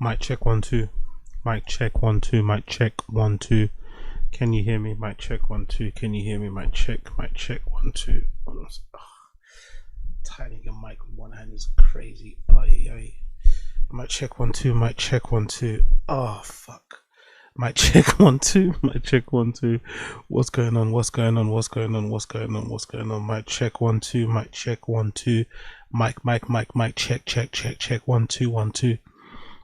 Mic check 1 2. Mic check 1 2. Mic check 1 2. Can you hear me? Mic check 1 2. Can you hear me? Mic check. Mic check 1 2. Tiny your mic with one hand is crazy. Mic check 1 2. Mic check 1 2. Oh fuck. Mic check 1 2. Mic check 1 2. What's going on? What's going on? What's going on? What's going on? What's going on? Mic check 1 2. Mic check 1 2. Mic check 1 2 1 2.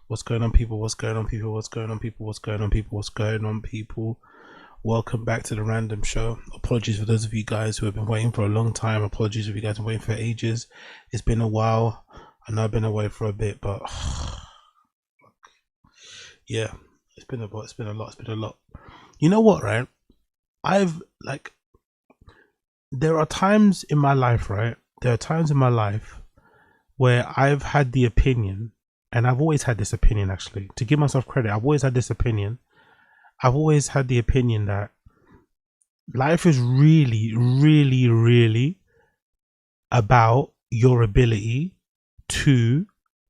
What's going on, people? What's going on, people? What's going on, people? What's going on, people? What's going on, people? Welcome back to the Random Show. Apologies for those of you guys who have been waiting for a long time. Apologies if you guys have been waiting for ages. It's been a while. I know I've been away for a bit, but yeah, it's been a lot. It's been a lot. You know what, right? There are times in my life, right? There are times in my life where I've had the opinion, and I've always had this opinion, actually, to give myself credit. I've always had this opinion. I've always had the opinion that life is really, really, really about your ability to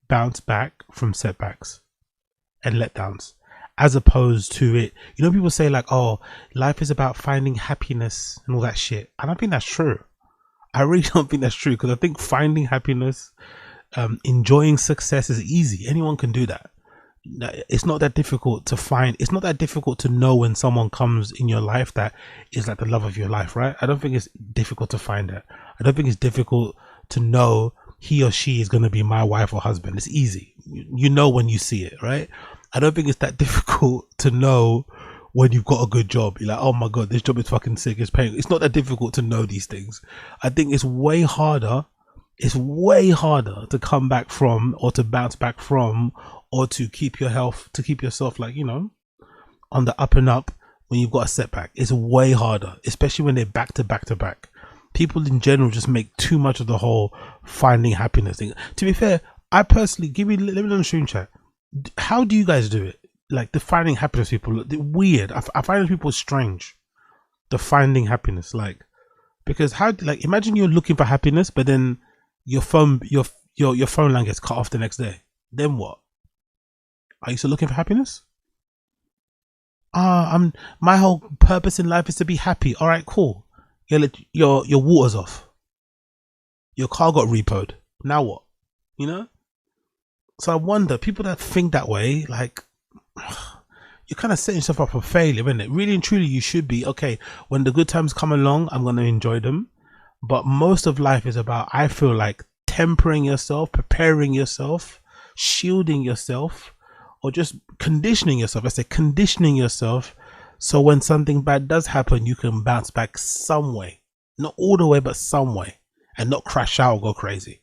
bounce back from setbacks and letdowns, as opposed to it. You know, people say like, oh, life is about finding happiness and all that shit. I don't think that's true. I really don't think that's true, because I think finding happiness, enjoying success is easy. Anyone can do that. It's not that difficult to find. It's not that difficult to know when someone comes in your life that is like the love of your life, right? I don't think it's difficult to find that. I don't think it's difficult to know he or she is going to be my wife or husband. It's easy. You know when you see it, right? I don't think it's that difficult to know when you've got a good job. You're like, oh my god, this job is fucking sick, it's paying. It's not that difficult to know these things. I think it's way harder to come back from, or to bounce back from, or to keep your health, to keep yourself, like, you know, on the up and up when you've got a setback. It's way harder, especially when they're back to back to back. People in general just make too much of the whole finding happiness thing. To be fair, I personally, let me know in the stream chat, how do you guys do it? Like the finding happiness people, they're weird. I find people strange, the finding happiness, like, because how, like, imagine you're looking for happiness, but then your phone line gets cut off the next day. Then what? Are you still looking for happiness? My whole purpose in life is to be happy. All right, cool. Your water's off. Your car got repoed. Now what? You know? So I wonder, people that think that way, like, you're kind of setting yourself up for failure, isn't it? Really and truly, you should be, okay, when the good times come along, I'm going to enjoy them. But most of life is about, I feel like, tempering yourself, preparing yourself, shielding yourself, or just conditioning yourself. I say conditioning yourself, so when something bad does happen, you can bounce back some way. Not all the way, but some way. And not crash out or go crazy.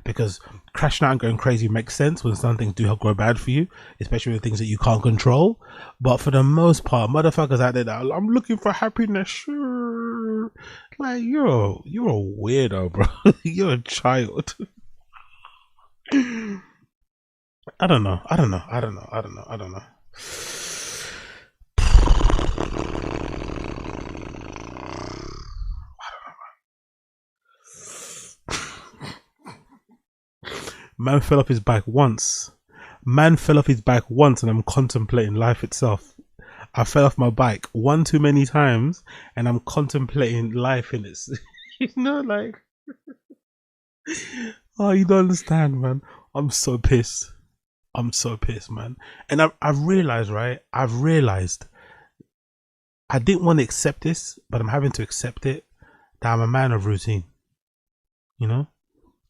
Because crashing out and going crazy makes sense when some things do go bad for you, especially with things that you can't control. But for the most part, motherfuckers out there that are, I'm looking for happiness, sure. Like, you're a weirdo, bro. You're a child. I don't know. Man fell off his bike once. And I'm contemplating life itself. I fell off my bike one too many times, and I'm contemplating life in it. You know, like, oh, you don't understand, man. I'm so pissed, man. And I've realized, right? I didn't want to accept this, but I'm having to accept it, that I'm a man of routine. You know?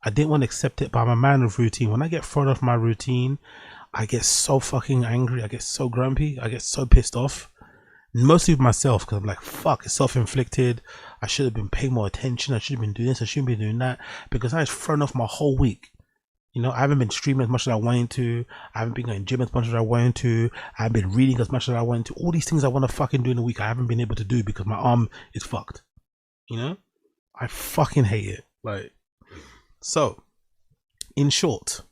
I didn't want to accept it, but I'm a man of routine. When I get thrown off my routine, I get so fucking angry. I get so grumpy. I get so pissed off. Mostly with myself, because I'm like, fuck, it's self-inflicted. I should have been paying more attention. I should have been doing this. I shouldn't be doing that. Because I was thrown off my whole week. You know, I haven't been streaming as much as I wanted to. I haven't been going to gym as much as I wanted to. I haven't been reading as much as I wanted to. All these things I want to fucking do in a week, I haven't been able to do because my arm is fucked. You know? I fucking hate it. Like, so, in short,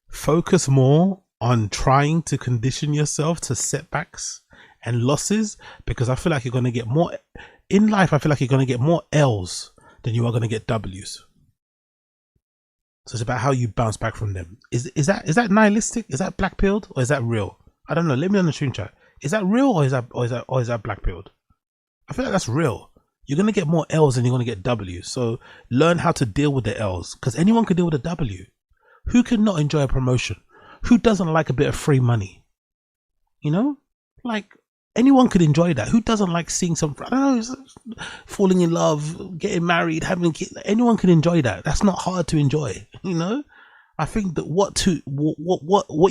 focus more on trying to condition yourself to setbacks and losses, because I feel like you're going to get more in life. I feel like you're going to get more L's than you are going to get W's. So it's about how you bounce back from them. Is that nihilistic? Is that black pilled, or is that real? I don't know. Let me know in the stream chat. Is that real, or is that black pilled? I feel like that's real. You're gonna get more L's than you're gonna get W's. So learn how to deal with the L's, because anyone can deal with a W. Who can not enjoy a promotion? Who doesn't like a bit of free money? You know, like anyone could enjoy that. Who doesn't like seeing some, I don't know, falling in love, getting married, having kids? Anyone can enjoy that. That's not hard to enjoy. You know, I think that what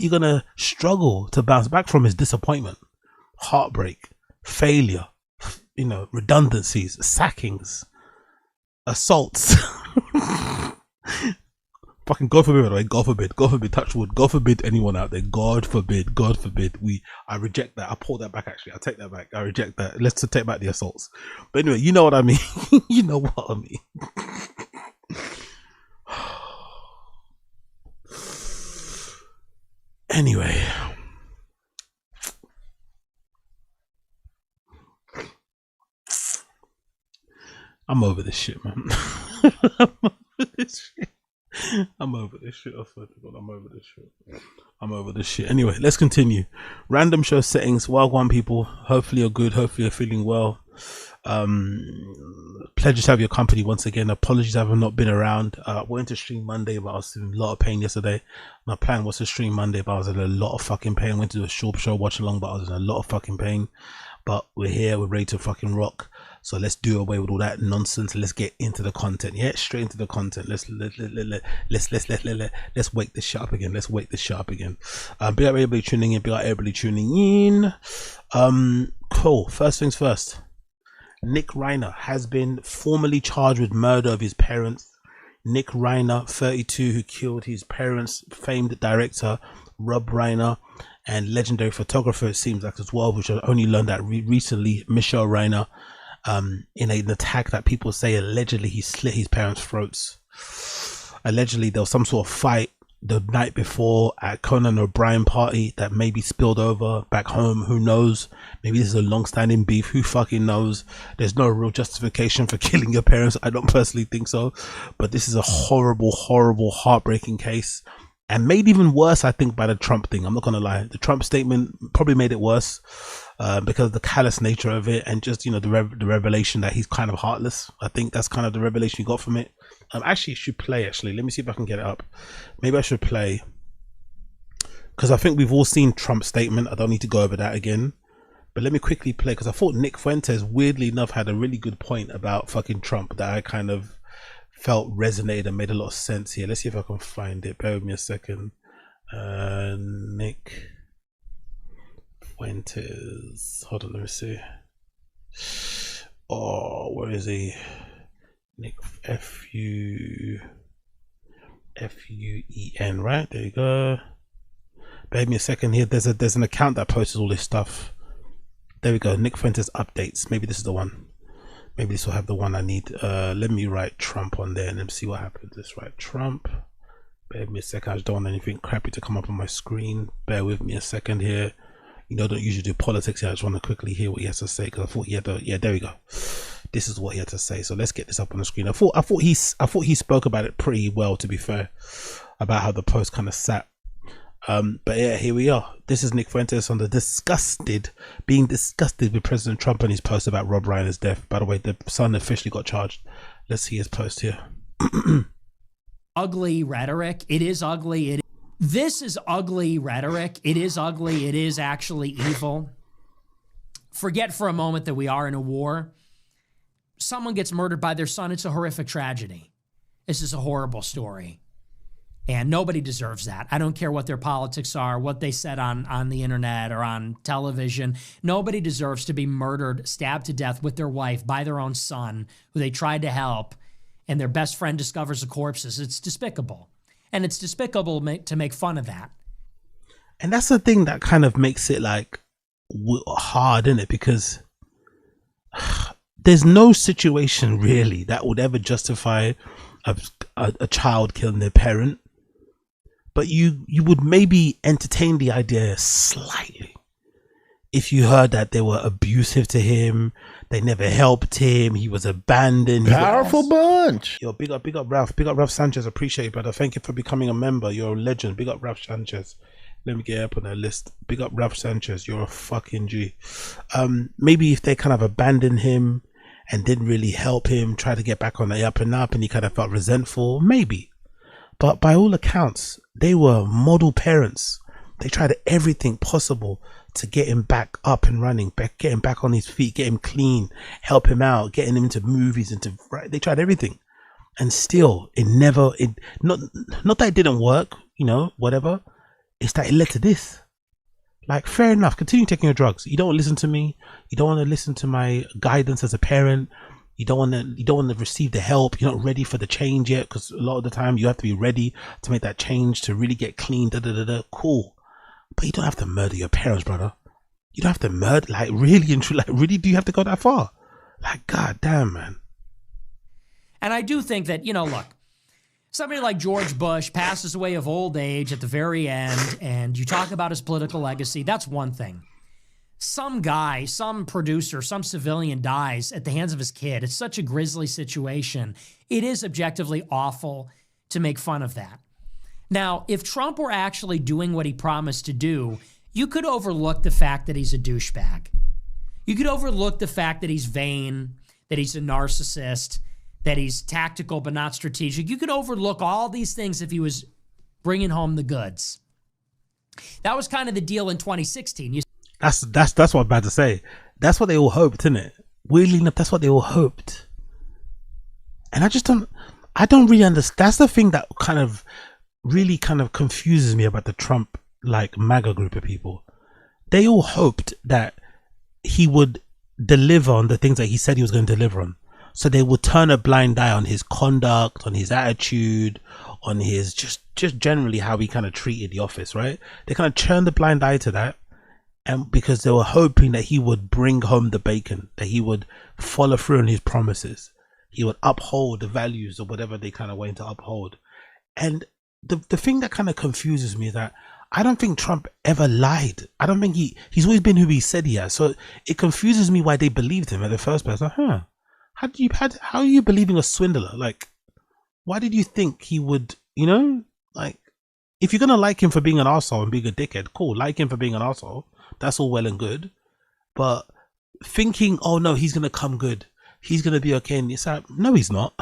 you're gonna struggle to bounce back from is disappointment, heartbreak, failure. You know, redundancies, sackings, assaults. Fucking God forbid, by the way, God forbid, touch wood, God forbid anyone out there, God forbid, I reject that. I pull that back, actually. I take that back. I reject that. Let's take back the assaults. But anyway, you know what I mean. You know what I mean. Anyway. I'm over this shit, man. I'm over this shit. I swear to God, I'm over this shit. Anyway, let's continue. Random show settings. Wagwan people. Hopefully you're good. Hopefully you're feeling well. Pleasure to have your company once again. Apologies I have not been around. Went to stream Monday, but I was in a lot of pain yesterday. My plan was to stream Monday, but I was in a lot of fucking pain. Went to do a short show watch along, but I was in a lot of fucking pain. But we're here. We're ready to fucking rock. So let's do away with all that nonsense. Let's get into the content. Yeah, straight into the content. Let's wake this shit up again. Let's wake this shit up again. Be out everybody tuning in. Be out everybody tuning in. Cool. First things first. Nick Reiner has been formally charged with murder of his parents. Nick Reiner, 32, who killed his parents, famed director Rob Reiner, and legendary photographer, it seems like as well, which I only learned that recently, Michelle Reiner. In an attack that people say allegedly he slit his parents' throats. Allegedly there was some sort of fight the night before at Conan O'Brien party that maybe spilled over back home. Who knows? Maybe this is a long-standing beef. Who fucking knows? There's no real justification for killing your parents. I don't personally think so, but this is a horrible, heartbreaking case, and made even worse, I think, by the Trump thing. I'm not gonna lie, the Trump statement probably made it worse. Because of the callous nature of it, and just, you know, the revelation that he's kind of heartless. I think that's kind of the revelation you got from it. Actually, should play. Actually, let me see if I can get it up. Maybe I should play, because I think we've all seen Trump's statement. I don't need to go over that again. But let me quickly play, because I thought Nick Fuentes, weirdly enough, had a really good point about fucking Trump that I kind of felt resonated and made a lot of sense here. Let's see if I can find it. Bear with me a second. Nick Fuentes, hold on, let me see. Oh, where is he? Nick F-U-E-N, right? There you go. Bear me a second here. There's an account that posts all this stuff. There we go. Nick Fuentes updates. Maybe this is the one. Maybe this will have the one I need. Let me write Trump on there and then see what happens. Let's write Trump. Bear with me a second. I just don't want anything crappy to come up on my screen. Bear with me a second here. You know, I don't usually do politics here. I just want to quickly hear what he has to say, because I thought he had to. Yeah, there we go. This is what he had to say. So let's get this up on the screen. I thought he spoke about it pretty well, to be fair, about how the post kind of sat. But yeah, here we are. This is Nick Fuentes on the being disgusted with President Trump and his post about Rob Reiner's death. By the way, the son officially got charged. Let's see his post here. Ugly rhetoric. It is ugly. This is ugly rhetoric. It is ugly. It is actually evil. Forget for a moment that we are in a war. Someone gets murdered by their son. It's a horrific tragedy. This is a horrible story. And nobody deserves that. I don't care what their politics are, what they said on the internet or on television. Nobody deserves to be murdered, stabbed to death with their wife by their own son, who they tried to help, and their best friend discovers the corpses. It's despicable. And it's despicable to make fun of that. And that's the thing that kind of makes it like hard, isn't it? Because there's no situation really that would ever justify a child killing their parent. But you would maybe entertain the idea slightly if you heard that they were abusive to him, they never helped him, he was abandoned. Powerful bunch. Yo, big up Ralph. Big up Ralph Sanchez. Appreciate it, brother. Thank you for becoming a member. You're a legend. Big up Ralph Sanchez. Let me get up on that list. Big up Ralph Sanchez. You're a fucking G. Maybe if they kind of abandoned him and didn't really help him, try to get back on the up, and he kind of felt resentful, maybe. But by all accounts, they were model parents. They tried everything possible to get him back up and running, get him back on his feet, get him clean, help him out, getting him into movies, they tried everything. And still, not that it didn't work, whatever. It's that it led to this. Like, fair enough, continue taking your drugs. You don't listen to me. You don't want to listen to my guidance as a parent. You don't want to receive the help. You're not ready for the change yet, because a lot of the time you have to be ready to make that change to really get clean. Cool. But you don't have to murder your parents, brother. You don't have to murder, like, really and truly, like, really, do you have to go that far? Like, god damn, man. And I do think that, look, somebody like George Bush passes away of old age at the very end, and you talk about his political legacy, that's one thing. Some guy, some producer, some civilian dies at the hands of his kid. It's such a grisly situation. It is objectively awful to make fun of that. Now, if Trump were actually doing what he promised to do, you could overlook the fact that he's a douchebag. You could overlook the fact that he's vain, that he's a narcissist, that he's tactical but not strategic. You could overlook all these things if he was bringing home the goods. That was kind of the deal in 2016. That's what I'm about to say. That's what they all hoped, isn't it? Weirdly enough, that's what they all hoped. And I don't really understand. That's the thing that really confuses me about the Trump, like, MAGA group of people. They all hoped that he would deliver on the things that he said he was going to deliver on. So they would turn a blind eye on his conduct, on his attitude, on his just generally how he kind of treated the office, right? They kind of turned the blind eye to that. And because they were hoping that he would bring home the bacon, that he would follow through on his promises, he would uphold the values or whatever they kind of wanted to uphold. And the thing that kind of confuses me is that I don't think Trump ever lied. I don't think he's always been who he said he has. So it confuses me why they believed him at the first place. Like, how are you believing a swindler? Like, why did you think he would, like, if you're going to like him for being an arsehole and being a dickhead, cool, like him for being an arsehole. That's all well and good. But thinking, oh no, he's going to come good, he's going to be okay. And it's like, no, he's not.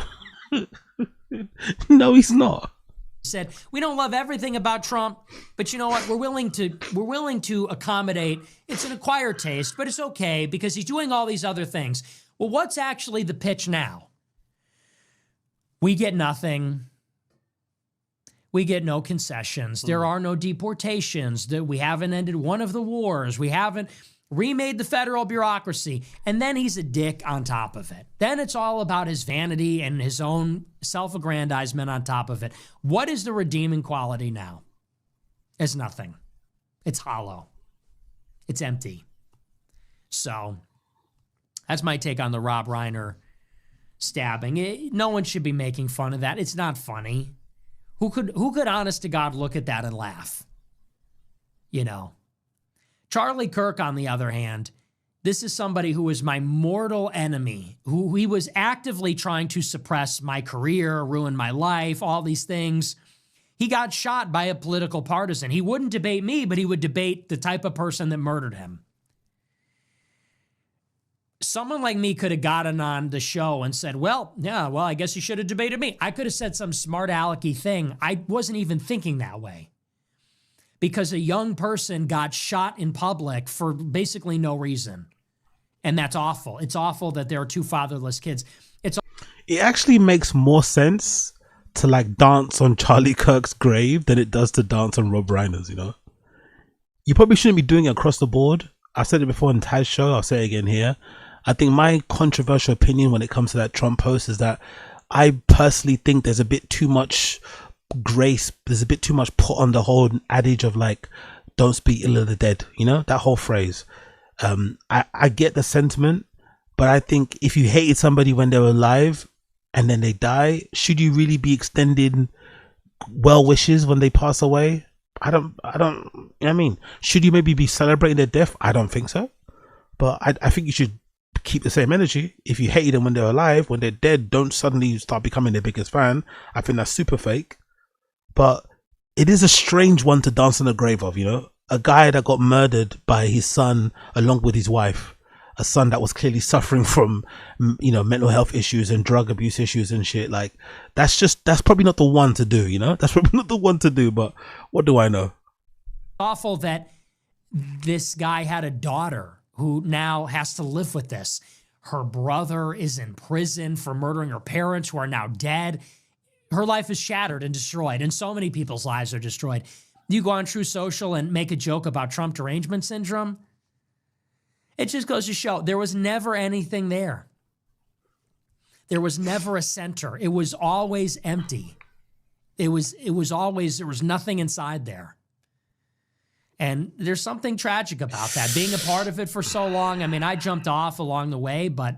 No, he's not. Said, we don't love everything about Trump, but you know what? We're willing to accommodate. It's an acquired taste, but it's okay because he's doing all these other things. Well, what's actually the pitch now? We get nothing. We get no concessions. There are no deportations. We haven't ended one of the wars. We haven't remade the federal bureaucracy. And then he's a dick on top of it. Then it's all about his vanity and his own self-aggrandizement on top of it. What is the redeeming quality now? It's nothing. It's hollow. It's empty. So that's my take on the Rob Reiner stabbing. No one should be making fun of that. It's not funny. Who could honest to God look at that and laugh? Charlie Kirk, on the other hand, this is somebody who is my mortal enemy, who he was actively trying to suppress my career, ruin my life, all these things. He got shot by a political partisan. He wouldn't debate me, but he would debate the type of person that murdered him. Someone like me could have gotten on the show and said, I guess you should have debated me. I could have said some smart alecky thing. I wasn't even thinking that way. Because a young person got shot in public for basically no reason. And that's awful. It's awful that there are two fatherless kids. It actually makes more sense to like dance on Charlie Kirk's grave than it does to dance on Rob Reiner's, You probably shouldn't be doing it across the board. I said it before in Taz's show. I'll say it again here. I think my controversial opinion when it comes to that Trump post is that I personally think there's a bit too much grace. There's a bit too much put on the whole adage of like, don't speak ill of the dead. That whole phrase. I get the sentiment, but I think if you hated somebody when they were alive and then they die, should you really be extending well wishes when they pass away? You know what I mean, should you maybe be celebrating their death? I don't think so. But I think you should keep the same energy. If you hated them when they're alive, when they're dead, don't suddenly start becoming their biggest fan. I think that's super fake. But it is a strange one to dance on the grave of, you know, a guy that got murdered by his son along with his wife, a son that was clearly suffering from, you know, mental health issues and drug abuse issues and shit. Like, that's probably not the one to do, you know, that's probably not the one to do. But what do I know? Awful that this guy had a daughter who now has to live with this. Her brother is in prison for murdering her parents, who are now dead. Her life is shattered and destroyed, and so many people's lives are destroyed. You go on True Social and make a joke about Trump derangement syndrome. It just goes to show there was never anything there. There was never a center. It was always empty. It was always, there was nothing inside there. And there's something tragic about that, being a part of it for so long. I mean, I jumped off along the way, but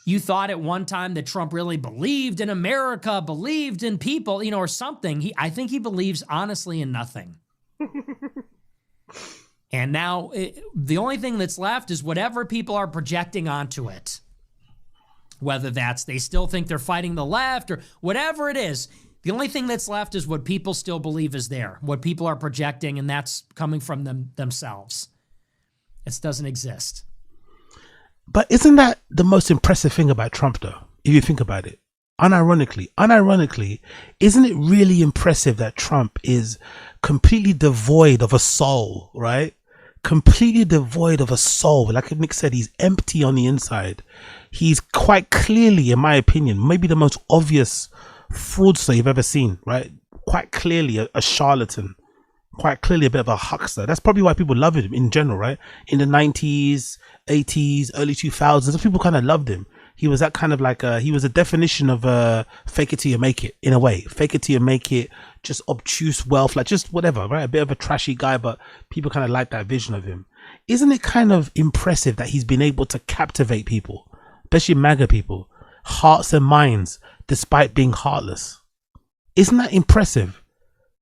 you thought at one time that Trump really believed in America, believed in people, you know, or something. I think he believes honestly in nothing. And now the only thing that's left is whatever people are projecting onto it. Whether that's they still think they're fighting the left or whatever it is. The only thing that's left is what people still believe is there, what people are projecting, and that's coming from themselves. It doesn't exist. But isn't that the most impressive thing about Trump, though, if you think about it? Unironically, isn't it really impressive that Trump is completely devoid of a soul, right? Completely devoid of a soul. Like Nick said, he's empty on the inside. He's quite clearly, in my opinion, maybe the most obvious fraudster you've ever seen, right? Quite clearly a charlatan, quite clearly a bit of a huckster. That's probably why people love him in general, right? In the 90s, 80s, early 2000s, people kind of loved him. He was that kind of like he was a definition of fake it till you make it, in a way. Fake it till you make it, just obtuse wealth, like just whatever, right? A bit of a trashy guy, but people kind of like that vision of him. Isn't it kind of impressive that he's been able to captivate people, especially MAGA people, hearts and minds, despite being heartless? Isn't that impressive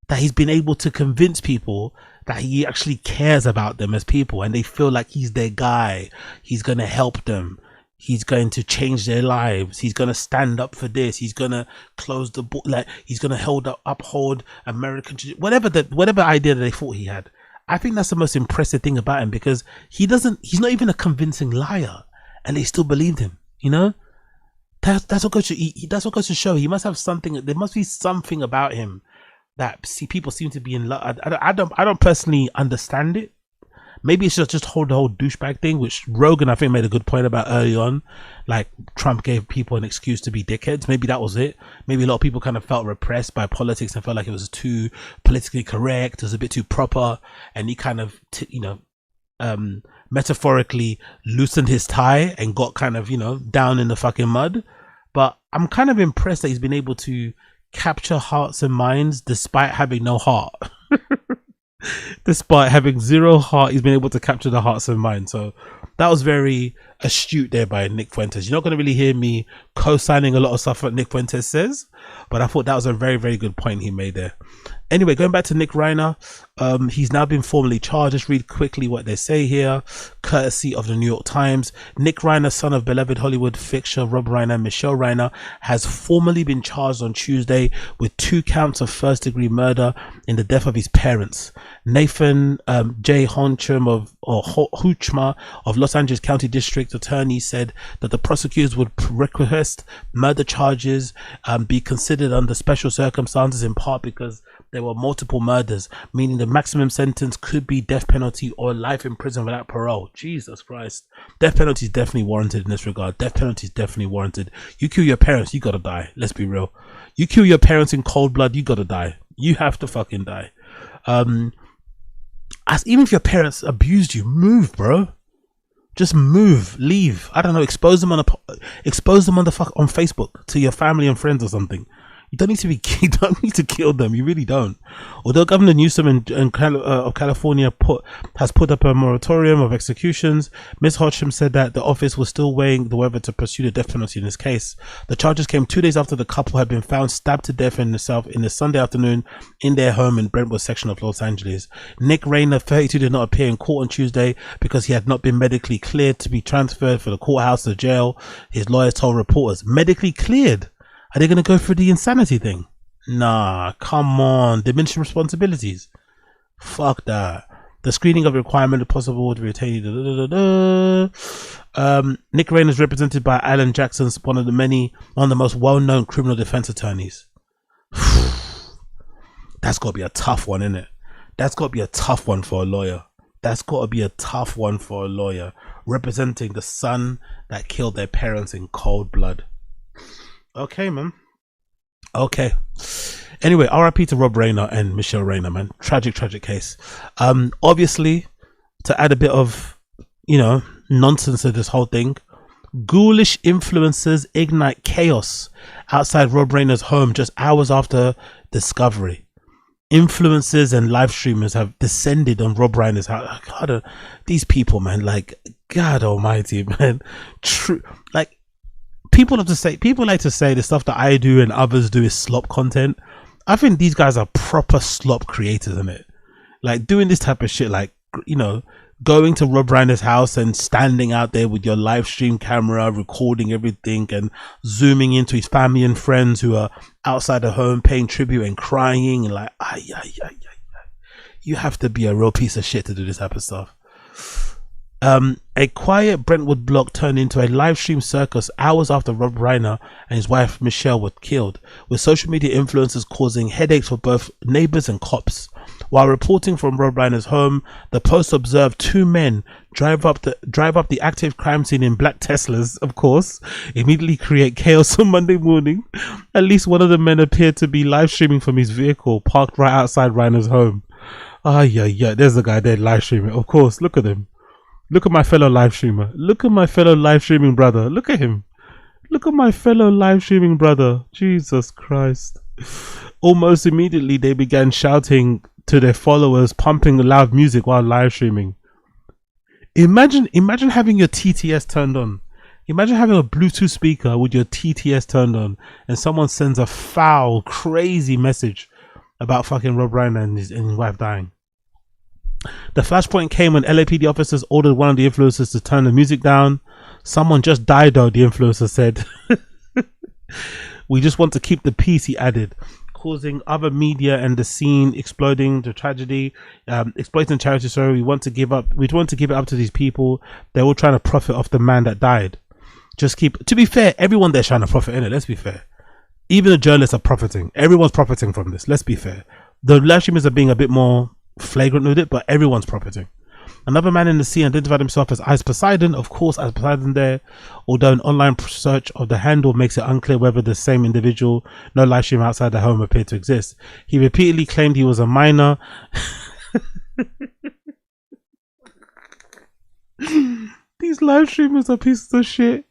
that he's been able to convince people that he actually cares about them as people and they feel like he's their guy, he's going to help them, he's going to change their lives, he's going to stand up for this, he's going to close the book, like he's going to uphold American, whatever idea that they thought he had. I think that's the most impressive thing about him, because he's not even a convincing liar and they still believed him, you know? That's what goes to show he must have something. There must be something about him that people seem to be in love. I don't personally understand it. Maybe it's just the whole douchebag thing, which Rogan I think made a good point about early on. Like Trump gave people an excuse to be dickheads. Maybe that was it. Maybe a lot of people kind of felt repressed by politics and felt like it was too politically correct. It was a bit too proper, and he kind of metaphorically loosened his tie and got kind of, you know, down in the fucking mud. But I'm kind of impressed that he's been able to capture hearts and minds despite having no heart. Despite having zero heart, he's been able to capture the hearts and minds. So that was very astute there by Nick Fuentes. You're not going to really hear me co-signing a lot of stuff that Nick Fuentes says, but I thought that was a very, very good point he made there. Anyway, going back to Nick Reiner, he's now been formally charged. Just read quickly what they say here, courtesy of the New York Times. Nick Reiner, son of beloved Hollywood fixture Rob Reiner and Michelle Reiner, has formally been charged on Tuesday with 2 counts of first-degree murder in the death of his parents. Nathan J. Hoochma of Los Angeles County District Attorney said that the prosecutors would request murder charges be considered under special circumstances, in part because there were multiple murders, meaning the maximum sentence could be death penalty or life in prison without parole. Jesus Christ. Death penalty is definitely warranted in this regard. Death penalty is definitely warranted. You kill your parents, you gotta die. Let's be real. You kill your parents in cold blood, you gotta die. You have to fucking die. Even if your parents abused you, move, bro. Just move, leave. I don't know, expose them on Facebook to your family and friends or something. You don't need to be. You don't need to kill them. You really don't. Although Governor Newsom of California has put up a moratorium of executions, Ms. Hodgson said that the office was still weighing the whether to pursue the death penalty in this case. The charges came 2 days after the couple had been found stabbed to death in the Sunday afternoon in their home in Brentwood section of Los Angeles. Nick Rayner, 32, did not appear in court on Tuesday because he had not been medically cleared to be transferred from the courthouse to jail. His lawyers told reporters. Medically cleared? Are they going to go through the insanity thing? Nah, come on. Diminishing responsibilities. Fuck that. The screening of requirement of possible to retain. Nick Rayner is represented by Alan Jackson, one of the most well-known criminal defense attorneys. That's got to be a tough one, isn't it? That's got to be a tough one for a lawyer. That's got to be a tough one for a lawyer, representing the son that killed their parents in cold blood. Okay, man. Okay. Anyway, RIP to Rob Rayner and Michelle Rayner, man. Tragic case. Obviously, to add a bit of, nonsense to this whole thing, ghoulish influencers ignite chaos outside Rob Rayner's home just hours after discovery. Influencers and live streamers have descended on Rob Reiner's house. God, these people, man, like, God almighty, man. True, like, people like to say the stuff that I do and others do is slop content. I think these guys are proper slop creators, isn't it? Like, doing this type of shit, like, going to Rob Reiner's house and standing out there with your live stream camera, recording everything and zooming into his family and friends who are outside the home paying tribute and crying and like, you have to be a real piece of shit to do this type of stuff. A quiet Brentwood block turned into a live stream circus hours after Rob Reiner and his wife Michelle were killed, with social media influencers causing headaches for both neighbors and cops. While reporting from Rob Reiner's home, the Post observed two men drive up the active crime scene in black Teslas, of course, immediately create chaos on Monday morning. At least one of the men appeared to be live streaming from his vehicle parked right outside Reiner's home. There's the guy there live streaming. Of course, look at him. Look at my fellow live streamer. Look at my fellow live streaming brother. Look at him. Look at my fellow live streaming brother. Jesus Christ. Almost immediately, they began shouting to their followers, pumping loud music while live streaming. Imagine having your TTS turned on. Imagine having a Bluetooth speaker with your TTS turned on and someone sends a foul, crazy message about fucking Rob Reiner and his wife dying. The flashpoint came when LAPD officers ordered one of the influencers to turn the music down. Someone just died though, the influencer said. We just want to keep the peace, he added, causing other media and the scene exploding the tragedy, exploiting charity. Sorry, we want to give it up to these people. They're all trying to profit off the man that died. To be fair, everyone there's trying to profit in it. Let's be fair. Even the journalists are profiting. Everyone's profiting from this. Let's be fair. The live streamers are being a bit more flagrant with it, but everyone's profiting. Another man in the scene identified himself as Ice Poseidon. Of course, Ice Poseidon there, although an online search of the handle makes it unclear whether the same individual, no live stream outside the home, appeared to exist. He repeatedly claimed he was a minor. These live streamers are pieces of shit.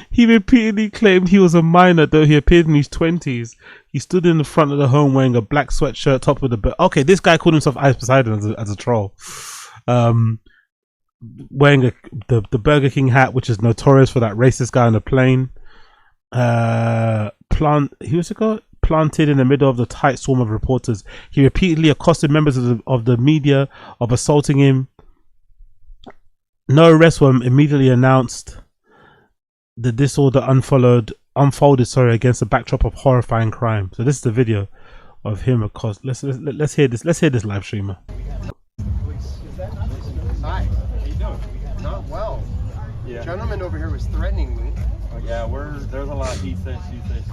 He repeatedly claimed he was a minor, though he appeared in his 20s. He stood in the front of the home wearing a black sweatshirt topped with a... Okay, this guy called himself Ice Poseidon as a troll. Wearing the Burger King hat, which is notorious for that racist guy on the plane. Planted in the middle of the tight swarm of reporters. He repeatedly accosted members of the media of assaulting him. No arrests were immediately announced. The disorder unfolded against a backdrop of horrifying crime. So this is the video of him accost. Let's hear this. Let's hear this live streamer. Hi. How you doing? Not well. Yeah. The gentleman over here was threatening me. Yeah, there's a lot of he said, she said,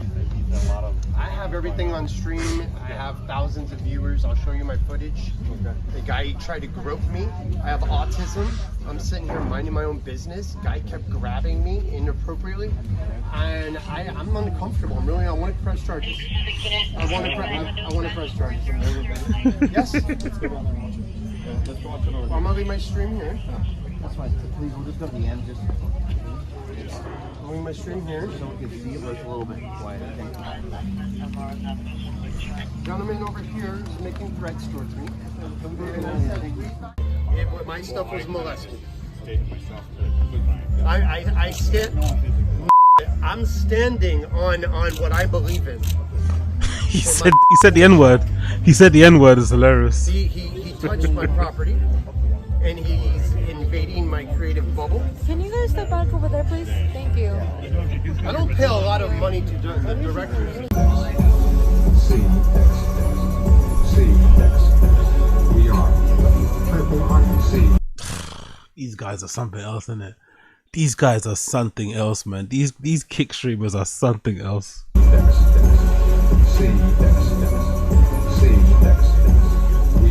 a lot of... I have everything on stream. I have thousands of viewers. I'll show you my footage. Okay. The guy tried to grope me. I have autism. I'm sitting here minding my own business. Guy kept grabbing me inappropriately. And I'm uncomfortable. I want to press charges. I want to press charges. Yes? Let's go down there and watch it. Yeah, let's go watch it over. I'm going to leave my stream here. That's fine. Please, we'll just go to the end. I'm leaving my stream here. So we can see it, but it's a little bit quiet, I think. Gentleman over here is making threats towards me. My stuff was molested. I stand. I'm standing on what I believe in. He said the N-word. He said the N-word is hilarious. He touched my property, and he's invading my creative bubble. Can you guys step back over there, please? Thank you. I don't pay a lot of money to the directors. We are Purple Heart Sea. These guys are something else, isn't it? These guys are something else, man. These kick streamers are something else. We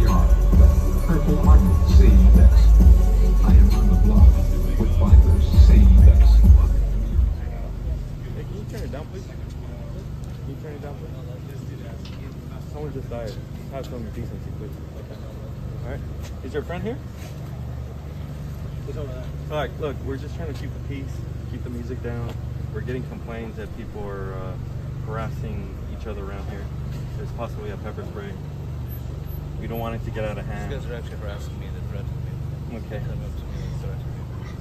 are the Purple Heart Sea. I am on the block with fibers. Hey, can you turn it down, please? Can you turn it down, please? Someone just died. Have some decency, please. Okay. All right. Is your friend here? All right. Look, we're just trying to keep the peace, keep the music down. We're getting complaints that people are harassing each other around here. There's possibly a pepper spray. We don't want it to get out of hand. These guys are actually harassing me. They're threatening me. Okay. Come up to me and threaten me.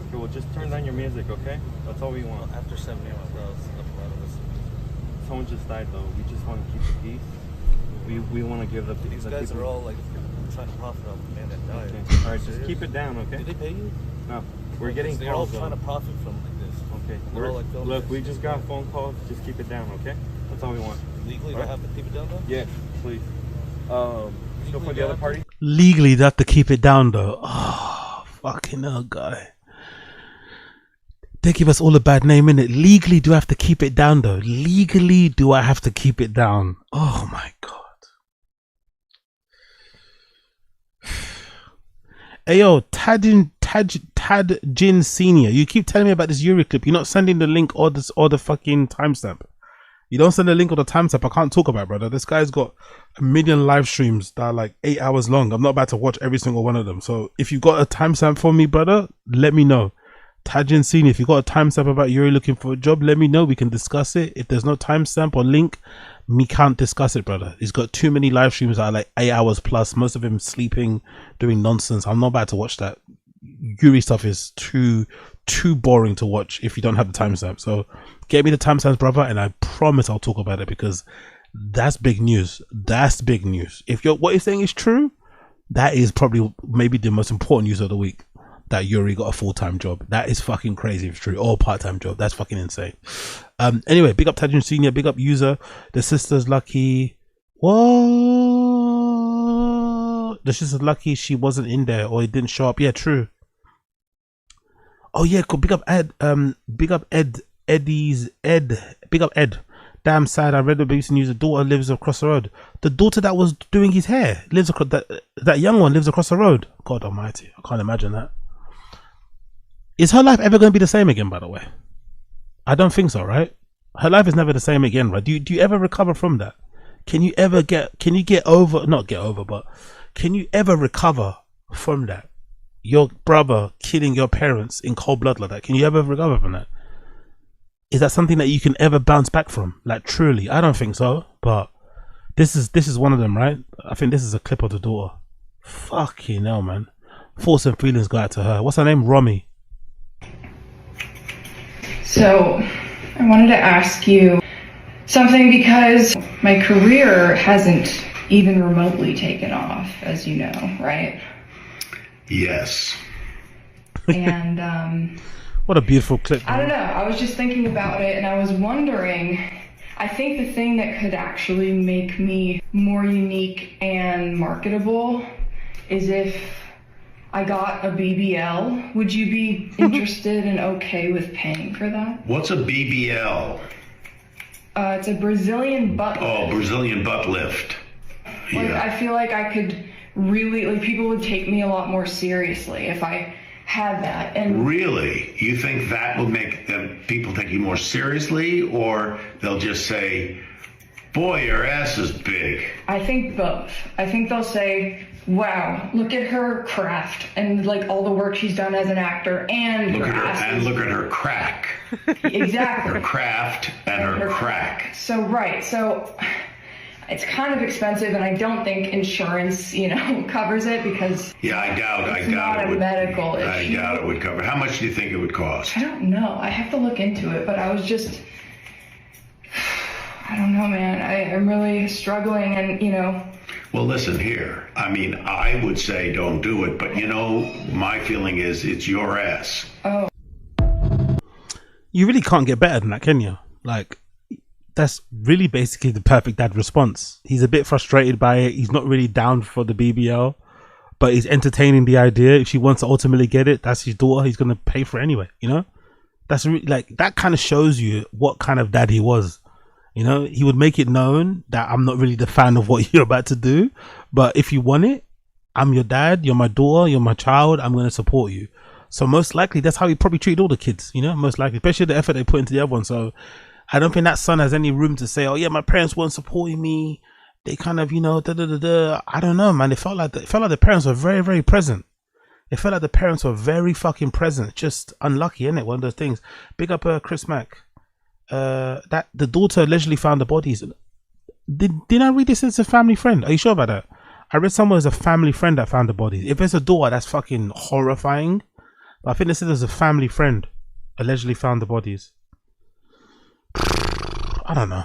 Okay, well, just turn down your music, okay? That's all we want. After 7 a.m. I was up a lot of this. Someone just died, though. We just want to keep the peace. We want to give the These guys people... are all like trying to profit off the man that died. Okay. All right, just keep it down, okay? Did they pay you? No, we're getting They're all calls. trying to profit from like this. Okay. They're all like filming Look, this. we just got phone calls. Just keep it down, okay? That's all we want. Legally, All they right. have to keep it down though? Yeah, please. Go for the other party. Legally, they have to keep it down, though. Oh, fucking hell, guy. They give us all a bad name, innit? Legally, do I have to keep it down, though? Legally, do I have to keep it down? Oh, my God. Hey, yo, Tadjin Senior, you keep telling me about this Yuri clip. You're not sending the link or the fucking timestamp. You don't send the link or the timestamp. I can't talk about it, brother. This guy's got 1 million live streams that are like 8 hours long. I'm not about to watch every single one of them. So if you got a timestamp for me, brother, let me know. Tajin Senior, if you got a timestamp about Yuri looking for a job, let me know. We can discuss it. If there's no timestamp or link, me can't discuss it, brother. He's got too many live streams that are like 8 hours plus. Most of him sleeping, doing nonsense. I'm not about to watch that. Yuri stuff is too boring to watch if you don't have the timestamp. So get me the timestamps, brother, and I promise I'll talk about it because that's big news. That's big news. If what you're saying is true, that is probably maybe the most important news of the week. That Yuri got a full-time job. That is fucking crazy if it's true. Or part-time job. That's fucking insane. Anyway, big up Tajin Senior, big up User. The sister's lucky. What? The sister's lucky she wasn't in there or it didn't show up. Yeah, true. Oh yeah, cool. Big up Ed. Big up Ed. Big up Ed. Damn sad. I read the BBC news. The daughter lives across the road. The daughter that was doing his hair lives across that young one lives across the road. God Almighty, I can't imagine that. Is her life ever going to be the same again? By the way, I don't think so. Right? Her life is never the same again. Right? Do you ever recover from that? Can you ever can you get over? Not get over, but can you ever recover from that? Your brother killing your parents in cold blood like that. Can you ever recover from that? Is that something that you can ever bounce back from? Like truly, I don't think so. But this is one of them, right? I think this is a clip of the daughter. Fucking hell, man. Thoughts and feelings go out to her. What's her name? Romy. So I wanted to ask you something because my career hasn't even remotely taken off, as you know, right? Yes. And what a beautiful clip. I don't know. I was just thinking about it and I was wondering, I think the thing that could actually make me more unique and marketable is if I got a BBL. Would you be interested and okay with paying for that? What's a BBL? It's a Brazilian butt lift. Oh, Brazilian butt lift. Like, Yeah. I feel like I could really, like, people would take me a lot more seriously if I had that. And Really? You think that will make people take you more seriously, or they'll just say, boy, your ass is big? I think both. I think they'll say, wow, look at her craft and like all the work she's done as an actor and Look her at her, ass and is-" look at her crack. Exactly. Her craft and her crack. So, right. So it's kind of expensive, and I don't think insurance, covers it because Yeah, I doubt it's it not a would. medical I issue. doubt it would cover. How much do you think it would cost? I don't know. I have to look into it, but I was just, I don't know, man. I'm really struggling, and Well, listen here. I mean, I would say don't do it, but my feeling is it's your ass. oh. You really can't get better than that, can you? Like, that's really basically the perfect dad response. He's a bit frustrated by it. He's not really down for the BBL, but he's entertaining the idea. If she wants to ultimately get it, that's his daughter. He's going to pay for it anyway, That's really, that kind of shows you what kind of dad he was. He would make it known that I'm not really the fan of what you're about to do, but if you want it, I'm your dad, you're my daughter, you're my child, I'm going to support you. So most likely that's how he probably treated all the kids, most likely, especially the effort they put into the other one. So I don't think that son has any room to say, oh yeah, my parents weren't supporting me. They kind of, I don't know, man. It felt like the parents were very, very present. It felt like the parents were very fucking present. Just unlucky, isn't it? One of those things. Big up Chris Mack. That the daughter allegedly found the bodies. Didn't I read this as a family friend? Are you sure about that? I read somewhere as a family friend that found the bodies. If it's a daughter, that's fucking horrifying. But I think this is a family friend allegedly found the bodies. I don't know.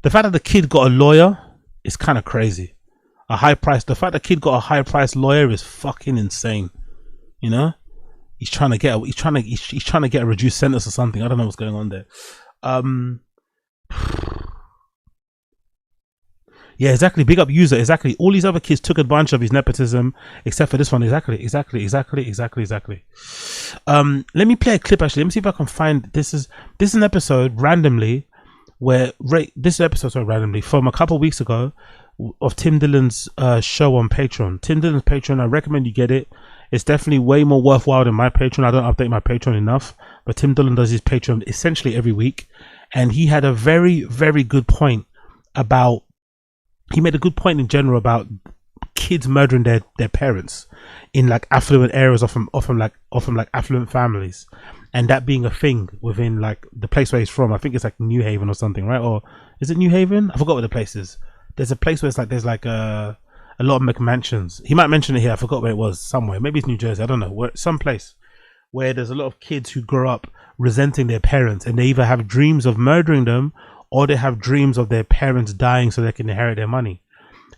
The fact that the kid got a lawyer is kind of crazy. The fact the kid got a high priced lawyer is fucking insane. He's trying to get a reduced sentence or something. I don't know what's going on there. Yeah, exactly. Big up user. Exactly. All these other kids took advantage of his nepotism, except for this one. Exactly. Let me play a clip. Actually, let me see if I can find. This is an episode randomly from a couple of weeks ago of Tim Dillon's show on Patreon. Tim Dillon's Patreon. I recommend you get it. It's definitely way more worthwhile than my Patreon. I don't update my Patreon enough, but Tim Dillon does his Patreon essentially every week, and he had a very, very good point about. He made a good point in general about kids murdering their parents in like affluent areas, often like affluent families, and that being a thing within like the place where he's from. I think it's like New Haven or something, right? Or is it New Haven? I forgot what the place is. There's a place where it's like there's like a lot of McMansions. He might mention it here. I forgot where it was. Somewhere, maybe it's New Jersey. I don't know. Some place where there's a lot of kids who grow up resenting their parents, and they either have dreams of murdering them, or they have dreams of their parents dying so they can inherit their money.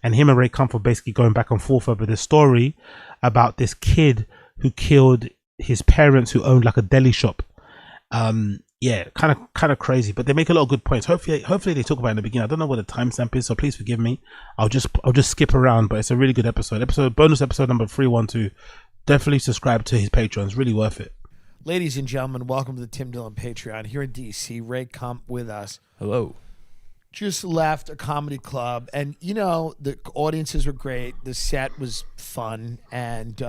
And him and Ray Comfort basically going back and forth over this story about this kid who killed his parents who owned like a deli shop. Yeah, kind of crazy, but they make a lot of good points. Hopefully they talk about it in the beginning. I don't know what the timestamp is, so please forgive me. I'll just skip around, but it's a really good episode. Bonus episode number 312. Definitely subscribe to his Patreon. It's really worth it. Ladies and gentlemen, welcome to the Tim Dillon Patreon. Here in DC, Ray Kump with us. Hello. Just left a comedy club, and the audiences were great. The set was fun, and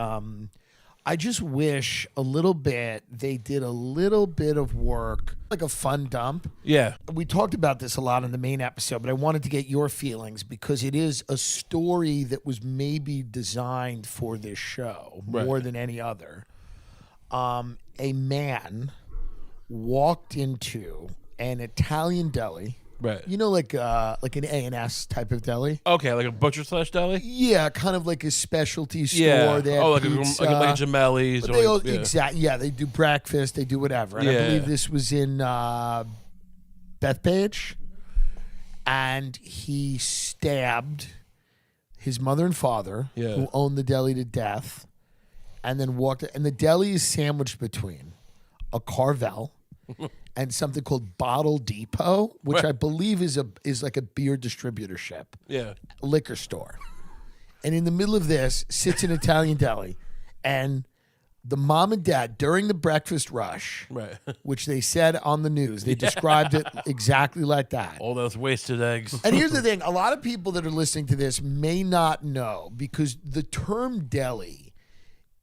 I just wish a little bit they did a little bit of work, like a fun dump. Yeah. We talked about this a lot in the main episode, but I wanted to get your feelings because it is a story that was maybe designed for this show more than any other. A man walked into an Italian deli. Right. Like an A&S type of deli. Okay, like a butcher / deli? Yeah, kind of like a specialty store. Yeah. They Like a Gemelli's. Exactly. Yeah, they do breakfast. They do whatever. And I believe this was in Bethpage. And he stabbed his mother and father, who owned the deli, to death. And then walked. And the deli is sandwiched between a Carvel and something called Bottle Depot, which I believe is like a beer distributorship. Yeah. A liquor store. And in the middle of this sits an Italian deli. And the mom and dad, during the breakfast rush, which they said on the news, they described it exactly like that. All those wasted eggs. And here's the thing. A lot of people that are listening to this may not know, because the term deli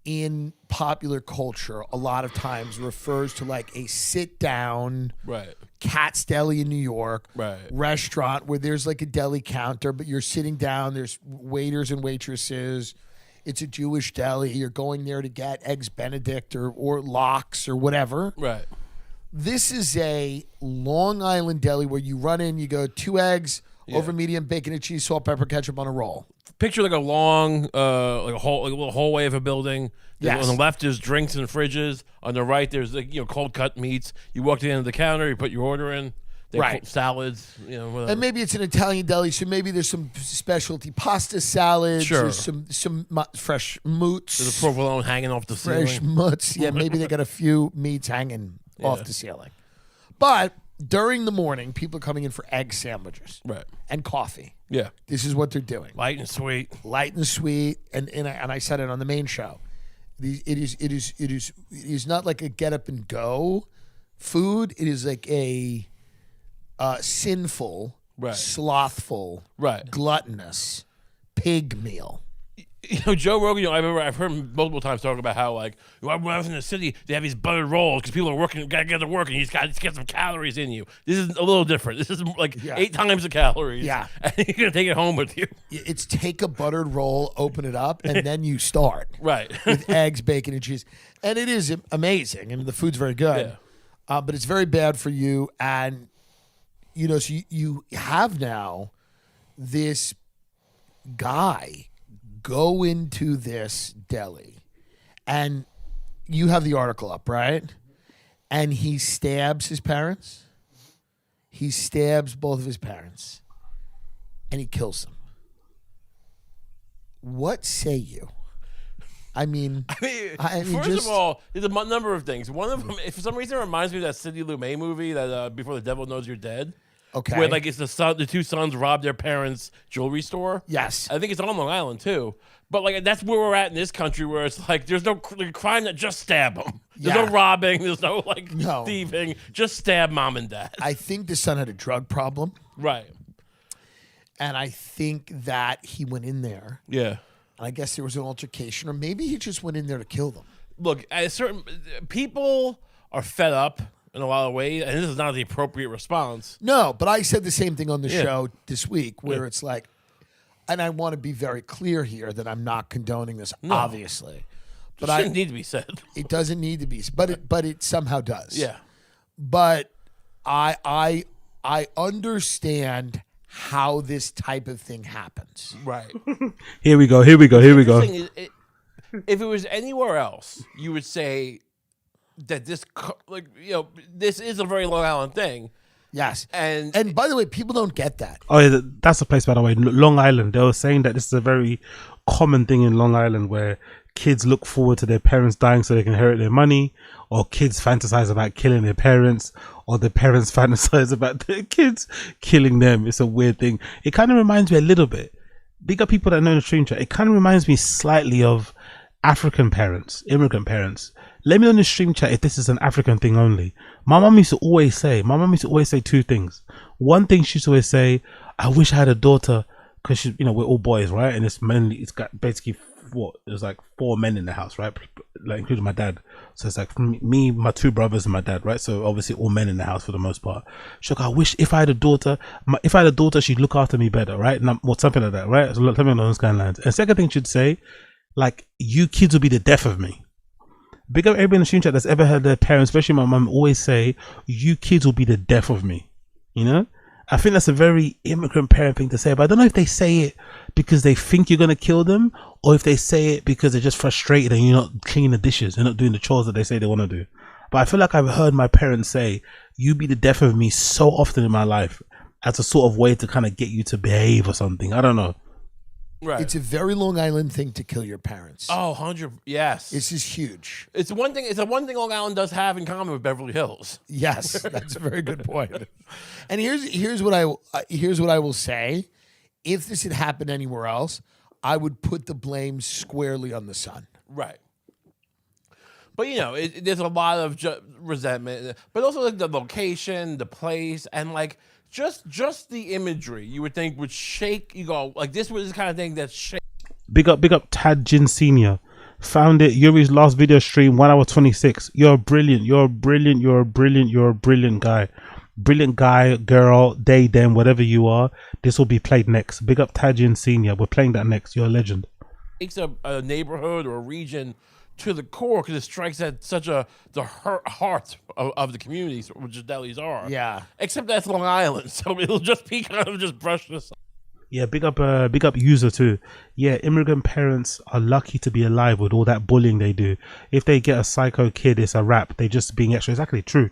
in popular culture a lot of times refers to like a sit-down Cat's Deli in New York restaurant where there's like a deli counter, but you're sitting down, there's waiters and waitresses. It's a Jewish deli. You're going there to get Eggs Benedict or lox or whatever. Right. This is a Long Island deli where you run in, you go 2 eggs, over medium, bacon and cheese, salt, pepper, ketchup on a roll. Picture like a long, like a little hallway of a building. Yes. On the left, there's drinks and fridges. On the right, there's cold cut meats. You walk to the end of the counter, you put your order in. They have Right. Salads, whatever. And maybe it's an Italian deli, so maybe there's some specialty pasta salads, Sure. or some fresh moots. There's a provolone hanging off the ceiling. Fresh mutts. Yeah, maybe they got a few meats hanging off the ceiling. But during the morning, people are coming in for egg sandwiches, Right. and coffee. Yeah. This is what they're doing. Light and sweet. Light and sweet, and I said it on the main show. It is not like a get up and go food. It is like a sinful, Right. slothful, Right. gluttonous pig meal. Joe Rogan, I've heard him multiple times talk about how, like, when I was in the city, they have these buttered rolls because people are working, got to get to work, and you just got to get some calories in you. This is a little different. This is like 8 times the calories. Yeah. And you're going to take it home with you. It's take a buttered roll, open it up, and then you start. Right. With eggs, bacon, and cheese. And it is amazing. And the food's very good. Yeah. But it's very bad for you. And, so you have now this guy go into this deli. And you have the article up, right? And he stabs his parents. He stabs both of his parents. And he kills them. What say you? I mean, First of all, there's a number of things. One of them, if for some reason, it reminds me of that Sidney Lumet movie, that Before the Devil Knows You're Dead. Okay. Where it's the two sons rob their parents' jewelry store. Yes. I think it's on Long Island too. But that's where we're at in this country, where it's like there's no crime that just stab them. There's no robbing. There's no thieving. Just stab mom and dad. I think the son had a drug problem. Right. And I think that he went in there. Yeah. And I guess there was an altercation, or maybe he just went in there to kill them. Look, certain people are fed up in a lot of ways, and this is not the appropriate response. No, but I said the same thing on the show this week, where it's like, and I want to be very clear here that I'm not condoning this, obviously. But it doesn't need to be said. It doesn't need to be, but it somehow does. Yeah. But I understand how this type of thing happens. Right. Here we go. If it was anywhere else, you would say that this is a very Long Island thing. Yes. And by the way, people don't get that. Oh, yeah, that's a place, by the way, Long Island. They were saying that this is a very common thing in Long Island, where kids look forward to their parents dying so they can inherit their money, or kids fantasize about killing their parents, or the parents fantasize about their kids killing them. It's a weird thing. It kind of reminds me a little bit, bigger people that know the stream chat, it kind of reminds me slightly of African parents, immigrant parents. Let me know in the stream chat if this is an African thing only. My mom used to always say 2 things. One thing she used to always say, I wish I had a daughter, because we're all boys, right? And it's got basically there's like 4 men in the house, right? Like including my dad. So it's like me, my 2 brothers, and my dad, right? So obviously all men in the house for the most part. She's like, I wish if I had a daughter, she'd look after me better, right? Or something like that, right? So something along those kind of lines. And second thing she'd say, like, you kids will be the death of me. Big up everybody in the stream chat that's ever heard their parents, especially my mum, always say, you kids will be the death of me. I think that's a very immigrant parent thing to say, but I don't know if they say it because they think you're going to kill them, or if they say it because they're just frustrated and you're not cleaning the dishes, they're not doing the chores that they say they want to do. But I feel like I've heard my parents say, you be the death of me so often in my life, as a sort of way to kind of get you to behave or something. I don't know. Right. It's a very Long Island thing to kill your parents. Oh, 100. Yes. This is huge. It's the one thing Long Island does have in common with Beverly Hills. Yes, that's a very good point. And here's what I will say. If this had happened anywhere else, I would put the blame squarely on the son. Right. But there's a lot of resentment, but also like the location, the place, and like just the imagery. You would think would shake. You go like this was the kind of thing that shake. Big up Tad Jin Senior. Found it. Yuri's last video stream, 1 hour 26. You're brilliant. You're brilliant. You're a brilliant guy. Brilliant guy, girl, they, them, whatever you are. This will be played next. Big up Tad Jin Senior. We're playing that next. You're a legend. Takes a neighborhood or a region to the core because it strikes at such the heart of the communities, which the delis are. Yeah. Except that's Long Island, so it'll just be kind of just brushed aside. Yeah, big up user too. Yeah, immigrant parents are lucky to be alive with all that bullying they do. If they get a psycho kid, it's a rap. They just being extra. Exactly, true.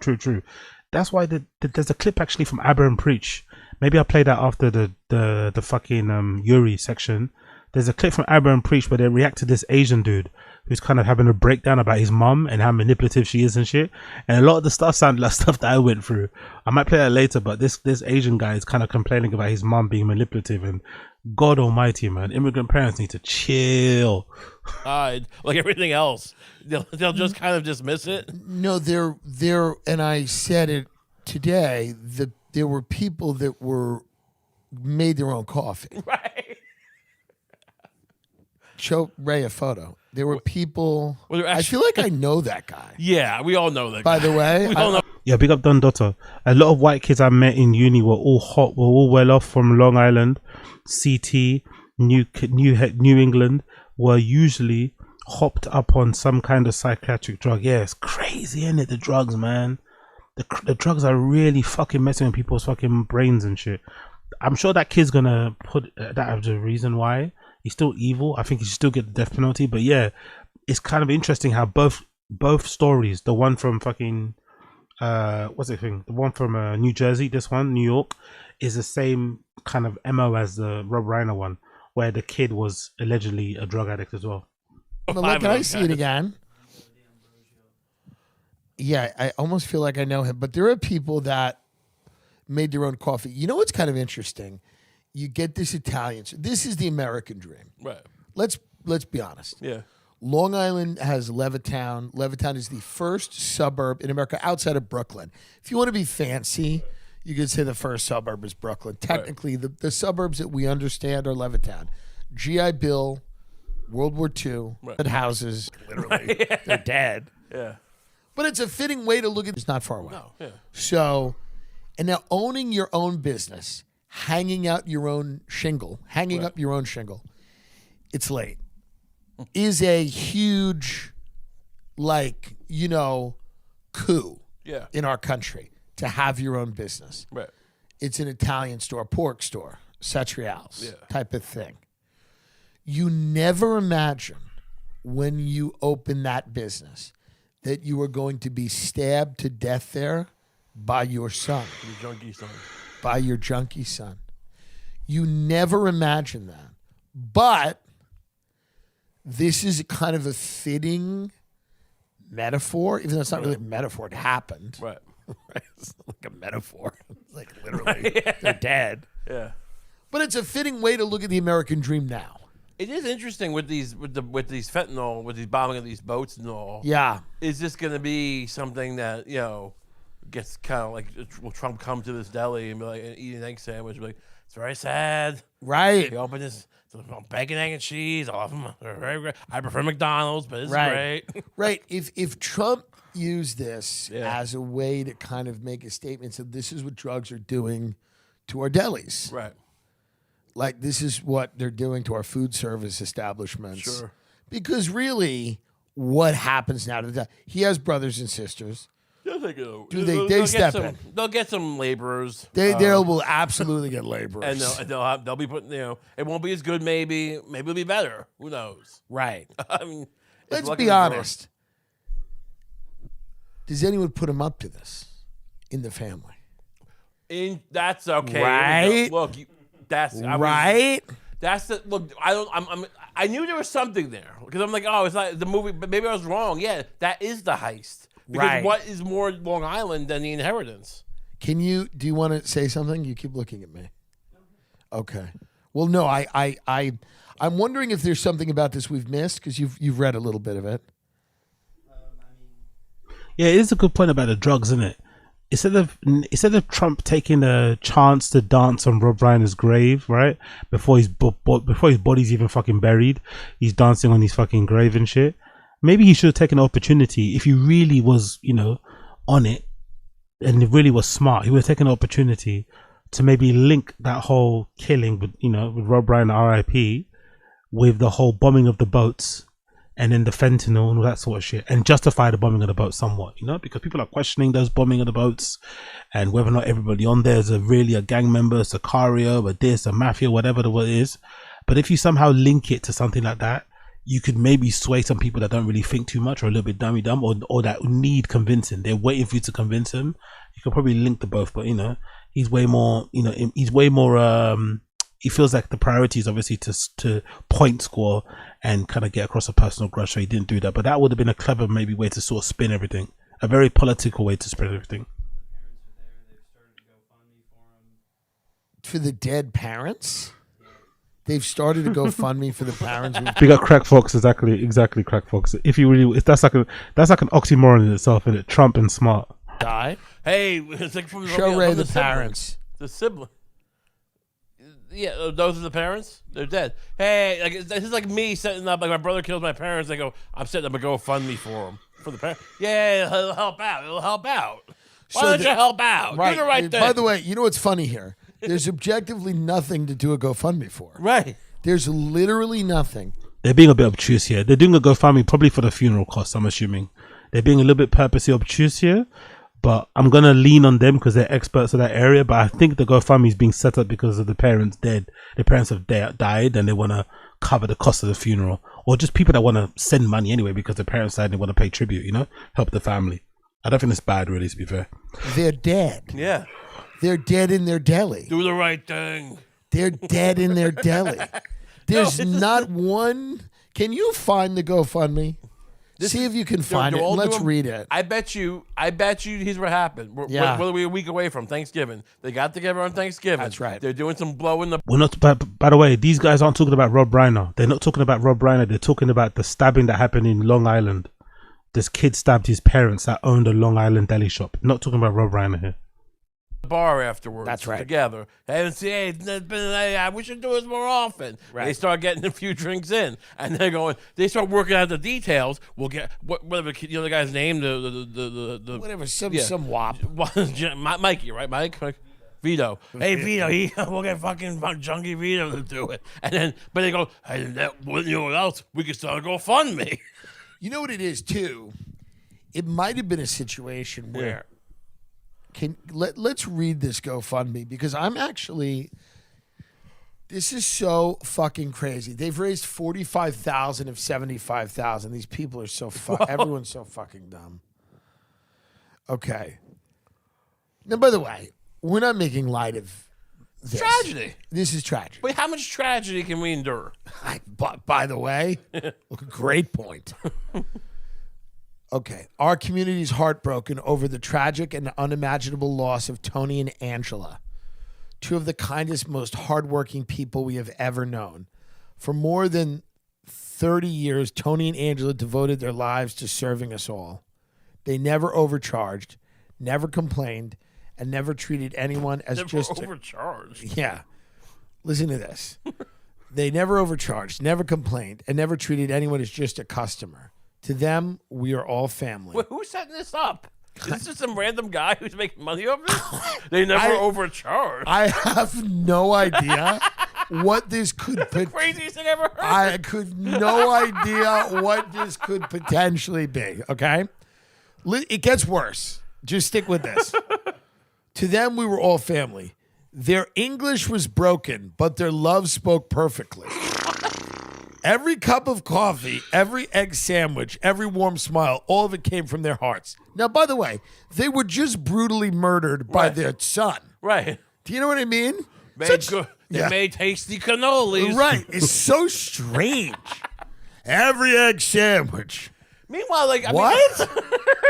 That's why there's a clip actually from Abba and Preach. Maybe I'll play that after the fucking Yuri section. There's a clip from Abba and Preach where they react to this Asian dude who's kind of having a breakdown about his mum and how manipulative she is and shit. And a lot of the stuff sounded like stuff that I went through. I might play that later, but this Asian guy is kind of complaining about his mum being manipulative, and God almighty, man, immigrant parents need to chill. Like everything else, they'll just kind of dismiss it. No, there, and I said it today, there were people that made their own coffee. Right. Show Ray a photo. There were people. I feel like I know that guy. Yeah, we all know that By guy. the way, we all know. Yeah, big up Don Dotto. A lot of white kids I met in uni were all hot, were all well off from Long Island, CT, New England, were usually hopped up on some kind of psychiatric drug. Yeah, it's crazy, isn't it? The drugs, man. The drugs are really fucking messing with people's fucking brains and shit. I'm sure that kid's gonna put that as the reason why. He's still evil. I think he should still get the death penalty. But yeah, it's kind of interesting how both stories, the one from fucking what's the thing? The one from New Jersey, this one, New York, is the same kind of MO as the Rob Reiner one, where the kid was allegedly a drug addict as well. Can I see it again? Yeah, I almost feel like I know him. But there are people that made their own coffee. You know what's kind of interesting? You get this Italian. This is the American dream. Right. Let's be honest. Yeah. Long Island has Levittown. Levittown is the first suburb in America outside of Brooklyn. If you want to be fancy, you could say the first suburb is Brooklyn. Technically, the suburbs that we understand are Levittown. GI Bill, World War II, houses, literally, they're dead. Yeah. But it's a fitting way to look at it. It's not far away. No, yeah. So, and now owning your own business, hanging out your own shingle, up your own shingle, it's late, is a huge, coup in our country to have your own business. Right. It's an Italian store, pork store, Cetrials type of thing. You never imagine when you open that business that you are going to be stabbed to death there by your son. Your junkie son. By your junkie son. You never imagine that. But this is kind of a fitting metaphor, even though it's not really a metaphor. It happened. Right. It's like a metaphor. It's like literally, they're dead. Yeah. But it's a fitting way to look at the American dream now. It is interesting with these fentanyl, with these bombing of these boats and all. Yeah. Is this going to be something that, gets kind of like, will Trump come to this deli and be like, eat an egg sandwich, be like, it's very sad. Right. He opened this bacon, egg, and cheese. All of them are very great. I prefer McDonald's, but it's Right. great. Right. If Trump used this as a way to kind of make a statement, so this is what drugs are doing to our delis. Right. Like, this is what they're doing to our food service establishments. Sure. Because really, what happens now to that? He has brothers and sisters. Yeah, they go. Do they They'll step get in? They'll get some laborers. They will absolutely get laborers. And they'll be putting, it won't be as good maybe. Maybe it'll be better. Who knows? Right. I mean, it's Let's luck be of the draw. honest. Does anyone put him up to this in the family? That's okay. Right? Look, that's right. That's the look. I knew there was something there because I'm like, oh, it's not the movie, but maybe I was wrong. Yeah, that is the heist. Because Right. what is more Long Island than the Inheritance? Do you want to say something? You keep looking at me. Okay. Well, no, I'm wondering if there's something about this we've missed because you've read a little bit of it. Yeah, it is a good point about the drugs, isn't it? Instead of Trump taking a chance to dance on Rob Reiner's grave, right, before his body's even fucking buried, he's dancing on his fucking grave and shit. Maybe he should have taken an opportunity if he really was, on it, and it really was smart. He would have taken an opportunity to maybe link that whole killing with Rob Reiner, R.I.P., with the whole bombing of the boats, and then the fentanyl and all that sort of shit, and justify the bombing of the boat somewhat, you know, because people are questioning those bombing of the boats and whether or not everybody on there is really a gang member, a Sicario, a this, a mafia, whatever the word is. But if you somehow link it to something like that, you could maybe sway some people that don't really think too much or a little bit dumb or that need convincing. They're waiting for you to convince them. You could probably link the both, but you know, he's way more, you know, he's way more, he feels like the priority is obviously to point score and kind of get across a personal grudge, so he didn't do that. But that would have been a clever maybe way to sort of spin everything, a very political way to spread everything. For the dead parents? They've started to GoFundMe for the parents. We got Crack Fox, exactly Crack Fox. If you really, that's like an oxymoron in itself, isn't it? Trump and smart. Die. Hey, it's like from Show Ray from the siblings. parents. The sibling. Yeah, those are the parents. They're dead. Hey, like this is like me setting up. Like my brother kills my parents. I go, I'm setting up a GoFundMe for them for the parents. Yeah, it'll help out. It'll help out. Why don't you help out? Right. Do the right thing. By the way, you know what's funny here? There's objectively nothing to do a GoFundMe for. Right. There's literally nothing. They're being a bit obtuse here. They're doing a GoFundMe probably for the funeral costs, I'm assuming. They're being a little bit purposely obtuse here, but I'm going to lean on them because they're experts in that area. But I think the GoFundMe is being set up because of the parents dead. The parents have died and they want to cover the cost of the funeral. Or just people that want to send money anyway because the parents died and they want to pay tribute, you know, help the family. I don't think it's bad, really, to be fair. They're dead. Yeah. They're dead in their deli. Do the right thing. They're dead in their deli. There's not one. Can you find the GoFundMe? See if you can find it. Let's read it. I bet you. Here's what happened. What are we a week away from Thanksgiving? They got together on Thanksgiving. That's right. They're doing some blow in the. We're not. By the way, these guys aren't talking about Rob Reiner. They're not talking about Rob Reiner. They're talking about the stabbing that happened in Long Island. This kid stabbed his parents that owned a Long Island deli shop. Not talking about Rob Reiner here. Bar afterwards. That's right. Together. And say, hey, we should do this more often. Right. They start getting a few drinks in, and they're going. They start working out the details. We'll get whatever the other guy's name. The Whatever. Some wop. Mikey, right? Mike. Vito. Hey, Vito. We'll get fucking Junkie Vito to do it. And then, but they go, hey, you know what else? We can start a GoFundMe. You know what it is too? It might have been a situation where let's read this GoFundMe because I'm actually this is so fucking crazy. They've raised 45,000 of 75,000. These people are so everyone's so fucking dumb. Okay. Now, by the way, we're not making light of this. Tragedy. This is tragic. Wait, how much tragedy can we endure? By the way, great point. Okay. Our community is heartbroken over the tragic and unimaginable loss of Tony and Angela, two of the kindest, most hardworking people we have ever known. For more than 30 years, Tony and Angela devoted their lives to serving us all. They never overcharged, never complained, and never treated anyone as overcharged. Yeah. Listen to this. They never overcharged, never complained, and never treated anyone as just a customer. To them, we are all family. Wait, who's setting this up? Is this just some random guy who's making money off this? They never overcharged. I have no idea what this could be. The craziest thing I ever heard. I could no idea what this could potentially be. Okay? It gets worse. Just stick with this. To them, we were all family. Their English was broken, but their love spoke perfectly. Every cup of coffee, every egg sandwich, every warm smile, all of it came from their hearts. Now, by the way, they were just brutally murdered by their son. Right. Do you know what I mean? They made tasty cannolis. Right. It's so strange. Every egg sandwich. Meanwhile, what?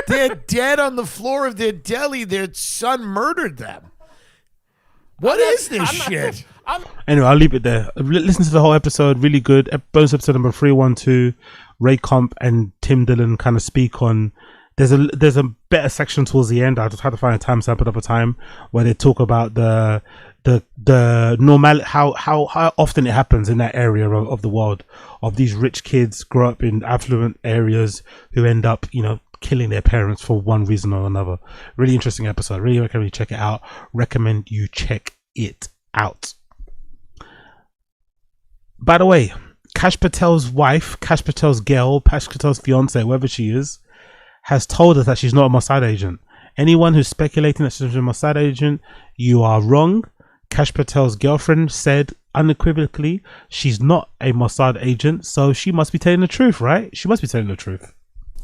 They're dead on the floor of their deli. Their son murdered them. What is this shit? Anyway, I'll leave it there. Listen to the whole episode. Really good. Bonus episode number 312. Ray Comp and Tim Dillon kind of speak on. There's a better section towards the end. I just had to find a timestamp another time where they talk about the normal how often it happens in that area of the world of these rich kids grow up in affluent areas who end up, you know, killing their parents for one reason or another. Really interesting episode. Really recommend you check it out. Recommend you check it out. By the way, Kash Patel's wife, Kash Patel's girl, Kash Patel's fiance, whoever she is, has told us that she's not a Mossad agent. Anyone who's speculating that she's a Mossad agent, you are wrong. Kash Patel's girlfriend said unequivocally she's not a Mossad agent, so she must be telling the truth, right? She must be telling the truth.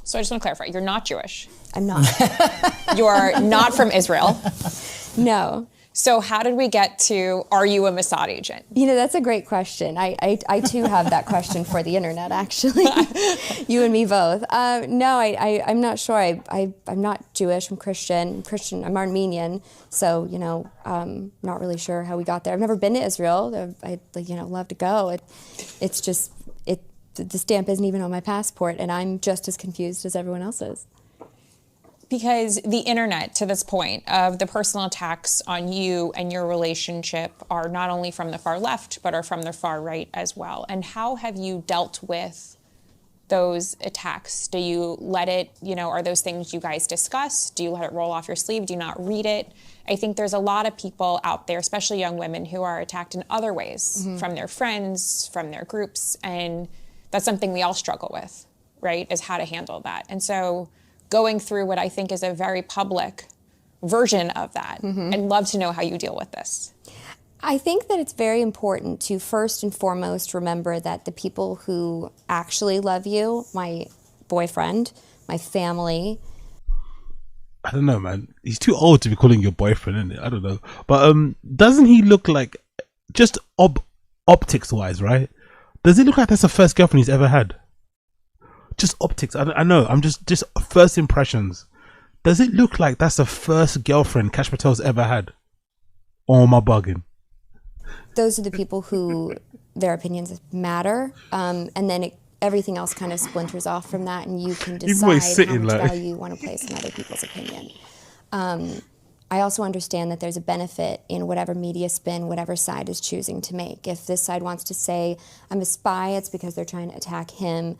So I just want to clarify, you're not Jewish. I'm not. You're not from Israel. No. So how did we get to, are you a Mossad agent? You know, that's a great question. I too have that question for the internet, actually. You and me both. No, I'm not sure. I'm not Jewish. I'm Christian. I'm Armenian. So, you know, not really sure how we got there. I've never been to Israel. I'd love to go. It's just, the stamp isn't even on my passport, and I'm just as confused as everyone else is. Because the internet, to this point, of the personal attacks on you and your relationship are not only from the far left, but are from the far right as well. And how have you dealt with those attacks? Do you let it, are those things you guys discuss? Do you let it roll off your sleeve? Do you not read it? I think there's a lot of people out there, especially young women, who are attacked in other ways, from their friends, from their groups, and that's something we all struggle with, right, is how to handle that. And so going through what I think is a very public version of that. I'd love to know how you deal with this. I think that it's very important to first and foremost remember that the people who actually love you, my boyfriend, my family. I don't know, man. He's too old to be calling your boyfriend, isn't it? I don't know. But doesn't he look like, just optics wise, right? Does it look like that's the first girlfriend he's ever had? Just optics. I know. I'm just first impressions. Does it look like that's the first girlfriend Kash Patel's ever had? Or am I bugging? Those are the people who their opinions matter, and then everything else kind of splinters off from that, and you can decide how much value you want to place on other people's opinion. I also understand that there's a benefit in whatever media spin whatever side is choosing to make. If this side wants to say I'm a spy, it's because they're trying to attack him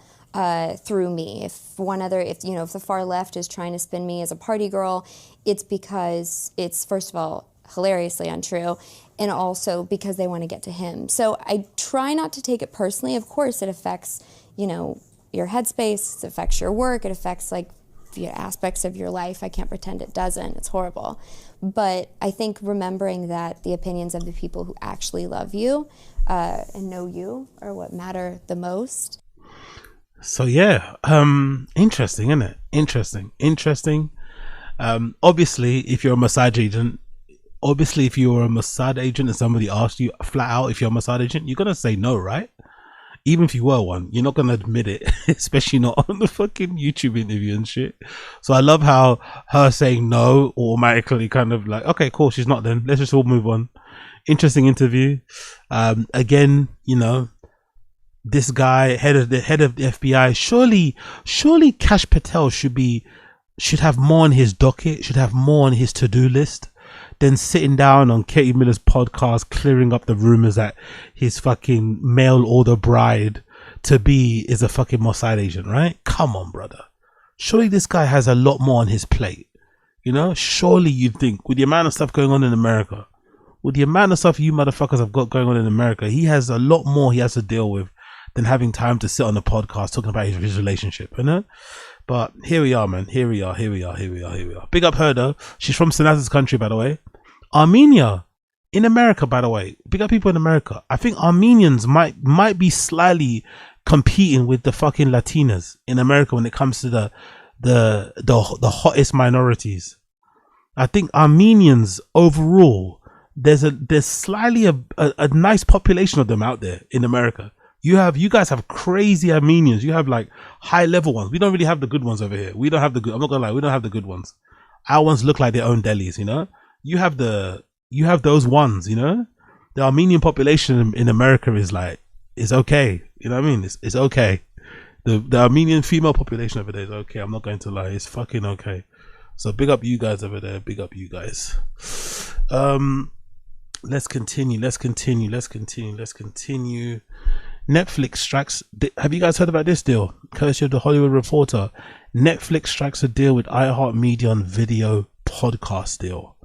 through me. If the far left is trying to spin me as a party girl, it's because it's, first of all, hilariously untrue, and also because they want to get to him. So I try not to take it personally. Of course, it affects, your headspace, it affects your work, it affects aspects of your life. I can't pretend it doesn't. It's horrible. But I think remembering that the opinions of the people who actually love you and know you are what matter the most. So yeah, interesting, isn't it? Interesting. Obviously, if you're a Mossad agent, and somebody asked you flat out if you're a Mossad agent, you're gonna say no, right? Even if you were one, you're not gonna admit it, especially not on the fucking YouTube interview and shit. So I love how her saying no automatically kind of like, okay, cool, she's not then. Let's just all move on. Interesting interview. Again, this guy, head of the FBI, surely Kash Patel should have more on his docket, should have more on his to-do list than sitting down on Katie Miller's podcast, clearing up the rumors that his fucking mail order bride to be is a fucking Mossad agent, right? Come on, brother. Surely this guy has a lot more on his plate. Surely you'd think, with the amount of stuff going on in America, with the amount of stuff you motherfuckers have got going on in America, he has a lot more he has to deal with than having time to sit on the podcast talking about his relationship, But here we are, man. Here we are. Big up her though. She's from Sanaz's country, by the way. Armenia, in America, by the way. Big up people in America. I think Armenians might be slightly competing with the fucking Latinas in America when it comes to the hottest minorities. I think Armenians overall, there's slightly a nice population of them out there in America. You guys have crazy Armenians. You have like high level ones. We don't really have the good ones over here. We don't have the good. I'm not gonna lie. We don't have the good ones. Our ones look like their own delis. You have those ones. The Armenian population in America is okay. You know what I mean? It's okay. The Armenian female population over there is okay. I'm not going to lie. It's fucking okay. So big up you guys over there. Big up you guys. Let's continue. Netflix strikes. Have you guys heard about this deal? Courtesy of the Hollywood Reporter. Netflix strikes a deal with iHeartMedia on video podcast deal.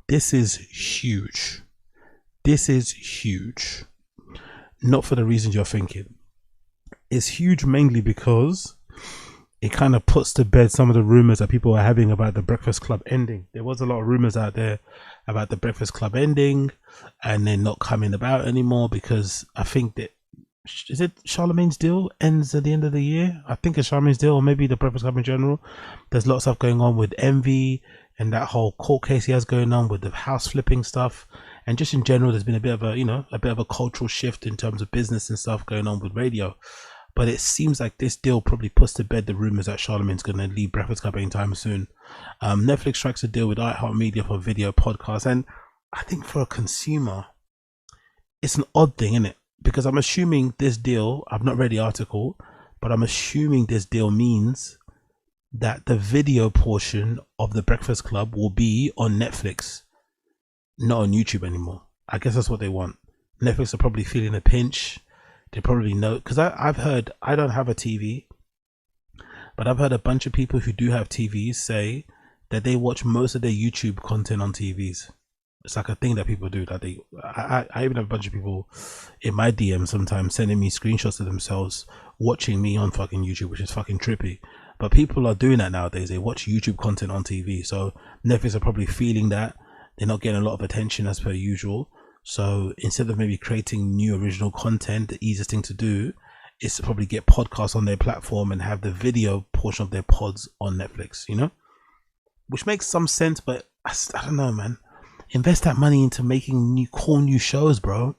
This is huge. Not for the reasons you're thinking. It's huge mainly because it kind of puts to bed some of the rumors that people are having about the Breakfast Club ending. There was a lot of rumors out there about the Breakfast Club ending and then not coming about anymore, because I think that, is it Charlemagne's deal ends at the end of the year? I think it's Charlemagne's deal, or maybe the Breakfast Club in general. There's lots of stuff going on with Envy and that whole court case he has going on with the house flipping stuff. And just in general, there's been a bit of a cultural shift in terms of business and stuff going on with radio. But it seems like this deal probably puts to bed the rumors that Charlemagne's going to leave Breakfast Club anytime soon. Netflix strikes a deal with iHeartMedia for video podcasts. And I think for a consumer, it's an odd thing, isn't it? Because I'm assuming this deal, I've not read the article, but I'm assuming this deal means that the video portion of the Breakfast Club will be on Netflix, not on YouTube anymore. I guess that's what they want. Netflix are probably feeling a pinch. They probably know, because I've heard, I don't have a TV, but I've heard a bunch of people who do have TVs say that they watch most of their YouTube content on TVs. It's like a thing that people do, that I even have a bunch of people in my DM sometimes sending me screenshots of themselves watching me on fucking YouTube, which is fucking trippy. But people are doing that nowadays. They watch YouTube content on TV. So Netflix are probably feeling that they're not getting a lot of attention as per usual. So instead of maybe creating new original content, the easiest thing to do is to probably get podcasts on their platform and have the video portion of their pods on Netflix, you know? Which makes some sense, but I don't know, man. Invest that money into making new shows, bro.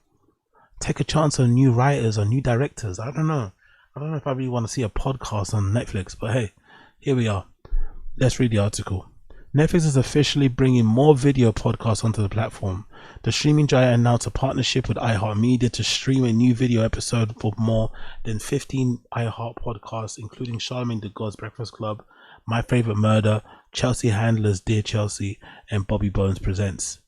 Take a chance on new writers or new directors. I don't know. I don't know if I really want to see a podcast on Netflix, but hey, here we are. Let's read the article. Netflix is officially bringing more video podcasts onto the platform. The streaming giant announced a partnership with iHeartMedia to stream a new video episode for more than 15 iHeart podcasts, including Charlemagne the God's Breakfast Club, My Favorite Murder, Chelsea Handler's Dear Chelsea, and Bobby Bones Presents.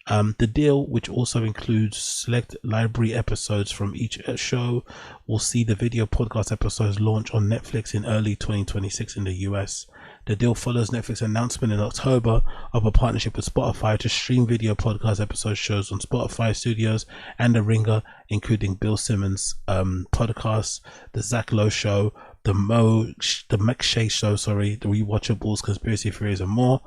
The deal, which also includes select library episodes from each show, will see the video podcast episodes launch on Netflix in early 2026 in the US. The deal follows Netflix's announcement in October of a partnership with Spotify to stream video podcast episode shows on Spotify Studios and The Ringer, including Bill Simmons' podcast, The Zach Lowe Show, the McShay Show, the Rewatchables, Conspiracy Theories, and more.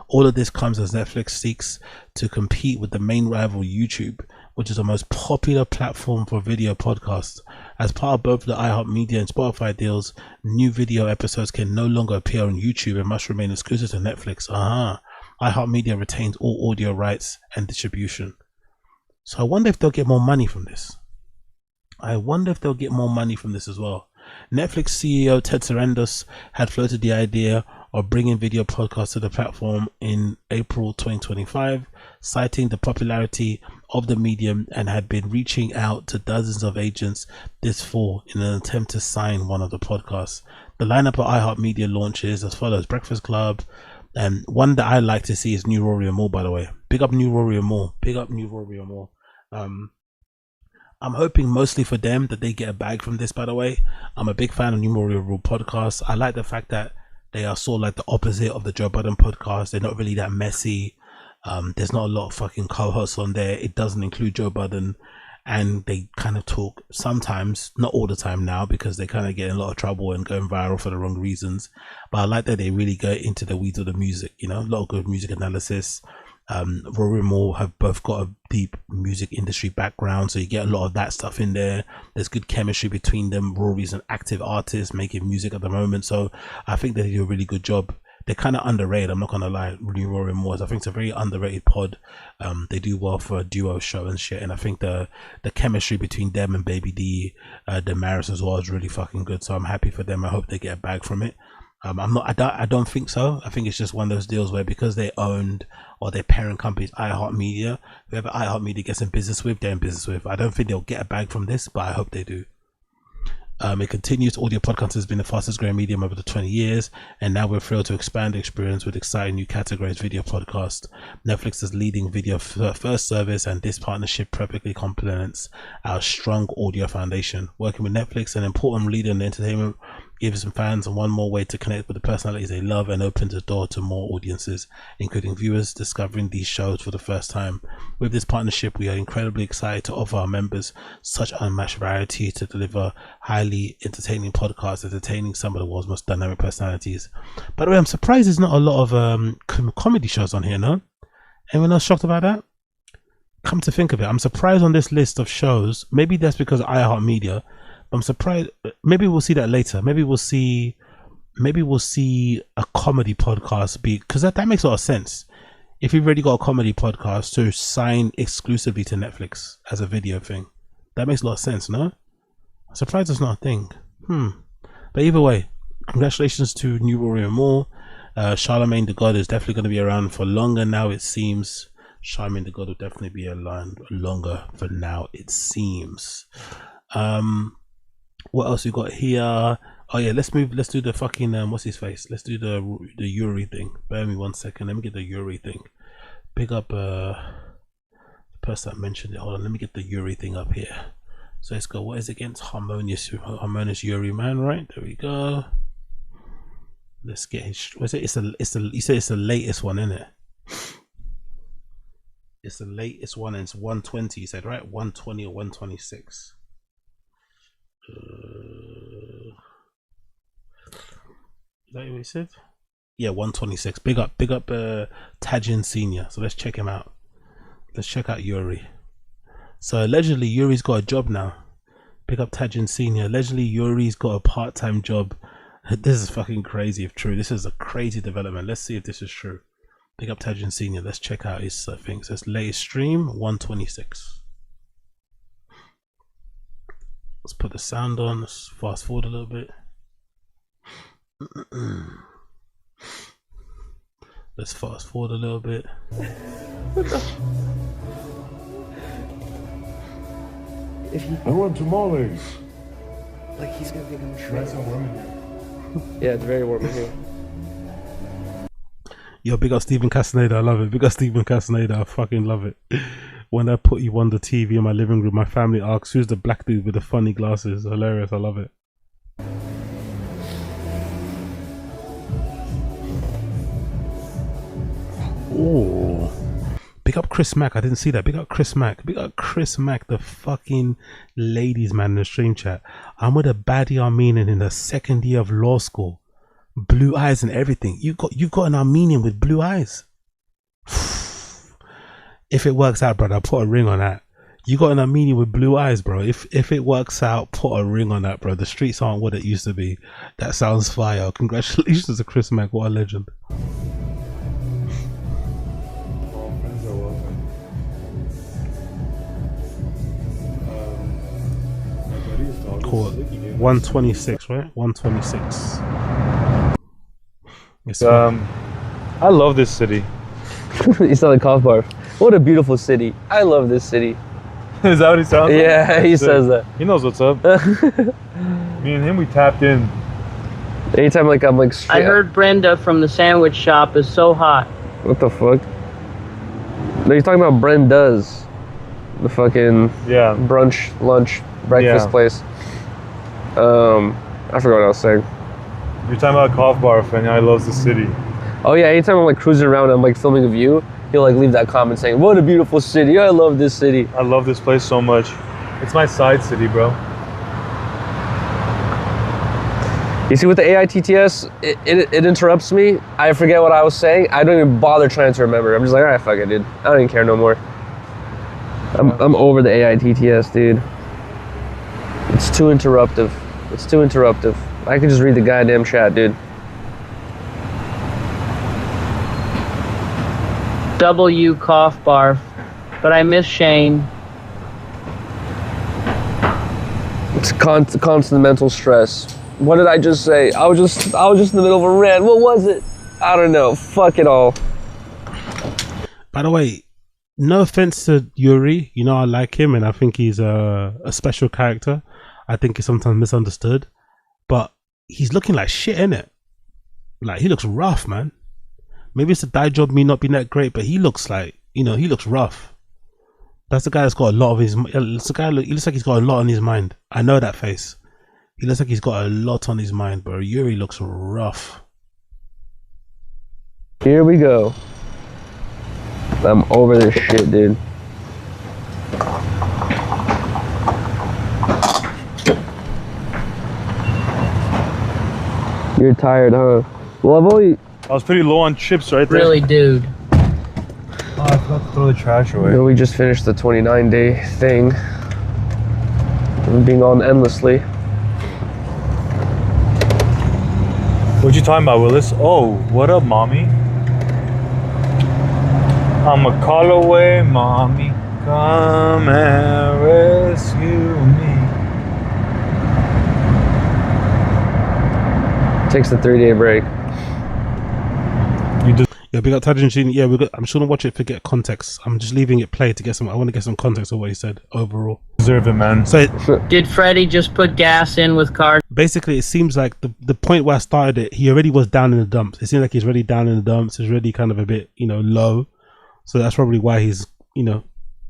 All of this comes as Netflix seeks to compete with the main rival YouTube, which is the most popular platform for video podcasts. As part of both the iHeartMedia and Spotify deals, new video episodes can no longer appear on YouTube and must remain exclusive to Netflix. iHeartMedia retains all audio rights and distribution. So I wonder if they'll get more money from this. I wonder if they'll get more money from this as well. Netflix CEO Ted Sarandos had floated the idea of bringing video podcasts to the platform in April 2025, citing the popularity of the medium, and had been reaching out to dozens of agents this fall in an attempt to sign one of the podcasts. The lineup of iHeartMedia launches as follows: Breakfast Club, and one that I like to see is New Rory and More, by the way. Big up New Rory and More. Big up New Rory and More. I'm hoping mostly for them that they get a bag from this, by the way. I'm a big fan of New Rory and More podcast. I like the fact that they are sort of like the opposite of the Joe Budden podcast. They're not really that messy. There's not a lot of fucking co-hosts on there. It doesn't include Joe Budden, and they kind of talk sometimes, not all the time now, because they kind of get in a lot of trouble and going viral for the wrong reasons. But I like that they really go into the weeds of the music, you know, a lot of good music analysis. Rory and Moore have both got a deep music industry background, so you get a lot of that stuff in there. There's good chemistry between them. Rory's an active artist making music at the moment, so I think they do a really good job. They're kind of underrated, I'm not gonna lie. Rory and Moore, I think it's a very underrated pod. They do well for a duo show and shit, and I think the chemistry between them and Baby D, Damaris as well, is really fucking good. So I'm happy for them. I hope they get a bag from it. I don't think so. I think it's just one of those deals where, because they owned, or their parent company is iHeartMedia, whoever iHeartMedia gets in business with, they're in business with. I don't think they'll get a bag from this, but I hope they do. It continues. Audio podcast has been the fastest growing medium over the 20 years, and now we're thrilled to expand the experience with exciting new categories: video podcast. Netflix is leading video first service, and this partnership perfectly complements our strong audio foundation. Working with Netflix, an important leader in the entertainment gives fans one more way to connect with the personalities they love and opens the door to more audiences, including viewers discovering these shows for the first time. With this partnership, we are incredibly excited to offer our members such unmatched variety to deliver highly entertaining podcasts, entertaining some of the world's most dynamic personalities. By the way, I'm surprised there's not a lot of comedy shows on here, no? Anyone else shocked about that? Come to think of it, I'm surprised on this list of shows. Maybe that's because of iHeartMedia. I'm surprised. Maybe we'll see that later. Maybe we'll see a comedy podcast because that makes a lot of sense. If you've already got a comedy podcast to sign exclusively to Netflix as a video thing, that makes a lot of sense, no? I'm surprised it's not a thing. But either way, congratulations to New Warrior Moore. Charlemagne the God is definitely going to be around for longer now, it seems. Charlemagne the God will definitely be around longer for now, it seems. What else we got here? Oh yeah, let's do the fucking what's his face? Let's do the Yuri thing. Bear me 1 second. Let me get the Yuri thing. Big up the person that mentioned it. Hold on, let me get the Yuri thing up here. So let's go. What is it against? Harmonious Yuri Man, right? There we go. Let's get his. What's it? You said it's the latest one, isn't it? It's the latest one, and it's 120. You said, right? 120 or 126. Is that what he said? Yeah, 126. Big up Tajin Senior. So let's check him out. Let's check out Yuri. So allegedly Yuri's got a job now. Big up Tajin Senior. Allegedly Yuri's got a part-time job. This is fucking crazy if true. This is a crazy development. Let's see if this is true. Big up Tajin Senior. Let's check out his things. So it's latest stream 126. Let's put the sound on. Let's fast forward a little bit. Let's fast forward a little bit. I want tamales. Like he's gonna become That's how warm in here. Yeah, it's very warm in here. Yo, big up Stephen Castaneda. I love it. Big up Stephen Castaneda. I fucking love it. When I put you on the TV in my living room, my family asks, who's the black dude with the funny glasses? Hilarious. I love it. Oh, big up Chris Mack. I didn't see that. Big up Chris Mack. Big up Chris Mack, the fucking ladies man in the stream chat. I'm with a baddie Armenian in the second year of law school. Blue eyes and everything. You've got an Armenian with blue eyes. If it works out, brother, put a ring on that. You got an Armenian with blue eyes, bro. If it works out, put a ring on that, bro. The streets aren't what it used to be. That sounds fire. Congratulations to Chris Mack. What a legend. Cool. 126, right? 126. Yes, I love this city. You sound like Cough Bar. What a beautiful city. I love this city. Is that what he sounds like? Yeah, he says that. He knows what's up. Me and him, we tapped in. Anytime I'm like straight I heard Brenda from the sandwich shop is so hot. What the fuck? No, you're talking about Brenda's. The fucking brunch, lunch, breakfast place. I forgot what I was saying. You're talking about Cough Bar, and I loves the city. Oh yeah, anytime I'm like cruising around and I'm like filming a view, he'll like leave that comment saying, what a beautiful city, I love this city. I love this place so much. It's my side city, bro. You see with the AITTS, it interrupts me. I forget what I was saying. I don't even bother trying to remember. I'm just like, alright, fuck it, dude. I don't even care no more. I'm over the AITTS, dude. It's too interruptive. It's too interruptive. I can just read the goddamn chat, dude. W cough barf, but I miss Shane. It's constant mental stress. What did I just say? I was just in the middle of a rant. What was it? I don't know. Fuck it all. By the way, no offense to Yuri, you know I like him and I think he's a special character. I think he's sometimes misunderstood, but he's looking like shit, innit? Like he looks rough, man. Maybe it's the dye job, me not being that great, but he looks like, you know, he looks rough. That's the guy that's got a lot of his. It's the guy. He looks like he's got a lot on his mind. I know that face. He looks like he's got a lot on his mind, bro. Yuri looks rough. Here we go. I'm over this shit, dude. You're tired, huh? Well, I've only... I was pretty low on chips right there. Really, dude. Oh, I forgot to throw the trash away. You know, we just finished the 29-day thing. We're being on endlessly. What you talking about, Willis? Oh, what up, mommy? I'm a call away, mommy. Come and rescue me. Takes a 3-day break. You just yeah, big up Tajin. Yeah, I'm just gonna watch it for get context. I'm just leaving it play to get some. I want to get some context of what he said overall. Deserve it, man. So Did Freddie just put gas in with cars? basically, it seems like the point where I started it, he already was down in the dumps. It seems like he's already down in the dumps. He's already kind of a bit, low. So that's probably why he's,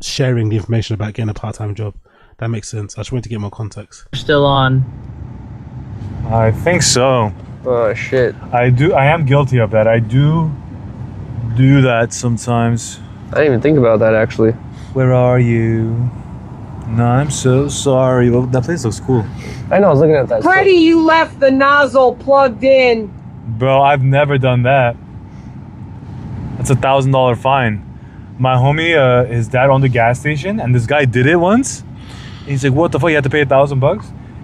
sharing the information about getting a part-time job. That makes sense. I just wanted to get more context. Still on. I think so. Oh shit. I am guilty of that. I do that sometimes. I didn't even think about that actually. Where are you? No, I'm so sorry. Well, that place looks cool. I know, I was looking at that. Freddie, you left the nozzle plugged in. Bro, I've never done that. That's $1,000 fine. My homie, his dad owned a gas station, and this guy did it once. And he's like, "What the fuck? You had to pay $1,000?"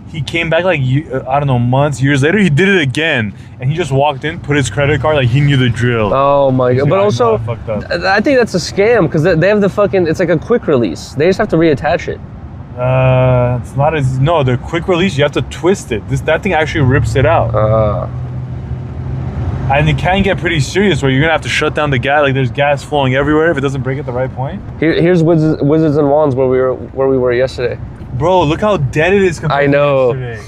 He came back like I don't know, months, years later. He did it again, and he just walked in, put his credit card, like he knew the drill. Oh my god! But also, I fucked up. I think that's a scam because they have the fucking. It's like a quick release. They just have to reattach it. It's not as no. The quick release, you have to twist it. That thing actually rips it out. And it can get pretty serious where you're gonna have to shut down the gas. Like there's gas flowing everywhere if it doesn't break at the right point. Here's Wizards and Wands where we were yesterday. Bro, look how dead it is compared to yesterday.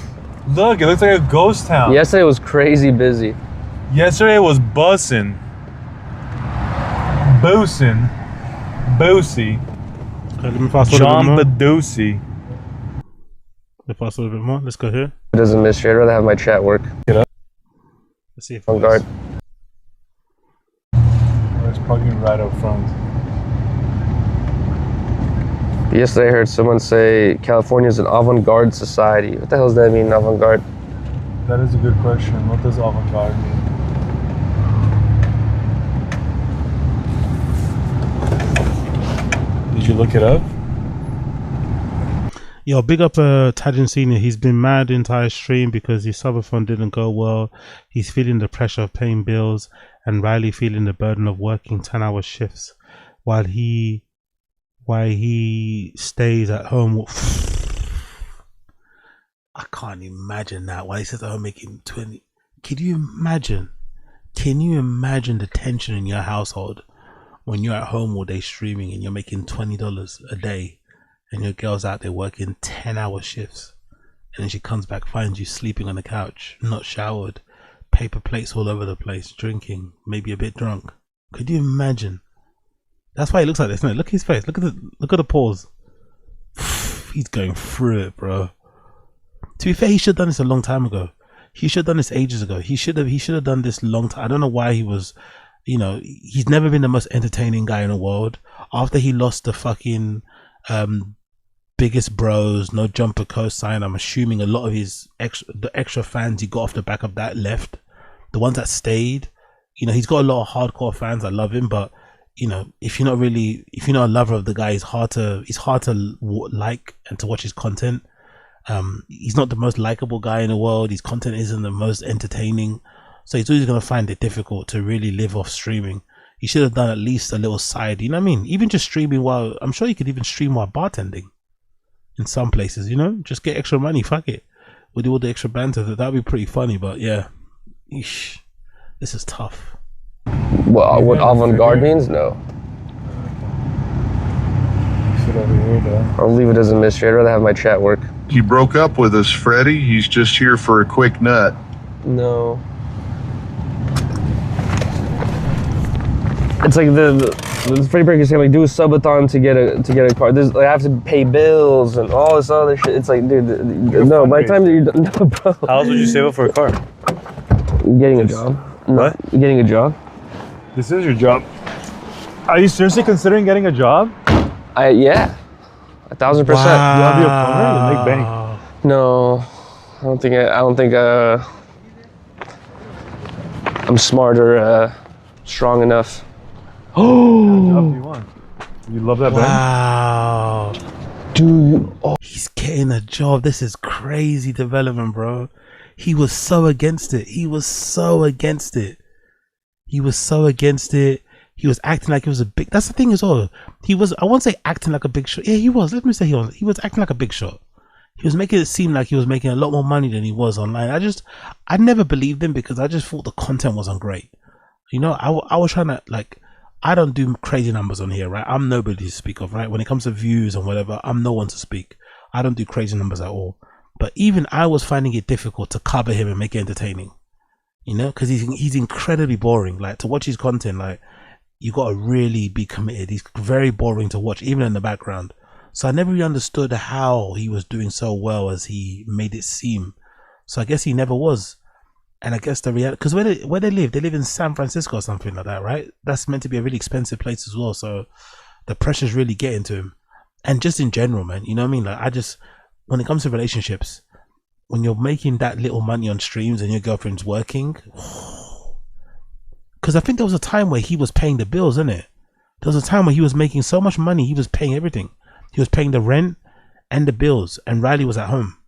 Look, it looks like a ghost town. Yesterday was crazy busy. Yesterday was bussin'. Boosey. Let me fast forward John a bit more. Badusi. Let me fast forward a bit more. Let's go here. It doesn't miss you. I'd rather have my chat work. Get up. Let's see if on guard. It's plugging right up front. Yesterday I heard someone say California is an avant-garde society. What the hell does that mean, avant-garde? That is a good question. What does avant-garde mean? Did you look it up? Yo, big up Tajin Senior. He's been mad the entire stream because his subathon didn't go well. He's feeling the pressure of paying bills, and Riley feeling the burden of working 10-hour shifts while he stays at home. I can't imagine that. While he sits at home making 20. Can you imagine the tension in your household when you're at home all day streaming and you're making $20 a day? And your girl's out there working 10-hour shifts, and then she comes back, finds you sleeping on the couch, not showered, paper plates all over the place, drinking, maybe a bit drunk. Could you imagine? That's why he looks like this, isn't it? Look at his face. Look at the pause. He's going through it, bro. To be fair, he should have done this a long time ago. He should have done this ages ago. He should have done this long time. I don't know why he was, he's never been the most entertaining guy in the world. After he lost the fucking Biggest Bros, No Jumper co-sign, I'm assuming a lot of the extra fans he got off the back of that left. The ones that stayed, he's got a lot of hardcore fans that love him, but if you're not a lover of the guy, it's hard to like and to watch his content. He's not the most likable guy in the world. His content isn't the most entertaining, so he's always going to find it difficult to really live off streaming. He should have done at least a little side, even just streaming while, I'm sure you could even stream while bartending in some places, just get extra money, fuck it. We'll do all the extra banter, that'd be pretty funny, but yeah. Eesh, this is tough. Well, what avant-garde means? No. I'll leave it as a mystery. I'd rather have my chat work. He broke up with us, Freddie. He's just here for a quick nut. No. it's like the Freddie Mercury saying like do a subathon to get a car. There's like I have to pay bills and all this other shit. It's like, dude, no. By the time that you're done, no, bro. How else would you save up for a car? Getting a job. What? Getting a job. This is your job. Are you seriously considering getting a job? Yeah, 1,000%. You want to be a plumber and make bank? No, I don't think I'm smart or strong enough. What job do you want? You love that Wow. Dude. Oh. He's getting a job. This is crazy development, bro. He was so against it. He was so against it. He was acting like it was a big... That's the thing as well. He was... I won't say acting like a big shot. Yeah, he was. Let me say he was. He was acting like a big shot. He was making it seem like he was making a lot more money than he was online. I never believed him because I just thought the content wasn't great. You know, I was trying to, like... I don't do crazy numbers on here, right? I'm nobody to speak of, right? When it comes to views and whatever, I'm no one to speak. I don't do crazy numbers at all. But even I was finding it difficult to cover him and make it entertaining. You know, because he's incredibly boring. Like, to watch his content, like, you got to really be committed. He's very boring to watch, even in the background. So I never really understood how he was doing so well as he made it seem. So I guess he never was. And I guess the reality, because where they live in San Francisco or something like that, right? That's meant to be a really expensive place as well. So the pressure's really getting to him. And just in general, man, you know what I mean? Like, when it comes to relationships, when you're making that little money on streams and your girlfriend's working, because I think there was a time where he was paying the bills, isn't it? There was a time where he was making so much money, he was paying everything. He was paying the rent and the bills, and Riley was at home.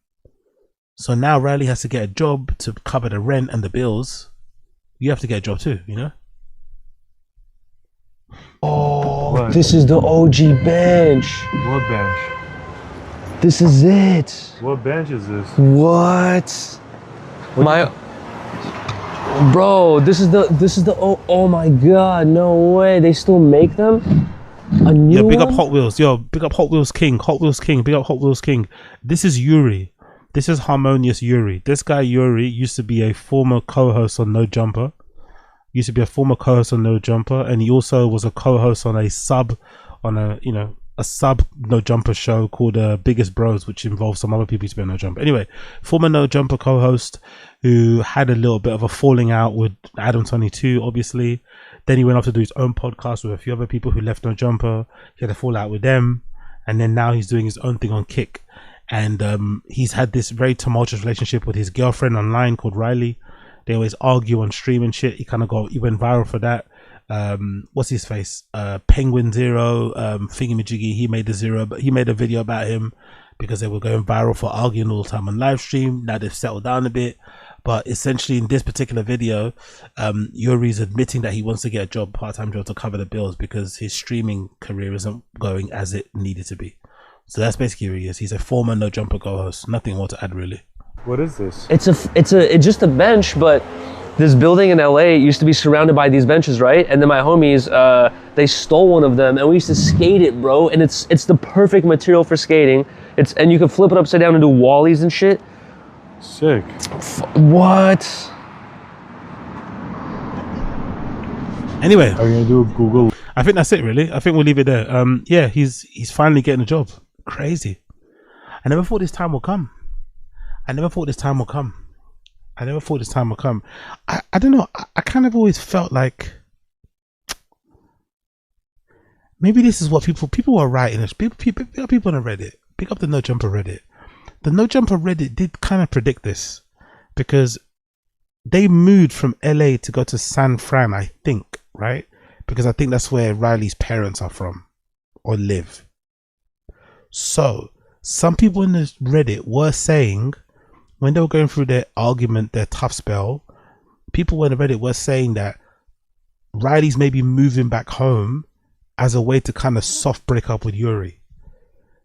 So now Riley has to get a job to cover the rent and the bills. You have to get a job too, you know? Oh, what? This is the OG bench. What bench? This is it. What bench is this? What? Bro, this is the oh my god, no way. They still make them? A new big one? up Hot Wheels. Yo, big up Hot Wheels King. Hot Wheels King. Big up Hot Wheels King. This is Yuri. This is Harmonious Yuri. This guy Yuri used to be a former co-host on No Jumper. And he also was a co-host on a sub No Jumper show called Biggest Bros, which involves some other people to be on No Jumper. Anyway, former No Jumper co-host who had a little bit of a falling out with Adam22, obviously. Then he went off to do his own podcast with a few other people who left No Jumper. He had a fallout with them, and then now he's doing his own thing on Kick. And he's had this very tumultuous relationship with his girlfriend online called Riley. They always argue on stream and shit. He went viral for that. What's his face? Penguin Zero, Thingamajiggy. He made a video about him because they were going viral for arguing all the time on live stream. Now they've settled down a bit. But essentially in this particular video, Yuri's admitting that he wants to get a job, part-time job to cover the bills because his streaming career isn't going as it needed to be. So that's basically who he is. He's a former No Jumper co-host. Nothing more to add, really. What is this? It's just a bench, but this building in LA used to be surrounded by these benches, right? And then my homies, they stole one of them, and we used to skate it, bro. And it's the perfect material for skating. And you can flip it upside down and do whallies and shit. Sick. What? Anyway, are you gonna do a Google? I think that's it, really. I think we'll leave it there. Yeah, he's finally getting a job. Crazy. I never thought this time would come. I don't know. I kind of always felt like maybe this is what people were writing. People on the Reddit. Pick up the No Jumper Reddit. The No Jumper Reddit did kind of predict this because they moved from LA to go to San Fran, I think, right? Because I think that's where Riley's parents are from or live. So some people in this Reddit were saying, when they were going through their argument, their tough spell, people in the Reddit were saying that Riley's maybe moving back home as a way to kind of soft break up with Yuri.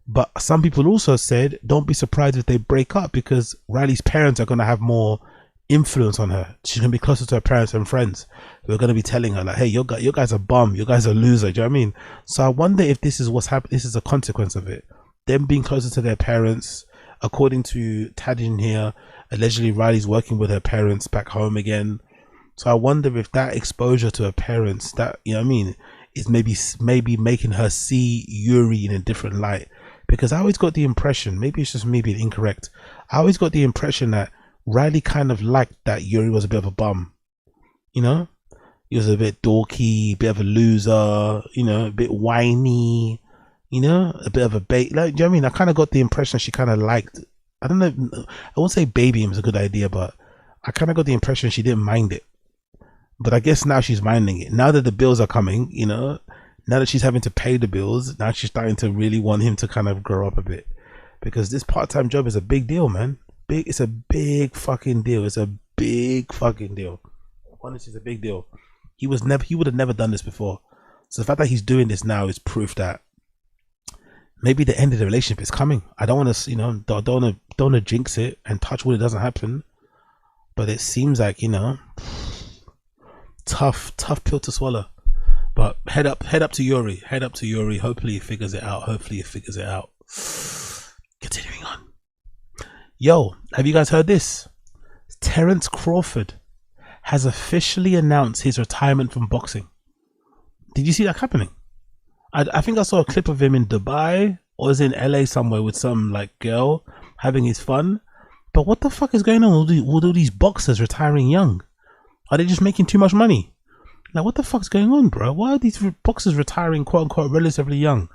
But some people also said, don't be surprised if they break up because Riley's parents are going to have more influence on her. She's going to be closer to her parents and friends who are going to be telling her like, hey, you guys are bum, you guys are loser. Do you know what I mean? So I wonder if this is what's happening. This is a consequence of it. Them being closer to their parents. According to Tadin here, allegedly Riley's working with her parents back home again. So I wonder if that exposure to her parents, that, you know what I mean, is maybe making her see Yuri in a different light. Because I always got the impression, maybe it's just me being incorrect, I always got the impression that Riley kind of liked that Yuri was a bit of a bum. You know? He was a bit dorky, a bit of a loser, you know, a bit whiny, you know, a bit of a bait. Like, do you know what I mean? I kind of got the impression she kind of liked, I don't know, I won't say baby him is a good idea, but I kind of got the impression she didn't mind it. But I guess now she's minding it. Now that the bills are coming, you know, now that she's having to pay the bills, now she's starting to really want him to kind of grow up a bit. Because this part-time job is a big deal, man. It's a big fucking deal. It's a big fucking deal. Honestly, it's a big deal. He would have never done this before. So the fact that he's doing this now is proof that maybe the end of the relationship is coming. I don't want to, you know, don't want to jinx it and touch wood it doesn't happen. But it seems like, you know, tough pill to swallow. But head up to Yuri. Hopefully he figures it out. Continuing on. Yo, have you guys heard this? Terence Crawford has officially announced his retirement from boxing. Did you see that happening? I think I saw a clip of him in Dubai or is in LA somewhere with some like girl having his fun. But what the fuck is going on with all these boxers retiring young? Are they just making too much money? Like, what the fuck's going on, bro? Why are these boxers retiring quote unquote relatively young?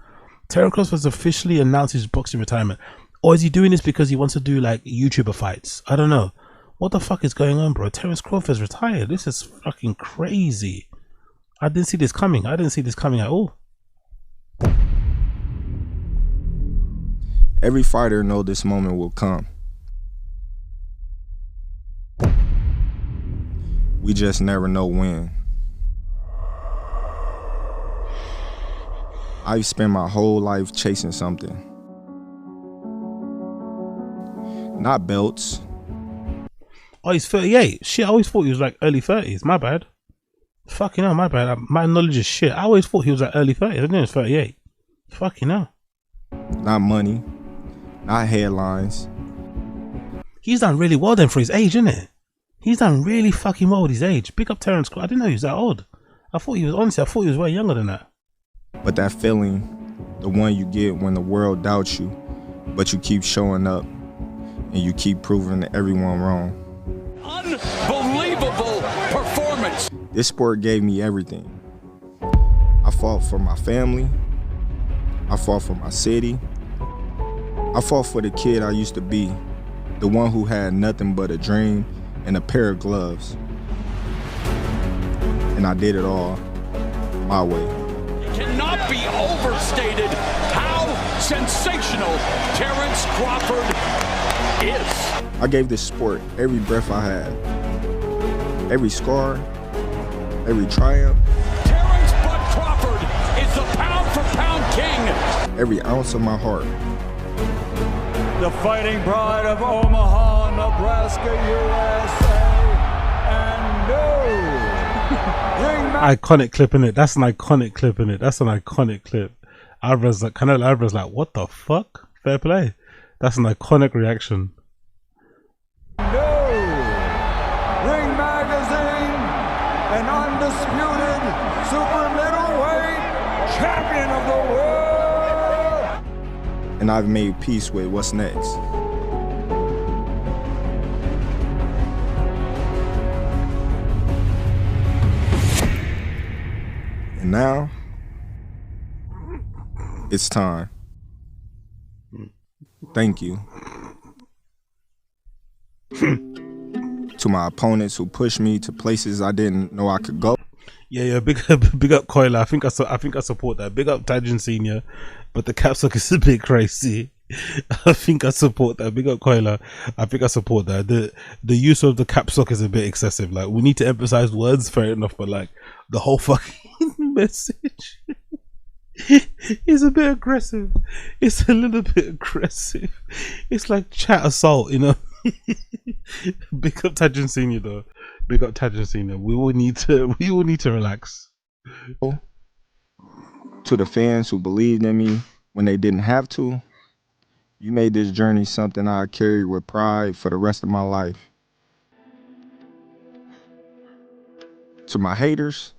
Terence Crawford has officially announced his boxing retirement. Or is he doing this because he wants to do like YouTuber fights? I don't know. What the fuck is going on, bro? Terence Crawford's retired. This is fucking crazy. I didn't see this coming. At all. Every fighter knows this moment will come. We just never know when. I've spent my whole life chasing something. Not belts. Oh, he's 38. Shit, I always thought he was like early 30s. My bad. Fucking hell, my bad. My knowledge is shit. I always thought he was like early 30s. I didn't know he was 38. Fucking hell. Not money. Not headlines. He's done really well then for his age, isn't it? He's done really fucking well with his age. Big up Terence Crawford. I didn't know he was that old. I thought he was way younger than that. But that feeling, the one you get when the world doubts you, but you keep showing up and you keep proving everyone wrong. Unbelievable performance. This sport gave me everything. I fought for my family. I fought for my city. I fought for the kid I used to be, the one who had nothing but a dream and a pair of gloves. And I did it all my way. It cannot be overstated how sensational Terence Crawford is. I gave this sport every breath I had, every scar, every triumph. Terence Bud Crawford is the pound-for-pound king. Every ounce of my heart. The fighting pride of Omaha, Nebraska, USA, and no. Iconic clip in it. That's an iconic clip in it. That's an iconic clip. Canelo Alvarez like, what the fuck? Fair play. That's an iconic reaction. No. Ring Magazine, an undisputed super middleweight champion of the world. And I've made peace with what's next. And now, it's time. Thank you. To my opponents who pushed me to places I didn't know I could go. Yeah, big up Koila. I think I support that. Big up Tajin Senior, but the capsuck is a bit crazy. I think I support that. Big up Koila. I think I support that. The use of the capsuck is a bit excessive. Like, we need to emphasize words, fair enough, but like the whole fucking message is a bit aggressive. It's a little bit aggressive. It's like chat assault, you know. Big up Tajin Senior though. Big up Tajin Senior. We will need to relax. To the fans who believed in me when they didn't have to, you made this journey something I carry with pride for the rest of my life. To my haters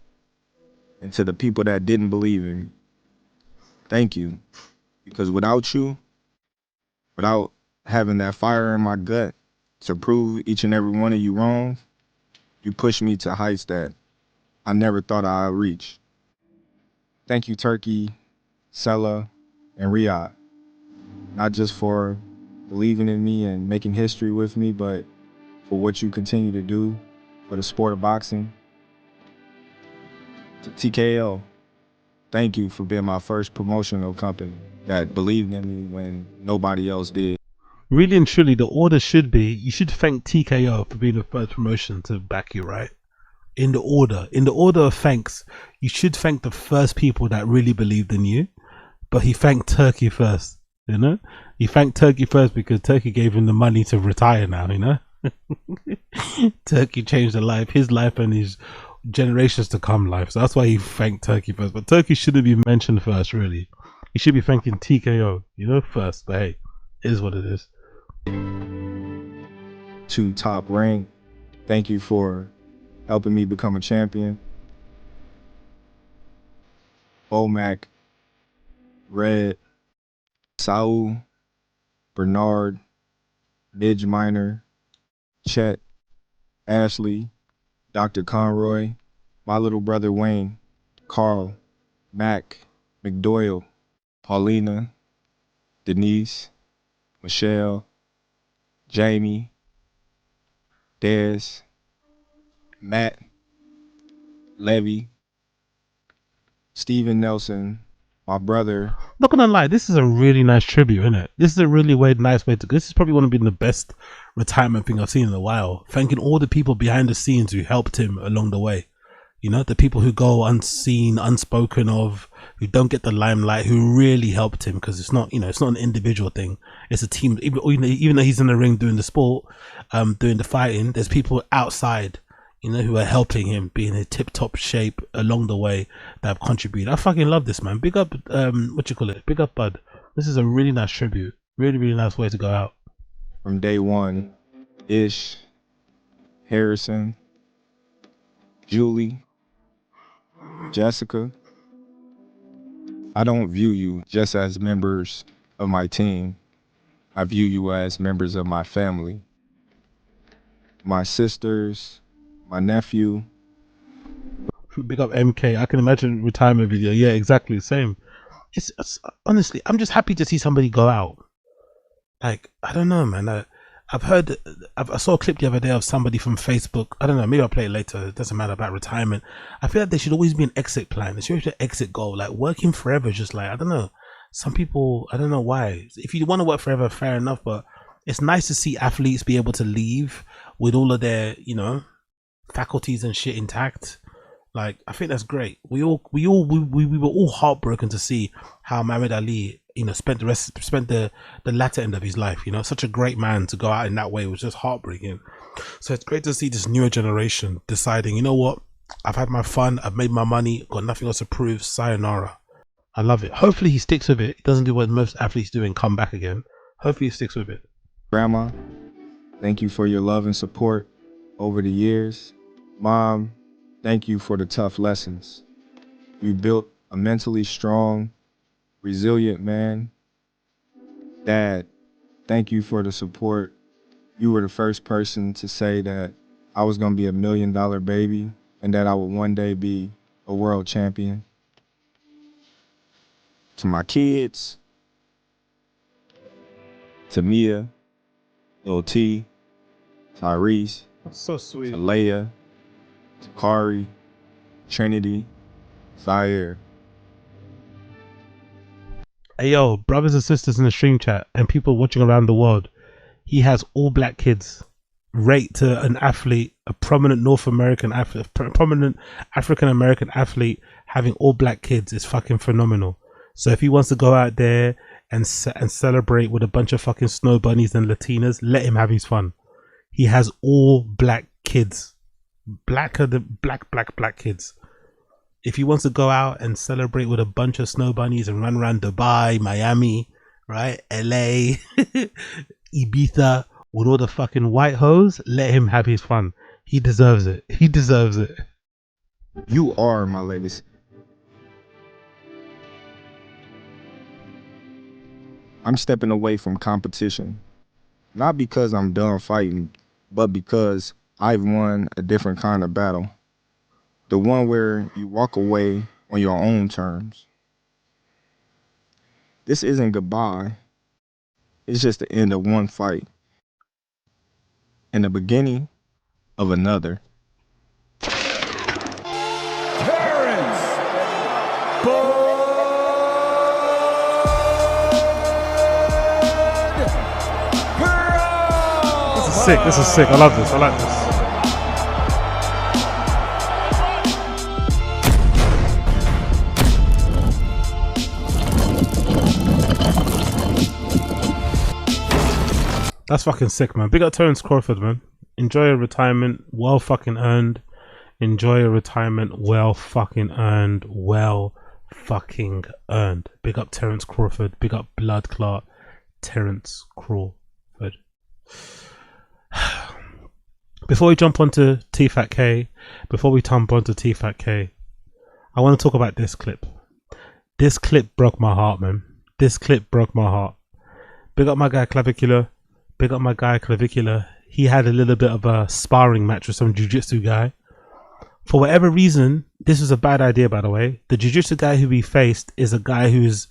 and to the people that didn't believe in me, thank you. Because without you, without having that fire in my gut to prove each and every one of you wrong, you pushed me to heights that I never thought I'd reach. Thank you, Turkey, Sella, and Riyadh. Not just for believing in me and making history with me, but for what you continue to do for the sport of boxing. To TKO, thank you for being my first promotional company that believed in me when nobody else did. Really and truly, the order should be, you should thank TKO for being the first promotion to back you, right? In the order of thanks, you should thank the first people that really believed in you, but he thanked Turkey first, you know? He thanked Turkey first because Turkey gave him the money to retire now, you know? Turkey changed his life and his generations to come life. So that's why he thanked Turkey first. But Turkey shouldn't be mentioned first, really. He should be thanking TKO, you know, first. But hey, it is what it is. To Top Rank, thank you for helping me become a champion. Bomac, Red, Saul, Bernard, Midge Minor, Chet, Ashley, Dr. Conroy, my little brother Wayne, Carl, Mac, McDoyle, Paulina, Denise, Michelle, Jamie, Dez, Matt, Levy, Steven Nelson, my brother. Not gonna lie, this is a really nice tribute, isn't it? This is a really nice way to go. This is probably one of the best retirement thing I've seen in a while. Thanking all the people behind the scenes who helped him along the way. You know, the people who go unseen, unspoken of, who don't get the limelight, who really helped him, because it's not, you know, it's not an individual thing. It's a team. Even though he's in the ring doing the sport, doing the fighting, there's people outside, you know, who are helping him be in a tip-top shape along the way that have contributed. I fucking love this, man. Big up, big up, Bud. This is a really nice tribute. Really, really nice way to go out. From day one, Ish, Harrison, Julie, Jessica. I don't view you just as members of my team. I view you as members of my family. My sisters, my nephew. Big up MK. I can imagine retirement video. Yeah, exactly. Same. It's honestly, I'm just happy to see somebody go out. Like, I don't know, man. I saw a clip the other day of somebody from Facebook. I don't know, maybe I'll play it later. It doesn't matter about retirement. I feel like there should always be an exit plan. There should be an exit goal. Like, working forever is just like, I don't know. Some people, I don't know why. If you want to work forever, fair enough. But it's nice to see athletes be able to leave with all of their, you know, faculties and shit intact. Like, I think that's great. We were all heartbroken to see how Muhammad Ali, you know, spent the latter end of his life. You know, such a great man to go out in that way was just heartbreaking. So it's great to see this newer generation deciding, you know what, I've had my fun, I've made my money, got nothing else to prove. Sayonara. I love it. Hopefully he sticks with it. He doesn't do what most athletes do and come back again. Hopefully he sticks with it. Grandma, thank you for your love and support over the years. Mom, thank you for the tough lessons. You built a mentally strong, resilient man. Dad, thank you for the support. You were the first person to say that I was gonna be $1 million baby and that I would one day be a world champion. To my kids, to Mia, Lil T, Tyrese, so sweet, to Leia, to Kari, Trinity, Zaire. Hey yo, brothers and sisters in the stream chat and people watching around the world, he has all black kids. Rate to an athlete, a prominent North American athlete, a prominent African American athlete having all black kids is fucking phenomenal. So if he wants to go out there and celebrate with a bunch of fucking snow bunnies and Latinas, let him have his fun. He has all black kids, black kids. If he wants to go out and celebrate with a bunch of snow bunnies and run around Dubai, Miami, right, LA, Ibiza with all the fucking white hoes, let him have his fun. He deserves it. He deserves it. You are my legacy. I'm stepping away from competition, not because I'm done fighting, but because I've won a different kind of battle. The one where you walk away on your own terms. This isn't goodbye. It's just the end of one fight and the beginning of another. Sick, this is sick. I love this. I like this. That's fucking sick, man. Big up Terence Crawford, man. Enjoy your retirement. Well fucking earned. Enjoy your retirement. Well fucking earned. Well fucking earned. Big up Terence Crawford. Big up Blood Clot Terence Crawford. Before we jump onto TFAT K, I want to talk about this clip. This clip broke my heart, man. This clip broke my heart. Big up my guy Clavicular. He had a little bit of a sparring match with some jiu-jitsu guy. For whatever reason, this was a bad idea, by the way. The jiu-jitsu guy who we faced is a guy who's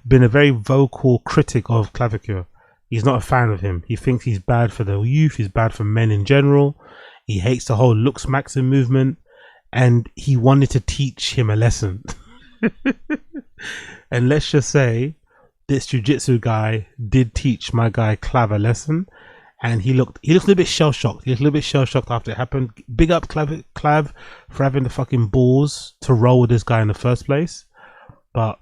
been a very vocal critic of Clavicular. He's not a fan of him. He thinks he's bad for the youth. He's bad for men in general. He hates the whole Lux Maxim movement. And he wanted to teach him a lesson. And let's just say, this jiu-jitsu guy did teach my guy Clav a lesson. And he looked a little bit shell-shocked. He was a little bit shell-shocked after it happened. Big up Clav for having the fucking balls to roll with this guy in the first place. But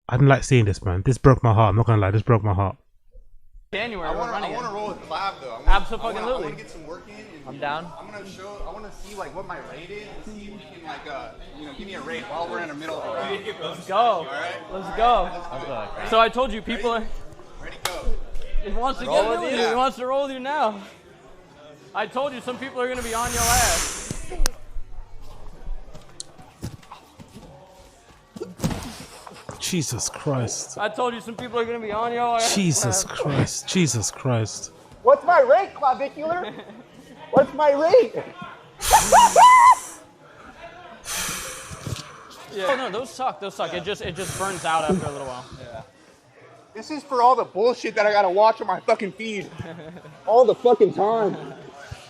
I didn't like seeing this, man. This broke my heart. I'm not going to lie. This broke my heart. January, I want to roll with Clav though. Absolutely. I want to get some work in. I'm down. I want to see like what my rate is and see if you can like give me a rate while we're in the middle of the round. Let's go. All right. Let's go. So I told you people are. Ready, go. He wants to get with you. He wants to roll with you now. I told you some people are going to be on your ass. Jesus Christ. I told you some people are going to be on your ass. Jesus Christ. Jesus Christ. What's my rate, Clavicular? What's my rate? Yeah. Oh, no, those suck. It just burns out after a little while. Yeah. This is for all the bullshit that I gotta watch on my fucking feed. All the fucking time.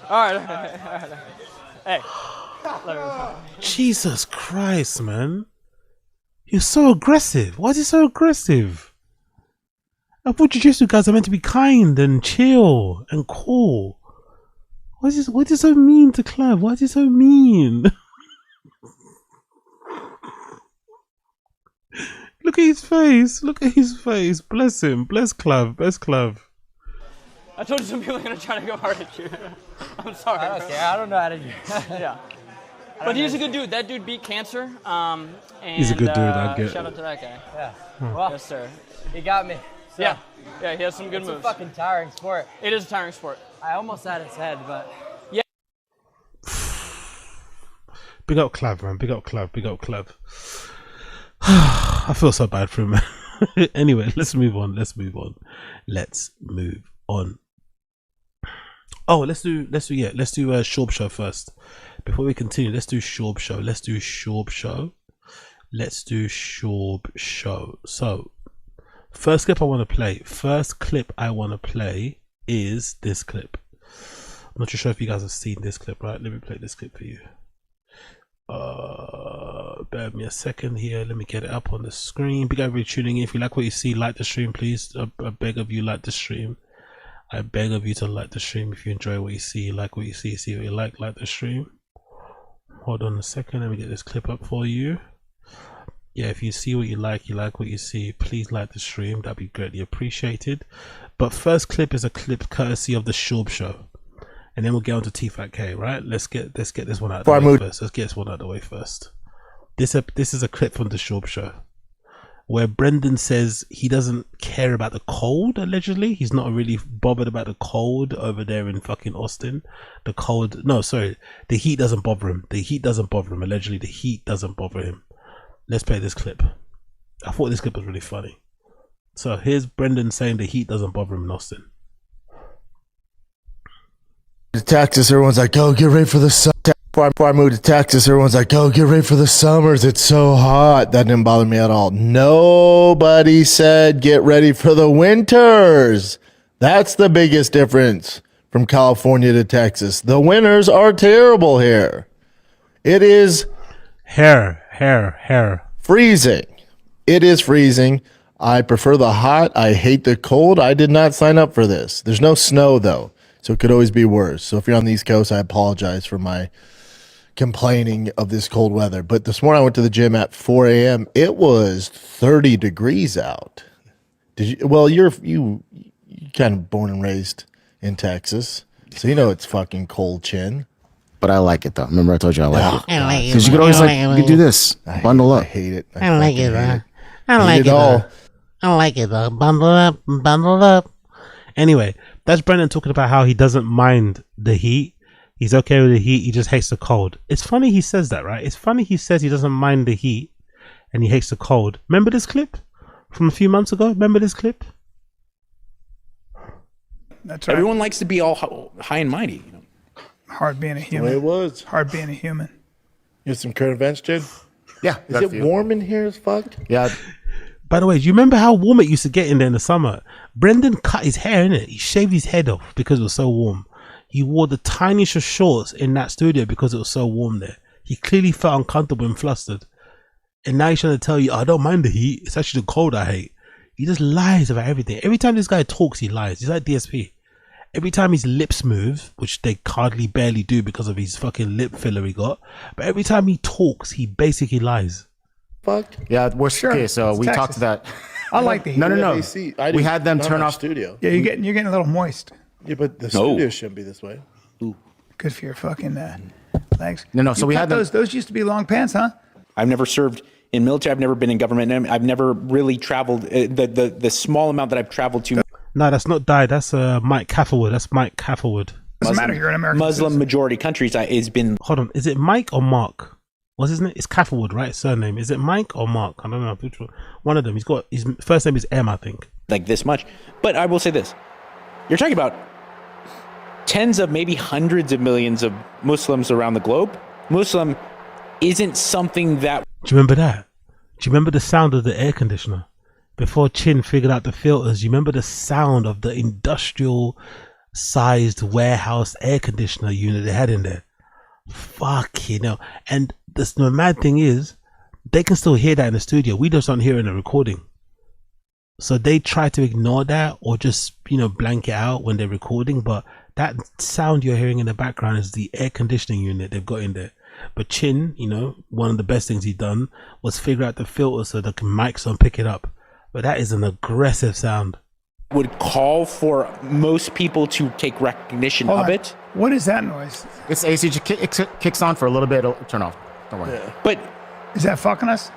All right. Hey. Jesus Christ, man. You're so aggressive. Why is he so aggressive? I thought jiu-jitsu guys are meant to be kind and chill and cool. Why is he so mean to Clav? Why is he so mean? Look at his face. Look at his face. Bless him. Bless Clav. Bless Clav. I told you some people are going to try to go hard at you. I'm sorry. I don't care. I don't know how to do Yeah. But he's a good dude. That dude beat cancer. And, He's a good dude. I get shout out to that guy. Yeah. Hmm. Well, yes, sir. He got me. So Yeah. Yeah, he has some good it's moves. a fucking tiring sport. It is a tiring sport. I almost had his head, but yeah. Big up Clav, man. Big up Clav. Big up Clav. I feel so bad for him, man. Anyway, let's move on. Oh, let's do Shorb Show first. Before we continue, let's do Shorb Show. So, first clip I want to play is this clip. I'm not too sure if you guys have seen this clip, right? Let me play this clip for you. Bear with me a second here. Let me get it up on the screen. Big everybody tuning in. If you like what you see, like the stream, please. I beg of you, like the stream. I beg of you to like the stream. If you enjoy what you see, like what you see what you like the stream. Hold on a second. Let me get this clip up for you. Yeah, if you see what you like what you see, please like the stream. That'd be greatly appreciated. But first clip is a clip courtesy of the Shorb Show. And then we'll get on to TFAT K, right? Let's get this one out of the way first. Let's get this one out of the way first. This is a clip from the Shorb Show. where Brendan says he doesn't care about the cold, allegedly. He's not really bothered about the cold over there in fucking Austin. The cold, no, sorry, the heat doesn't bother him. The heat doesn't bother him. Allegedly, the heat doesn't bother him. Let's play this clip. I thought this clip was really funny. So here's Brendan saying the heat doesn't bother him in Austin. To Texas, everyone's like, "Oh, get ready for the summer." Before I moved to Texas, everyone's like, "Oh, get ready for the summers. It's so hot." That didn't bother me at all. Nobody said get ready for the winters. That's the biggest difference from California to Texas. The winters are terrible here. It is hair freezing. It is freezing. I prefer the hot. I hate the cold. I did not sign up for this. There's no snow though, so it could always be worse. So if you're on the East Coast, I apologize for my complaining of this cold weather. But this morning I went to the gym at 4 a.m. It was 30 degrees out. Did you? Well, you kind of born and raised in Texas, so you know it's fucking cold, Chin. But I like it though. Remember I told you I like it. I like it. Because you could always you could do this. Bundle up. I hate it. I don't like it, bro. I don't like it though. I don't like it though. Bundle up. Anyway, that's Brendan talking about how he doesn't mind the heat. He's okay with the heat. He just hates the cold. It's funny he says that, right? It's funny he says he doesn't mind the heat and he hates the cold. Remember this clip from a few months ago? Remember this clip? That's right. Everyone likes to be all high and mighty. You know? Hard being a The way human. it was. Hard being a human. You have some current events, Jed? Yeah. Is it warm in here as fuck? Yeah. By the way, do you remember how warm it used to get in there in the summer? Brendan cut his hair, innit? He shaved his head off because it was so warm. He wore the tiniest of shorts in that studio because it was so warm there. He clearly felt uncomfortable and flustered. And now he's trying to tell you, I don't mind the heat. It's actually the cold I hate. He just lies about everything. Every time this guy talks, he lies. He's like DSP. Every time his lips move, which they hardly barely do because of his fucking lip filler he got, but every time he talks, he basically lies. Fuck. Yeah, we're sure. Okay, so It's we Texas. talked to that. I like the heat. No. AC. We had them turn off. Studio. Yeah, you're getting a little moist. Yeah, but the studio shouldn't be this way. Good for your fucking legs. No. So You we cut had them. those used to be long pants, huh? I've never served in military. I've never been in government. And I've never really traveled. The small amount that I've traveled to. No, that's not Di. That's Mike Catherwood. That's Mike Catherwood. Doesn't matter. You're an American. Muslim majority countries. Has been. Hold on. Is it Mike or Mark? What's his name? It's Catherwood, right? Surname. Is it Mike or Mark? I don't know. Which one of them. He's got his first name is M, I think. Like this much. But I will say this. You're talking about tens of maybe hundreds of millions of Muslims around the globe. Muslim isn't something that... Do you remember that? Do you remember the sound of the air conditioner? Before Chin figured out the filters, you remember the sound of the industrial sized warehouse air conditioner unit they had in there? Fuck, you know. And the mad thing is, they can still hear that in the studio. We just don't hear it in the recording. So they try to ignore that or just, blank it out when they're recording. But that sound you're hearing in the background is the air conditioning unit they've got in there. But Chin, one of the best things he done was figure out the filter so the mics don't pick it up. But that is an aggressive sound. Would call for most people to take recognition Hold of on. it. What is that noise? It's AC. It kicks on for a little bit. It'll turn off. Don't worry. Yeah. But is that fucking us?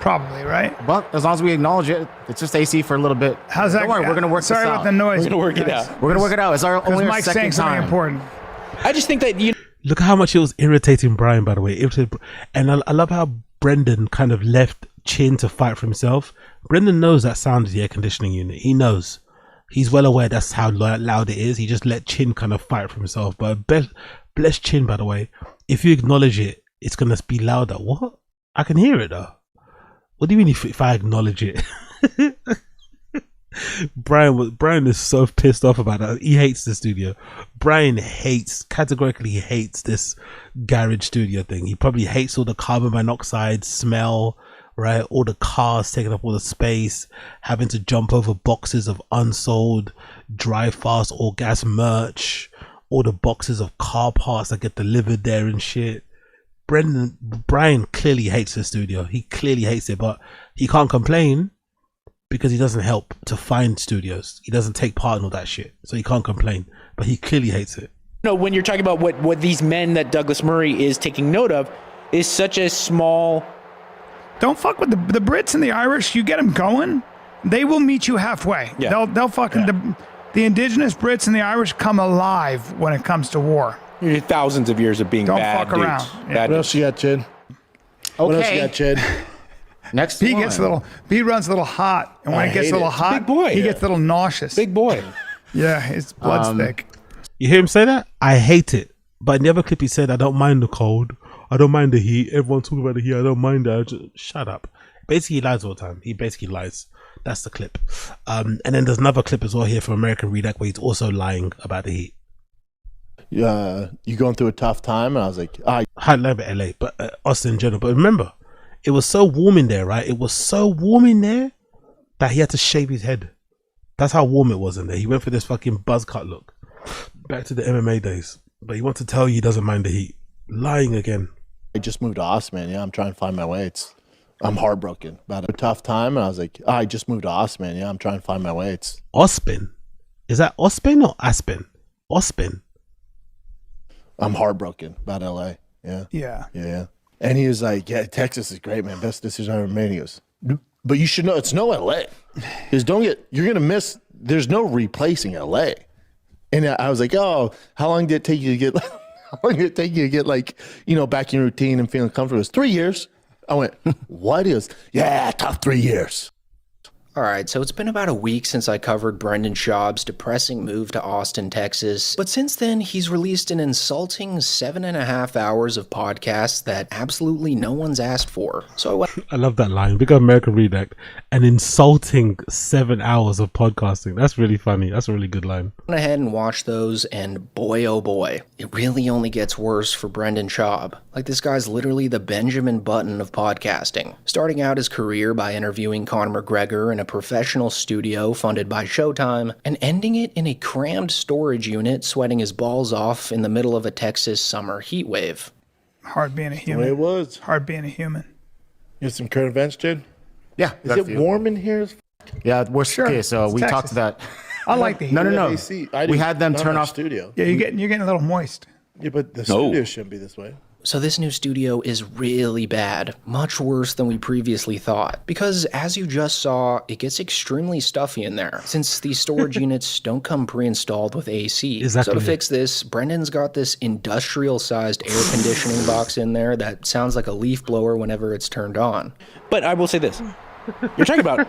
Probably, right? But as long as we acknowledge it, it's just AC for a little bit. How's that? Don't worry, we're gonna work Sorry this out. about the noise. We're gonna work it guys. out. We're gonna work it out. It's our Because only Mike's second saying something time. important. I just think that Look at how much it was irritating Brian, by the way. And I love how Brendan kind of left Chin to fight for himself. Brendan knows that sound is the air conditioning unit. He knows. He's well aware that's how loud it is. He just let Chin kind of fight for himself. But bless Chin, by the way. If you acknowledge it, it's going to be louder. What? I can hear it though. What do you mean if I acknowledge it? Brian is so pissed off about that. He hates the studio. Brian categorically hates this garage studio thing. He probably hates all the carbon monoxide smell, right? All the cars taking up all the space, having to jump over boxes of unsold Drive Fast or gas merch, all the boxes of car parts that get delivered there and shit. Brian clearly hates the studio. He clearly hates it, but he can't complain because he doesn't help to find studios. He doesn't take part in all that shit, so he can't complain. But he clearly hates it. No, when you're talking about what these men that Douglas Murray is taking note of is such a small don't fuck with the Brits and the Irish. You get them going, they will meet you halfway. Yeah. They'll fucking the indigenous Brits and the Irish come alive when it comes to war. Thousands of years of being Don't bad fuck dudes. around. Yeah. Bad What else you got, Chid? What else you got, Chid? Next Pete one. gets a little. Pete runs a little hot, and when I it gets hate a little it. hot, Big boy. he gets a little nauseous. Big boy. Yeah, his blood's thick. You hear him say that? I hate it. But in the other clip, he said, I don't mind the cold. I don't mind the heat. Everyone talking about the heat. I don't mind that. Shut up. Basically, he lies all the time. He basically lies. That's the clip. And then there's another clip as well here from American Redact where he's also lying about the heat. You going through a tough time? And I was like, I love it, LA, but Austin in general. But remember, it was so warm in there, right? It was so warm in there that he had to shave his head. That's how warm it was in there. He went for this fucking buzz cut look. Back to the MMA days. But he wants to tell you he doesn't mind the heat. Lying again. I just moved to Austin, man. Yeah, I'm trying to find my way. I'm heartbroken about a tough time. And I was like, I just moved to Austin, man. Yeah, I'm trying to find my way. Ospin? Is that Ospin or Aspen? Ospin. I'm heartbroken about LA. Yeah. Yeah. And he was like, yeah, Texas is great, man. Best decision I ever made. He goes, but you should know it's no LA. Because you're going to miss, there's no replacing LA. And I was like, oh, how long did it take you to get, like, back in your routine and feeling comfortable? It was 3 years. I went, what? He goes, yeah, tough 3 years. All right, so it's been about a week since I covered Brendan Schaub's depressing move to Austin, Texas. But since then, he's released an insulting 7.5 hours of podcasts that absolutely no one's asked for. So I love that line. Big up American Redact. An insulting 7 hours of podcasting. That's really funny. That's a really good line. I went ahead and watched those, and boy, oh boy, it really only gets worse for Brendan Schaub. Like, this guy's literally the Benjamin Button of podcasting. Starting out his career by interviewing Conor McGregor in a professional studio funded by Showtime, and ending it in a crammed storage unit sweating his balls off in the middle of a Texas summer heat wave. Hard being a human. The way it was. Hard being a human. You have some current events, Jid? Yeah. Is it warm in here? Yeah, we're Sure. okay. So It's we Texas. talked to that. I like the heat. No. AC. We had them not turn my off. studio. Yeah, you're getting a little moist. Yeah, but the studio shouldn't be this way. So this new studio is really bad, much worse than we previously thought. Because as you just saw, it gets extremely stuffy in there, since these storage units don't come pre-installed with AC. Exactly. So to fix this, Brendan's got this industrial-sized air conditioning box in there that sounds like a leaf blower whenever it's turned on. But I will say this. You're talking about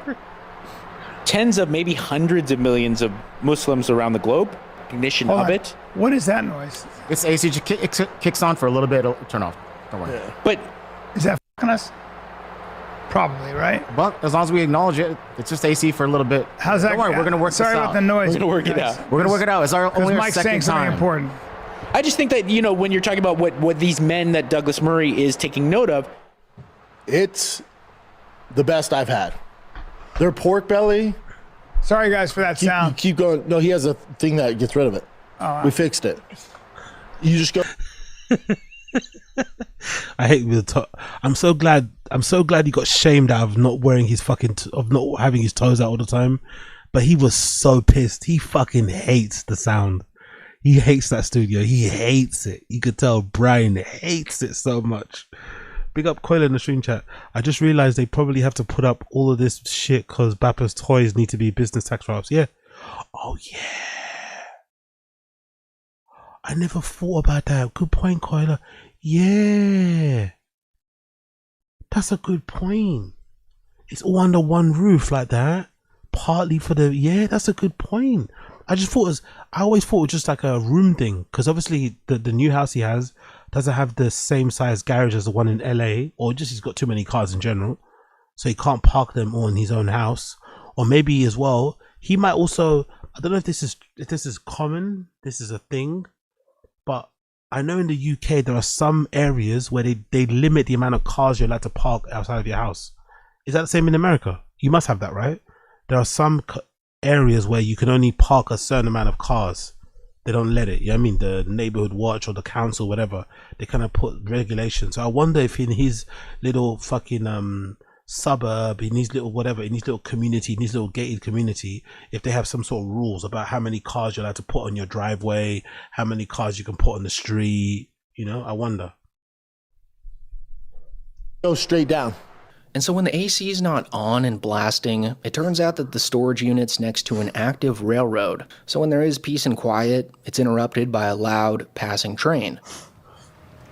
tens of maybe hundreds of millions of Muslims around the globe. Recognition Hold of on. it. What is that noise? It's AC. It kicks on for a little bit. It'll turn off. Don't worry. But Is that fucking us? Probably, right? But as long as we acknowledge it, it's just AC for a little bit. How's that? Don't worry, we're gonna work Sorry this about out. the noise. We're gonna work it guys. out. We're gonna work it out. It's our Because only our Mike's second saying something time. important. I just think that, when you're talking about what these men that Douglas Murray is taking note of, It's the best I've had. Their pork belly. Sorry, guys, for that sound. You keep going. No, he has a thing that gets rid of it. We fixed it. You just go. I hate the I'm so glad he got shamed out of not wearing his of not having his toes out all the time. But he was so pissed. He fucking hates the sound. He hates that studio. He hates it. You could tell Brian hates it so much. Big up Coil in the stream chat. I just realized they probably have to put up all of this shit because Bappa's toys need to be business tax write-offs. Yeah. Oh yeah. I never thought about that. Good point, Coiler. Yeah. That's a good point. It's all under one roof like that. Partly for the... Yeah, that's a good point. I always thought it was just like a room thing. Because obviously the new house he has doesn't have the same size garage as the one in LA. Or just he's got too many cars in general. So he can't park them all in his own house. Or maybe as well, he might also... I don't know if this is common. This is a thing. But I know in the UK there are some areas where they limit the amount of cars you're allowed to park outside of your house. Is that the same in America? You must have that, right? There are some areas where you can only park a certain amount of cars. They don't let it. You know what I mean? The neighborhood watch or the council, whatever. They kind of put regulations. So I wonder if in his little fucking suburb, in his little whatever, in his little community, in his little gated community, if they have some sort of rules about how many cars you're allowed to put on your driveway, how many cars you can put on the street. I wonder. Go straight down. And so when the AC is not on and blasting, it turns out that the storage unit's next to an active railroad. So when there is peace and quiet, it's interrupted by a loud passing train.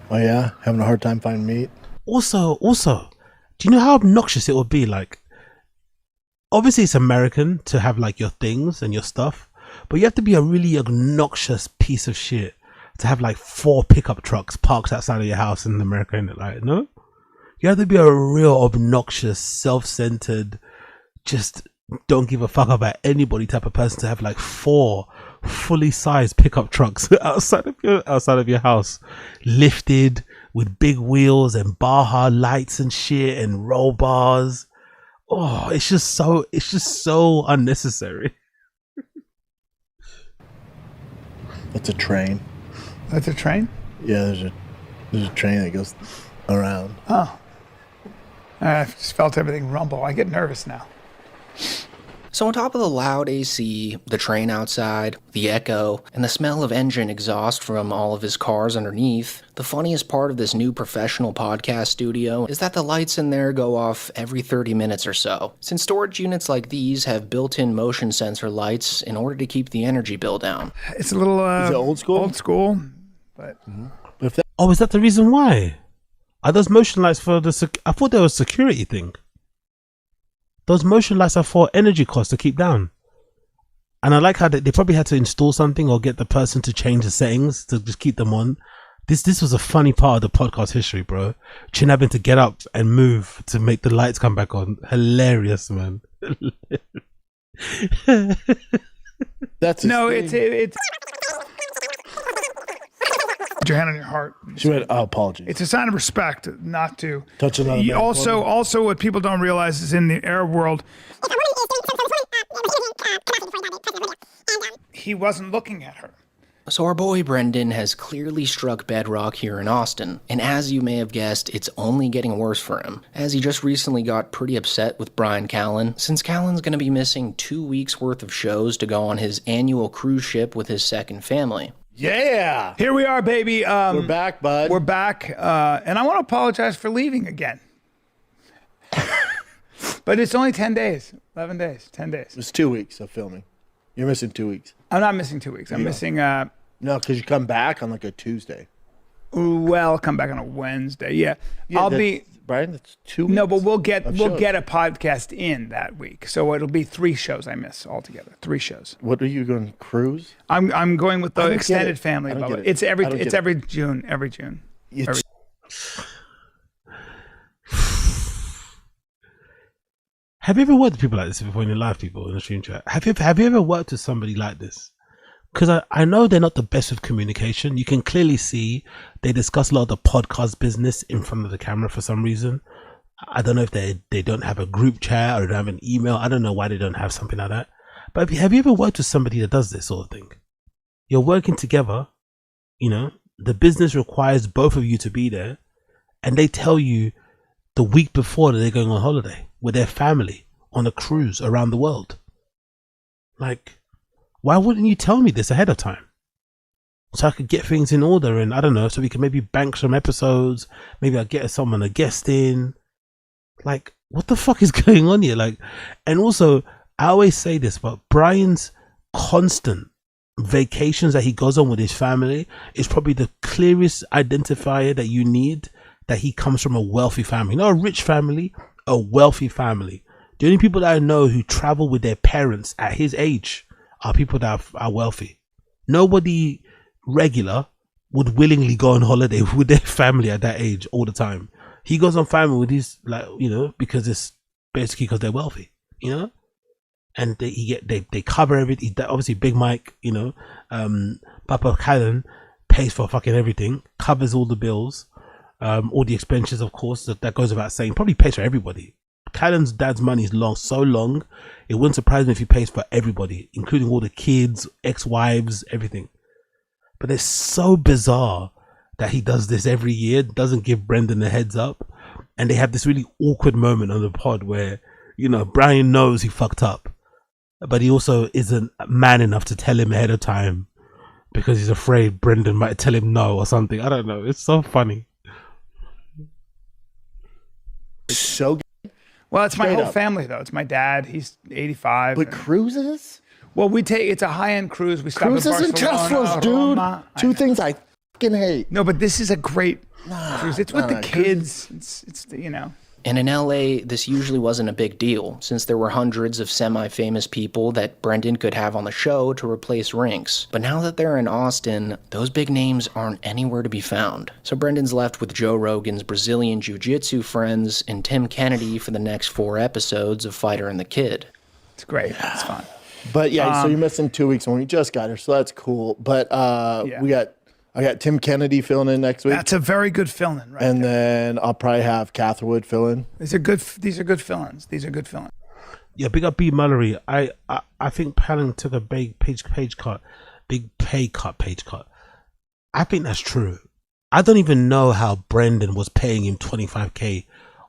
Oh yeah? Having a hard time finding meat? Also, do you know how obnoxious it would be? Like, obviously it's American to have like your things and your stuff, but you have to be a really obnoxious piece of shit to have like 4 pickup trucks parked outside of your house in America, innit? Like, no? You have to be a real obnoxious, self-centered, just don't give a fuck about anybody type of person to have like 4 fully sized pickup trucks outside of your house, lifted with big wheels and Baja lights and shit and roll bars. Oh, it's just so unnecessary. That's a train. That's a train? Yeah, there's a train that goes around. Oh. I just felt everything rumble. I get nervous now. So on top of the loud AC, the train outside, the echo, and the smell of engine exhaust from all of his cars underneath, the funniest part of this new professional podcast studio is that the lights in there go off every 30 minutes or so, since storage units like these have built-in motion sensor lights in order to keep the energy bill down. It's a little Is it old school? Old school, but Oh, is that the reason why? Are those motion lights for I thought they were a security thing. Those motion lights are for energy costs to keep down. And I like how they probably had to install something or get the person to change the settings to just keep them on. This was a funny part of the podcast history, bro. Chin having to get up and move to make the lights come back on. Hilarious, man. That's no, it's put your hand on your heart. She went, oh, apologies. It's a sign of respect not to touch another man. Also, what people don't realize is in the Arab world, he wasn't looking at her. So our boy Brendan has clearly struck bedrock here in Austin, and as you may have guessed, it's only getting worse for him, as he just recently got pretty upset with Bryan Callen, since Callen's going to be missing 2 weeks worth of shows to go on his annual cruise ship with his second family. Yeah! Here we are, baby. We're back, bud. We're back, and I want to apologize for leaving again. But it's only 10 days, 11 days, 10 days. It's 2 weeks of filming. You're missing 2 weeks. I'm not missing 2 weeks. I'm missing... No, because you come back on like a Tuesday. Well, I'll come back on a Wednesday. Yeah, I'll be... Brian, that's 2 weeks. No, but we'll get a podcast in that week, so it'll be 3 shows I miss altogether. 3 shows. What are you going to cruise? I'm going with the extended family. I don't get it. It's every I don't get it. June. Every June. Have you ever worked with people like this before in your life, people in the stream chat? Have you ever worked with somebody like this? Because I know they're not the best with communication. You can clearly see they discuss a lot of the podcast business in front of the camera for some reason. I don't know if they don't have a group chat or they don't have an email. I don't know why they don't have something like that. But have you ever worked with somebody that does this sort of thing? You're working together, you know, the business requires both of you to be there, and they tell you the week before that they're going on holiday with their family on a cruise around the world. Like, why wouldn't you tell me this ahead of time? So I could get things in order, and I don't know, so we can maybe bank some episodes. Maybe I'll get someone a guest in. Like, what the fuck is going on here? Like, and also, I always say this, but Brian's constant vacations that he goes on with his family is probably the clearest identifier that you need that he comes from a wealthy family. Not a rich family, a wealthy family. The only people that I know who travel with their parents at his age are people that are wealthy. Nobody regular would willingly go on holiday with their family at that age all the time. He goes on family with his, like, you know, because it's basically because they're wealthy, you know, and they cover everything. Obviously, Big Mike, you know, Papa Callen pays for fucking everything, covers all the bills, all the expenses, of course. That goes without saying. Probably pays for everybody. Callen's dad's money is so long, it wouldn't surprise me if he pays for everybody, including all the kids, ex-wives, everything. But it's so bizarre that he does this every year, doesn't give Brendan a heads up, and they have this really awkward moment on the pod where, you know, Brian knows he fucked up, but he also isn't man enough to tell him ahead of time because he's afraid Brendan might tell him no or something. I don't know. It's so funny. It's so good. Well, it's my Straight whole up. family though. It's my dad. He's 85. But cruises? Well, it's a high-end cruise. We stop Cruises in and Barcelona, Teslas, dude. Roma. Two things I fucking hate. No, but this is a great cruise. It's with the kids. It's you know. And in LA, this usually wasn't a big deal, since there were hundreds of semi-famous people that Brendan could have on the show to replace Rinks. But now that they're in Austin, those big names aren't anywhere to be found. So Brendan's left with Joe Rogan's Brazilian Jiu-Jitsu friends and Tim Kennedy for the next 4 episodes of Fighter and the Kid. It's great. It's fun. But yeah, so you're missing 2 weeks when we just got here, so that's cool. But I got Tim Kennedy filling in next week. That's a very good fill-in, right? And then I'll probably have Catherwood fill in. These are good fill-ins. Yeah, big up B Mallory. I think Palin took a big page cut. I think that's true. I don't even know how Brendan was paying him $25K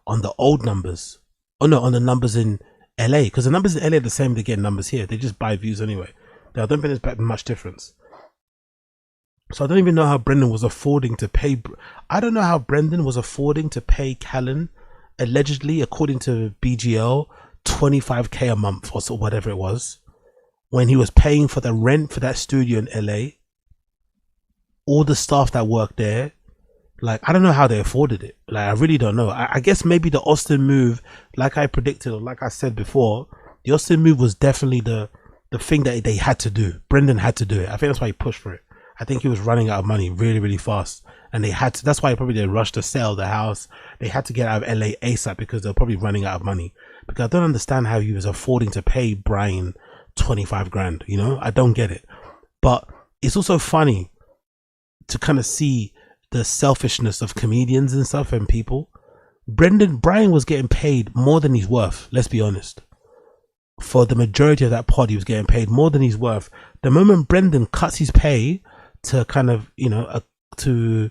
on the old numbers. Oh no, on the numbers in LA, because the numbers in LA are the same. They get numbers here. They just buy views anyway. I don't think there's much difference. So I don't even know how Brendan was affording to pay. I don't know how Brendan was affording to pay Callan, allegedly, according to BGL, $25K a month or so, whatever it was, when he was paying for the rent for that studio in LA, all the staff that worked there. Like, I don't know how they afforded it. Like, I really don't know. I guess maybe the Austin move, like I predicted, or like I said before, the Austin move was definitely the thing that they had to do. Brendan had to do it. I think that's why he pushed for it. I think he was running out of money really, really fast. And they had to, that's why probably they rushed to sell the house. They had to get out of LA ASAP because they're probably running out of money. Because I don't understand how he was affording to pay Brian 25 grand, you know? I don't get it. But it's also funny to kind of see the selfishness of comedians and stuff and people. Brian was getting paid more than he's worth, let's be honest. For the majority of that pod, he was getting paid more than he's worth. The moment Brendan cuts his pay to kind of, you know, to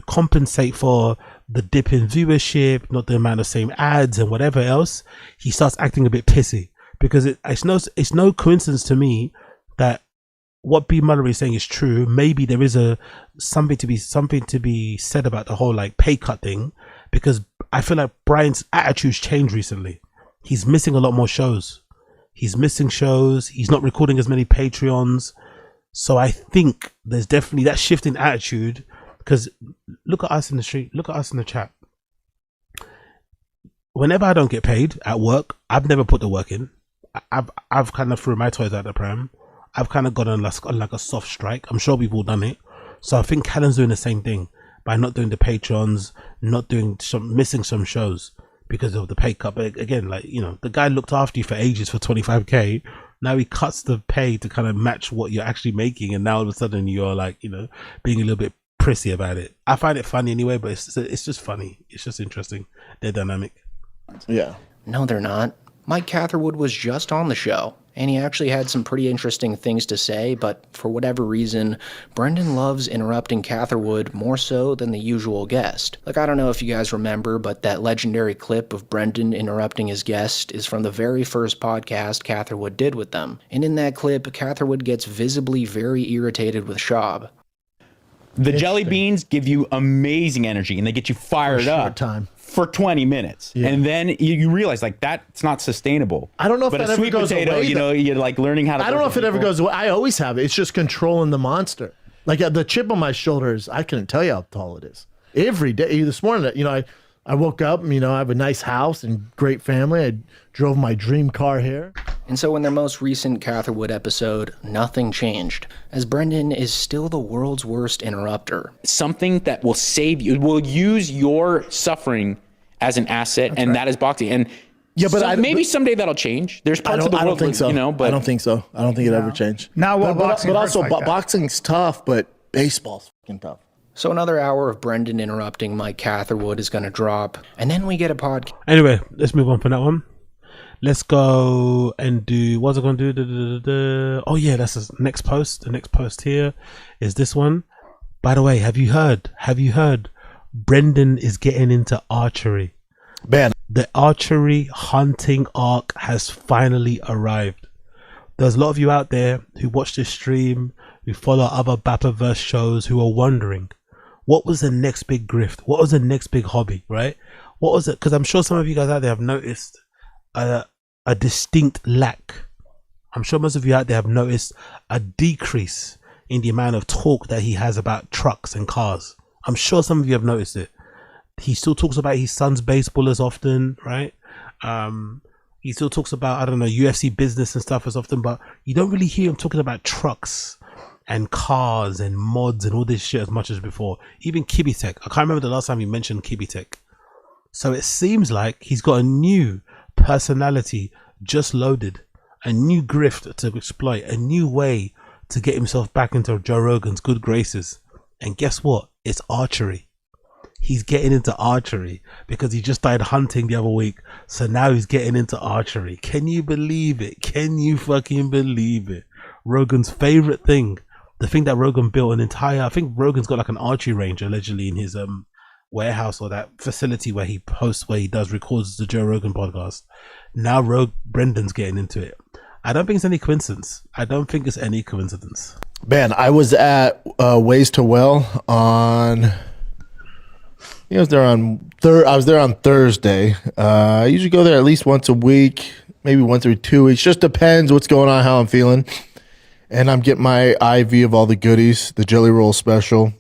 compensate for the dip in viewership, not the amount of same ads and whatever else, he starts acting a bit pissy. Because it's no coincidence to me that what B Mallory is saying is true. Maybe there is something to be said about the whole like pay cut thing, because I feel like Brian's attitude's changed recently. He's missing a lot more shows. He's missing shows. He's not recording as many Patreons. So I think there's definitely that shift in attitude. Because look at us in the street. Look at us in the chat. Whenever I don't get paid at work, I've never put the work in. I've kind of threw my toys out the pram. I've kind of gone on like a soft strike. I'm sure we've all done it. So I think Callan's doing the same thing by not doing the Patreons, missing some shows because of the pay cut. But again, like, you know, the guy looked after you for ages for 25K. Now he cuts the pay to kind of match what you're actually making, and now all of a sudden you're like, you know, being a little bit prissy about it. I find it funny anyway, but it's just funny. It's just interesting. They're dynamic. Yeah. No, they're not. Mike Catherwood was just on the show, and he actually had some pretty interesting things to say, but for whatever reason, Brendan loves interrupting Catherwood more so than the usual guest. Like, I don't know if you guys remember, but that legendary clip of Brendan interrupting his guest is from the very first podcast Catherwood did with them. And in that clip, Catherwood gets visibly very irritated with Schaub. The jelly beans give you amazing energy, and they get you fired up for 20 minutes. Yeah. And then you realize, like, that's not sustainable. I don't know if but that a ever sweet goes potato, away. you know, you're like learning how to. I don't know if it ever goes away. I always have it. It's just controlling the monster. Like the chip on my shoulders, I couldn't tell you how tall it is. Every day, this morning, you know, I woke up, you know, I have a nice house and great family. I drove my dream car here. And so in their most recent Catherwood episode, nothing changed, as Brendan is still the world's worst interrupter. Something that will save you, will use your suffering as an asset, that's and right. That is boxing. And yeah, but maybe someday that'll change. There's parts of the world, I don't think so. You know, but I don't think so. I don't think it ever changed. Now, but also, like boxing's tough, but baseball's fucking tough. So another hour of Brendan interrupting Mike Catherwood is going to drop, and then we get a podcast. Anyway, let's move on from that one. Let's go and do, what's it going to do? Oh yeah, that's the next post. The next post here is this one. By the way, have you heard Brendan is getting into archery? Man, the archery hunting arc has finally arrived. There's a lot of you out there who watch this stream, who follow other Bappaverse shows, who are wondering, what was the next big grift? What was the next big hobby, right? what was it? Because I'm sure some of you guys out there have noticed a distinct lack. I'm sure most of you out there have noticed a decrease in the amount of talk that he has about trucks and cars. I'm sure some of you have noticed it. He still talks about his son's baseball as often, right? He still talks about, I don't know, UFC business and stuff as often, but you don't really hear him talking about trucks and cars and mods and all this shit as much as before. Even Kibitek. I can't remember the last time he mentioned Kibitek. So it seems like he's got a new personality just loaded, a new grift to exploit, a new way to get himself back into Joe Rogan's good graces. And guess what? It's archery. He's getting into archery because he just started hunting the other week. So now he's getting into archery. Can you believe it? Can you fucking believe it? Rogan's favorite thing, the thing that Rogan built an entire, I think Rogan's got like an archery range allegedly in his warehouse or that facility where he hosts, where he records the Joe Rogan podcast. Now Brendan's getting into it. I don't think it's any coincidence. Man, I was at Ways to Well on... I was there on Thursday. I usually go there at least once a week, maybe once every 2 weeks. Just depends what's going on, how I'm feeling. And I'm getting my IV of all the goodies, the Jelly Roll special.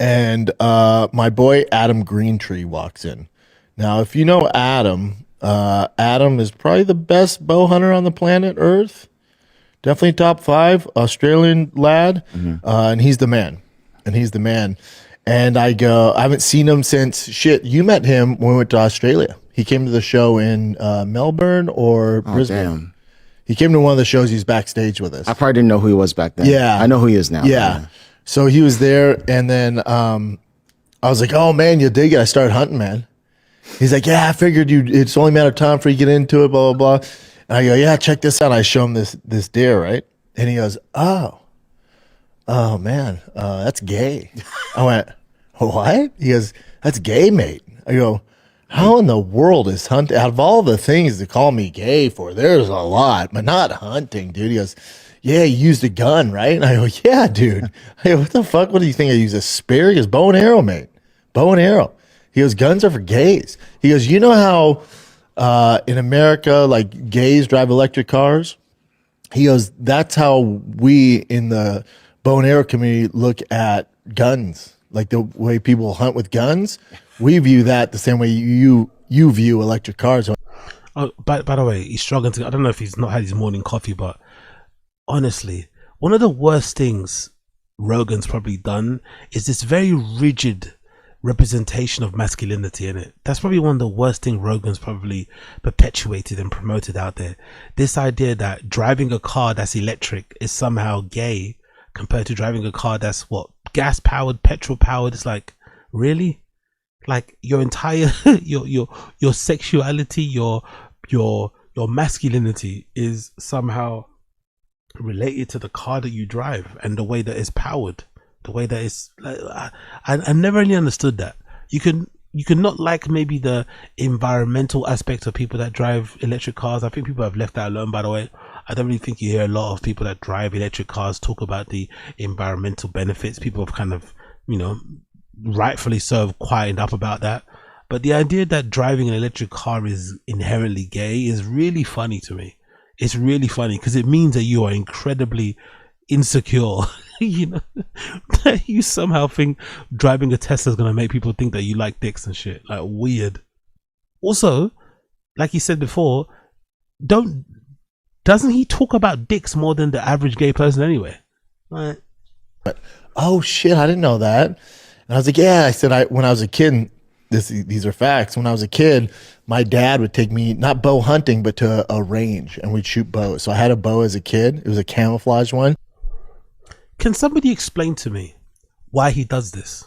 And my boy Adam Greentree walks in. Now, if you know Adam, Adam is probably the best bow hunter on the planet Earth. Definitely top 5 Australian lad. And he's the man. And I go, I haven't seen him since you met him when we went to Australia. He came to the show in Melbourne or Brisbane. Damn. He came to one of the shows. He's backstage with us. I probably didn't know who he was back then. Yeah. I know who he is now. Yeah. So he was there, and then I was like, oh, man, you'll dig it. I started hunting, man. He's like, yeah, I figured it's only a matter of time for you to get into it, blah, blah, blah. And I go, yeah, check this out. I show him this deer, right? And he goes, oh, man, that's gay. I went, what? He goes, that's gay, mate. I go, how in the world is hunting? Out of all the things to call me gay for, there's a lot, but not hunting, dude. He goes, yeah, you used a gun, right? And I go, yeah, dude. I go, what the fuck? What do you think? I use a spear? He goes, bow and arrow, mate. Bow and arrow. He goes, guns are for gays. He goes, you know how in America, like gays drive electric cars? He goes, that's how we in the bow and arrow community look at guns. Like the way people hunt with guns, we view that the same way you view electric cars. Oh, by the way, he's struggling to. I don't know if he's not had his morning coffee, but honestly, one of the worst things Rogan's probably done is this very rigid representation of masculinity in it. That's probably one of the worst things Rogan's probably perpetuated and promoted out there. This idea that driving a car that's electric is somehow gay compared to driving a car that's gas powered, petrol powered. It's like, really? Like your entire your sexuality, your masculinity is somehow related to the car that you drive and the way that it's powered, the way that it's. I never really understood that. You can not like maybe the environmental aspect of people that drive electric cars. I think people have left that alone, by the way. I don't really think you hear a lot of people that drive electric cars talk about the environmental benefits. People have kind of, rightfully so, quieted up about that. But the idea that driving an electric car is inherently gay is really funny to me. It's really funny because it means that you are incredibly insecure. That you somehow think driving a Tesla is going to make people think that you like dicks and shit. Like, weird. Also, like you said before, doesn't he talk about dicks more than the average gay person anyway? Right. Oh shit, I didn't know that. And I was like, yeah. I said, when I was a kid, these are facts. When I was a kid, my dad would take me not bow hunting, but to a range, and we'd shoot bows. So I had a bow as a kid. It was a camouflage one. Can somebody explain to me why he does this?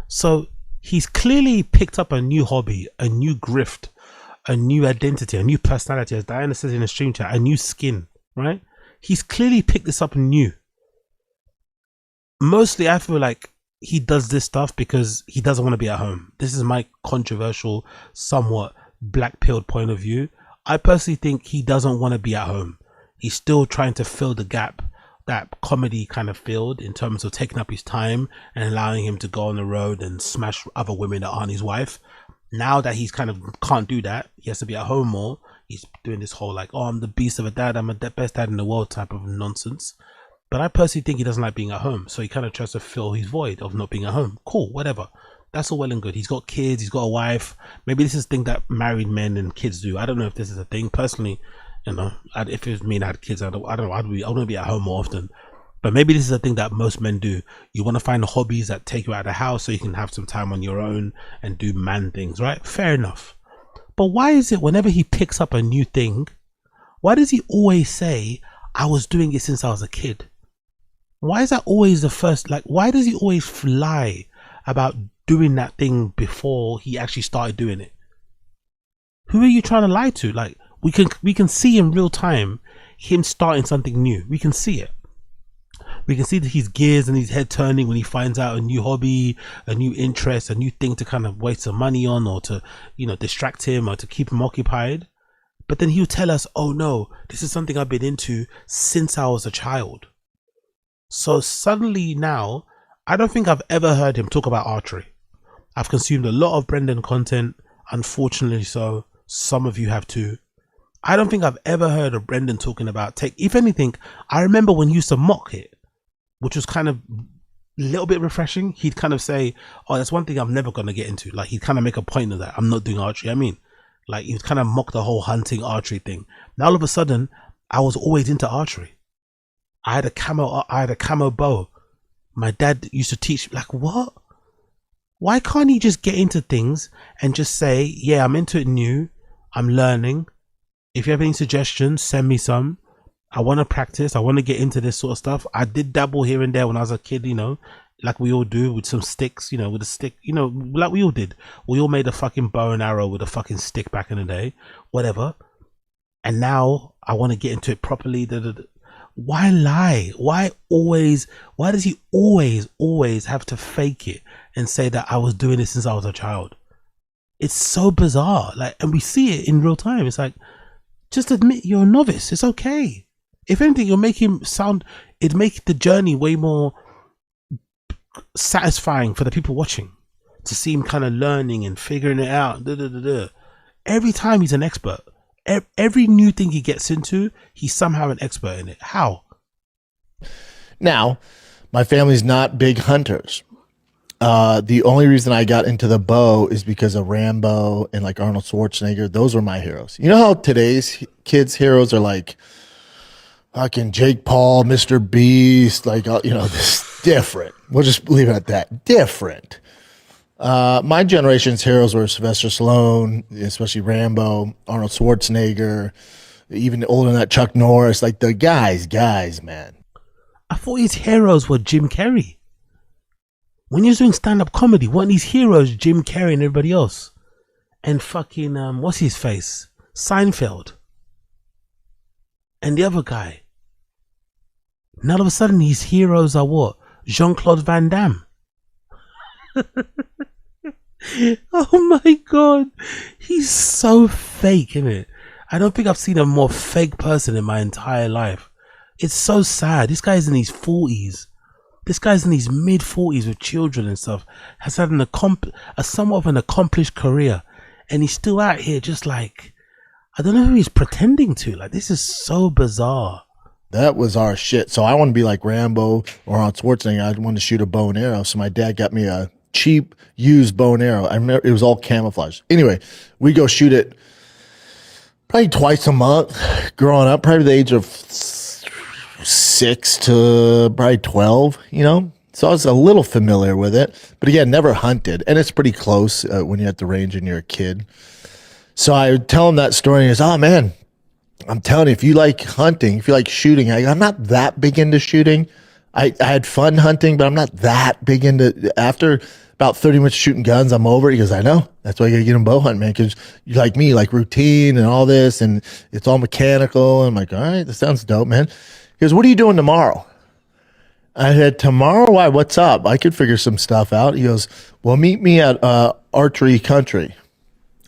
So he's clearly picked up a new hobby, a new grift, a new identity, a new personality, as Diana says in the stream chat, a new skin, right? He's clearly picked this up new. Mostly I feel like he does this stuff because he doesn't want to be at home. This is my controversial, somewhat black-pilled point of view. I personally think he doesn't want to be at home. He's still trying to fill the gap that comedy kind of filled in terms of taking up his time and allowing him to go on the road and smash other women that aren't his wife. Now that he's kind of can't do that, he has to be at home more. He's doing this whole like, oh, I'm the beast of a dad, I'm the best dad in the world type of nonsense. But I personally think he doesn't like being at home, so he kind of tries to fill his void of not being at home. Cool, whatever. That's all well and good. He's got kids, he's got a wife. Maybe this is a thing that married men and kids do. I don't know if this is a thing. Personally, you know, if it was me and I had kids, I don't know. I want to be at home more often. But maybe this is a thing that most men do. You want to find hobbies that take you out of the house so you can have some time on your own and do man things, right? Fair enough. But why is it whenever he picks up a new thing, why does he always say, I was doing it since I was a kid? Why is that always the first? Like, why does he always fly about doing that thing before he actually started doing it? Who are you trying to lie to? Like, we can see in real time him starting something new. We can see it. We can see that his gears and his head turning when he finds out a new hobby, a new interest, a new thing to kind of waste some money on, or to, you know, distract him or to keep him occupied. But then he'll tell us, oh no, this is something I've been into since I was a child. So suddenly now, I don't think I've ever heard him talk about archery. I've consumed a lot of Brendan content, unfortunately so. Some of you have too. I don't think I've ever heard of Brendan talking about if anything, I remember when he used to mock it, which was kind of a little bit refreshing. He'd kind of say, oh, that's one thing I'm never going to get into. Like, he'd kind of make a point of that. I'm not doing archery. I mean, like, he'd kind of mock the whole hunting archery thing. Now, all of a sudden, I was always into archery. I had a camo bow. My dad used to teach, like, what? Why can't he just get into things and just say, yeah, I'm into it new. I'm learning. If you have any suggestions, send me some. I want to practice. I want to get into this sort of stuff. I did dabble here and there when I was a kid, you know, like we all do with some sticks, you know, with a stick, you know, like we all did. We all made a fucking bow and arrow with a fucking stick back in the day, whatever. And now I want to get into it properly. Why lie? Why does he always have to fake it and say that I was doing this since I was a child? It's so bizarre. Like, and we see it in real time. It's like, just admit you're a novice. It's okay. If anything, you'll make him sound, it'd make the journey way more satisfying for the people watching to see him kind of learning and figuring it out. Every time he's an expert. Every new thing he gets into, he's somehow an expert in it. How? Now, my family's not big hunters. The only reason I got into the bow is because of Rambo and like Arnold Schwarzenegger. Those were my heroes. You know how today's kids' heroes are like fucking Jake Paul, Mr. Beast, like, you know, this different. We'll just leave it at that. Different. My generation's heroes were Sylvester Stallone, especially Rambo, Arnold Schwarzenegger, even older than that, Chuck Norris, like the guys, man. I thought his heroes were Jim Carrey. When you're doing stand-up comedy, weren't these heroes Jim Carrey and everybody else? And fucking, what's his face? Seinfeld. And the other guy. Now all of a sudden his heroes are what? Jean-Claude Van Damme. Oh my god. He's so fake, isn't it? I don't think I've seen a more fake person in my entire life. It's so sad. This guy's in his 40s. This guy's in his mid-40s with children and stuff. Has had a somewhat of an accomplished career. And he's still out here just like, I don't know who he's pretending to. Like, this is so bizarre. That was our shit. So I want to be like Rambo or Arnold Schwarzenegger. I want to shoot a bow and arrow. So my dad got me a cheap used bow and arrow. I remember it was all camouflage. Anyway, we go shoot it probably twice a month growing up, probably the age of 6 to probably 12, you know? So I was a little familiar with it, but again, never hunted. And it's pretty close when you're at the range and you're a kid. So I would tell him that story and he goes, oh man, I'm telling you, if you like hunting, if you like shooting, I'm not that big into shooting. I had fun hunting, but I'm not that big into, after about 30 minutes shooting guns, I'm over it. He goes, I know. That's why you gotta get him bow hunting, man, because you like me, like routine and all this, and it's all mechanical. And I'm like, all right, that sounds dope, man. He goes, what are you doing tomorrow? I said, tomorrow? Why? What's up? I could figure some stuff out. He goes, well, meet me at Archery Country.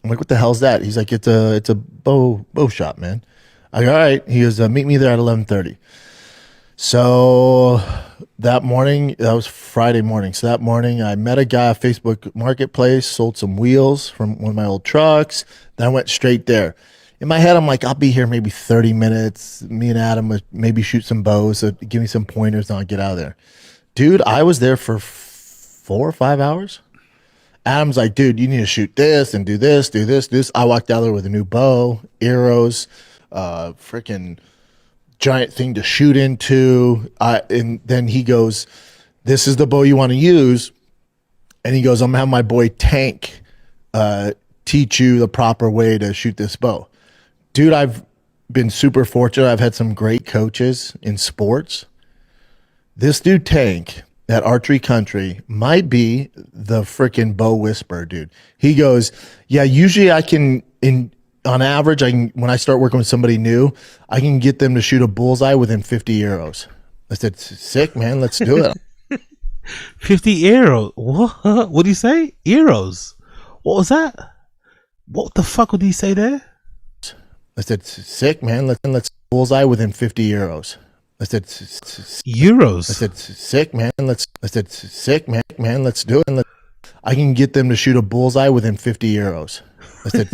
I'm like, what the hell's that? He's like, it's a bow shop, man. I go, all right. He goes, meet me there at 11:30. So that morning, that was Friday morning. So that morning, I met a guy at Facebook Marketplace, sold some wheels from one of my old trucks. Then I went straight there. In my head, I'm like, I'll be here maybe 30 minutes. Me and Adam would maybe shoot some bows, so give me some pointers, and I'll get out of there. Dude, I was there for 4 or 5 hours. Adam's like, dude, you need to shoot this and do this, do this, do this. I walked out there with a new bow, arrows, freaking giant thing to shoot into. And then he goes, this is the bow you want to use. And he goes, I'm going to have my boy Tank teach you the proper way to shoot this bow. Dude, I've been super fortunate. I've had some great coaches in sports. This dude Tank at Archery Country might be the freaking bow whisperer, dude. He goes, yeah, usually I can, on average, when I start working with somebody new, I can get them to shoot a bullseye within 50 arrows. I said, sick, man, let's do it. 50 arrows? What? What did he say? Arrows? What was that? What the fuck would he say there? I said, sick, man, let's bullseye within 50 arrows. I said, euros. I said, sick, man. I said, sick, man. Let's do it. I can get them to shoot a bullseye within 50 arrows. I said,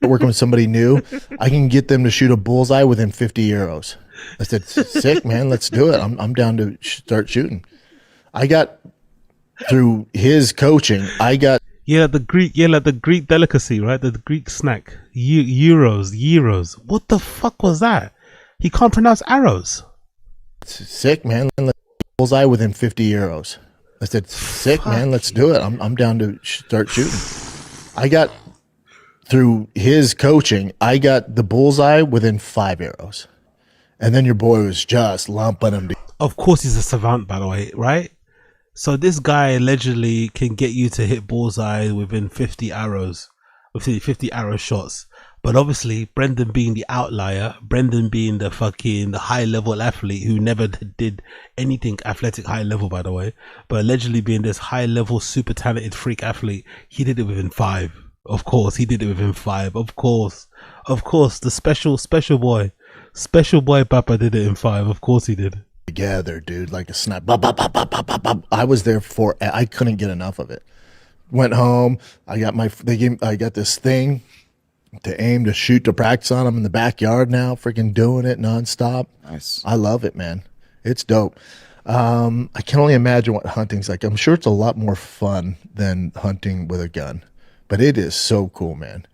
working with somebody new, I can get them to shoot a bullseye within 50 arrows. I said, sick, man. Let's do it. I'm down to start shooting. I got through his coaching. Like the Greek delicacy, right? The Greek snack. Euros. What the fuck was that? He can't pronounce arrows. Sick, man. Bullseye within 50 arrows. I said, sick, man. Let's do it. I'm down to start shooting. I got through his coaching. I got the bullseye within 5 arrows. And then your boy was just lumping them. Of course, he's a savant, by the way, right? So this guy allegedly can get you to hit bullseye within 50 arrows, within 50 arrow shots. But obviously, Brendan being the outlier, Brendan being the high level athlete who never did anything athletic high level, by the way, but allegedly being this high level, super talented freak athlete, he did it within 5. Of course, he did it within 5. Of course, the special boy Papa did it in 5. Of course he did. Together, dude, like a snap. I was there I couldn't get enough of it. Went home. I got this thing to aim, to shoot, to practice on. I'm in the backyard now, freaking doing it nonstop. Nice. I love it, man. It's dope. I can only imagine what hunting's like. I'm sure it's a lot more fun than hunting with a gun, but it is so cool, man.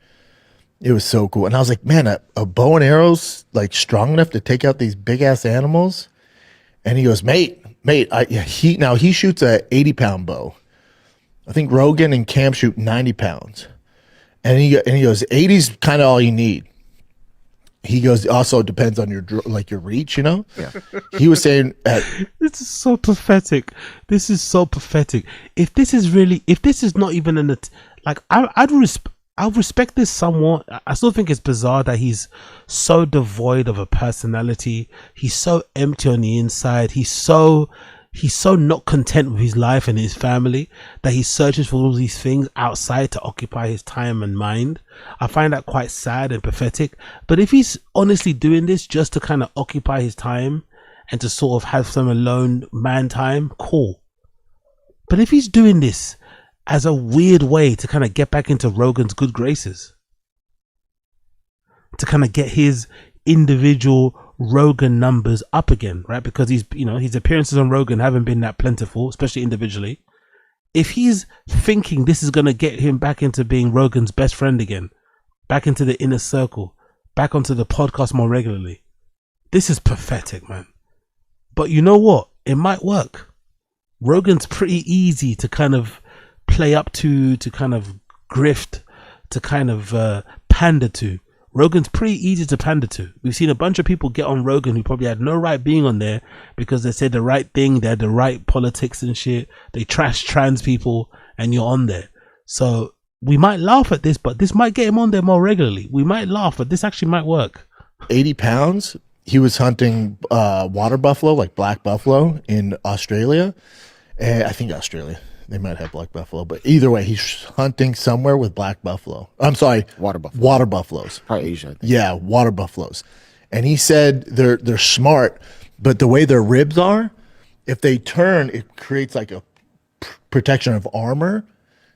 It was so cool. And I was like, man, a bow and arrow's like strong enough to take out these big ass animals. And he goes, mate, he shoots a 80-pound bow. I think Rogan and Cam shoot 90 pounds. And he goes, 80's kind of all you need. He goes, also it depends on your reach, you know? Yeah. He was saying this is so pathetic. If this is not even I'll respect this somewhat. I still think it's bizarre that he's so devoid of a personality. He's so empty on the inside. He's so not content with his life and his family that he searches for all these things outside to occupy his time and mind. I find that quite sad and pathetic. But if he's honestly doing this just to kind of occupy his time and to sort of have some alone man time, cool. But if he's doing this as a weird way to kind of get back into Rogan's good graces, to kind of get his individual Rogan numbers up again, right? Because his appearances on Rogan haven't been that plentiful, especially individually. If he's thinking this is going to get him back into being Rogan's best friend again, back into the inner circle, back onto the podcast more regularly, this is pathetic, man. But you know what? It might work. Rogan's pretty easy to kind of play up to kind of grift, to kind of pander to. Rogan's pretty easy to pander to. We've seen a bunch of people get on Rogan who probably had no right being on there because they said the right thing, they had the right politics and shit. They trash trans people and you're on there. So we might laugh at this, but this might get him on there more regularly. We might laugh, but this actually might work. 80 pounds. He was hunting water buffalo, like black buffalo in Australia. I think Australia. They might have black buffalo, but either way, he's hunting somewhere with black buffalo. I'm sorry, water buffalo. Water buffaloes. Probably Asia. I think. Yeah, water buffaloes. And he said they're smart, but the way their ribs are, if they turn, it creates like a protection of armor.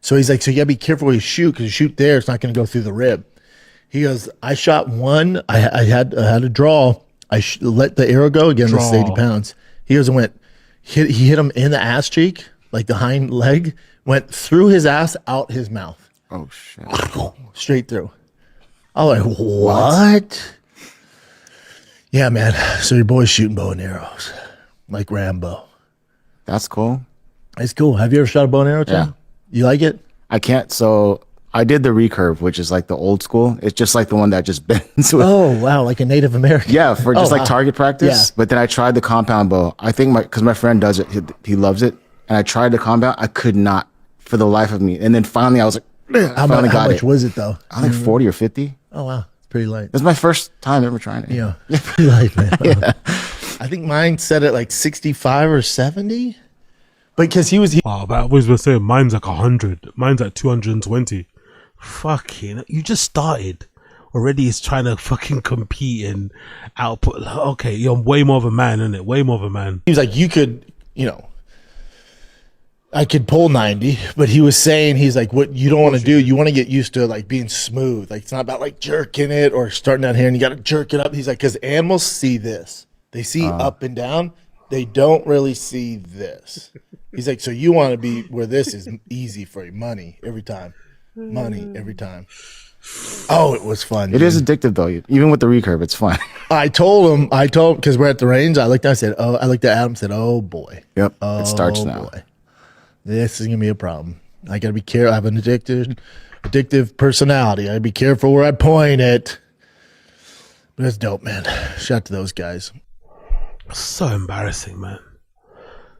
So he's like, so you gotta be careful when you shoot, because you shoot there, it's not gonna go through the rib. He goes, I shot one. I had a draw. I let the arrow go again. This is 80 pounds. He goes and he hit him in the ass cheek, like the hind leg, went through his ass, out his mouth. Oh shit! Straight through. I was like, what? Yeah, man. So your boy's shooting bow and arrows, like Rambo. That's cool. It's cool. Have you ever shot a bow and arrow, Tim? Yeah. You like it? I can't. So I did the recurve, which is like the old school. It's just like the one that just bends. Oh wow, like a Native American. Yeah, for just wow. target practice. Yeah. But then I tried the compound bow. I think because my friend does it, he loves it. And I tried the compound. I could not for the life of me. And then finally, I was like, How much was it though? I think 40 or 50. Oh wow, it's pretty light. It was my first time ever trying it. Yeah, it's pretty light, man. Yeah. I think mine set at like 65 or 70. But because wow, but I was gonna say mine's like 100. Mine's like 220. Fucking, you just started. Already he's trying to fucking compete and output. Okay, you're way more of a man, isn't it? Way more of a man. He was like, you could, I could pull 90, but he was saying, he's like, what you don't want to do, you want to get used to like being smooth. Like it's not about like jerking it or starting out here and you got to jerk it up. He's like, because animals see this. They see up and down. They don't really see this. He's like, so you want to be where this is easy for you. Money every time. Money every time. Oh, it was fun. It is addictive though. Even with the recurve, it's fun. I told him, because we're at the range, I looked at Adam and said, oh boy. Yep. It starts now. Boy. This is going to be a problem. I got to be careful. I have an addictive personality. I got to be careful where I point it. But it's dope, man. Shout out to those guys. So embarrassing, man.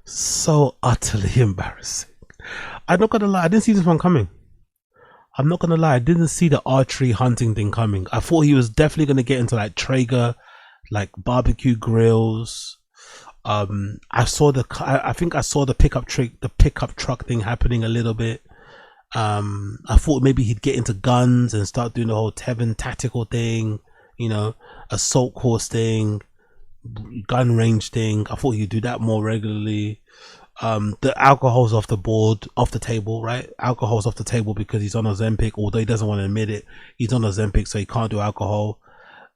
So utterly embarrassing. I'm not gonna lie, I didn't see this one coming. I'm not gonna lie, I didn't see the archery hunting thing coming. I thought he was definitely gonna get into like Traeger, like barbecue grills. I think I saw the pickup truck thing happening a little bit. I thought maybe he'd get into guns and start doing the whole Tevin tactical thing, assault course thing, gun range thing. I thought he'd do that more regularly. The alcohol's off the table, right? Alcohol's off the table because he's on Ozempic, although he doesn't want to admit it. He's on Ozempic, so he can't do alcohol.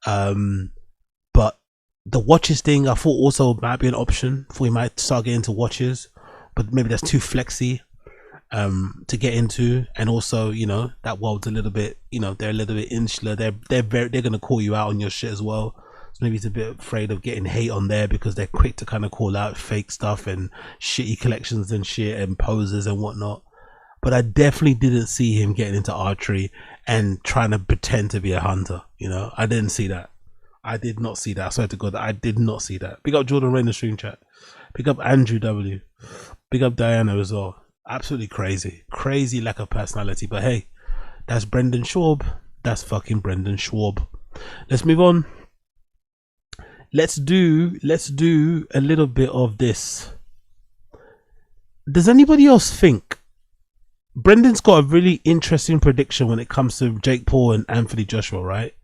But the watches thing, I thought also might be an option. I thought he might start getting into watches, but maybe that's too flexy to get into. And also, that world's a little bit, they're a little bit insular. They're gonna call you out on your shit as well. So maybe he's a bit afraid of getting hate on there because they're quick to kind of call out fake stuff and shitty collections and shit and poses and whatnot. But I definitely didn't see him getting into archery and trying to pretend to be a hunter. I didn't see that. I did not see that. I swear to God, I did not see that. Big up Jordan Ray in the stream chat. Big up Andrew W. Big up Diana as well. Absolutely crazy. Crazy lack of personality. But hey, that's Brendan Schwab. That's fucking Brendan Schwab. Let's move on. Let's do a little bit of this. Does anybody else think Brendan's got a really interesting prediction when it comes to Jake Paul and Anthony Joshua, right?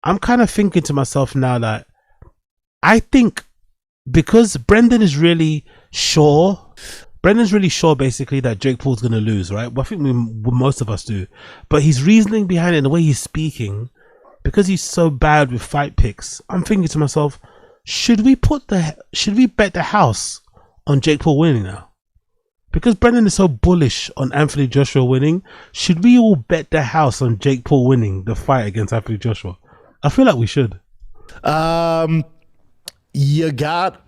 I'm kind of thinking to myself now that I think because Brendan's really sure basically that Jake Paul's going to lose, right? Well, I think most of us do. But his reasoning behind it and the way he's speaking, because he's so bad with fight picks, I'm thinking to myself, should we bet the house on Jake Paul winning now? Because Brendan is so bullish on Anthony Joshua winning, should we all bet the house on Jake Paul winning the fight against Anthony Joshua? I feel like we should. You got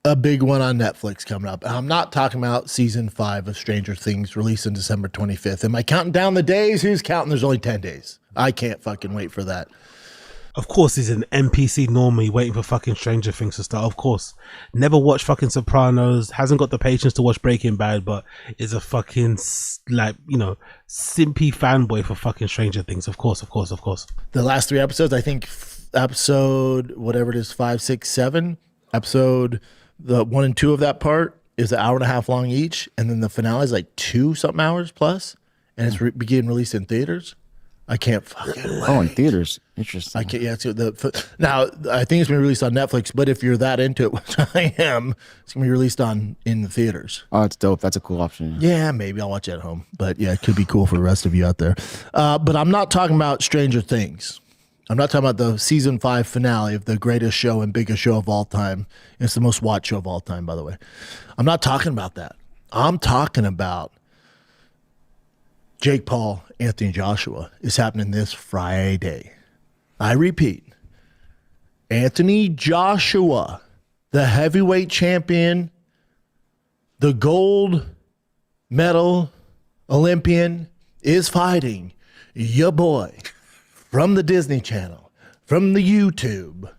a big one on Netflix coming up. I'm not talking about season 5 of Stranger Things releasing December 25th. Am I counting down the days? Who's counting? There's only 10 days. I can't fucking wait for that. Of course, he's an NPC normally waiting for fucking Stranger Things to start. Of course. Never watched fucking Sopranos. Hasn't got the patience to watch Breaking Bad, but is a fucking, simpy fanboy for fucking Stranger Things. Of course. The last 3 episodes, I think episode, whatever it is, 5, 6, 7, episode, the 1 and 2 of that part is an hour and a half long each. And then the finale is like 2 something hours plus. And it's being released in theaters. I can't fucking. Oh, in theaters. Interesting. I can't. Yeah. So now I think it's gonna be released on Netflix. But if you're that into it, which I am, it's gonna be released in the theaters. Oh, it's dope. That's a cool option. Yeah, maybe I'll watch it at home. But yeah, it could be cool for the rest of you out there. But I'm not talking about Stranger Things. I'm not talking about the season 5 finale of the greatest show and biggest show of all time. It's the most watched show of all time, by the way. I'm not talking about that. I'm talking about Jake Paul, Anthony Joshua is happening this Friday. I repeat, Anthony Joshua, the heavyweight champion, the gold medal Olympian, is fighting your boy from the Disney Channel, from the YouTube,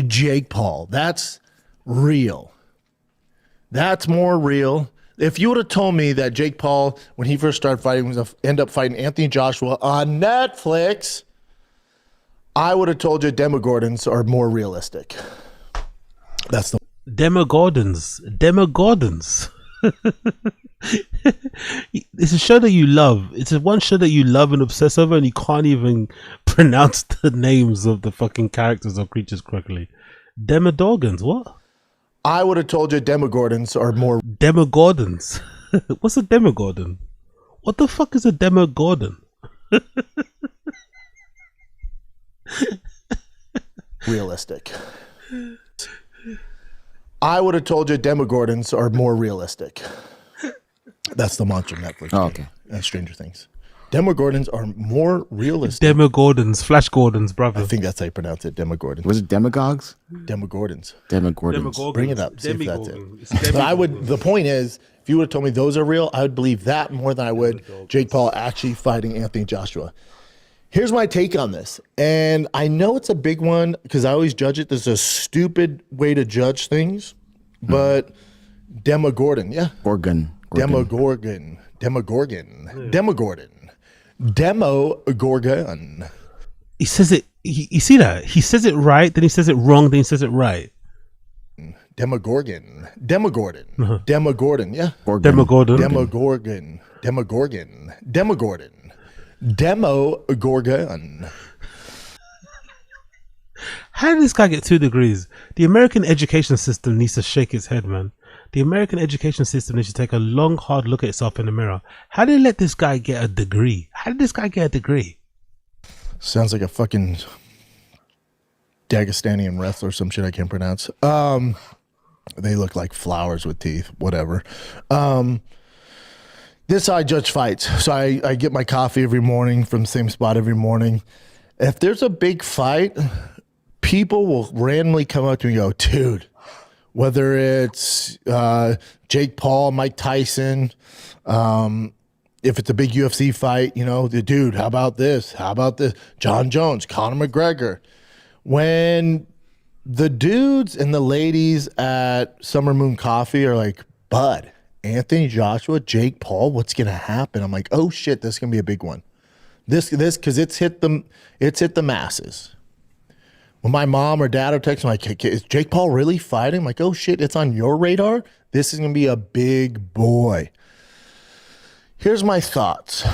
Jake Paul. That's real. That's more real. If you would have told me that Jake Paul, when he first started fighting, was going to end up fighting Anthony Joshua on Netflix, I would have told you Demogorgons are more realistic. That's the Demogorgons. It's a show that you love. It's one show that you love and obsess over, and you can't even pronounce the names of the fucking characters or creatures correctly. Demogorgons, what? I would have told you Demogorgons are more... Demogorgons? What's a Demogorgon? What the fuck is a Demogorgon? realistic. I would have told you Demogorgons are more realistic. That's the monster Netflix. Oh, okay. That's Stranger Things. Demogorgons are more realistic. Demogorgons, Flash Gordons, brother. I think that's how you pronounce it, Demogorgons. Was it Demagogues? Demogorgons. Demogorgons. Bring it up. See if that's it. But I would. The point is, if you would have told me those are real, I would believe that more than I would Jake Paul actually fighting Anthony Joshua. Here's my take on this, and I know it's a big one because I always judge it. There's a stupid way to judge things, but Demogorgon, yeah, Demogorgon. He says it. You see that? He says it right, then he says it wrong, then he says it right. Demogorgon. Yeah. Demogorgon. Demogorgon. How did this guy get 2 degrees? The American education system needs to shake its head, man. The American education system needs to take a long, hard look at itself in the mirror. How did they let this guy get a degree? How did this guy get a degree? Sounds like a fucking Dagestanian wrestler or some shit I can't pronounce. They look like flowers with teeth, whatever. This is how I judge fights. So I get my coffee every morning from the same spot every morning. If there's a big fight, people will randomly come up to me and go, dude, whether it's Jake Paul, Mike Tyson, if it's a big UFC fight, you know, the dude, how about this? How about this? John Jones, Conor McGregor. When the dudes and the ladies at Summer Moon Coffee are like, bud, Anthony Joshua, Jake Paul, what's gonna happen? I'm like, oh shit, this is gonna be a big one. This because it's hit the masses. When my mom or dad are texting, like, hey, is Jake Paul really fighting? I'm like, oh shit, it's on your radar? This is gonna be a big boy. Here's my thoughts.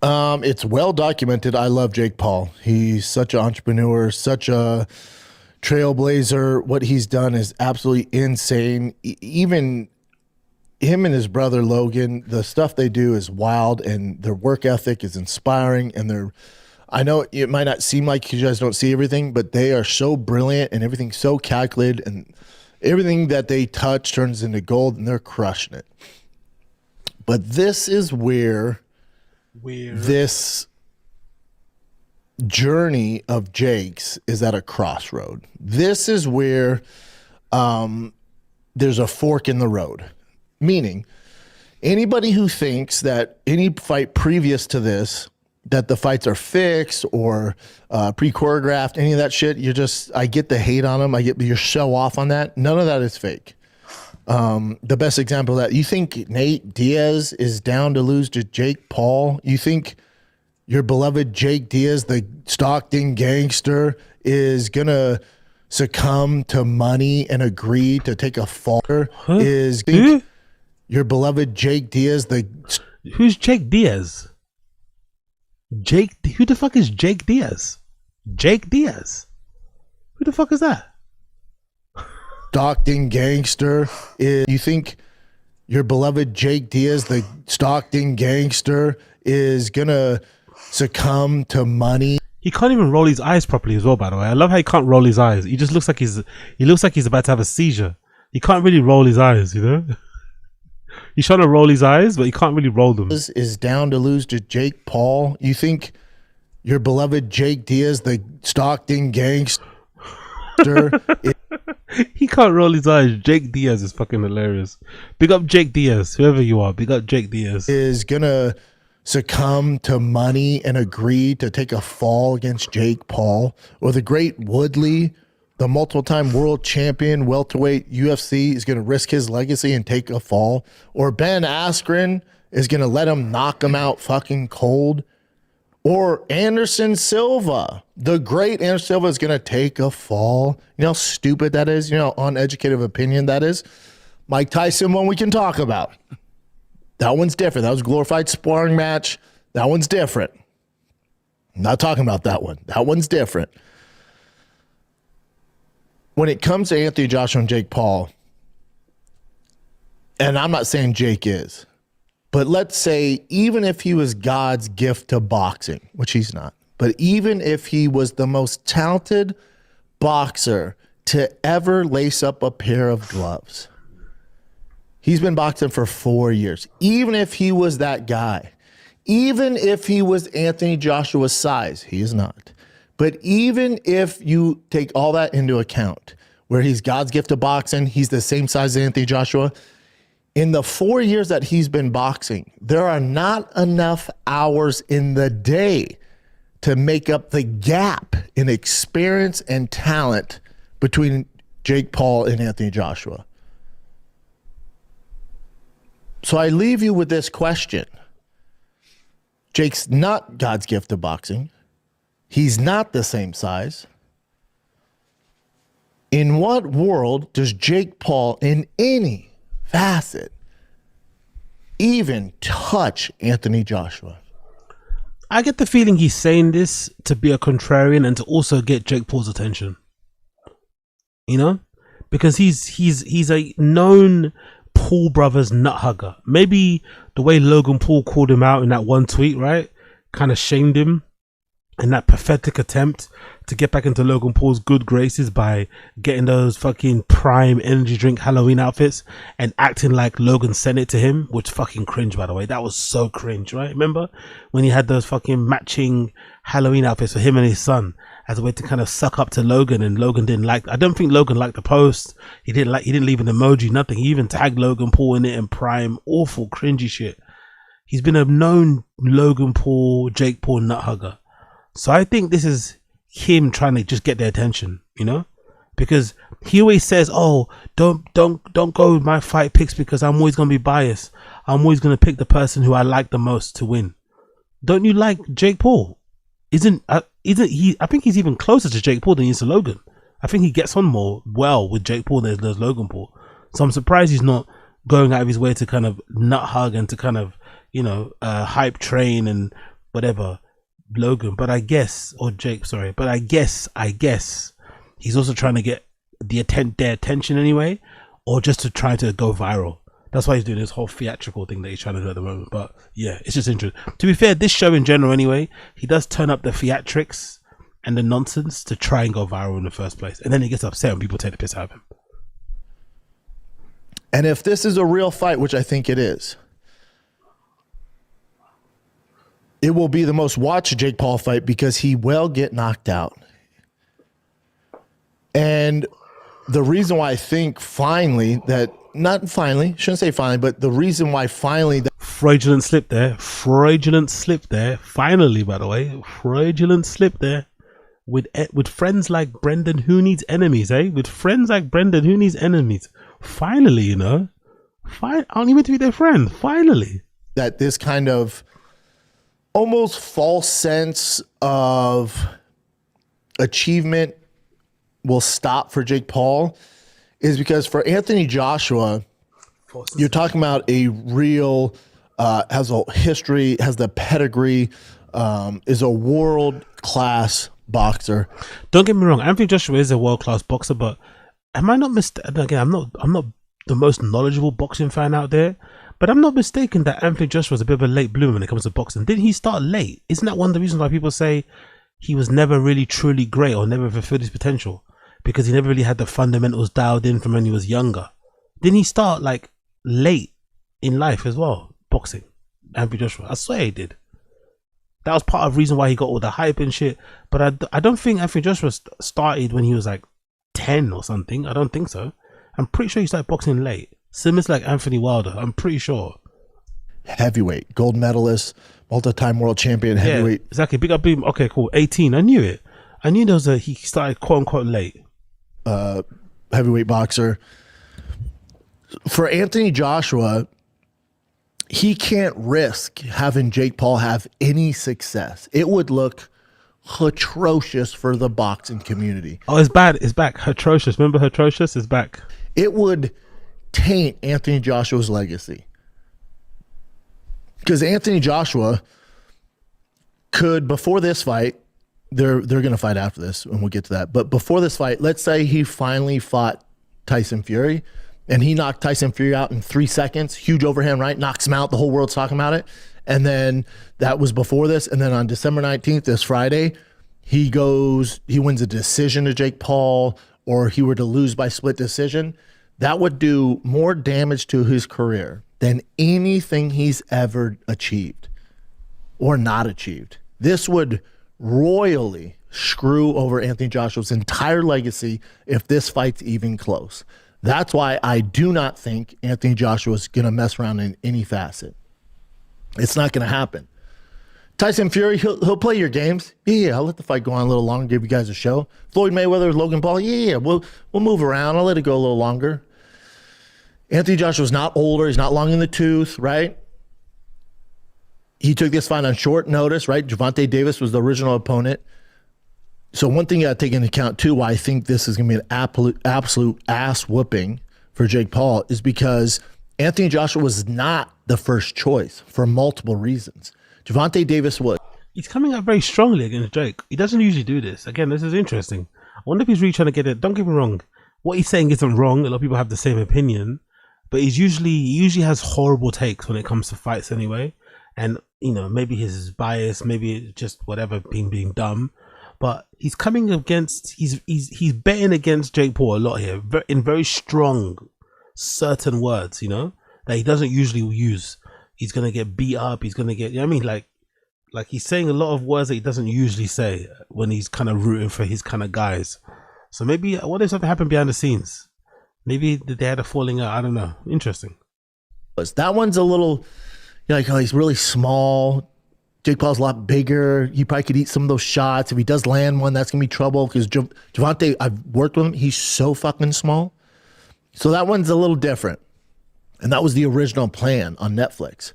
It's well documented. I love Jake Paul. He's such an entrepreneur, such a trailblazer. What he's done is absolutely insane. Even him and his brother Logan, the stuff they do is wild, and their work ethic is inspiring. And I know it might not seem like you guys don't see everything, but they are so brilliant and everything's so calculated, and everything that they touch turns into gold, and they're crushing it. But this is where this journey of Jake's is at a crossroad. This is where there's a fork in the road. Meaning, anybody who thinks that any fight previous to this, that the fights are fixed or pre-choreographed, any of that shit, I get the hate on them. I get your show off on that. None of that is fake. The best example of that, you think Nate Diaz is down to lose to Jake Paul? You think your beloved Jake Diaz, the Stockton gangster, is going to succumb to money and agree to take a fall? Your beloved Jake Diaz, who's Jake Diaz? Jake, who the fuck is Jake Diaz? Jake Diaz. Who the fuck is that? Stockton gangster is. You think your beloved Jake Diaz, the Stockton gangster, is gonna succumb to money? He can't even roll his eyes properly as well, by the way. I love how he can't roll his eyes. He just looks like he's about to have a seizure. He can't really roll his eyes, you know? He's trying to roll his eyes, but he can't really roll them. Is down to lose to Jake Paul. You think your beloved Jake Diaz, the Stockton gangster, he can't roll his eyes. Jake Diaz is fucking hilarious. Big up Jake Diaz, whoever you are. Big up Jake Diaz. Is gonna succumb to money and agree to take a fall against Jake Paul, or the great Woodley, the multiple-time world champion welterweight UFC, is going to risk his legacy and take a fall, or Ben Askren is going to let him knock him out fucking cold, or Anderson Silva, the great Anderson Silva, is going to take a fall. You know how stupid that is? You know how uneducated opinion that is? Mike Tyson one we can talk about. That one's different. That was a glorified sparring match. That one's different. I'm not talking about that one. That one's different. When it comes to Anthony Joshua and Jake Paul, and I'm not saying Jake is, but let's say even if he was God's gift to boxing, which he's not, but even if he was the most talented boxer to ever lace up a pair of gloves, he's been boxing for 4 years. Even if he was that guy, even if he was Anthony Joshua's size, he is not. But even if you take all that into account, where he's God's gift to boxing, he's the same size as Anthony Joshua, in the 4 years that he's been boxing, there are not enough hours in the day to make up the gap in experience and talent between Jake Paul and Anthony Joshua. So I leave you with this question. Jake's not God's gift to boxing. He's not the same size. In what world does Jake Paul, in any facet, even touch Anthony Joshua? I get the feeling he's saying this to be a contrarian and to also get Jake Paul's attention. You know? Because he's a known Paul brothers nut hugger. Maybe the way Logan Paul called him out in that one tweet, right? Kind of shamed him. In that pathetic attempt to get back into Logan Paul's good graces by getting those fucking prime energy drink Halloween outfits and acting like Logan sent it to him, which fucking cringe, by the way. That was so cringe, right? Remember when he had those fucking matching Halloween outfits for him and his son as a way to kind of suck up to Logan, and Logan didn't like. I don't think Logan liked the post. He didn't leave an emoji, nothing. He even tagged Logan Paul in it in prime, awful cringy shit. He's been a known Logan Paul, Jake Paul nut hugger. So I think this is him trying to just get their attention, you know, because he always says, "Oh, don't go with my fight picks because I'm always gonna be biased. I'm always gonna pick the person who I like the most to win." Don't you like Jake Paul? Isn't he? I think he's even closer to Jake Paul than he is to Logan. I think he gets on more well with Jake Paul than there's Logan Paul. So I'm surprised he's not going out of his way to kind of nut hug and to kind of, you know, hype train and whatever Logan, but I guess, or Jake, sorry, but I guess he's also trying to get their attention anyway, or just to try to go viral. That's why he's doing this whole theatrical thing that he's trying to do at the moment. But yeah, it's just interesting. To be fair, this show in general anyway, he does turn up the theatrics and the nonsense to try and go viral in the first place, and then he gets upset when people take the piss out of him. And if this is a real fight, which I think it is, it will be the most watched Jake Paul fight because he will get knocked out. And the reason why I think finally that, not finally, shouldn't say finally, but the reason why finally that fraudulent slip there, finally, by the way, fraudulent slip there with friends like Brendan, who needs enemies, with friends like Brendan, who needs enemies, finally, you know, aren't you meant to be their friend? Finally, that this kind of almost false sense of achievement will stop for Jake Paul is because for Anthony Joshua, you're talking about a real, has a history, has the pedigree is a world-class boxer. Don't get me wrong, Anthony Joshua is a world-class boxer, but am I not mistaken? Again, I'm not the most knowledgeable boxing fan out there, but I'm not mistaken that Anthony Joshua was a bit of a late bloomer when it comes to boxing. Didn't he start late? Isn't that one of the reasons why people say he was never really truly great or never fulfilled his potential? Because he never really had the fundamentals dialed in from when he was younger. Didn't he start like late in life as well, boxing? Anthony Joshua, I swear he did. That was part of the reason why he got all the hype and shit. But I don't think Anthony Joshua started when he was like 10 or something. I don't think so. I'm pretty sure he started boxing late. Similar to like Anthony Wilder. I'm pretty sure. Heavyweight, gold medalist, multi-time world champion, heavyweight. Yeah, exactly. Big up Boom. Okay, cool. 18. I knew it. I knew there was he started quote unquote late. Heavyweight boxer. For Anthony Joshua, he can't risk having Jake Paul have any success. It would look atrocious for the boxing community. Oh, it's bad. It's back. Atrocious. Remember Atrocious is back. It would taint Anthony Joshua's legacy. Because Anthony Joshua could, before this fight, they're going to fight after this, and we'll get to that. But before this fight, let's say he finally fought Tyson Fury, and he knocked Tyson Fury out in 3 seconds. Huge overhand right, knocks him out. The whole world's talking about it. And then that was before this. And then on December 19th, this Friday, he wins a decision to Jake Paul, or he were to lose by split decision. That would do more damage to his career than anything he's ever achieved or not achieved. This would royally screw over Anthony Joshua's entire legacy if this fight's even close. That's why I do not think Anthony Joshua is going to mess around in any facet. It's not going to happen. Tyson Fury, he'll play your games. Yeah, I'll let the fight go on a little longer, give you guys a show. Floyd Mayweather, Logan Paul, yeah, we'll move around. I'll let it go a little longer. Anthony Joshua's not older. He's not long in the tooth, right? He took this fight on short notice, right? Gervonta Davis was the original opponent. So one thing you got to take into account, too, why I think this is going to be an absolute ass whooping for Jake Paul is because Anthony Joshua was not the first choice for multiple reasons. Gervonta Davis was. He's coming out very strongly against Jake. He doesn't usually do this. Again, this is interesting. I wonder if he's really trying to get it. Don't get me wrong. What he's saying isn't wrong. A lot of people have the same opinion. But he usually has horrible takes when it comes to fights anyway. And, you know, maybe his bias, maybe just whatever, being dumb. But he's coming against, he's betting against Jake Paul a lot here in very strong, certain words, you know, that he doesn't usually use. He's going to get beat up. He's going to get, you know what I mean? Like he's saying a lot of words that he doesn't usually say when he's kind of rooting for his kind of guys. So maybe, what if something happened behind the scenes? Maybe they had a falling out. I don't know. Interesting. That one's a little, you're like, oh, he's really small. Jake Paul's a lot bigger. He probably could eat some of those shots. If he does land one, that's going to be trouble because Gervonta, I've worked with him. He's so fucking small. So that one's a little different. And that was the original plan on Netflix.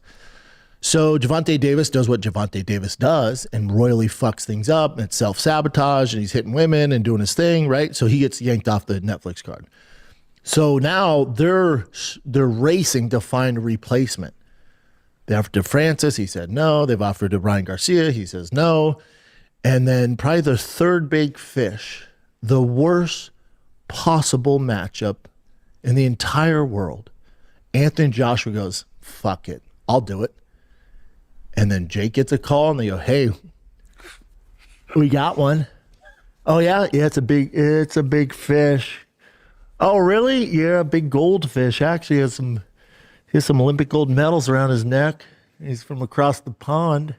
So Gervonta Davis does what Gervonta Davis does and royally fucks things up, and it's self-sabotage, and he's hitting women and doing his thing, right? So he gets yanked off the Netflix card. So now they're racing to find a replacement. They offered to Francis, he said no. They've offered to Ryan Garcia, he says no. And then probably the third big fish, the worst possible matchup in the entire world. Anthony Joshua goes, fuck it, I'll do it. And then Jake gets a call and they go, hey, we got one. Oh yeah, it's a big fish. Oh really? Yeah, a big goldfish. Actually he has some Olympic gold medals around his neck. He's from across the pond.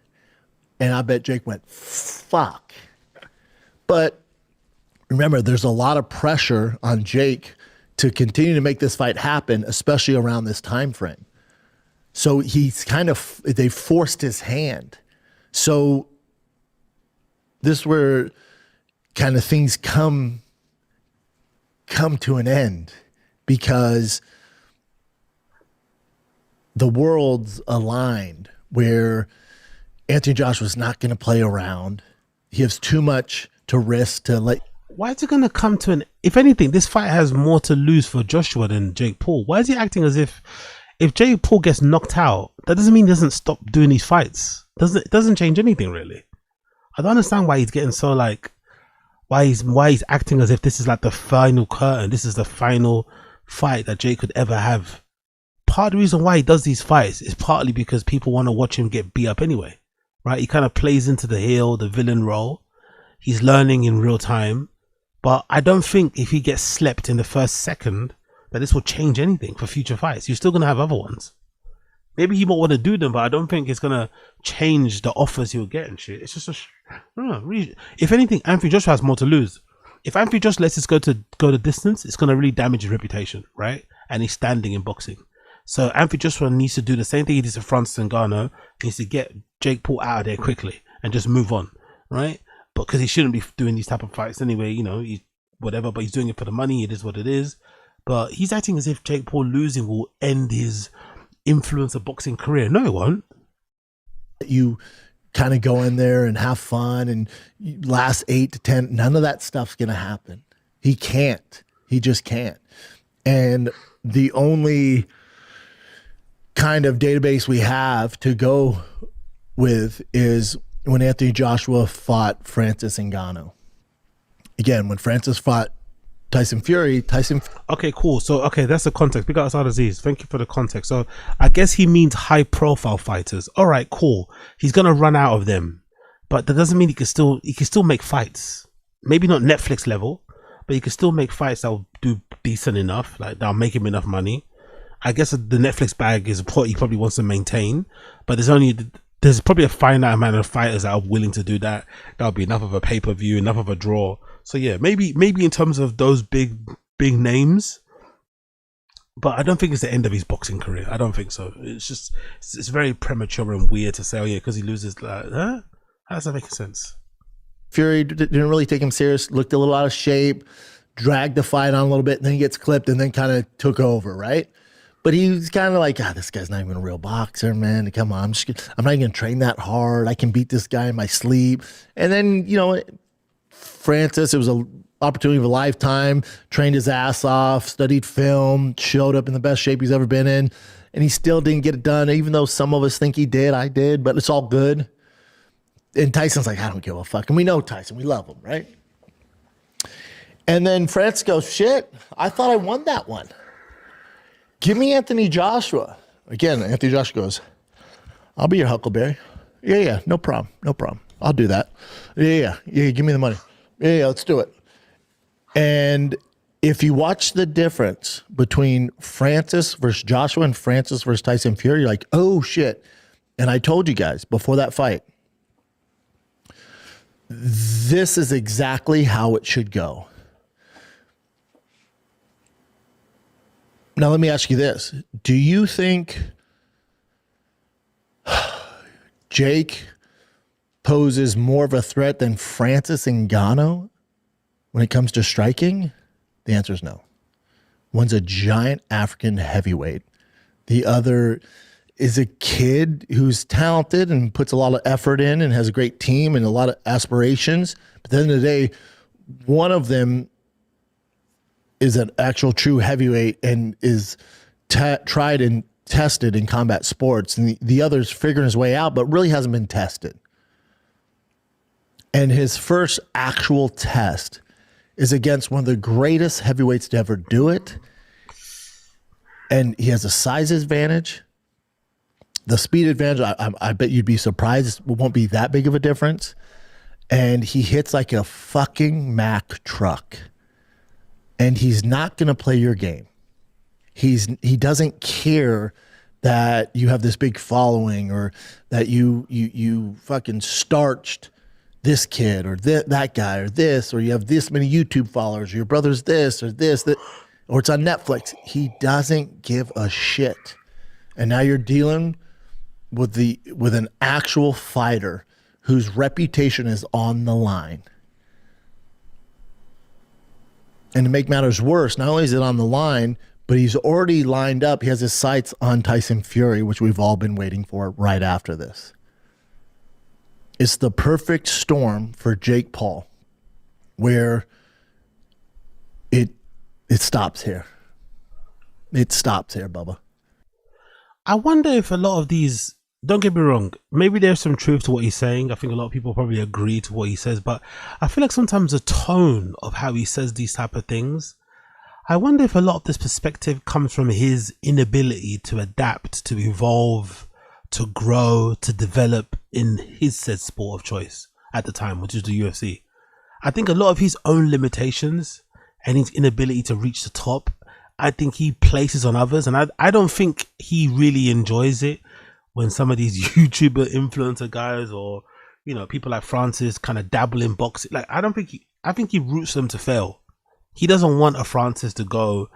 And I bet Jake went, fuck. But remember, there's a lot of pressure on Jake to continue to make this fight happen, especially around this time frame. So he's they forced his hand. So this is where kind of things come to an end, because the world's aligned where Anthony Joshua's not going to play around. He has too much to risk to let. Why is it going to come to an... If anything, this fight has more to lose for Joshua than Jake Paul. Why is he acting as if Jake Paul gets knocked out, that doesn't mean he doesn't stop doing these fights? Doesn't change anything really. I don't understand why he's getting so like, why he's acting as if this is like the final curtain. This is the final fight that Jake could ever have. Part of the reason why he does these fights is partly because people want to watch him get beat up anyway, right? He kind of plays into the heel, the villain role. He's learning in real time, but I don't think if he gets slept in the first second that this will change anything for future fights. You're still gonna have other ones. Maybe he might want to do them, but I don't think it's gonna change the offers he'll get and shit. It's just I don't know, really. If anything, Anthony Joshua has more to lose. If Anthony Joshua lets this go the distance, it's gonna really damage his reputation, right? And his standing in boxing. So Anthony Joshua needs to do the same thing he did to Francis Ngannou. He needs to get Jake Paul out of there quickly and just move on, right? But because he shouldn't be doing these type of fights anyway, you know, whatever. But he's doing it for the money. It is what it is. But he's acting as if Jake Paul losing will end his influencer boxing career. No, it won't. You kind of go in there and have fun and last 8 to 10. None of that stuff's going to happen. He can't. He just can't. And the only kind of database we have to go with is when Anthony Joshua fought Francis Ngannou. Again, when Francis fought Tyson Fury. Okay, cool. So, okay, that's the context. Big up Asad Aziz. Thank you for the context. So, I guess he means high-profile fighters. All right, cool. He's gonna run out of them, but that doesn't mean he can still make fights. Maybe not Netflix level, but he can still make fights that'll do decent enough, like that'll make him enough money. I guess the Netflix bag is what he probably wants to maintain, but there's probably a finite amount of fighters that are willing to do that. That'll be enough of a pay-per-view, enough of a draw. So yeah, maybe in terms of those big names, but I don't think it's the end of his boxing career. I don't think so. It's very premature and weird to say, oh yeah, because he loses. Huh? How does that make sense? Fury didn't really take him serious. Looked a little out of shape. Dragged the fight on a little bit, and then he gets clipped, and then kind of took over, right? But he was kind of like, this guy's not even a real boxer, man. Come on, I'm not even gonna train that hard. I can beat this guy in my sleep. And then, you know, Francis, it was an opportunity of a lifetime, trained his ass off, studied film, showed up in the best shape he's ever been in, and he still didn't get it done, even though some of us think he did. I did, but it's all good. And Tyson's like, I don't give a fuck. And we know Tyson. We love him, right? And then Francis goes, shit, I thought I won that one. Give me Anthony Joshua. Again, Anthony Joshua goes, I'll be your Huckleberry. Yeah, no problem. I'll do that. Yeah, give me the money. Yeah, let's do it. And if you watch the difference between Francis versus Joshua and Francis versus Tyson Fury, you're like, oh shit. And I told you guys before that fight, this is exactly how it should go. Now, let me ask you this. Do you think Jake poses more of a threat than Francis Ngannou when it comes to striking? The answer is no. One's a giant African heavyweight. The other is a kid who's talented and puts a lot of effort in and has a great team and a lot of aspirations. But at the end of the day, one of them is an actual true heavyweight and is tried and tested in combat sports. And the other's figuring his way out, but really hasn't been tested. And his first actual test is against one of the greatest heavyweights to ever do it. And he has a size advantage. The speed advantage, I bet you'd be surprised, it won't be that big of a difference. And he hits like a fucking Mack truck. And he's not going to play your game. He doesn't care that you have this big following or that you fucking starched this kid or that guy or this, or you have this many YouTube followers, or your brother's this or this, that, or it's on Netflix. He doesn't give a shit. And now you're dealing with an actual fighter whose reputation is on the line. And to make matters worse, not only is it on the line, but he's already lined up. He has his sights on Tyson Fury, which we've all been waiting for right after this. It's the perfect storm for Jake Paul, where it stops here. It stops here, Bubba. I wonder if a lot of these don't get me wrong, maybe there's some truth to what he's saying. I think a lot of people probably agree to what he says, but I feel like sometimes the tone of how he says these type of things, I wonder if a lot of this perspective comes from his inability to adapt, to evolve, to grow, to develop in his said sport of choice at the time, which is the UFC. I think a lot of his own limitations and his inability to reach the top, I think he places on others, and I don't think he really enjoys it when some of these YouTuber influencer guys, or you know, people like Francis kind of dabble in boxing. Like, I think he roots them to fail. He doesn't want a Francis to go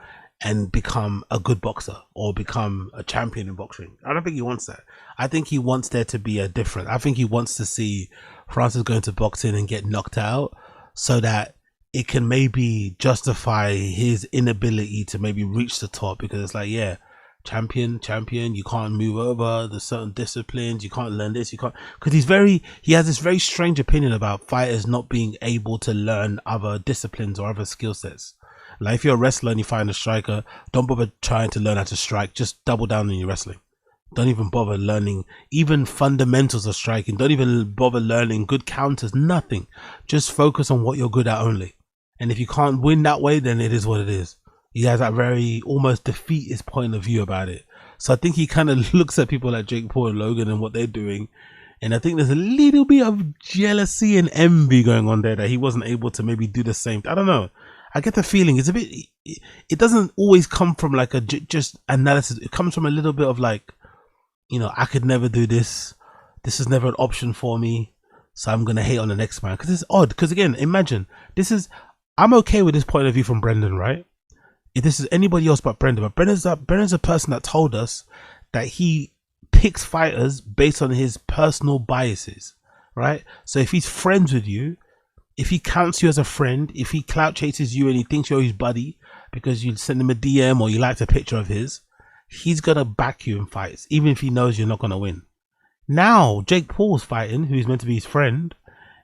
and become a good boxer or become a champion in boxing. I don't think he wants that. I think he wants there to be a difference. I think he wants to see Francis go into boxing and get knocked out, so that it can maybe justify his inability to maybe reach the top, because it's like, yeah, champion, you can't move over, there's certain disciplines, you can't learn this, you can't, because he has this very strange opinion about fighters not being able to learn other disciplines or other skill sets. Like, if you're a wrestler and you find a striker, don't bother trying to learn how to strike, just double down on your wrestling. Don't even bother learning even fundamentals of striking, don't even bother learning good counters, nothing. Just focus on what you're good at only. And if you can't win that way, then it is what it is. He has that very almost defeatist point of view about it. So I think he kind of looks at people like Jake Paul and Logan and what they're doing, and I think there's a little bit of jealousy and envy going on there, that he wasn't able to maybe do the same. I don't know. I get the feeling it's a bit, it doesn't always come from like a just analysis. It comes from a little bit of like, you know, I could never do this. This is never an option for me, so I'm going to hate on the next man. Because it's odd. Because again, imagine, I'm okay with this point of view from Brendan, right? If this is anybody else but Brendan, but Brendan's a person that told us that he picks fighters based on his personal biases, right? So if he's friends with you, if he counts you as a friend, if he clout chases you and he thinks you're his buddy because you send him a DM or you liked a picture of his, he's gonna back you in fights, even if he knows you're not gonna win. Now Jake Paul's fighting, who's meant to be his friend,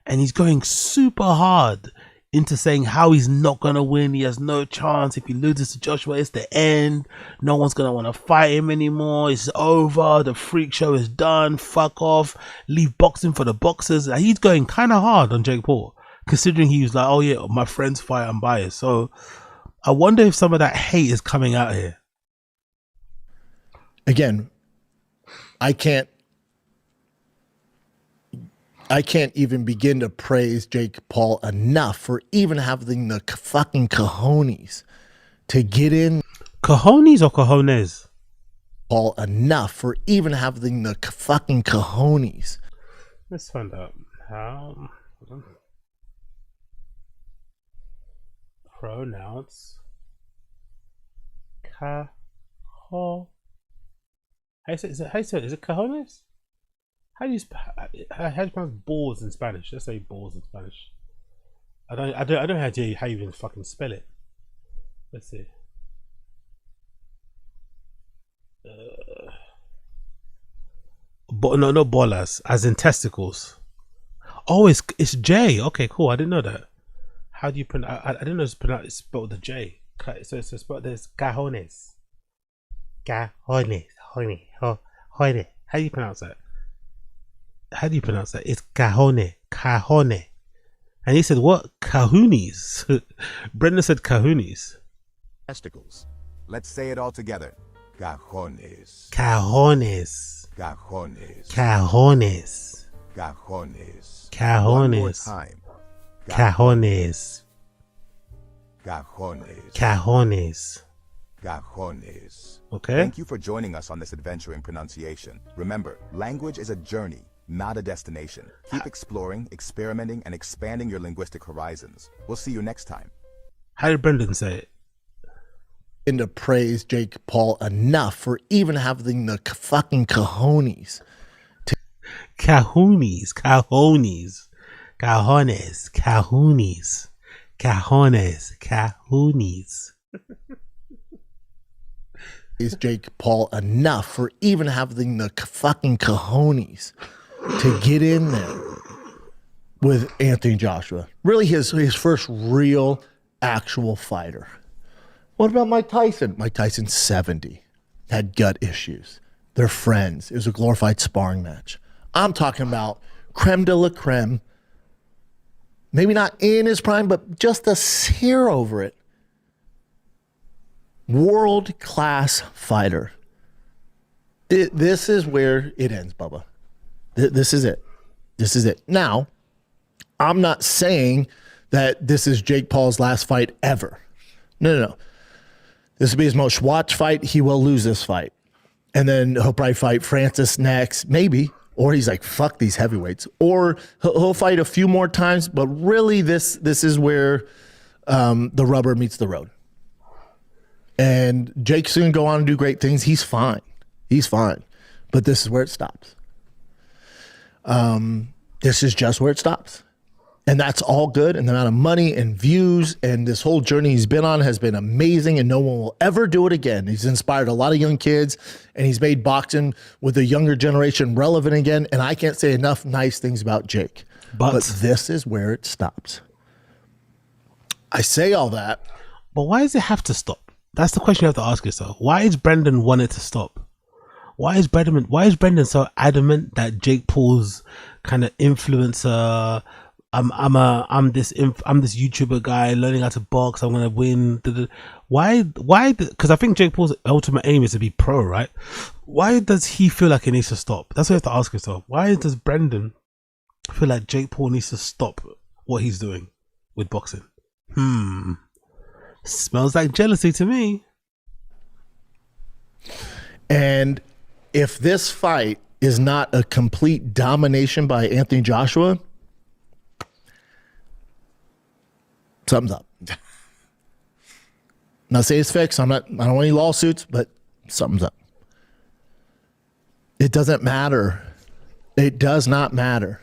and he's going super hard into saying how he's not gonna win. He has no chance. If he loses to Joshua, it's the end. No one's gonna want to fight him anymore. It's over. The freak show is done. Fuck off. Leave boxing for the boxers. He's going kind of hard on Jake Paul, considering he was like, oh yeah, my friend's fight, I'm biased. So I wonder if some of that hate is coming out here. Again, I can't even begin to praise Jake Paul enough for even having the fucking cojones to get in. Cojones or cojones? Paul enough for even having the fucking cojones. Let's find out. How? Pronounce. How do you say it? Is it cojones? How do you pronounce balls in Spanish? Let's say balls in Spanish. I don't know how you even fucking spell it. Let's see. No, not bolas, as in testicles. Oh, it's J. Okay, cool. I didn't know that. How do you pronounce? I didn't know it's spelled with a J. So it's spelled. There's cajones. Cajones. How do you pronounce that? How do you pronounce that? It's cajone. Cajone. And he said, what? Cajones. Brendan said cajones. Testicles. Let's say it all together. Cajones. Cajones. Cajones. Cajones. Cajones. Cajones. One more time. Cajones. Cajones. Cajones. Cajones. Okay. Thank you for joining us on this adventure in pronunciation. Remember, language is a journey, not a destination. Keep exploring, experimenting, and expanding your linguistic horizons. We'll see you next time. How did Brendan say it? And to praise Jake Paul enough for even having the fucking cojones. Cajones. Cajones. Cajones. Cajones. Cajones. Cajones. Is Jake Paul enough for even having the fucking cojones to get in there with Anthony Joshua? Really his first real actual fighter. What about Mike Tyson? Mike Tyson 70 had gut issues. They're friends. It was a glorified sparring match. I'm talking about creme de la creme. Maybe not in his prime, but just a sear over it. World-class fighter. This is where it ends, Bubba. This is it. This is it. Now, I'm not saying that this is Jake Paul's last fight ever. No. This will be his most watched fight. He will lose this fight. And then he'll probably fight Francis next, maybe. Or he's like, fuck these heavyweights. Or he'll fight a few more times. But really, this is where the rubber meets the road. And Jake's going to go on and do great things. He's fine. He's fine. But this is where it stops. This is just where it stops. And that's all good. And the amount of money and views and this whole journey he's been on has been amazing. And no one will ever do it again. He's inspired a lot of young kids. And he's made boxing with the younger generation relevant again. And I can't say enough nice things about Jake. But this is where it stops. I say all that. But why does it have to stop? That's the question you have to ask yourself. Why is Brendan want it to stop? Why is Brendan so adamant that Jake Paul's kind of influencer? I'm this YouTuber guy learning how to box. I'm gonna win. Why? Because I think Jake Paul's ultimate aim is to be pro, right? Why does he feel like he needs to stop? That's what you have to ask yourself. Why does Brendan feel like Jake Paul needs to stop what he's doing with boxing? Smells like jealousy to me. And if this fight is not a complete domination by Anthony Joshua, something's up. I'm not saying it's fixed. I don't want any lawsuits, but something's up. It doesn't matter. It does not matter.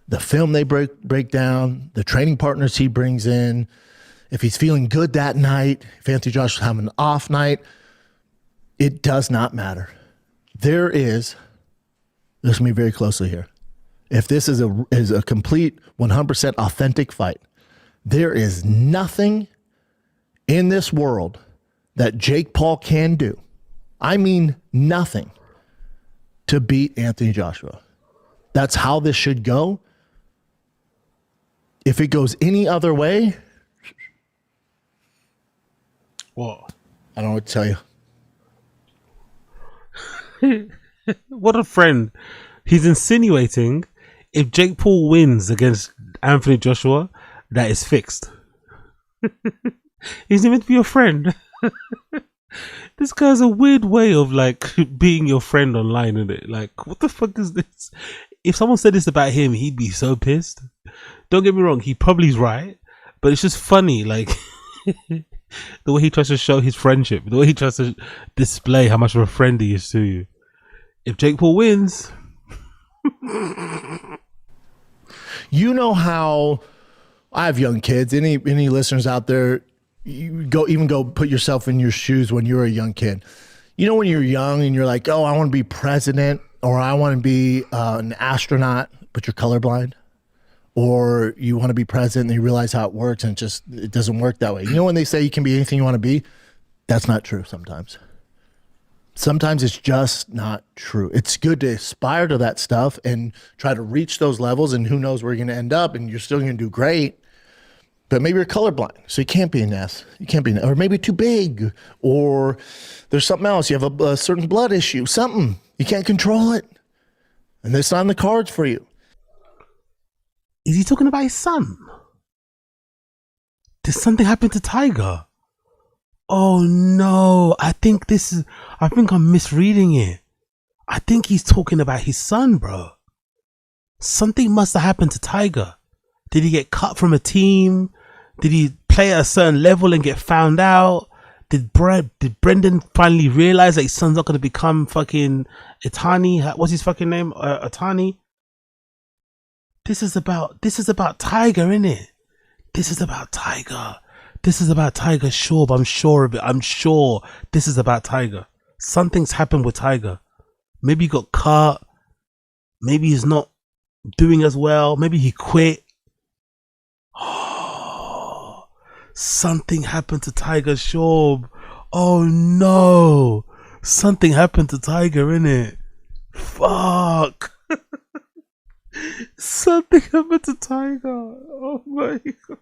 The film they break down, the training partners he brings in, if he's feeling good that night, if Anthony Joshua's having an off night, it does not matter. Listen to me very closely here. If this is a complete 100% authentic fight, there is nothing in this world that Jake Paul can do. I mean nothing to beat Anthony Joshua. That's how this should go. If it goes any other way, well, I don't know what to tell you. What a friend. He's insinuating if Jake Paul wins against Anthony Joshua, that is fixed. He's meant to be your friend. This guy's a weird way of like being your friend online, isn't it? Like, what the fuck is this? If someone said this about him, he'd be so pissed. Don't get me wrong, he probably is right, but it's just funny, like the way he tries to show his friendship, the way he tries to display how much of a friend he is to you. If Jake Paul wins, you know how I have young kids. Any listeners out there, you go put yourself in your shoes when you were a young kid. You know when you're young and you're like, oh, I want to be president, or I want to be an astronaut, but you're colorblind. Or you want to be president and you realize how it works and it doesn't work that way. You know when they say you can be anything you want to be? That's not true sometimes. Sometimes it's just not true. It's good to aspire to that stuff and try to reach those levels, and who knows where you're going to end up, and you're still going to do great. But maybe you're colorblind, so you can't be an S. You can't be an, or maybe too big, or there's something else. You have a certain blood issue, something. You can't control it. And it's not in the cards for you. Is he talking about his son? Did something happen to Tiger? Oh no, I think I'm misreading it. I think he's talking about his son, bro. Something must have happened to Tiger. Did he get cut from a team? Did he play at a certain level and get found out? Did Brendan finally realize that his son's not going to become fucking Itani? What's his fucking name? Itani? This is about Tiger, innit? This is about Tiger. This is about Tiger Shorb. I'm sure of it. I'm sure this is about Tiger. Something's happened with Tiger. Maybe he got cut. Maybe he's not doing as well. Maybe he quit. Something happened to Tiger Shorb. Oh no. Something happened to Tiger, innit? Fuck. Something happened to Tiger. Oh my god.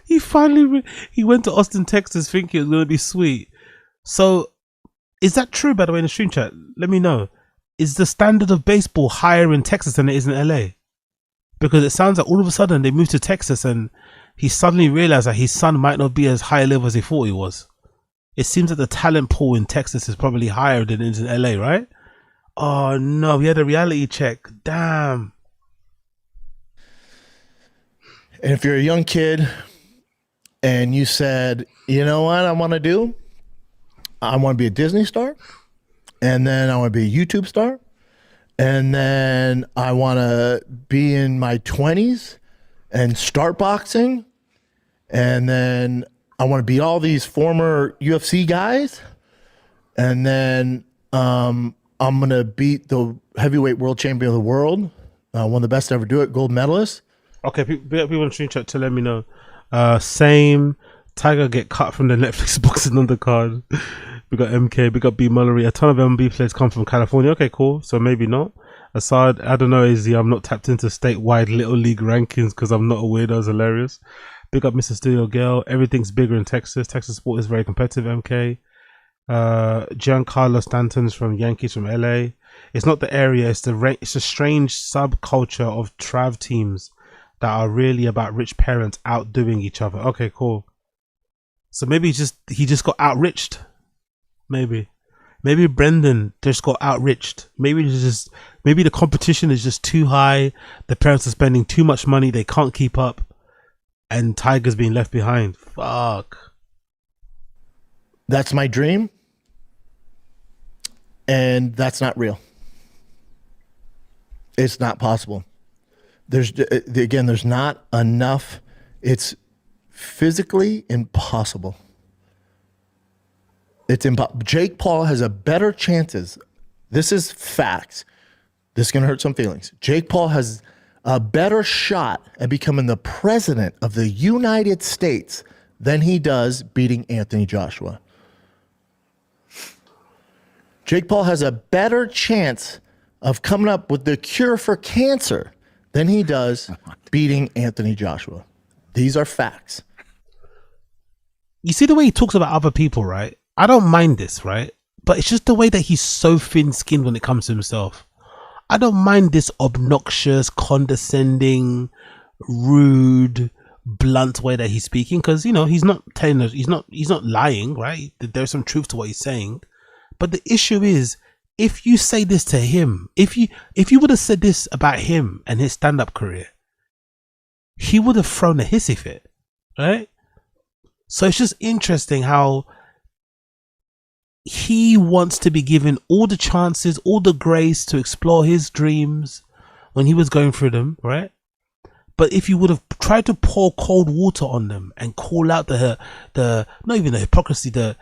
He finally he went to Austin, Texas, thinking it was gonna be sweet. So, is that true? By the way, in the stream chat, let me know. Is the standard of baseball higher in Texas than it is in LA? Because it sounds like all of a sudden they moved to Texas and he suddenly realized that his son might not be as high a level as he thought he was. It seems that the talent pool in Texas is probably higher than it is in LA, right? Oh no, we had a reality check. Damn. And if you're a young kid and you said, you know what I want to do? I want to be a Disney star. And then I want to be a YouTube star. And then I want to be in my 20s and start boxing. And then I want to beat all these former UFC guys. And then I'm going to beat the heavyweight world champion of the world. One of the best to ever do it, gold medalist. Okay, people in the stream chat to let me know. Same. Tiger get cut from the Netflix boxing undercard. We got MK, we got B Mullery. A ton of MB players come from California. Okay, cool. So maybe not. Assad, I don't know, AZ. I'm not tapped into statewide Little League rankings because I'm not a weirdo. It's hilarious. Big up Mr. Studio Girl. Everything's bigger in Texas. Texas sport is very competitive, MK. Giancarlo Stanton's from Yankees from LA. It's not the area. It's a strange subculture of trav teams that are really about rich parents outdoing each other. Okay, cool. So maybe he just got outriched. Maybe Brendan just got outriched. Maybe the competition is just too high. The parents are spending too much money. They can't keep up, and Tiger's being left behind. Fuck. That's my dream, and that's not real. It's not possible. There's not enough. It's physically impossible. It's impossible. Jake Paul has a better chances. This is facts. This is going to hurt some feelings. Jake Paul has a better shot at becoming the president of the United States than he does beating Anthony Joshua. Jake Paul has a better chance of coming up with the cure for cancer than he does beating Anthony Joshua. These are facts. You see the way he talks about other people, right? I don't mind this, right? But it's just the way that he's so thin-skinned when it comes to himself. I don't mind this obnoxious, condescending, rude, blunt way that he's speaking, because, you know, he's not lying, right? There's some truth to what he's saying. But the issue is, if you say this to him, if you would have said this about him and his stand-up career, he would have thrown a hissy fit, right? So it's just interesting how he wants to be given all the chances, all the grace to explore his dreams when he was going through them, right? But if you would have tried to pour cold water on them and call out the not even the hypocrisy, the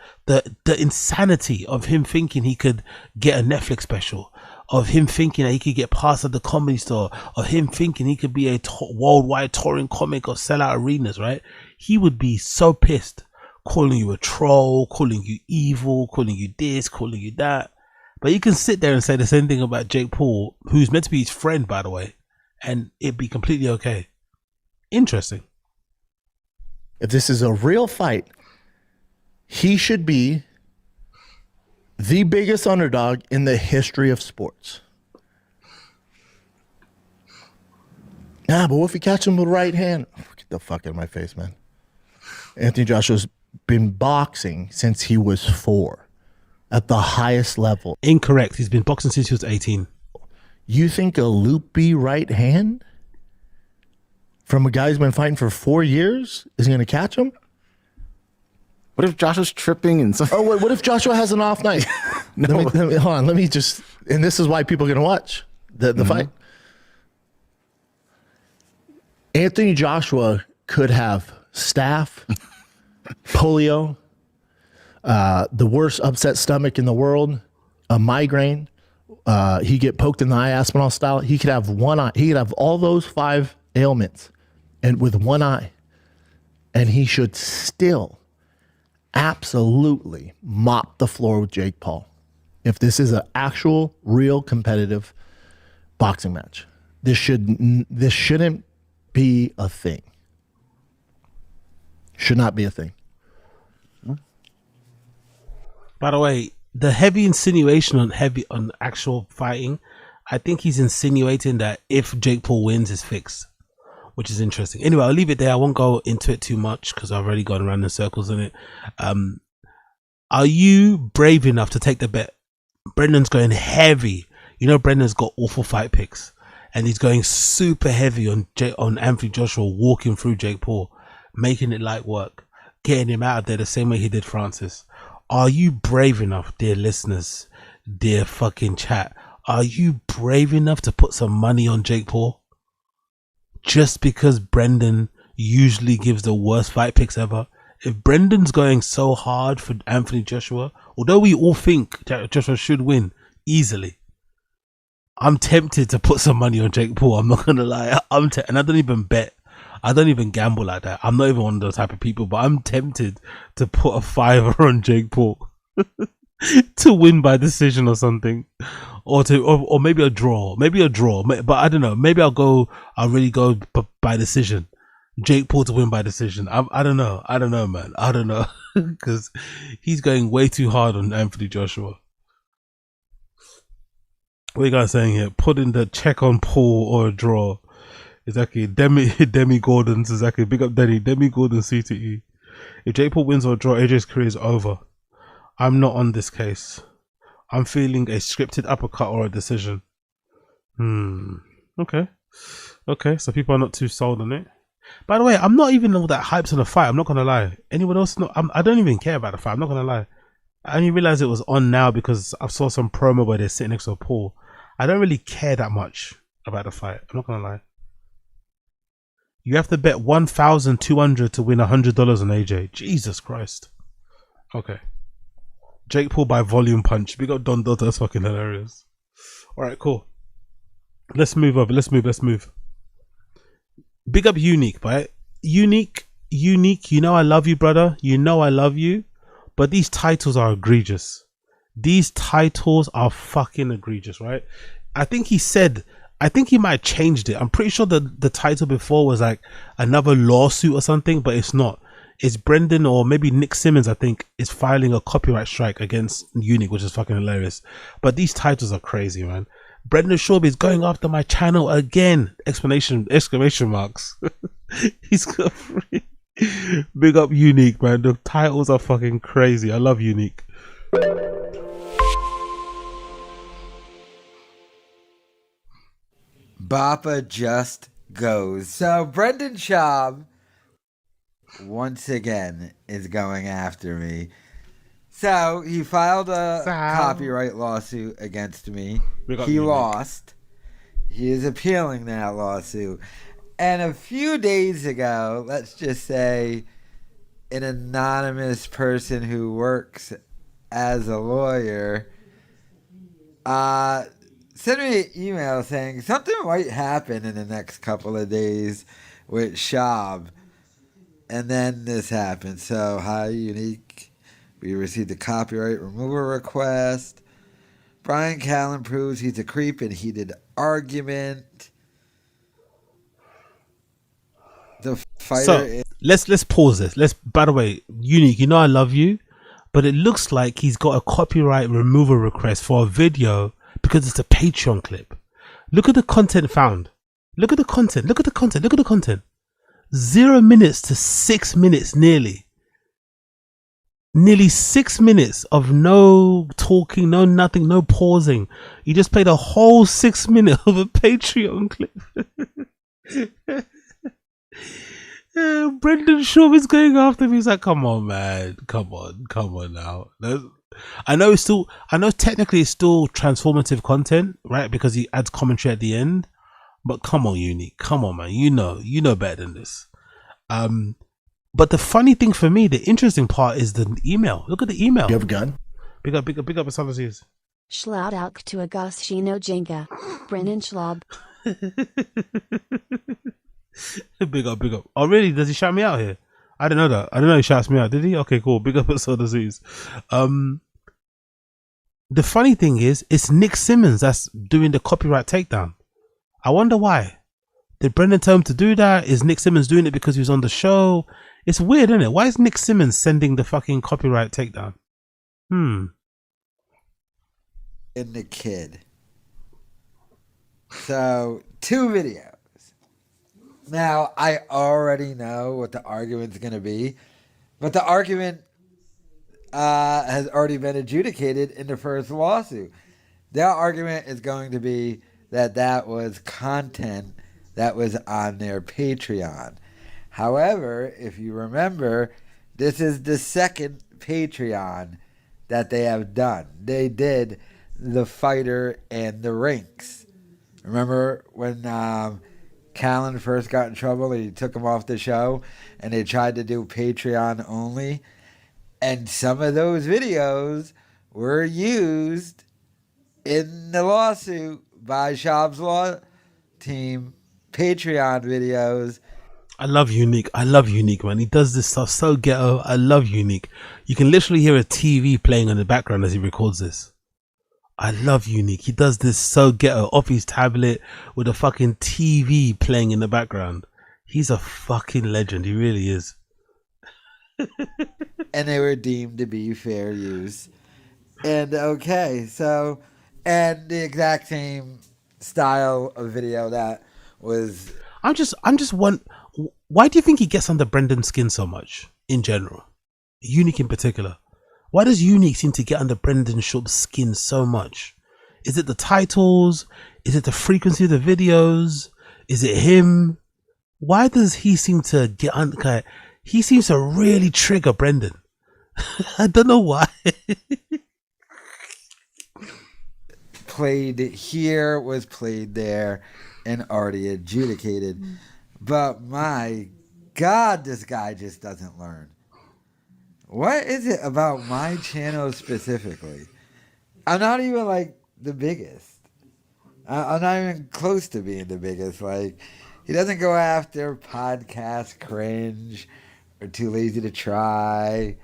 insanity of him thinking he could get a Netflix special, of him thinking that he could get past at the Comedy Store, of him thinking he could be a worldwide touring comic or sell out arenas, right? He would be so pissed, calling you a troll, calling you evil, calling you this, calling you that. But you can sit there and say the same thing about Jake Paul, who's meant to be his friend, by the way, and it'd be completely okay. Interesting. If this is a real fight, he should be the biggest underdog in the history of sports. But what if you catch him with the right hand? Get the fuck out of my face, man. Anthony Joshua's been boxing since he was 4 at the highest level. Incorrect. He's been boxing since he was 18. You think a loopy right hand from a guy who's been fighting for 4 years is going to catch him? What if Joshua's tripping and something? Oh, wait, what if Joshua has an off night? Hold on. Let me just, and this is why people are going to watch the fight. Anthony Joshua could have staph, polio, the worst upset stomach in the world, a migraine. He get poked in the eye, Aspinall style. He could have one eye. He could have all those 5 ailments, and with one eye, and he should still absolutely mop the floor with Jake Paul. If this is an actual, real competitive boxing match, this shouldn't be a thing. Should not be a thing. By the way, the heavy insinuation on actual fighting, I think he's insinuating that if Jake Paul wins, it's fixed, which is interesting. Anyway, I'll leave it there. I won't go into it too much because I've already gone around in circles in it. Are you brave enough to take the bet? Brendan's going heavy. You know, Brendan's got awful fight picks, and he's going super heavy on Anthony Joshua walking through Jake Paul, making it light work, getting him out of there the same way he did Francis. Are you brave enough, dear listeners, dear fucking chat? Are you brave enough to put some money on Jake Paul? Just because Brendan usually gives the worst fight picks ever. If Brendan's going so hard for Anthony Joshua, although we all think Joshua should win easily, I'm tempted to put some money on Jake Paul. I'm not gonna lie. And I don't even bet. I don't even gamble like that. I'm not even one of those type of people, but I'm tempted to put a $5 on Jake Paul to win by decision or something, or maybe a draw, but I don't know. Maybe I'll really go by decision. Jake Paul to win by decision. I don't know, man. I don't know because he's going way too hard on Anthony Joshua. What are you guys saying here? Put in the check on Paul or a draw. Exactly. Demi Gordon's exactly. Big up Demi Gordon CTE. If Jake Paul wins or draw, AJ's career is over. I'm not on this case. I'm feeling a scripted uppercut or a decision. Okay. So people are not too sold on it. By the way, I'm not even all that hyped on the fight. I'm not gonna lie. Anyone else? I don't even care about the fight. I'm not gonna lie. I only realized it was on now because I saw some promo where they're sitting next to Paul. I don't really care that much about the fight. I'm not gonna lie. You have to bet 1,200 to win $100 on AJ. Jesus Christ. Okay. Jake Paul by volume punch. Big up Don Dota. That's fucking hilarious. All right, cool. Let's move over. Let's move. Big up Unique, right? Unique. You know I love you, brother. You know I love you. But these titles are egregious. These titles are fucking egregious, right? I think he might have changed it. I'm pretty sure the title before was like another lawsuit or something, but it's not. It's Brendan or maybe Nick Simmons, I think, is filing a copyright strike against Unique, which is fucking hilarious. But these titles are crazy, man. Brendan Schaub is going after my channel again! Exclamation marks. He's got free. Big up Unique, man. The titles are fucking crazy. I love Unique. Bappa just goes. So Brendan Schaub once again is going after me. So he filed a copyright lawsuit against me. He lost. He is appealing that lawsuit. And a few days ago, let's just say, an anonymous person who works as a lawyer sent me an email saying something might happen in the next couple of days with Schaub. And then this happened. So, hi, Unique. We received a copyright removal request. Brian Callen proves he's a creep in heated argument. The fighter let's pause this. By the way, Unique, you know I love you, but it looks like he's got a copyright removal request for a video because it's a Patreon clip. Look at the content found. Look at the content. 0 minutes to 6 minutes nearly. Nearly 6 minutes of no talking, no nothing, no pausing. You just played a whole 6 minutes of a Patreon clip. Brendan Schaub is going after me. He's like, come on, man. Come on now. I know technically it's still transformative content, right? Because he adds commentary at the end. But come on, Unique. Come on, man. You know better than this. But the funny thing for me, the interesting part is the email. Look at the email. You have a gun? Big up Asalaziz. Shout out to Agostino Jenga. Brennan Schlaub. Big up. Oh, really? Does he shout me out here? I didn't know that. I didn't know he shouts me out. Did he? Okay, cool. Big up at Soda Zeus. The funny thing is, it's Nick Simmons that's doing the copyright takedown. I wonder why. Did Brendan tell him to do that? Is Nick Simmons doing it because he was on the show? It's weird, isn't it? Why is Nick Simmons sending the fucking copyright takedown? And the kid. So, 2 videos. Now, I already know what the argument's going to be, but the argument has already been adjudicated in the first lawsuit. Their argument is going to be that that was content that was on their Patreon. However, if you remember, this is the second Patreon that they have done. They did The Fighter and The Rinks. Remember when Callan first got in trouble and he took him off the show and they tried to do Patreon only? And some of those videos were used in the lawsuit by Schaub's law team. Patreon videos. I love Unique. I love Unique, man. He does this stuff so ghetto. I love Unique. You can literally hear a TV playing in the background as he records this. I love Unique. He does this so ghetto off his tablet with a fucking TV playing in the background. He's a fucking legend. He really is. And they were deemed to be fair use. And okay, so, and the exact same style of video that was. I'm just one. Why do you think he gets under Brendan's skin so much in general? Unique in particular. Why does Unique seem to get under Brendan Schaub's skin so much? Is it the titles? Is it the frequency of the videos? Is it him? Why does he seem to get under? He seems to really trigger Brendan. I don't know why. Played here, was played there, and already adjudicated. But my God, this guy just doesn't learn. What is it about my channel specifically? I'm not even like the biggest. I'm not even close to being the biggest. Like, he doesn't go after podcast cringe or Too Lazy to Try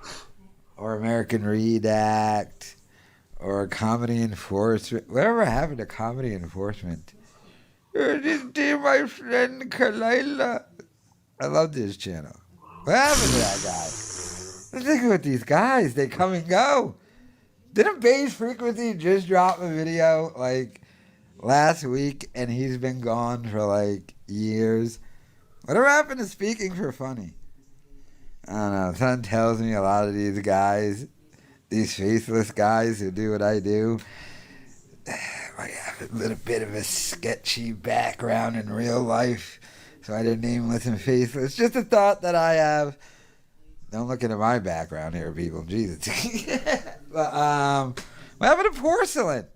or American Redact or Comedy Enforcement. Whatever happened to Comedy Enforcement? My friend Kalila. I love this channel. What happened to that guy? I'm thinking with these guys, they come and go. Didn't Beige Frequency just drop a video like last week and he's been gone for like years? Whatever happened to Speaking for Funny? I don't know. Something tells me a lot of these guys, these faceless guys who do what I do, might have a little bit of a sketchy background in real life. So I didn't nameless and faceless. Just a thought that I have. Don't look into my background here, people. Jesus. But, what happened to porcelain?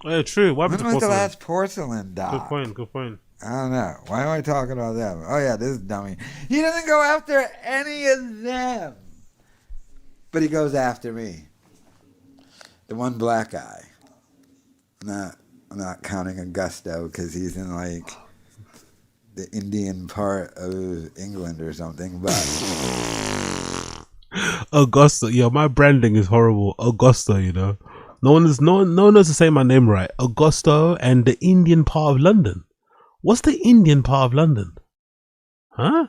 Yeah, true. What happened When to was the porcelain? last porcelain doc? Good point. Good point. I don't know. Why am I talking about them? Oh, yeah, this dummy. He doesn't go after any of them. But he goes after me. The one black guy. I'm not counting Augusto because he's in, like, the Indian part of England or something, but Augusta, yo, my branding is horrible. Augusta, you know, no one knows to say my name right. Augusto and the Indian part of London. What's the Indian part of London? Huh?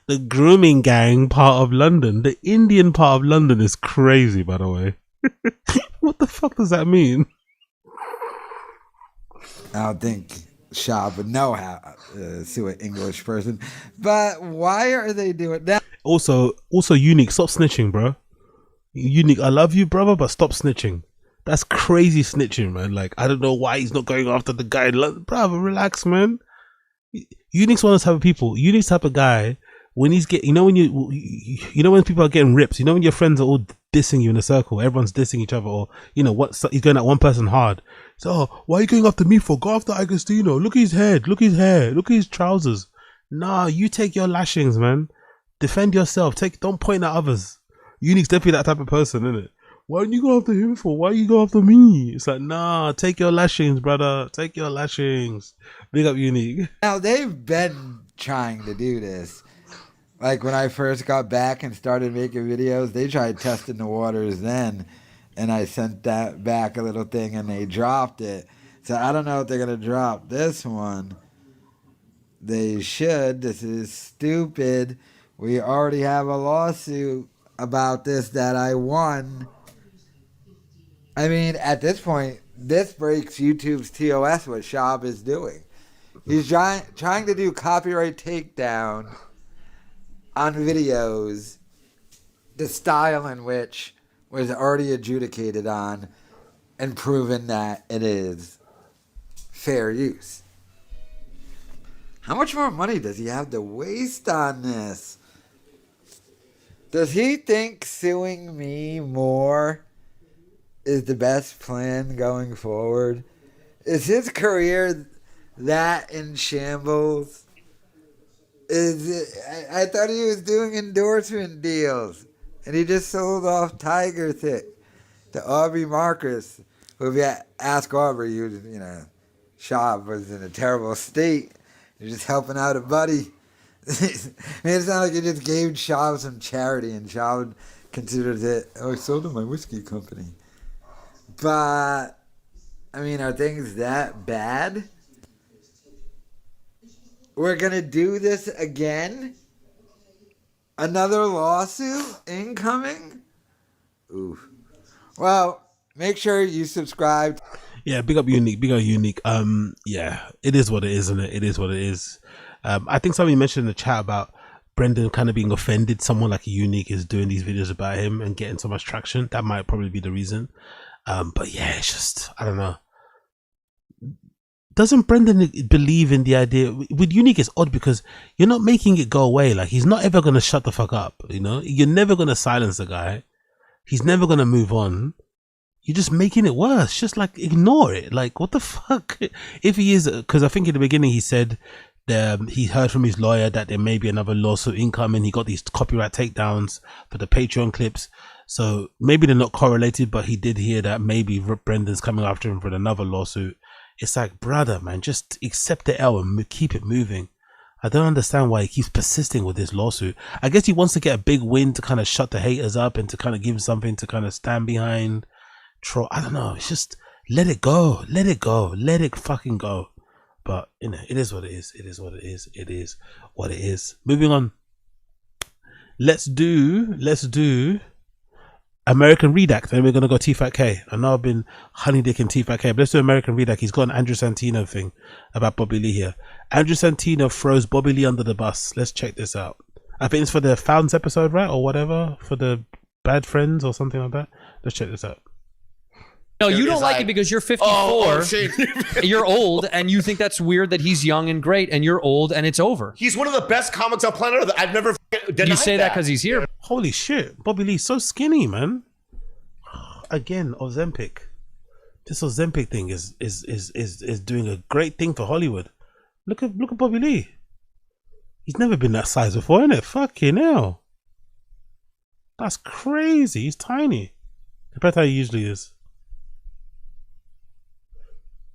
The grooming gang part of London. The Indian part of London is crazy, by the way. What the fuck does that mean? I don't think Schaub would know how to sue an English person. But why are they doing that? Also, Unique, stop snitching, bro. Unique, I love you, brother, but stop snitching. That's crazy snitching, man. Like, I don't know why he's not going after the guy. Brother, relax, man. Unique's one of those type of people. Unique's type of guy. When he's when when people are getting ripped, when your friends are all dissing you in a circle, everyone's dissing each other, or he's going at one person hard. So, why are you going after me for? Go after Agostino. Look at his head. Look at his hair. Look at his trousers. Nah, you take your lashings, man. Defend yourself. Don't point at others. Unique's definitely that type of person, isn't it? why didn't you go after him for? Why you go after me? It's like, nah, take your lashings, brother. Take your lashings. Big up Unique. Now, they've been trying to do this. Like, when I first got back and started making videos, they tried testing the waters then. And I sent that back a little thing, and they dropped it. So I don't know if they're going to drop this one. They should. This is stupid. We already have a lawsuit about this that I won. I mean, at this point, this breaks YouTube's TOS, what Shab is doing. He's trying to do copyright takedown on videos, the style in which was already adjudicated on and proven that it is fair use. How much more money does he have to waste on this? Does he think suing me more is the best plan going forward? Is his career that in shambles? I thought he was doing endorsement deals, and he just sold off Tiger Thick to Aubrey Marcus. Who, if you ask Aubrey, Shab was in a terrible state. You're just helping out a buddy. It sounds like you just gave Shab some charity, and Shab considers it, I sold him my whiskey company. But, I mean, are things that bad? We're going to do this again? Another lawsuit incoming? Oof. Well, make sure you subscribe. Yeah, big up Unique. Big up Unique. Yeah, it is what it is, isn't it? It is what it is. I think somebody mentioned in the chat about Brendan kind of being offended. Someone like Unique is doing these videos about him and getting so much traction. That might probably be the reason. But yeah, it's just, I don't know. Doesn't Brendan believe in the idea? With Unique, it's odd because you're not making it go away. Like, he's not ever going to shut the fuck up, you know? You're never going to silence the guy. He's never going to move on. You're just making it worse. Just like, ignore it. Like, what the fuck? If he is, because I think in the beginning he said he heard from his lawyer that there may be another lawsuit incoming. He got these copyright takedowns for the Patreon clips. So maybe they're not correlated, but he did hear that maybe Brendan's coming after him for another lawsuit. It's like, brother, man, just accept the L and keep it moving. I don't understand why he keeps persisting with this lawsuit. I guess he wants to get a big win to kind of shut the haters up and to kind of give him something to kind of stand behind. I don't know. It's just, let it go. Let it go. Let it fucking go. But, you know, it is what it is. It is what it is. It is what it is. Moving on. Let's do American Redact, and we're gonna go T-Fat K. I know I've been honeydicking T-Fat K, but let's do American Redact. He's got an Andrew Santino thing about Bobby Lee here. Andrew Santino throws Bobby Lee under the bus. Let's check this out. I think it's for the Founds episode, right? Or whatever, for the Bad Friends or something like that. Let's check this out. No, you don't like it because you're 54. You're old, and you think that's weird that he's young and great, and you're old, and it's over. He's one of the best comics on planet Earth. I've never denied You say that because he's here. Holy shit, Bobby Lee's so skinny, man. Again, Ozempic. This Ozempic thing is doing a great thing for Hollywood. Look at Bobby Lee. He's never been that size before, innit? Fucking hell. That's crazy. He's tiny compared to how he usually is.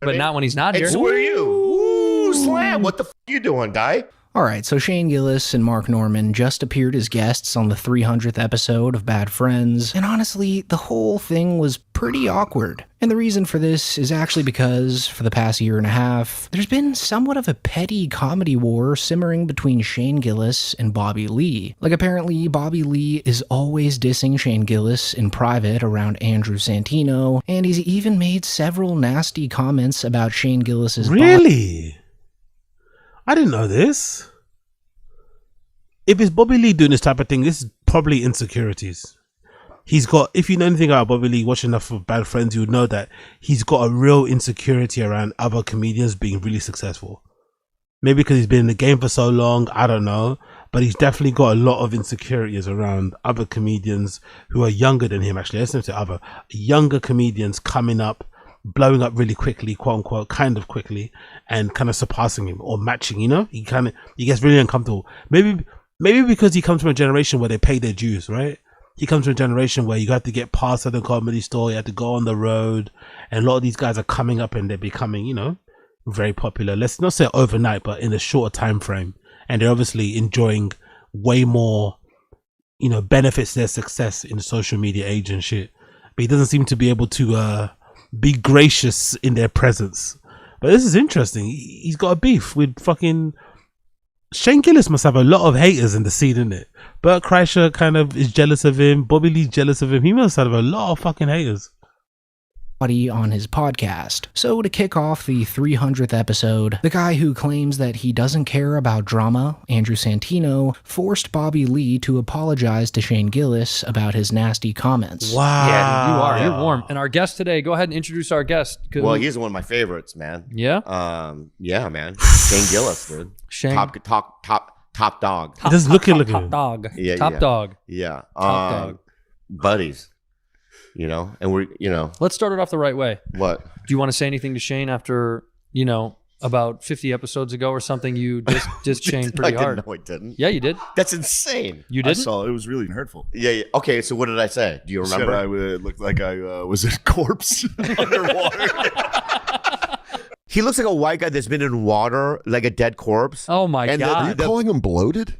But not when he's not here. Who are you? Ooh, Slam. What the f*** you doing, guy? All right, so Shane Gillis and Mark Norman just appeared as guests on the 300th episode of Bad Friends, and honestly, the whole thing was pretty awkward. And the reason for this is actually because, for the past year and a half, there's been somewhat of a petty comedy war simmering between Shane Gillis and Bobby Lee. Like, apparently, Bobby Lee is always dissing Shane Gillis in private around Andrew Santino, and he's even made several nasty comments about Shane Gillis's Really? I didn't know this. If it's Bobby Lee doing this type of thing, this is probably insecurities. He's got, if you know anything about Bobby Lee, watch enough of Bad Friends, you would know that he's got a real insecurity around other comedians being really successful. Maybe because he's been in the game for so long, I don't know. But he's definitely got a lot of insecurities around other comedians who are younger than him, actually. Let's not say other. Younger comedians coming up, blowing up really quickly, quote unquote, kind of quickly, and kind of surpassing him or matching, you know? He gets really uncomfortable. Maybe because he comes from a generation where they pay their dues, right? he comes from a generation where you have to get past the Comedy Store, you have to go on the road, and a lot of these guys are coming up and they're becoming, you know, very popular. Let's not say overnight, but in a shorter time frame, and they're obviously enjoying way more, you know, benefits their success in the social media age and shit. But he doesn't seem to be able to be gracious in their presence. But this is interesting. He's got a beef with fucking Shane Gillis. Must have a lot of haters in the scene, isn't it? Bert Kreischer kind of is jealous of him. Bobby Lee's jealous of him. He must have a lot of fucking haters on his podcast. So to kick off the 300th episode, the guy who claims that he doesn't care about drama, Andrew Santino, forced Bobby Lee to apologize to Shane Gillis about his nasty comments. Wow. Yeah, dude, you are. You're warm. And our guest today, go ahead and introduce our guest. Well, he's one of my favorites, man. Yeah? Yeah, man. Shane Gillis, dude. Shane. Top dog. Just look at top dog. Yeah, top dog. Yeah. Top dog. Buddies. You know, and we're, you know. Let's start it off the right way. What? Do you want to say anything to Shane after, you know, about 50 episodes ago or something, you just Shane pretty hard? No, I didn't. Yeah, you did. That's insane. You didn't? I saw it was really hurtful. Yeah. Okay, so what did I say? Do you remember? I looked like I was a corpse underwater. He looks like a white guy that's been in water, like a dead corpse. Oh my God. Are you calling him bloated?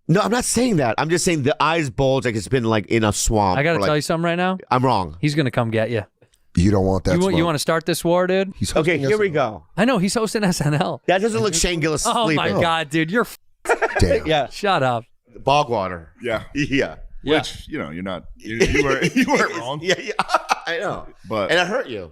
No, I'm not saying that. I'm just saying the eyes bulge like it's been like in a swamp. I got to like, tell you something right now. I'm wrong. He's going to come get you. You don't want that. You want to start this war, dude? Okay, here we go. I know, he's hosting SNL. That doesn't look Shane Gillis sleeping. Oh my God, dude. You're Damn. Yeah. Shut up. Bogwater. Yeah. Yeah. Which, you know, you're not, you weren't wrong. Yeah, I know. But and I hurt you.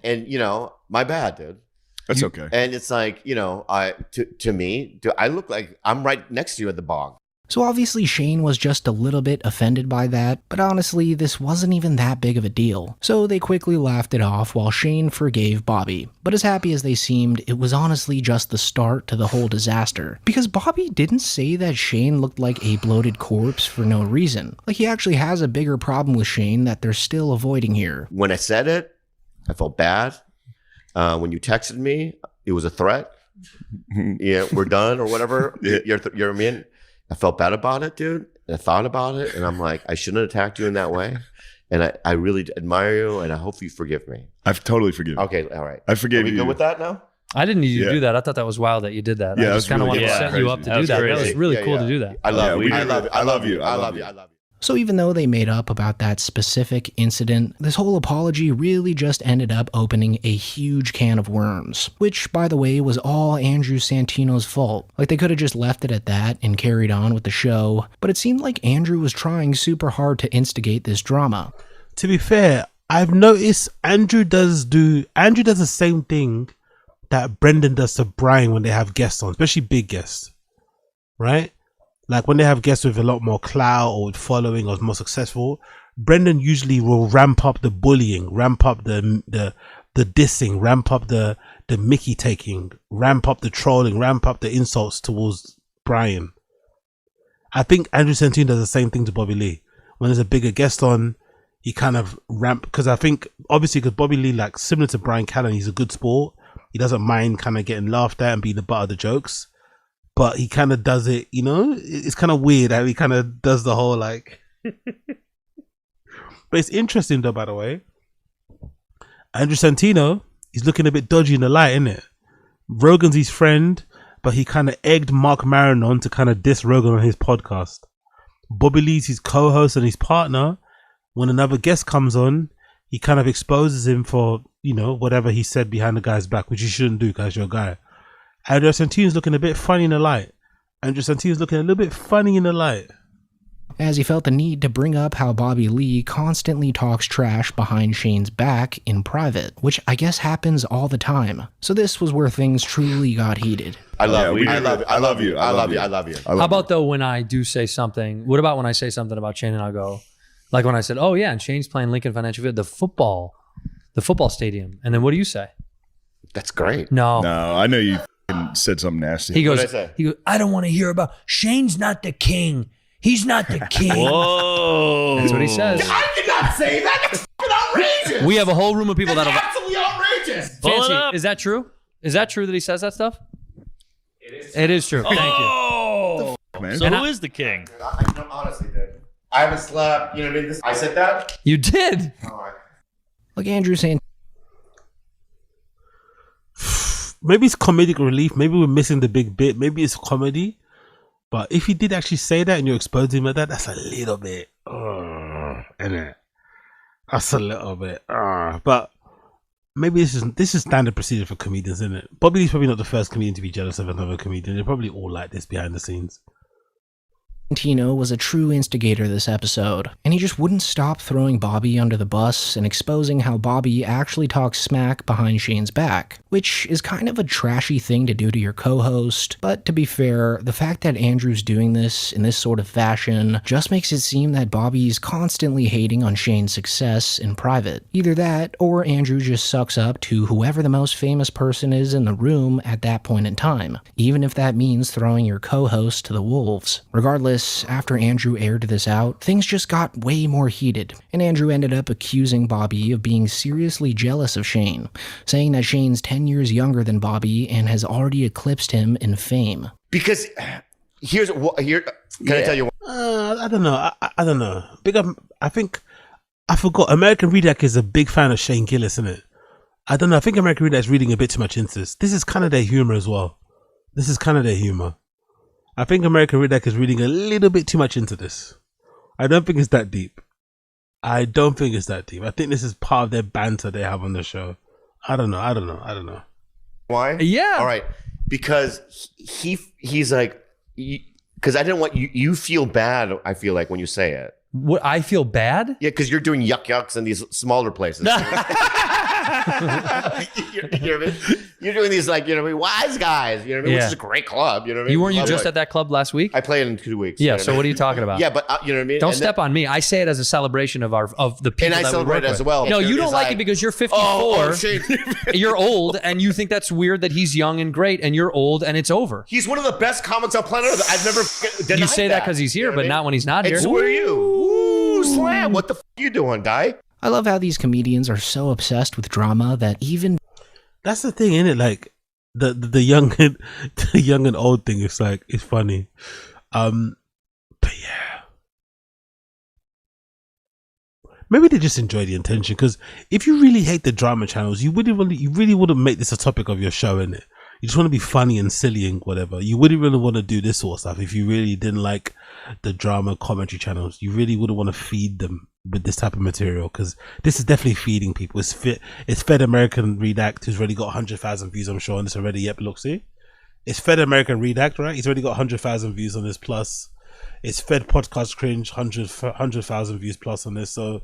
And you know, my bad, dude. That's okay. And it's like, you know, to me, I look like I'm right next to you at the bog. So obviously Shane was just a little bit offended by that, but honestly, this wasn't even that big of a deal. So they quickly laughed it off while Shane forgave Bobby. But as happy as they seemed, it was honestly just the start to the whole disaster. Because Bobby didn't say that Shane looked like a bloated corpse for no reason. Like, he actually has a bigger problem with Shane that they're still avoiding here. When I said it, I felt bad. When you texted me, it was a threat. Yeah, we're done or whatever. You're mean. I felt bad about it, dude. And I thought about it, and I'm like, I shouldn't have attacked you in that way. And I really admire you, and I hope you forgive me. I've totally forgiven. Okay, all right. I forgave you. Are we good with that now? I didn't need you to do that. I thought that was wild that you did that. Yeah, I just kind of wanted to set you up to do that. That was really cool to do that. I love you. I love you. I love you. So even though they made up about that specific incident, this whole apology really just ended up opening a huge can of worms, which, by the way, was all Andrew Santino's fault. Like, they could have just left it at that and carried on with the show, but it seemed like Andrew was trying super hard to instigate this drama. To be fair, I've noticed Andrew does the same thing that Brendan does to Brian when they have guests on, especially big guests, right? Like when they have guests with a lot more clout or with following or more successful, Brendan usually will ramp up the bullying, ramp up the dissing, ramp up the Mickey taking, ramp up the trolling, ramp up the insults towards Brian. I think Andrew Santino does the same thing to Bobby Lee. When there's a bigger guest on, he kind of ramp, because I think obviously because Bobby Lee, like similar to Brian Callen, he's a good sport. He doesn't mind kind of getting laughed at and being the butt of the jokes. But he kind of does it, you know, it's kind of weird how he kind of does the whole like, but it's interesting though, by the way. Andrew Santino, he's looking a bit dodgy in the light, isn't it? Rogan's his friend, but he kind of egged Mark Maron on to kind of diss Rogan on his podcast. Bobby Lee's his co-host and his partner. When another guest comes on, he kind of exposes him for, you know, whatever he said behind the guy's back, which you shouldn't do because you're a guy. Andrew Santino's looking a bit funny in the light. Andrew Santino's looking a little bit funny in the light. As he felt the need to bring up how Bobby Lee constantly talks trash behind Shane's back in private, which I guess happens all the time. So this was where things truly got heated. I love you. I love you. How about though when I do say something? What about when I say something about Shane and I'll go, like when I said, oh yeah, and Shane's playing Lincoln Financial Field, the football stadium. And then what do you say? That's great. No, I know you said something nasty. He goes, I don't want to hear about Shane's not the king. He's not the king. Whoa. That's what he says. I did not say that. That's fucking outrageous. We have a whole room of people That's that'll. absolutely outrageous. Fancy, is that true? Is that true that he says that stuff? It is true. Thank you. Man. So who is the king? Honestly, dude. I haven't slept. You know what I mean? I said that? You did. Like Andrew saying, maybe it's comedic relief. Maybe we're missing the big bit. Maybe it's comedy. But if he did actually say that and you're exposing him like that, that's a little bit, isn't it? That's a little bit, but maybe this is standard procedure for comedians, isn't it? Bobby Lee's probably not the first comedian to be jealous of another comedian. They're probably all like this behind the scenes. Tino was a true instigator this episode, and he just wouldn't stop throwing Bobby under the bus and exposing how Bobby actually talks smack behind Shane's back, which is kind of a trashy thing to do to your co-host. But to be fair, the fact that Andrew's doing this in this sort of fashion just makes it seem that Bobby's constantly hating on Shane's success in private. Either that, or Andrew just sucks up to whoever the most famous person is in the room at that point in time, even if that means throwing your co-host to the wolves. Regardless, after Andrew aired this out, things just got way more heated, and Andrew ended up accusing Bobby of being seriously jealous of Shane, saying that Shane's 10 years younger than Bobby and has already eclipsed him in fame. Because can I tell you? I don't know. I don't know. I forgot. American Redac is a big fan of Shane Gillis, isn't it? I don't know. I think American Redac is reading a bit too much into this. This is kind of their humor as well. I think American Redac is reading a little bit too much into this. I don't think it's that deep. I think this is part of their banter they have on the show. I don't know. Why? Yeah. All right. Because he's like, because I didn't want you feel bad, I feel like, when you say it. What, I feel bad? Yeah, because you're doing yucks in these smaller places. You're doing these, like, Wise Guys, which is a great club, You weren't just at that club last week? I played in 2 weeks. Yeah, so what are you talking about? Yeah, but you know what I mean? Don't step on me. I say it as a celebration of the people and I that celebrate we work it as with. well. No, you don't like it because you're 54. You're old, and you think that's weird that he's young and great, and you're old, and it's over. He's one of the best comics on planet Earth. I've never denied You say that because he's here, but not when he's not here. And so are you. Ooh, slam. What the f*** you doing, guy? I love how these comedians are so obsessed with drama that even... That's the thing, isn't it? Like, the young and old thing is like, it's funny. But yeah. Maybe they just enjoy the attention, because if you really hate the drama channels, you really wouldn't make this a topic of your show, innit? You just want to be funny and silly and whatever. You wouldn't really want to do this sort of stuff if you really didn't like the drama commentary channels. You really wouldn't want to feed them with this type of material, because this is definitely feeding people. It's fed American Redact, who's already got 100,000 views, I'm sure, on this already. Yep, look, see? It's fed American Redact, right? He's already got 100,000 views on this, plus it's fed Podcast Cringe 100,000 views plus on this. So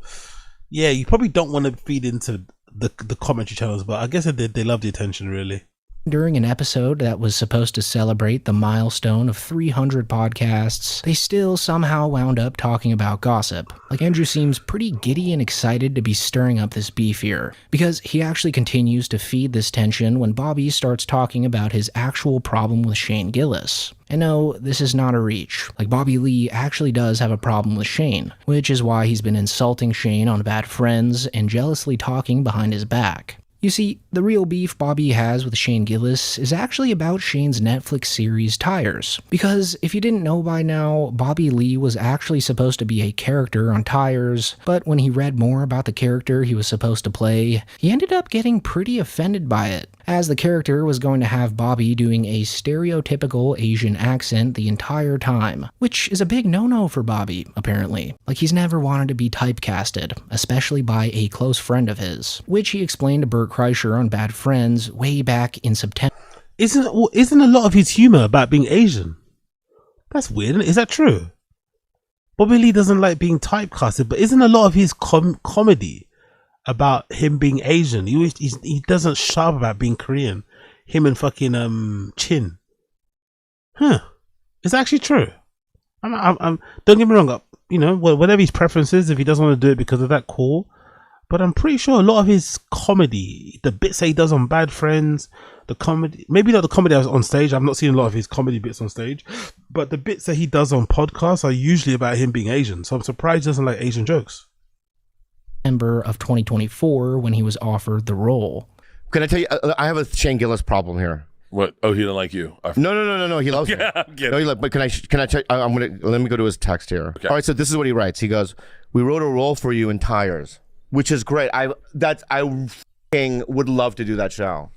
yeah, you probably don't want to feed into the commentary channels, but I guess they love the attention, really. During an episode that was supposed to celebrate the milestone of 300 podcasts, they still somehow wound up talking about gossip. Like, Andrew seems pretty giddy and excited to be stirring up this beef here, because he actually continues to feed this tension when Bobby starts talking about his actual problem with Shane Gillis. And no, this is not a reach. Like, Bobby Lee actually does have a problem with Shane, which is why he's been insulting Shane on Bad Friends and jealously talking behind his back. You see, the real beef Bobby has with Shane Gillis is actually about Shane's Netflix series Tires. Because if you didn't know by now, Bobby Lee was actually supposed to be a character on Tires, but when he read more about the character he was supposed to play, he ended up getting pretty offended by it, as the character was going to have Bobby doing a stereotypical Asian accent the entire time, which is a big no-no for Bobby, apparently. Like, he's never wanted to be typecasted, especially by a close friend of his, which he explained to Bert Kreischer on Bad Friends way back in September. Isn't a lot of his humor about being Asian? That's weird, isn't it? Is that true? Bobby Lee doesn't like being typecasted, but isn't a lot of his comedy about him being Asian? He doesn't shut up about being Korean. Him and fucking Chin. Huh? Is that actually true? I'm don't get me wrong. Whatever his preferences, if he doesn't want to do it because of that, cool. But I'm pretty sure a lot of his comedy, the bits that he does on Bad Friends, the comedy, maybe not the comedy on stage. I've not seen a lot of his comedy bits on stage, but the bits that he does on podcasts are usually about him being Asian. So I'm surprised he doesn't like Asian jokes. December of 2024 when he was offered the role. Can I tell you, I have a Shane Gillis problem here. What? Oh, he didn't like you. No. He loves me. I'm kidding. No, he but can I check? Let me go to his text here. Okay. All right, so this is what he writes. He goes, "We wrote a role for you in Tires, which is great. I f***ing would love to do that show,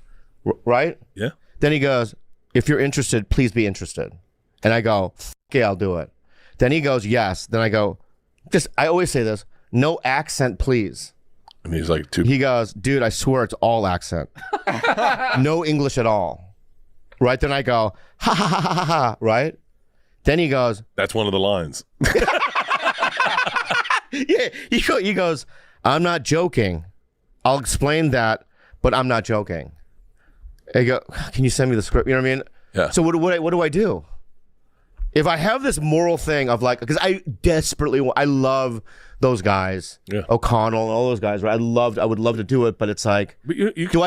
right? Yeah. Then he goes, if you're interested, please be interested. And I go, okay, I'll do it. Then he goes, yes. Then I go, I always say this, no accent, please. And he's like, he goes, dude, I swear it's all accent. No English at all. Right? Then I go, ha ha ha ha ha, right? Then he goes, that's one of the lines. Yeah, he goes, I'm not joking. I'll explain that, but I'm not joking. I go, can you send me the script? You know what I mean? Yeah. So what do I do? If I have this moral thing of like, because I desperately I love those guys, O'Connell and all those guys, right? I would love to do it, but it's like, but you do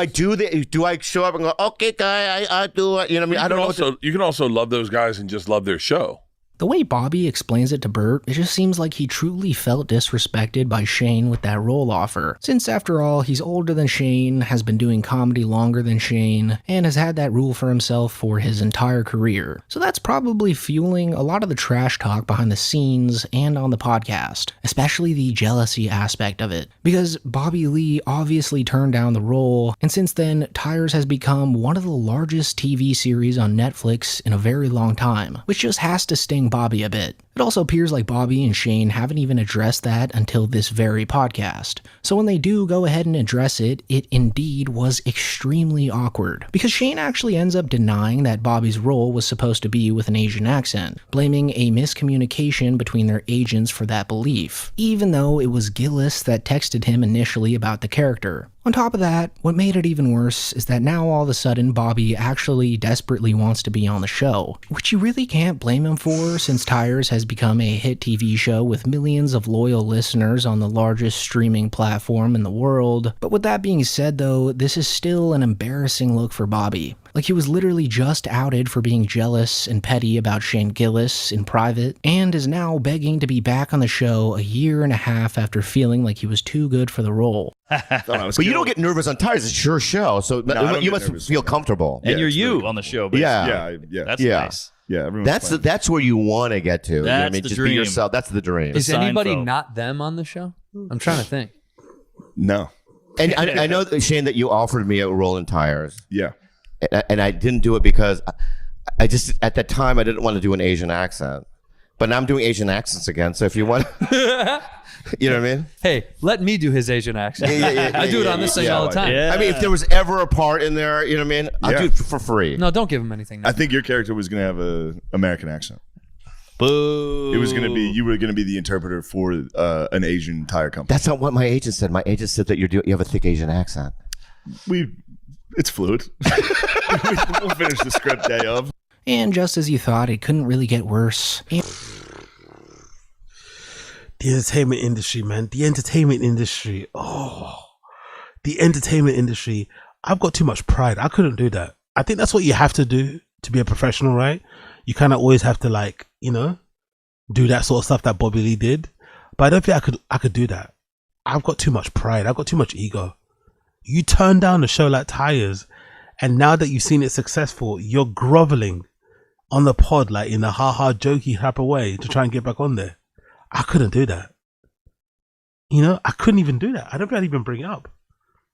I show up and go, okay, guy, I do it? You know what I mean? I don't know. You can also love those guys and just love their show. The way Bobby explains it to Bert, it just seems like he truly felt disrespected by Shane with that role offer. Since after all, he's older than Shane, has been doing comedy longer than Shane, and has had that rule for himself for his entire career. So that's probably fueling a lot of the trash talk behind the scenes and on the podcast, especially the jealousy aspect of it. Because Bobby Lee obviously turned down the role, and since then, Tires has become one of the largest TV series on Netflix in a very long time, which just has to sting Bobby a bit. It also appears like Bobby and Shane haven't even addressed that until this very podcast. So when they do go ahead and address it, it indeed was extremely awkward. Because Shane actually ends up denying that Bobby's role was supposed to be with an Asian accent, blaming a miscommunication between their agents for that belief, even though it was Gillis that texted him initially about the character. On top of that, what made it even worse is that now all of a sudden Bobby actually desperately wants to be on the show, which you really can't blame him for since Tires has become a hit TV show with millions of loyal listeners on the largest streaming platform in the world. But with that being said though, this is still an embarrassing look for Bobby. Like he was literally just outed for being jealous and petty about Shane Gillis in private, and is now begging to be back on the show a year and a half after feeling like he was too good for the role. But you don't get nervous on Tires. It's your show, so you must feel comfortable. And you're you on the show. Basically. Yeah. That's nice. Yeah, that's where you want to get to. You know what I That's mean? the Just dream. be yourself. That's the dream. Is anybody not them on the show? I'm trying to think. No. And I know, Shane, that you offered me a role in Tires. Yeah. And I didn't do it because I just, at that time, I didn't want to do an Asian accent. But now I'm doing Asian accents again. So if you want, you know what I mean? Hey, let me do his Asian accent. I do it on this thing all the time. I mean, if there was ever a part in there, you know what I mean? I'll do it for free. No, don't give him anything. I think your character was going to have an American accent. Boo. It was going to be, you were going to be the interpreter for an Asian tire company. That's not what my agent said. My agent said that you have a thick Asian accent. It's fluid. We'll finish the script day of. And just as you thought, it couldn't really get worse. The entertainment industry, man. The entertainment industry. Oh, the entertainment industry. I've got too much pride. I couldn't do that. I think that's what you have to do to be a professional, right? You kind of always have to, like, you know, do that sort of stuff that Bobby Lee did. But I don't think I could do that. I've got too much pride. I've got too much ego. You turn down a show like Tires, and now that you've seen it successful, you're groveling on the pod, like in a ha-ha jokey type of way to try and get back on there. I couldn't do that. You know, I couldn't even do that. I don't think I'd even bring it up.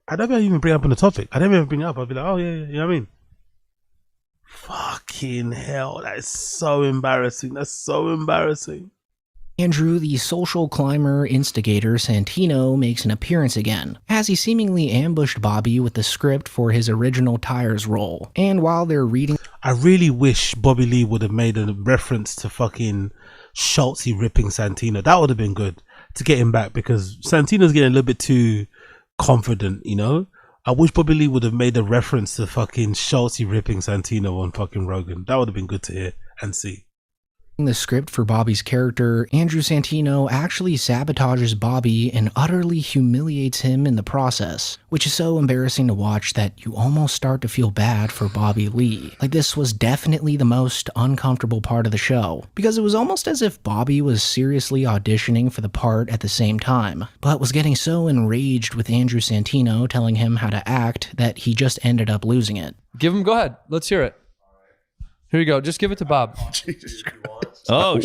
I don't think I'd even bring it up on the topic. I don't even bring it up. I'd be like, oh yeah, you know what I mean? Fucking hell, that is so embarrassing. That's so embarrassing. Andrew, the social climber instigator Santino, makes an appearance again, as he seemingly ambushed Bobby with the script for his original Tires role. And while they're reading... I really wish Bobby Lee would have made a reference to fucking Schultzy ripping Santino. That would have been good to get him back, because Santino's getting a little bit too confident, you know? I wish Bobby Lee would have made a reference to fucking Schultzy ripping Santino on fucking Rogan. That would have been good to hear and see. the script for Bobby's character, Andrew Santino actually sabotages Bobby and utterly humiliates him in the process, which is so embarrassing to watch that you almost start to feel bad for Bobby Lee. Like, this was definitely the most uncomfortable part of the show, because it was almost as if Bobby was seriously auditioning for the part at the same time, but was getting so enraged with Andrew Santino telling him how to act that he just ended up losing it. Go ahead. Let's hear it. Here you go. Just give it to Bob. Jesus Christ. Oh,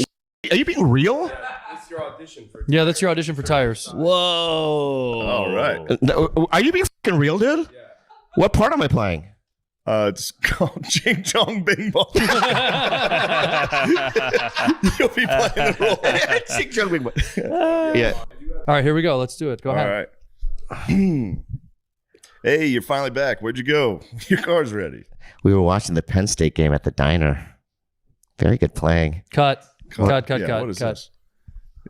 are you being real? Yeah, that's your audition for Tires. Whoa. All right. Are you being fucking real, dude? Yeah. What part am I playing? It's called Ching Chong Bing Bong. You'll be playing the role. Ching Chong Bing Bong. Yeah. All right, here we go. Let's do it. Go ahead. All right. Hey, you're finally back. Where'd you go? Your car's ready. We were watching the Penn State game at the diner. Very good playing. Cut. What is this?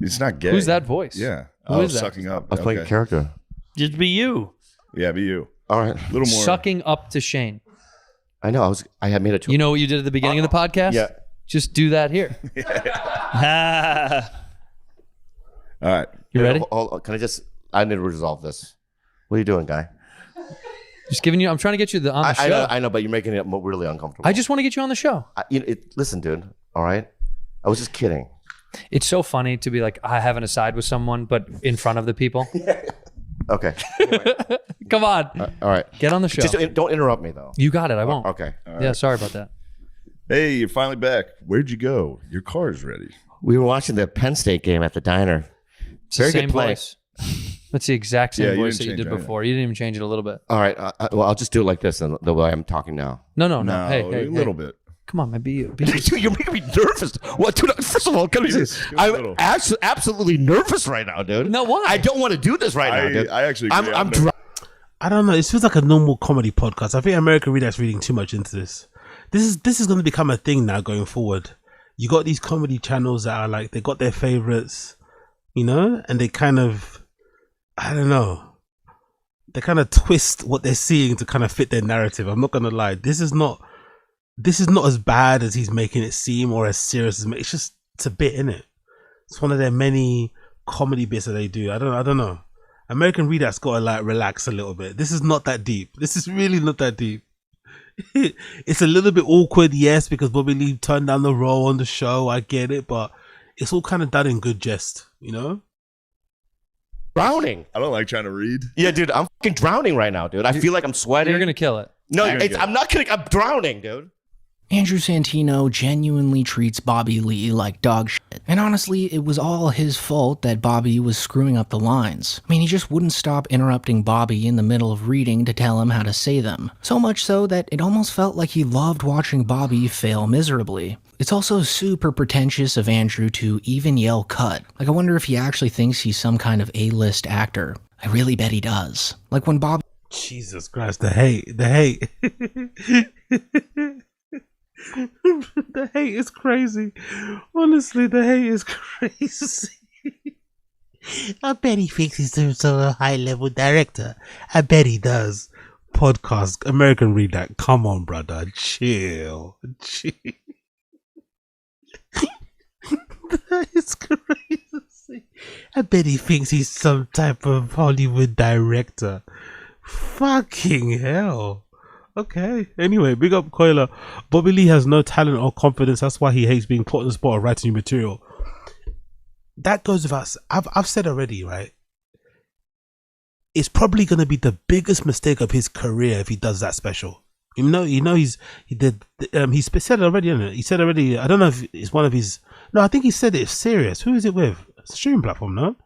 It's not gay. Who's that voice? Yeah. Who is that? Sucking up. I was playing a character. Just be you. Yeah, be you. All right. A little more. Sucking up to Shane. I know. I had made it. You know what you did at the beginning of the podcast? Yeah. Just do that here. All right. You ready? Can I need to resolve this. What are you doing, guy? Just giving you. I'm trying to get you on the show. I know, but you're making it really uncomfortable. I just want to get you on the show. Listen, dude. All right. I was just kidding. It's so funny to be like, I have an aside with someone, but in front of the people. Okay. Anyway. Come on. All right. Get on the show. Just don't interrupt me, though. You got it. I won't. Okay. Yeah, sorry about that. Hey, you're finally back. Where'd you go? Your car's ready. We were watching the Penn State game at the diner. It's Very the same good play. voice. That's the exact same Yeah, you voice didn't that you change did it, before. You didn't even change it a little bit. All right. Well, I'll just do it like this, and the way I'm talking now. No. No, Hey, a little bit. Come on, man. Be you. Dude, you're making me nervous. What? Dude, first of all, I'm absolutely nervous right now, dude. No, why? I don't want to do this right now, dude. I actually agree. I don't know. It feels like a normal comedy podcast. I think American Readact's reading too much into this. This is going to become a thing now going forward. You got these comedy channels that are like, they got their favorites, and they kind of, I don't know, they kind of twist what they're seeing to kind of fit their narrative. I'm not going to lie. This is not as bad as he's making it seem, or as serious as it's a bit, innit? It's one of their many comedy bits that they do. I don't know. American Readact's got to like relax a little bit. This is not that deep. This is really not that deep. It's a little bit awkward, yes, because Bobby Lee turned down the role on the show. I get it, but it's all kind of done in good jest, Drowning. I don't like trying to read. Yeah, dude, I'm fucking drowning right now, dude. I feel like I'm sweating. You're going to kill it. No, I'm not kidding. I'm drowning, dude. Andrew Santino genuinely treats Bobby Lee like dog shit. And honestly, it was all his fault that Bobby was screwing up the lines. I mean, he just wouldn't stop interrupting Bobby in the middle of reading to tell him how to say them. So much so that it almost felt like he loved watching Bobby fail miserably. It's also super pretentious of Andrew to even yell cut. Like, I wonder if he actually thinks he's some kind of A-list actor. I really bet he does. Like when Bobby... Jesus Christ, the hate. The hate is crazy. Honestly, the hate is crazy. I bet he thinks he's a high-level director. I bet he does. Podcast, American Redact. Come on, brother. Chill. That is crazy. I bet he thinks he's some type of Hollywood director. Fucking hell. Okay. Anyway, big up Coiler. Bobby Lee has no talent or confidence. That's why he hates being put on the spot of writing new material. That goes without. I've said already, right? It's probably going to be the biggest mistake of his career if he does that special. He said it already, isn't it? He said already. I don't know if it's one of his. No, I think he said it's serious. Who is it with? It's a streaming platform, no?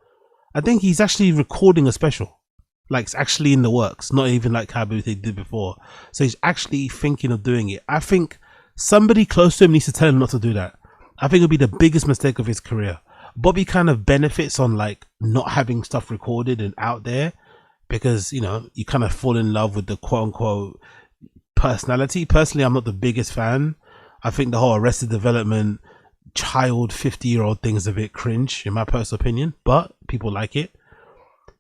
I think he's actually recording a special. Like, it's actually in the works, not even like how they did before. So he's actually thinking of doing it. I think somebody close to him needs to tell him not to do that. I think it'll be the biggest mistake of his career. Bobby kind of benefits on like not having stuff recorded and out there because, you kind of fall in love with the quote unquote personality. Personally, I'm not the biggest fan. I think the whole Arrested Development child 50-year-old thing is a bit cringe in my personal opinion, but people like it.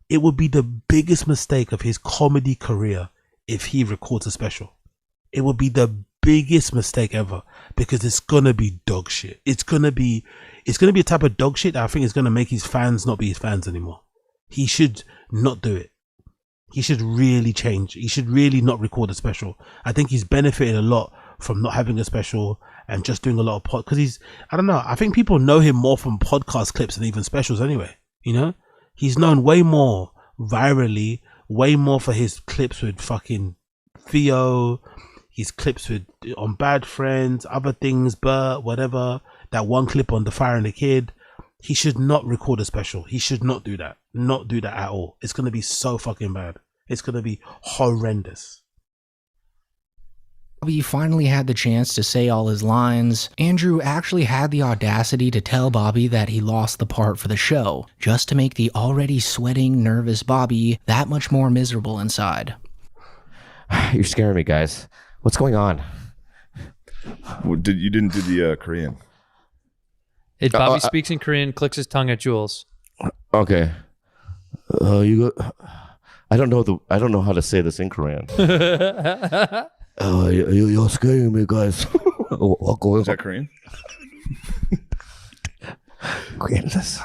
It would be the biggest mistake of his comedy career if he records a special. It would be the biggest mistake ever, because it's gonna be dog shit. It's gonna be a type of dog shit that I think is gonna make his fans not be his fans anymore. He should not do it. He should really change. He should really not record a special. I think he's benefited a lot from not having a special and just doing a lot of because I don't know, I think people know him more from podcast clips than even specials anyway. You know, he's known way more virally, way more for his clips with fucking Theo, his clips with on Bad Friends, other things, Bert, whatever, that one clip on The Fire and the Kid. He should not record a special. He should not do that. Not do that at all. It's going to be so fucking bad. It's going to be horrendous. Bobby finally had the chance to say all his lines. Andrew actually had the audacity to tell Bobby that he lost the part for the show, just to make the already sweating, nervous Bobby that much more miserable inside. You're scaring me, guys. What's going on? You didn't do the Korean. Bobby speaks in Korean, clicks his tongue at Jules. Okay. You go. I don't know how to say this in Korean. You're scaring me, guys. Is that Korean?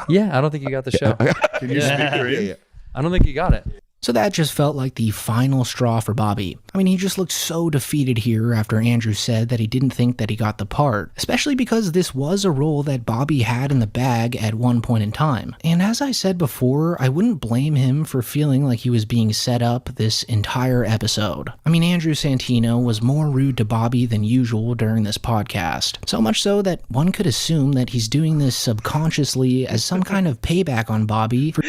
Yeah, I don't think you got the show. Can you speak Korean? Yeah. I don't think you got it. So that just felt like the final straw for Bobby. I mean, he just looked so defeated here after Andrew said that he didn't think that he got the part, especially because this was a role that Bobby had in the bag at one point in time. And as I said before, I wouldn't blame him for feeling like he was being set up this entire episode. I mean, Andrew Santino was more rude to Bobby than usual during this podcast, so much so that one could assume that he's doing this subconsciously as some kind of payback on Bobby for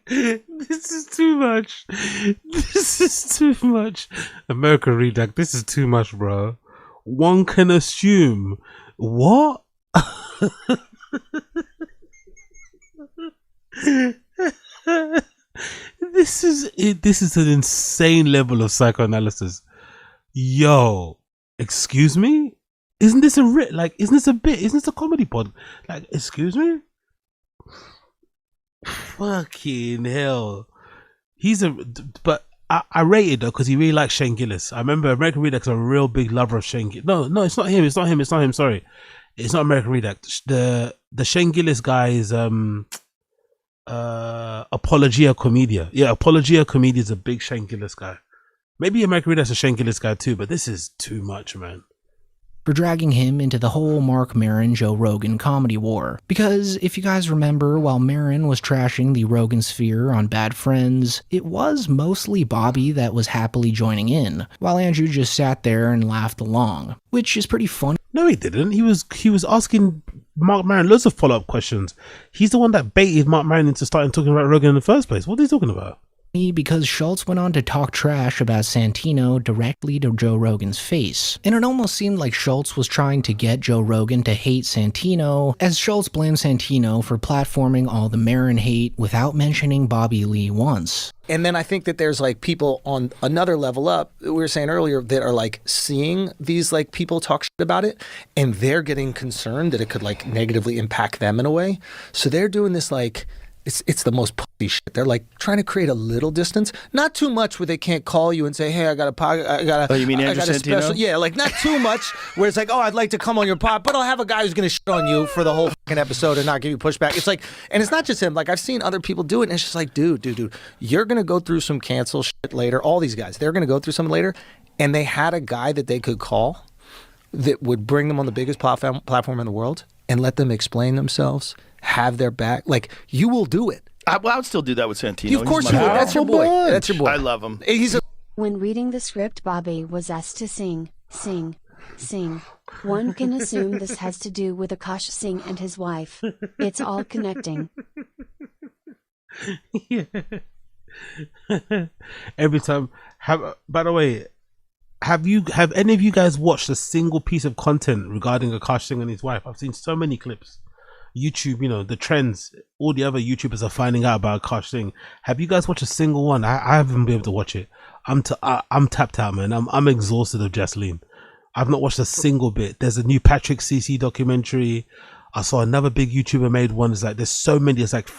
This is too much. This is too much. American Redact, this is too much, bro. One can assume. What? This is an insane level of psychoanalysis. Yo, excuse me? Isn't this a isn't this a bit? Isn't this a comedy pod? Like, excuse me? Fucking hell. But I rated though because he really likes Shane Gillis. I remember American Redact's a real big lover of Shane Gillis. No, it's not him. Sorry, it's not American Redact. The Shane Gillis guy is Apologia Comedia. Yeah, Apologia Comedia is a big Shane Gillis guy. Maybe American Redact's a Shane Gillis guy too, but this is too much, man. For dragging him into the whole Mark Maron Joe Rogan comedy war. Because if you guys remember, while Maron was trashing the Rogan sphere on Bad Friends, it was mostly Bobby that was happily joining in, while Andrew just sat there and laughed along, which is pretty funny. No, he didn't. He was asking Mark Maron loads of follow-up questions. He's the one that baited Mark Maron into starting talking about Rogan in the first place. What are you talking about? Because Schultz went on to talk trash about Santino directly to Joe Rogan's face. And it almost seemed like Schultz was trying to get Joe Rogan to hate Santino, as Schultz blamed Santino for platforming all the Maron hate without mentioning Bobby Lee once. And then I think that there's like people on another level up, we were saying earlier, that are like seeing these like people talk shit about it, and they're getting concerned that it could like negatively impact them in a way. So they're doing this like, it's the most pussy shit. They're like trying to create a little distance, not too much where they can't call you and say, "Hey, I got a podcast." Oh, you mean Andrew Santino? Special. Yeah, like not too much where it's like, "Oh, I'd like to come on your pod, but I'll have a guy who's gonna shit on you for the whole fucking episode and not give you pushback." It's like, and it's not just him. Like I've seen other people do it, and it's just like, dude, you're gonna go through some cancel shit later. All these guys, they're gonna go through something later, and they had a guy that they could call that would bring them on the biggest platform in the world and let them explain themselves, have their back. Like you will do it. I would still do that with Santino. Of course you would. That's your boy. That's your boy. I love him. When reading the script, Bobby was asked to sing. One can assume this has to do with Akash Singh and his wife. It's all connecting. Yeah. Every time. By the way, have any of you guys watched a single piece of content regarding Akash Singh and his wife? I've seen so many clips. YouTube, you know, the trends, all the other YouTubers are finding out about Akash Singh. Have you guys watched a single one? I haven't been able to watch it. I'm tapped out, man. I'm exhausted of Jaslene. I've not watched a single bit. There's a new Patrick CC documentary. I saw another big YouTuber made one. It's like there's so many. There's like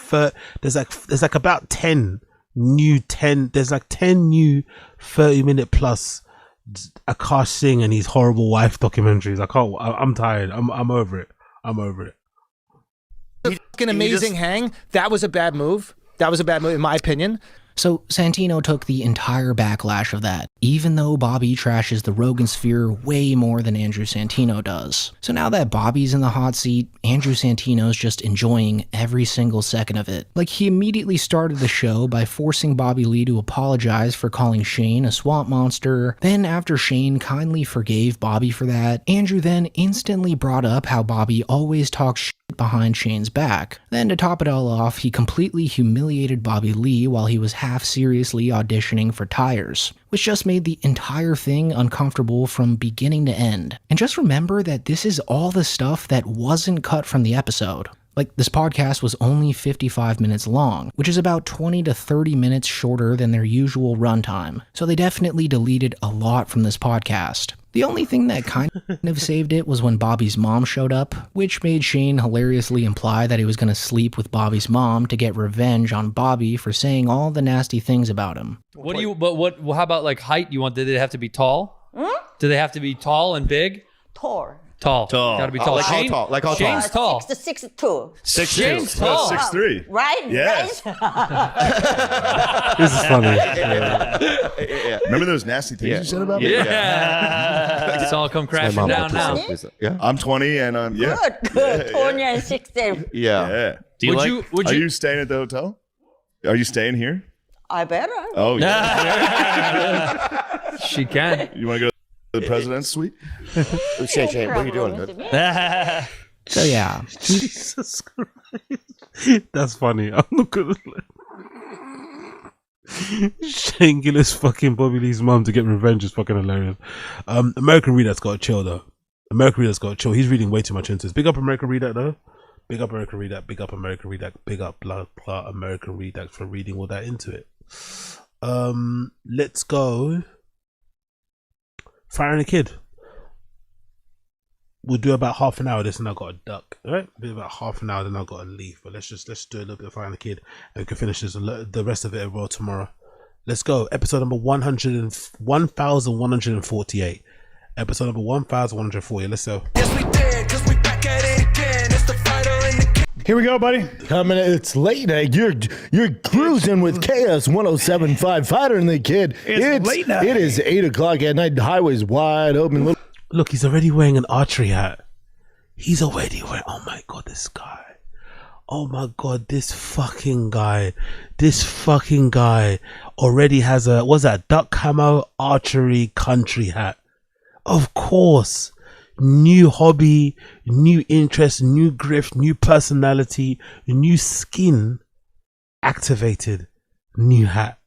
about 10 new 30-minute plus Akash Singh and his horrible wife documentaries. I'm tired. I'm over it. I'm over it. The fucking amazing hang. That was a bad move. That was a bad move, in my opinion. So Santino took the entire backlash of that, even though Bobby trashes the Rogan sphere way more than Andrew Santino does. So now that Bobby's in the hot seat, Andrew Santino's just enjoying every single second of it. Like, he immediately started the show by forcing Bobby Lee to apologize for calling Shane a swamp monster. Then after Shane kindly forgave Bobby for that, Andrew then instantly brought up how Bobby always talks shit behind Shane's back. Then to top it all off, he completely humiliated Bobby Lee while he was half seriously auditioning for Tires, which just made the entire thing uncomfortable from beginning to end. And just remember that this is all the stuff that wasn't cut from the episode. Like, this podcast was only 55 minutes long, which is about 20 to 30 minutes shorter than their usual runtime. So they definitely deleted a lot from this podcast. The only thing that kind of saved it was when Bobby's mom showed up, which made Shane hilariously imply that he was going to sleep with Bobby's mom to get revenge on Bobby for saying all the nasty things about him. How about like height? Did they have to be tall? Do they have to be tall and big? Tall. Tall. Gotta be tall. Like Shane, how tall? Like how tall? Shane's tall. 6'2". 6'2". Shane's tall. 6'3". Right? Yes. This is funny. Yeah. Remember those nasty things you said about me? Yeah. It's all come crashing down now. Yeah. I'm 20 and I'm Good. Tony and 6'7". Yeah. Are you staying at the hotel? Are you staying here? I better. Oh yeah. She can. You want to go to the president's suite? Shane, what are you doing? So yeah. Jesus Christ. That's funny. I'm not gonna Shane Gillis fucking Bobby Lee's mum to get revenge is fucking hilarious. American Reader's got to chill though. American Reader's got to chill. He's reading way too much into this. Big up American Reader though. Big up American Reader. Big up American Reader. Big up American Reader for reading all that into it. Let's go. Firing a Kid. We'll do about half an hour of this and I've got a duck. Alright? Be about half an hour, then I've got to leave. But let's do a little bit of Firing a Kid and we can finish this the rest of it as well tomorrow. Let's go. Episode number 1148. Episode number 1148. Let's go. Here we go, buddy. Coming, it's late night. You're cruising with KS 107.5 Fighter the Kid. It's late night. It is 8 o'clock at night. The highway's wide open. Look, he's already wearing an archery hat. He's already wearing. Oh my god, this guy. Oh my god, this fucking guy. This fucking guy already has a duck camo archery country hat. Of course. New hobby, new interest, new grift, new personality, new skin activated, new hat.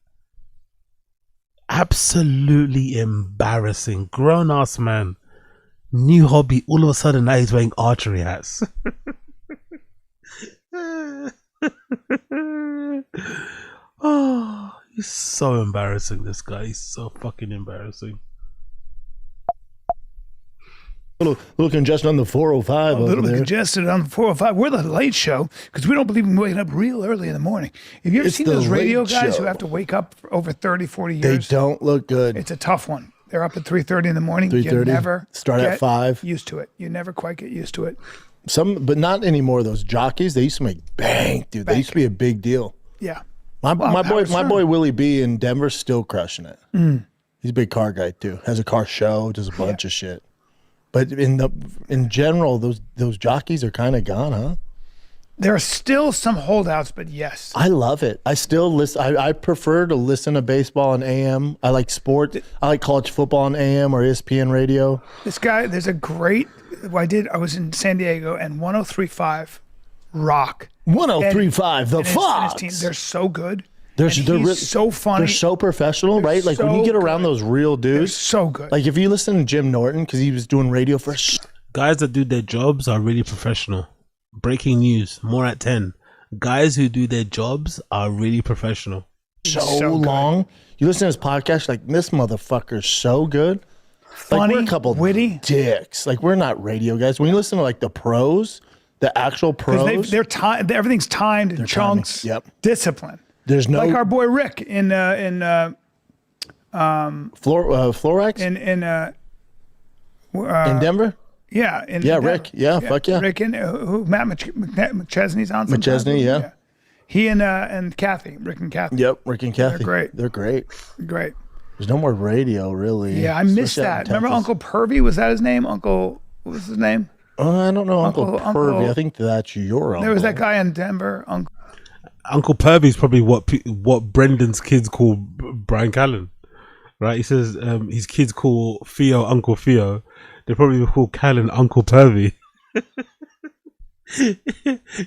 Absolutely embarrassing. Grown ass man. New hobby. All of a sudden now he's wearing archery hats. Oh, he's so embarrassing, this guy. He's so fucking embarrassing. Little congestion on the 405. A little bit there. congested on the 405. We're the late show because we don't believe in waking up real early in the morning. Have you ever It's seen the those radio late guys show. who have to wake up for over 30, 40 They years? don't look good. It's a tough one. They're up at 3:30 in the morning. 3:30. You never Start at get 5. used to it. You never quite get used to it. Some, but not anymore. Those jockeys, they used to make bank, dude. They used to be a big deal. Yeah. My Howard Stern. boy Willie B in Denver's still crushing it. Mm. He's a big car guy too. Has a car show, does a bunch of shit. But in general, those jockeys are kind of gone, huh? There are still some holdouts, but yes. I love it. I still listen. I prefer to listen to baseball on AM. I like sport. I like college football on AM or ESPN radio. This guy, there's a great. I was in San Diego and 103.5 rock. 103.5 the and Fox. his team, they're so good. They're so funny. They're so professional, right? Like when you get around those real dudes, so good. Like if you listen to Jim Norton because he was doing radio for guys that do their jobs are really professional. Breaking news, more at 10. Guys who do their jobs are really professional. so long. You listen to his podcast, you're like this motherfucker's so good. Funny, like we're a couple witty dicks. Like we're not radio guys. When you listen to like the pros, the actual pros, they're timed. Everything's timed in chunks. Yep. Discipline. There's no like our boy Rick in Florax in Denver. Yeah, Rick. Yeah, fuck yeah. Rick and who? Matt McChesney's on. McChesney, yeah. He and Kathy, Rick and Kathy. Yep, Rick and Kathy. They're great. They're great. Great. There's no more radio, really. Yeah, I missed especially out that. in Remember Texas. Uncle Purvey? Was that his name? What was his name? I don't know, Uncle Uncle- Purvey. I think that's your uncle. There was that guy in Denver. Uncle Purvey's probably what Brendan's kids call Brian Callen, right? He says his kids call Theo Uncle Theo. They probably call Callen Uncle Purvey.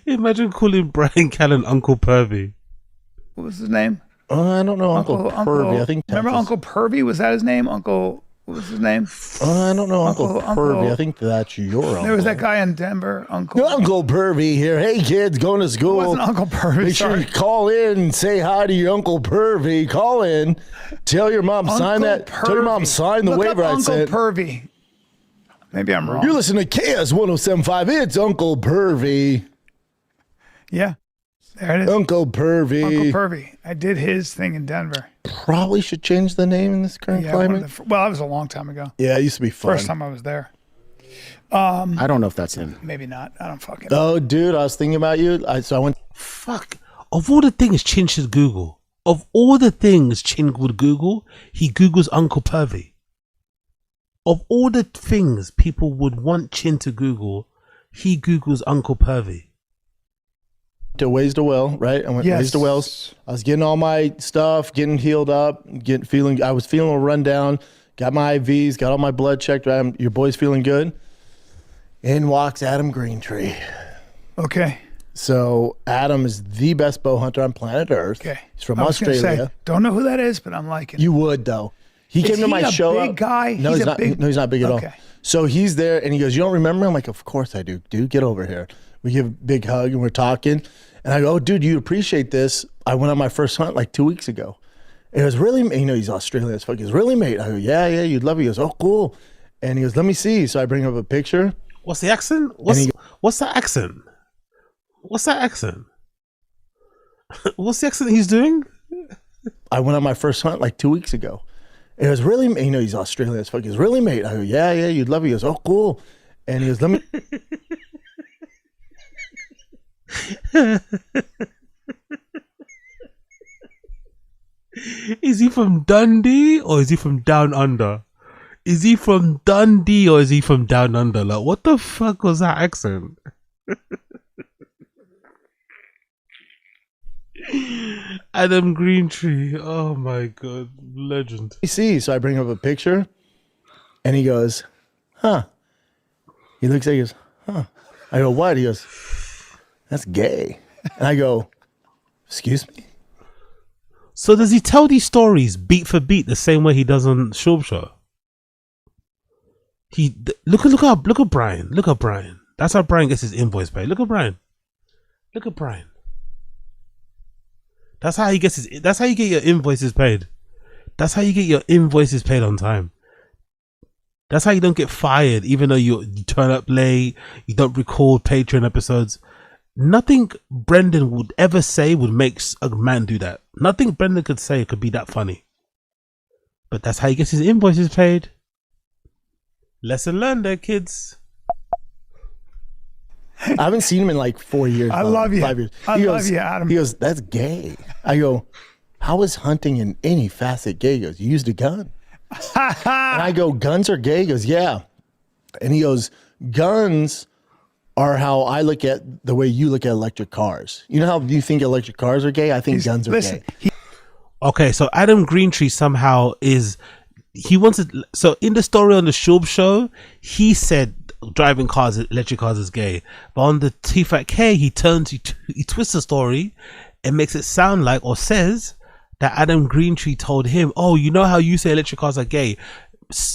Imagine calling Brian Callen Uncle Purvey. What was his name? I don't know, Uncle Purvey. I think. Remember that's Uncle Purvey? Was that his name? What was his name? I don't know, Uncle Purvey. I think that's your uncle. There was that guy in Denver. Uncle Purvey here. Hey kids, going to school. It wasn't Uncle Purvey. Make sure sorry. you call in and say hi to your Uncle Purvey. Call in. Tell your mom sign that. Tell your mom sign the Look waiver up I Uncle sent. Purvey. Maybe I'm wrong. You're listening to KS 107.5. It's Uncle Purvey. Yeah, there it is. Uncle Purvey. Uncle Purvey. I did his thing in Denver. Probably should change the name in this current Yeah, climate. well, that was a long time ago. Yeah, it used to be fun. First time I was there. I don't know if that's him. Maybe not. I don't fucking. Oh, dude, I was thinking about you. So I went. Fuck. Of all the things Chin should Google, of all the things Chin would Google, he Googles Uncle Purvey. Of all the things people would want Chin to Google, he Googles Uncle Purvey. To Ways to Well, right? I went Yes. Ways to Wells. I was getting all my stuff, getting healed up, I was feeling a rundown, got my IVs, got all my blood checked. Your boy's feeling good. In walks Adam Greentree. Okay. So Adam is the best bow hunter on planet Earth. Okay. He's from I was gonna Australia. say, don't know who that is, but I'm liking it. You would though. He Is came to he my a show. big guy? No, He's he's a not. big- No, he's not big at Okay. all. So he's there, and he goes, "You don't remember?" I'm like, "Of course I do, dude. Get over here." We give a big hug, and we're talking. And I go, "Oh, dude, you appreciate this? I went on my first hunt like 2 weeks ago." And it was really, he's Australian as fuck. He goes, "Really, mate?" I go, "Yeah, you'd love it." He goes, "Oh, cool." And he goes, "Let me see." So I bring up a picture. What's the accent? What's that accent? What's that accent? What's the accent he's doing? I went on my first hunt like 2 weeks ago. And it was really, he's Australian as fuck. He goes, "Really, mate?" I go, "Yeah, you'd love it." He goes, "Oh, cool." And he goes, "Let me." Is he from Dundee or is he from Down Under? Is he from Dundee or is he from Down Under? Like, what the fuck was that accent? Adam Greentree. Oh my god, legend. See, so I bring up a picture, and he goes, "Huh." He looks at it, he goes, "Huh." I go, "What?" He goes, "That's gay." And I go, "Excuse me?" So does he tell these stories beat for beat the same way he does on Shorb Show? Look at Brian. Look at Brian. That's how Brian gets his invoice paid. Look at Brian. Look at Brian. That's how he gets his. That's how you get your invoices paid. That's how you get your invoices paid on time. That's how you don't get fired, even though you turn up late. You don't record Patreon episodes. Nothing Brendan would ever say would make a man do that. Nothing Brendan could say could be that funny. But that's how he gets his invoices paid. Lesson learned there, kids. I haven't seen him in like 4 years. I love you. 5 years. I He love goes- you, Adam. He goes, "That's gay." I go, "How is hunting in any facet gay?" He goes, "You used a gun." And I go, "Guns are gay?" He goes, "Yeah." And he goes, "Guns are how I look at the way you look at electric cars. You know how you think electric cars are gay? I think guns are gay." Okay, so Adam Greentree somehow is. He wants it. So in the story on the Shorb Show, he said driving cars, electric cars, is gay. But on the T-Fat-K, he twists the story and makes it sound like, or says that Adam Greentree told him, "Oh, you know how you say electric cars are gay?"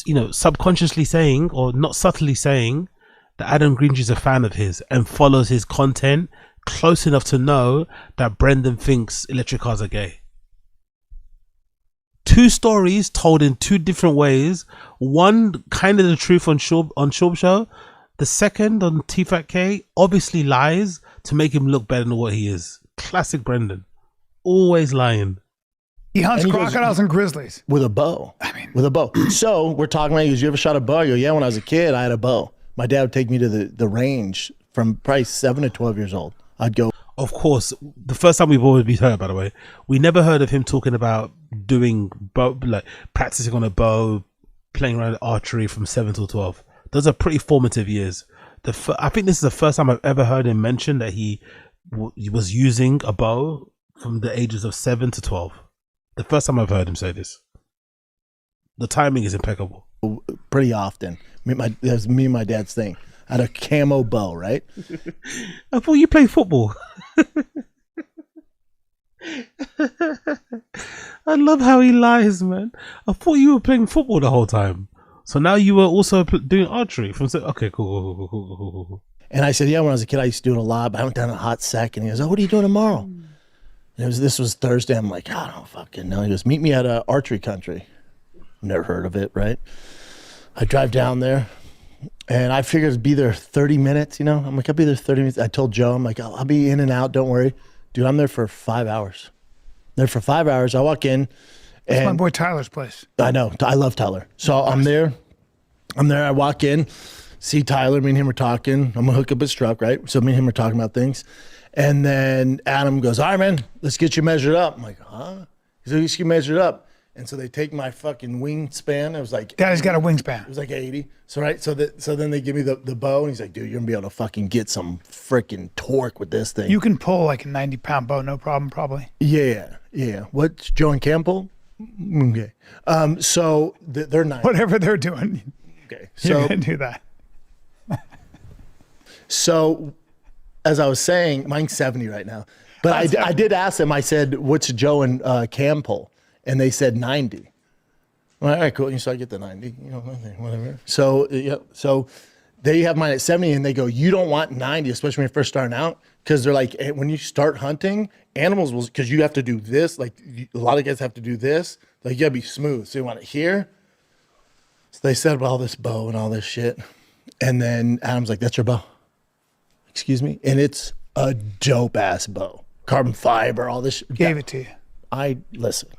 You know, subconsciously saying or not subtly saying that Adam Greentree is a fan of his and follows his content close enough to know that Brendan thinks electric cars are gay. Two stories told in two different ways. One kind of the truth on Shorb Show. The second on T-Fat-K obviously lies to make him look better than what he is. Classic Brendan. Always lying. He hunts And he goes- crocodiles and grizzlies. with a bow. With a bow. So we're talking about, he goes, you ever shot a bow? I go, yeah, when I was a kid, I had a bow. My dad would take me to the range from probably 7 to 12 years old. I'd go. Of course, the first time we've always heard, by the way, we never heard of him talking about doing bow, like practicing on a bow, playing around archery from 7 to 12. Those are pretty formative years. I think this is the first time I've ever heard him mention that he was using a bow from the ages of 7 to 12. The first time I've heard him say this. The timing is impeccable. Pretty often. That was me and my dad's thing. I had a camo bow, right? I thought you played football. I love how he lies, man. I thought you were playing football the whole time. So now you were also doing archery from. Okay, cool. And I said, yeah, when I was a kid, I used to do it a lot, but I haven't done it in a hot second. He goes, oh, what are you doing tomorrow? And this was Thursday. I'm like, I don't fucking know. He goes, meet me at archery country. Never heard of it, right? I drive down there, and I figured it'd be there 30 minutes, you know? I'm like, I'll be there 30 minutes. I told Joe, I'm like, I'll be in and out, don't worry. Dude, I'm there for 5 hours. There for 5 hours. I walk in. That's my and boy Tyler's place. I know. I love Tyler. So I'm there. I walk in, see Tyler. Me and him are talking. I'm going to hook up his truck, right? So me and him are talking about things. And then Adam goes, all right, man, let's get you measured up. I'm like, huh? He's like, let's get measured up. And so they take my fucking wingspan. It was like, Daddy's got a wingspan. It was like 80. So right. So then they give me the bow, and he's like, dude, you're gonna be able to fucking get some freaking torque with this thing. You can pull like a 90-pound bow, no problem, probably. Yeah. What's Joe and Campbell? Okay. So they're 90. Whatever they're doing. Okay. You're So gonna do that. So, as I was saying, mine's 70 right now. But I did ask them, I said, what's Joe and Cam pull? And they said 90. Well, all right, cool. So I get the 90, you know, whatever. So, yeah. So they have mine at 70, and they go, you don't want 90, especially when you're first starting out. Because they're like, when you start hunting, animals will, because you have to do this. Like, a lot of guys have to do this. Like, you got to be smooth. So you want it here. So they said about all this bow and all this shit. And then Adam's like, that's your bow. Excuse me? And it's a dope ass bow. Carbon fiber, all this. Gave it to you. Listen,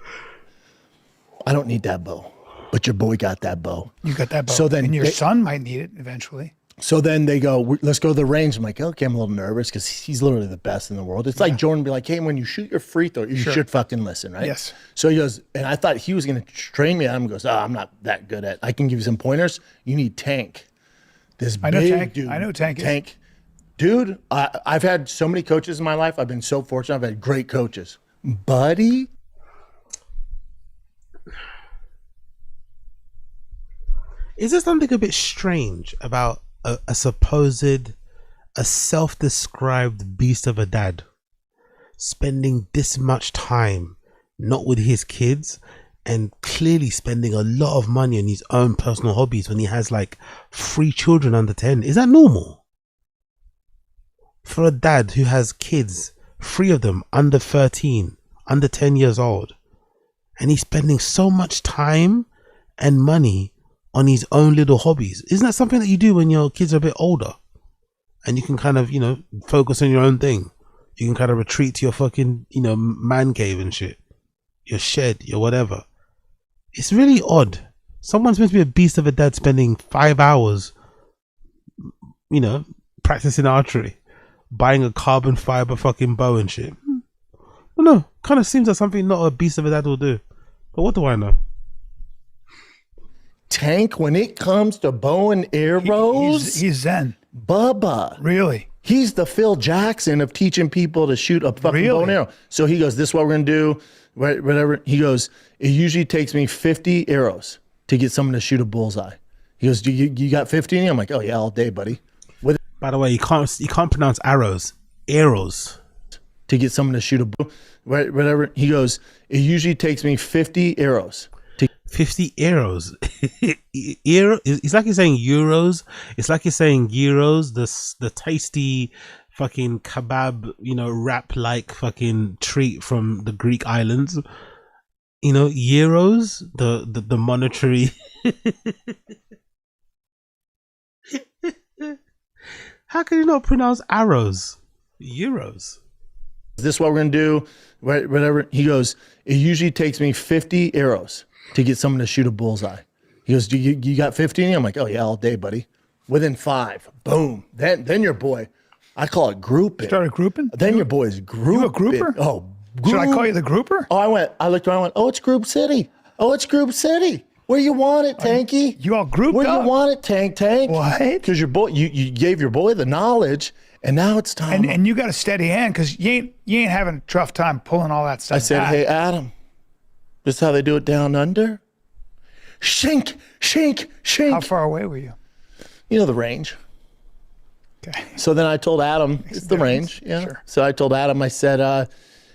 I don't need that bow, but your boy got that bow. You got that bow. So then and your son might need it eventually. So then they go, let's go to the range. I'm like, okay, I'm a little nervous because he's literally the best in the world. It's like Jordan be like, hey, when you shoot your free throw, you should fucking listen, right? Yes. So he goes, and I thought he was going to train me. Adam goes, I'm not that good at. I can give you some pointers. You need Tank. This I know big Tank. dude. I know Tank. Tank. Dude, I've had so many coaches in my life. I've been so fortunate. I've had great coaches. Buddy. Is there something a bit strange about a self-described beast of a dad spending this much time not with his kids and clearly spending a lot of money on his own personal hobbies when he has like 3 children under 10? Is that normal? For a dad who has kids, 3 of them under 13, under 10 years old, and he's spending so much time and money on his own little hobbies. Isn't that something that you do when your kids are a bit older and you can kind of, focus on your own thing? You can kind of retreat to your fucking, man cave and shit, your shed, your whatever. It's really odd. Someone's meant to be a beast of a dad spending 5 hours, practicing archery, buying a carbon fiber fucking bow and shit. Well, no, kind of seems like something not a beast of a dad will do. But what do I know? Tank, when it comes to bow and arrows, he's zen. Bubba. Really? He's the Phil Jackson of teaching people to shoot a fucking bow and arrow. So he goes, this is what we're going to do, whatever. He goes, it usually takes me 50 arrows to get someone to shoot a bullseye. He goes, you got 50? I'm like, oh yeah, all day, buddy. By the way, you can't pronounce arrows. Arrows. To get someone to shoot a whatever. He goes, it usually takes me 50 arrows. 50 arrows. It's like you're saying euros. It's like you're saying euros. The tasty fucking kebab, wrap like fucking treat from the Greek islands. Euros, the monetary. How can you not pronounce arrows? Euros. Is this what we're going to do? Right, whatever. He goes, it usually takes me 50 arrows to get someone to shoot a bullseye. He goes, you got 50? I'm like, oh yeah, all day, buddy. Within 5, boom. Then your boy, I call it grouping. Started grouping? Then your boy's grouping. You a grouper? Oh, Should I call you the grouper? Oh, I looked around and went, oh, it's Group City. Oh, it's Group City. Where you want it, Tanky? You all grouped Where up? you want it, Tank? What? Because your boy, you gave your boy the knowledge, and now it's time. And you got a steady hand because you ain't having a tough time pulling all that stuff I said, back. hey, Adam, this is how they do it down under? Shink, shink, shink. How far away were you? You know the range. Okay. So then I told Adam, it's the range. Yeah. Sure. So I told Adam, I said,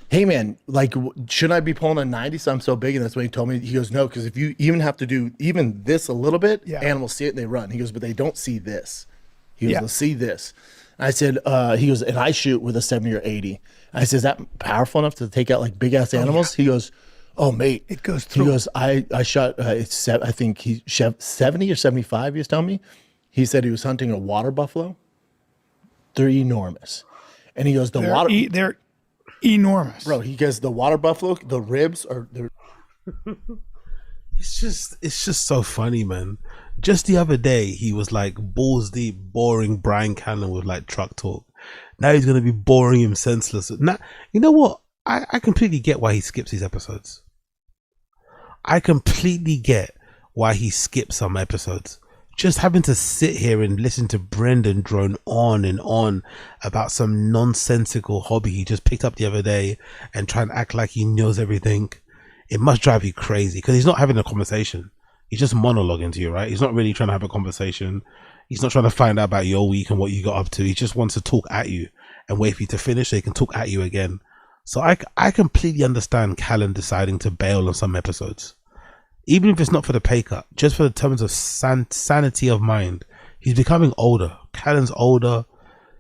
hey man, like, shouldn't I be pulling a 90 so I'm so big? And that's what he told me. He goes, no, because if you even have to do even this a little bit, animals see it and they run. He goes, but they don't see this. He goes, they'll see this. I said, he goes, and I shoot with a 70 or 80. I said, is that powerful enough to take out like big ass animals? He goes, oh mate, it goes through. He goes, I shot, I think he 70 or 75. He was telling me. He said he was hunting a water buffalo. They're enormous, and he goes, they're enormous, bro. He goes, the water buffalo, the ribs are. It's just so funny, man. Just the other day, he was like balls deep, boring Brian Cannon with like truck talk. Now he's gonna be boring him senseless. Now, you know what? I completely get why he skips these episodes. I completely get why he skips some episodes. Just having to sit here and listen to Brendan drone on and on about some nonsensical hobby he just picked up the other day and try and act like he knows everything. It must drive you crazy because he's not having a conversation. He's just monologuing to you, right? He's not really trying to have a conversation. He's not trying to find out about your week and what you got up to. He just wants to talk at you and wait for you to finish so he can talk at you again. So I completely understand Callan deciding to bail on some episodes. Even if it's not for the pay cut, just for the terms of sanity of mind. He's becoming older. Callan's older.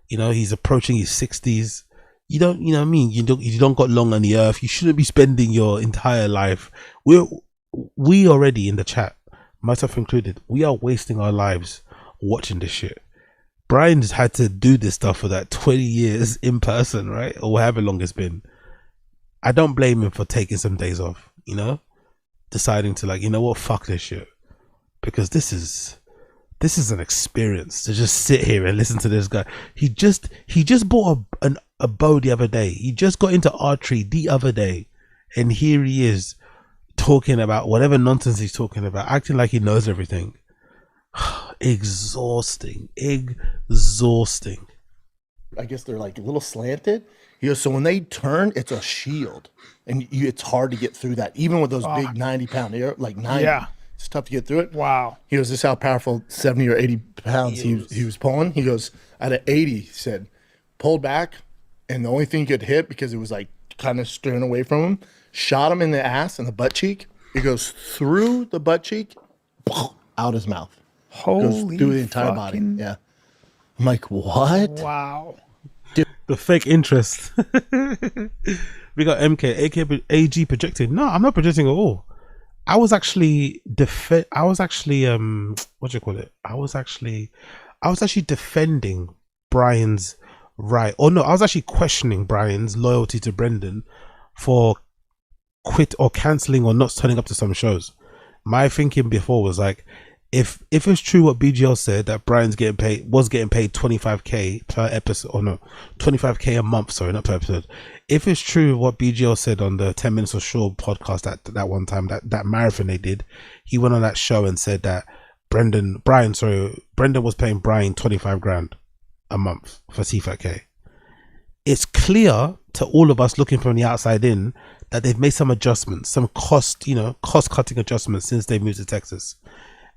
You know, he's approaching his 60s. You know what I mean? You don't got long on the earth. You shouldn't be spending your entire life. We already in the chat, myself included, we are wasting our lives watching this shit. Brian's had to do this stuff for that 20 years in person, right? Or however long it's been. I don't blame him for taking some days off, you know? Deciding to, like, you know what, fuck this shit, because this is an experience to just sit here and listen to this guy. He just bought a bow the other day. He just got into archery the other day, and here he is talking about whatever nonsense he's talking about, acting like he knows everything. Exhausting. I guess they're like a little slanted. He goes, so when they turn, it's a shield, and it's hard to get through that, even with those big 90-pound air, like 90. Yeah. It's tough to get through it. Wow. He goes, this is how powerful 70 or 80 pounds he was pulling. He goes, at an 80, he said, pulled back, and the only thing he could hit, because it was like kind of steering away from him, shot him in the ass and the butt cheek. It goes through the butt cheek, out his mouth. Holy goes through the entire body. Yeah. I'm like, what? Wow. Dude, the fake interest. We got MK, AG projecting. No, I'm not projecting at all. I was actually what do you call it? I was actually defending Brian's right. Or no, I was actually questioning Brian's loyalty to Brendan for quit or cancelling or not turning up to some shows. My thinking before was like, if it's true what BGL said, that Brian's was getting paid 25k per episode, or no, 25k a month, sorry, not per episode. If it's true what BGL said on the 10 Minutes of Shaw podcast that one time, that marathon they did, he went on that show and said that Brendan was paying Brian 25 grand a month for C5K. It's clear to all of us looking from the outside in that they've made some adjustments, some cost cutting adjustments since they moved to Texas.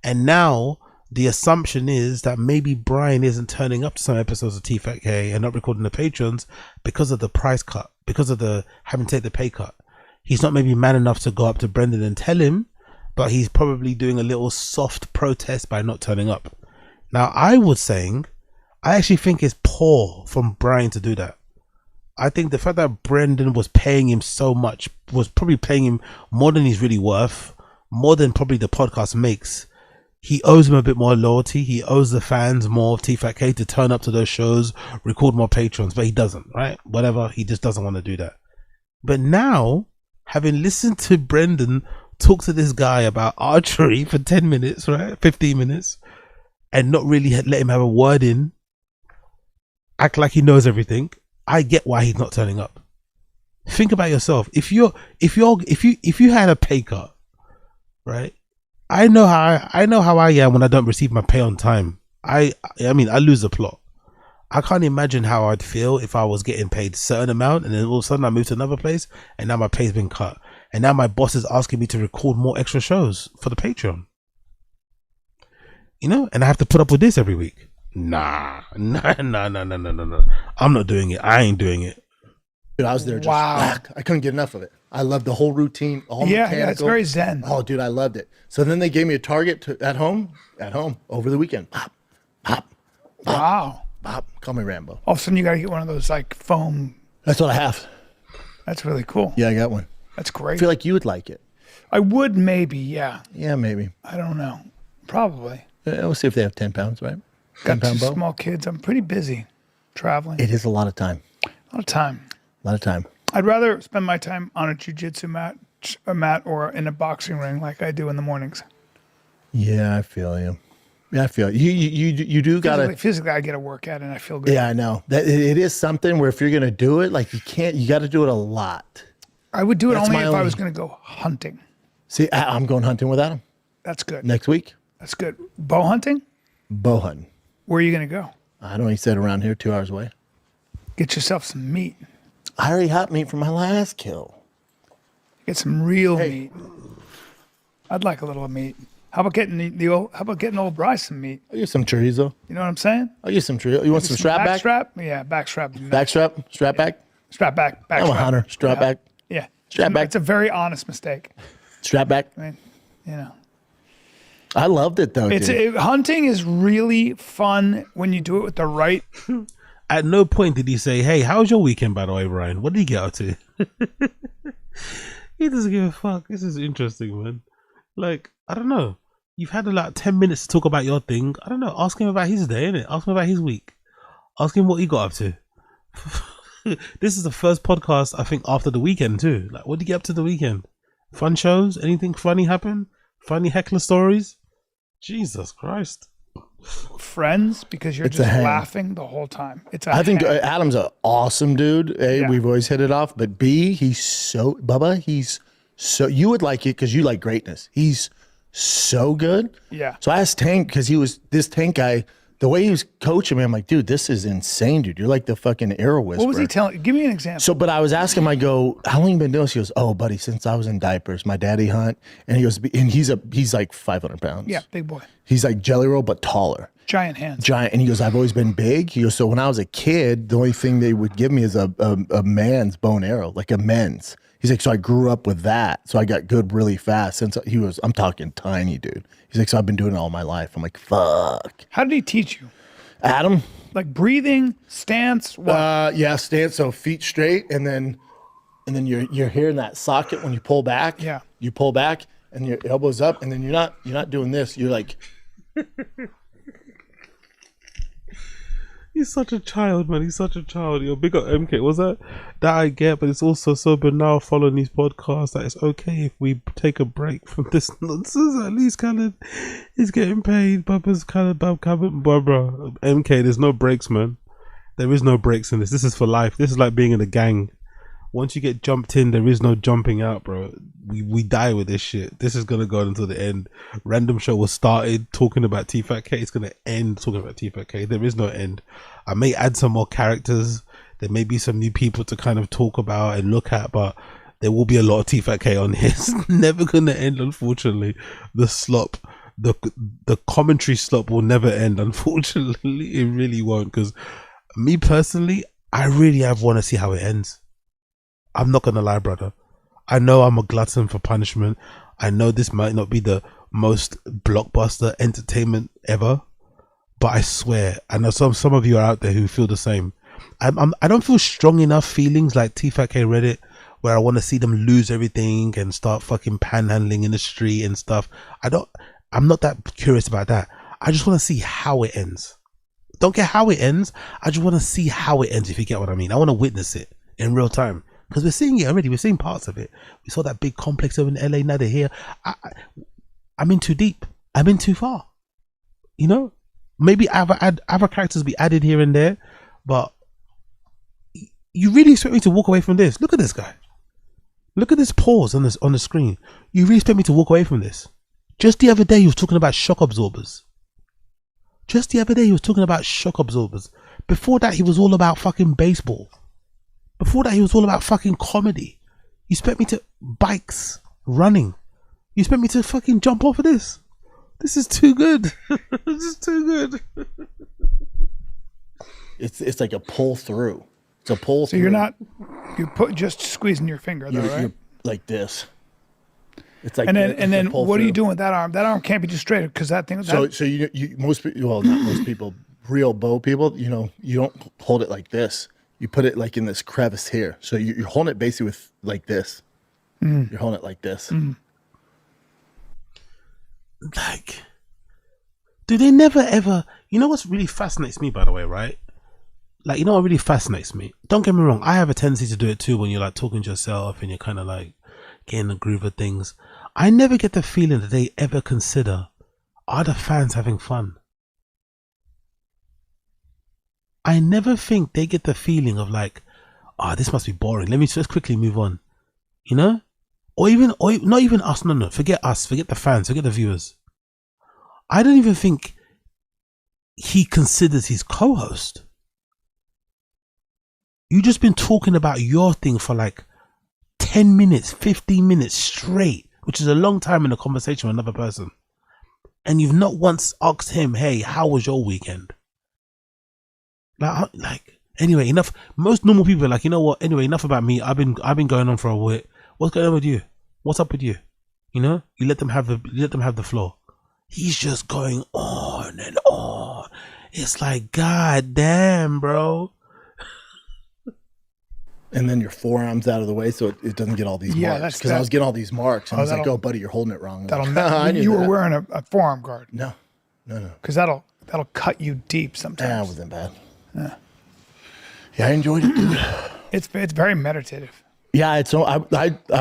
And now the assumption is that maybe Brian isn't turning up to some episodes of T5K and not recording the patrons because of the price cut, because of the having to take the pay cut. He's not maybe man enough to go up to Brendan and tell him, but he's probably doing a little soft protest by not turning up. Now, I actually think it's poor from Brian to do that. I think the fact that Brendan was paying him so much, was probably paying him more than he's really worth, more than probably the podcast makes. he owes them a bit more loyalty. He owes the fans more of T-Fat-K to turn up to those shows, record more patrons, but he doesn't, right? Whatever, he just doesn't want to do that. But now, having listened to Brendan talk to this guy about archery for 10 minutes, right? 15 minutes, and not really let him have a word in, act like he knows everything, I get why he's not turning up. Think about yourself. If you had a pay cut, right? I know how I am when I don't receive my pay on time. I mean, I lose the plot. I can't imagine how I'd feel if I was getting paid a certain amount and then all of a sudden I move to another place and now my pay's been cut. And now my boss is asking me to record more extra shows for the Patreon. You know, and I have to put up with this every week. Nah. I'm not doing it. I ain't doing it. Dude, I was there just I couldn't get enough of it. I loved the whole routine. All mechanical. It's very zen. Oh, dude, I loved it. So then they gave me a target at home over the weekend. Pop. Call me Rambo. All of a sudden, you got to get one of those like foam. That's what I have. That's really cool. Yeah, I got one. That's great. I feel like you would like it. I would maybe, yeah. Yeah, maybe. I don't know. Probably. We'll see if they have 10 pounds, right? Got 10-pound two bow. small kids. I'm pretty busy traveling. It is a lot of time. A lot of time. I'd rather spend my time on a jiu-jitsu mat or in a boxing ring like I do in the mornings. Yeah, I feel you. You do gotta physically I get a workout and I feel good. Yeah, I know that it is something where if you're gonna do it, like you got to do it a lot. I would do it That's only my if I was going to go hunting. See, I'm going hunting with Adam That's good. next week. That's good. Bow hunting? Bow hunting. Where are you going to go? I don't. He said around here, 2 hours away. Get yourself some meat. I already had meat from my last kill. Get some real meat. I'd like a little meat. How about getting old Bryce some meat? I'll get some chorizo. You know what I'm saying? I'll get some chorizo. You want some strap back? Yeah, back strap. Strap back? Strap back. I'm a hunter. Strap back. Yeah. Strap back. It's a very honest mistake. Strap back. I mean, you know. I loved it though. Hunting is really fun when you do it with the right. At no point did he say, "Hey, how was your weekend, by the way, Brian? What did you get up to?" He doesn't give a fuck. This is interesting, man. Like, I don't know. You've had like 10 minutes to talk about your thing. I don't know. Ask him about his day, innit? Ask him about his week. Ask him what he got up to. This is the first podcast, I think, after the weekend, too. Like, what did you get up to the weekend? Fun shows? Anything funny happen? Funny heckler stories? Jesus Christ. Friends, because you're It's a just hang. laughing the whole time. I think hang. Adam's an awesome dude. A, Yeah. we've always hit it off. But B, he's so you would like it because you like greatness. He's so good. Yeah. So I asked Tank because he was this Tank guy. The way he was coaching me, I'm like, dude, this is insane, dude. You're like the fucking arrow whisperer. What was he telling? Give me an example. So, but I was asking him, I go, how long you been doing this? He goes, oh, buddy, since I was in diapers, my daddy hunt. And he goes, and he's like 500 pounds. Yeah, big boy. He's like Jelly Roll, but taller. Giant hands. Giant. And he goes, I've always been big. He goes, so when I was a kid, the only thing they would give me is a man's bow and arrow, like a men's. He's like, so I grew up with that. So I got good really fast. Since I'm talking tiny, dude. He's like, so I've been doing it all my life. I'm like, fuck. How did he teach you? Adam? Like breathing, stance, what? Yeah, stance. So feet straight, and then you're hearing that socket when you pull back. Yeah. You pull back, and your elbows up, and then you're not doing this. You're like, He's such a child, man. He's such a child. You're big up MK. Was that I get, but it's also so banal following these podcasts that it's okay if we take a break from this nonsense. At least Khaled is getting paid. Bubba's Khaled, Barbara. MK, there's no breaks, man. There is no breaks in this. This is for life. This is like being in a gang. Once you get jumped in, there is no jumping out, bro. We die with this shit. This is gonna go until the end. Random show was started talking about T-Fat-K. It's gonna end talking about T-Fat-K. There is no end. I may add some more characters. There may be some new people to kind of talk about and look at, but there will be a lot of T-Fat-K on here. It's never gonna end, unfortunately. The slop, the commentary slop will never end, unfortunately. It really won't, because me personally, I really want to see how it ends. I'm not gonna lie, brother. I know I'm a glutton for punishment. I know this might not be the most blockbuster entertainment ever, but I swear, I know some of you are out there who feel the same. I don't feel strong enough feelings like T-Fat-K Reddit, where I want to see them lose everything and start fucking panhandling in the street and stuff. I'm not that curious about that. I just want to see how it ends. Don't care how it ends. I just want to see how it ends, if you get what I mean. I want to witness it in real time. Because we're seeing it already. We're seeing parts of it. We saw that big complex over in LA. Now they're here. I'm in too deep. I'm in too far. You know? Maybe other characters be added here and there. But you really expect me to walk away from this? Look at this guy. Look at this pause on the screen. You really expect me to walk away from this? Just the other day, he was talking about shock absorbers. Just the other day, he was talking about shock absorbers. Before that, he was all about fucking baseball. Before that, he was all about fucking comedy. You expect me to bikes, running. You expect me to fucking jump off of this? This is too good. This is too good. It's like a pull through. It's a pull So through. you're just squeezing your finger though, right? You're like this. It's like and it's a then pull what are you through. doing with that arm? That arm can't be just straight because that thing. So you most people, well, not most people, real bow people, you know, you don't hold it like this. You put it like in this crevice here. So you're holding it basically with like this. Mm. You're holding it like this. Mm. Like, do they never ever? You know what's really fascinates me, by the way, right? Like, you know what really fascinates me? Don't get me wrong. I have a tendency to do it too when you're like talking to yourself and you're kind of like getting the groove of things. I never get the feeling that they ever consider, are the fans having fun? I never think they get the feeling of like, this must be boring. Let me just quickly move on. You know? Or not even us. No. Forget us. Forget the fans. Forget the viewers. I don't even think he considers his co-host. You just been talking about your thing for like 10 minutes, 15 minutes straight, which is a long time in a conversation with another person. And you've not once asked him, hey, how was your weekend? Like anyway, enough. Most normal people are like, you know what? Anyway, enough about me. I've been going on for a bit. What's going on with you? What's up with you? You know, you let them have the floor. He's just going on and on. It's like, God damn, bro. And then your forearm's out of the way so it doesn't get all these marks. Because I was getting all these marks. And I was like, oh, buddy, you're holding it wrong. You were wearing a forearm guard. No. Because that'll cut you deep sometimes. Yeah, it wasn't bad. Yeah, I enjoyed it, dude. It's very meditative. Yeah, it's so I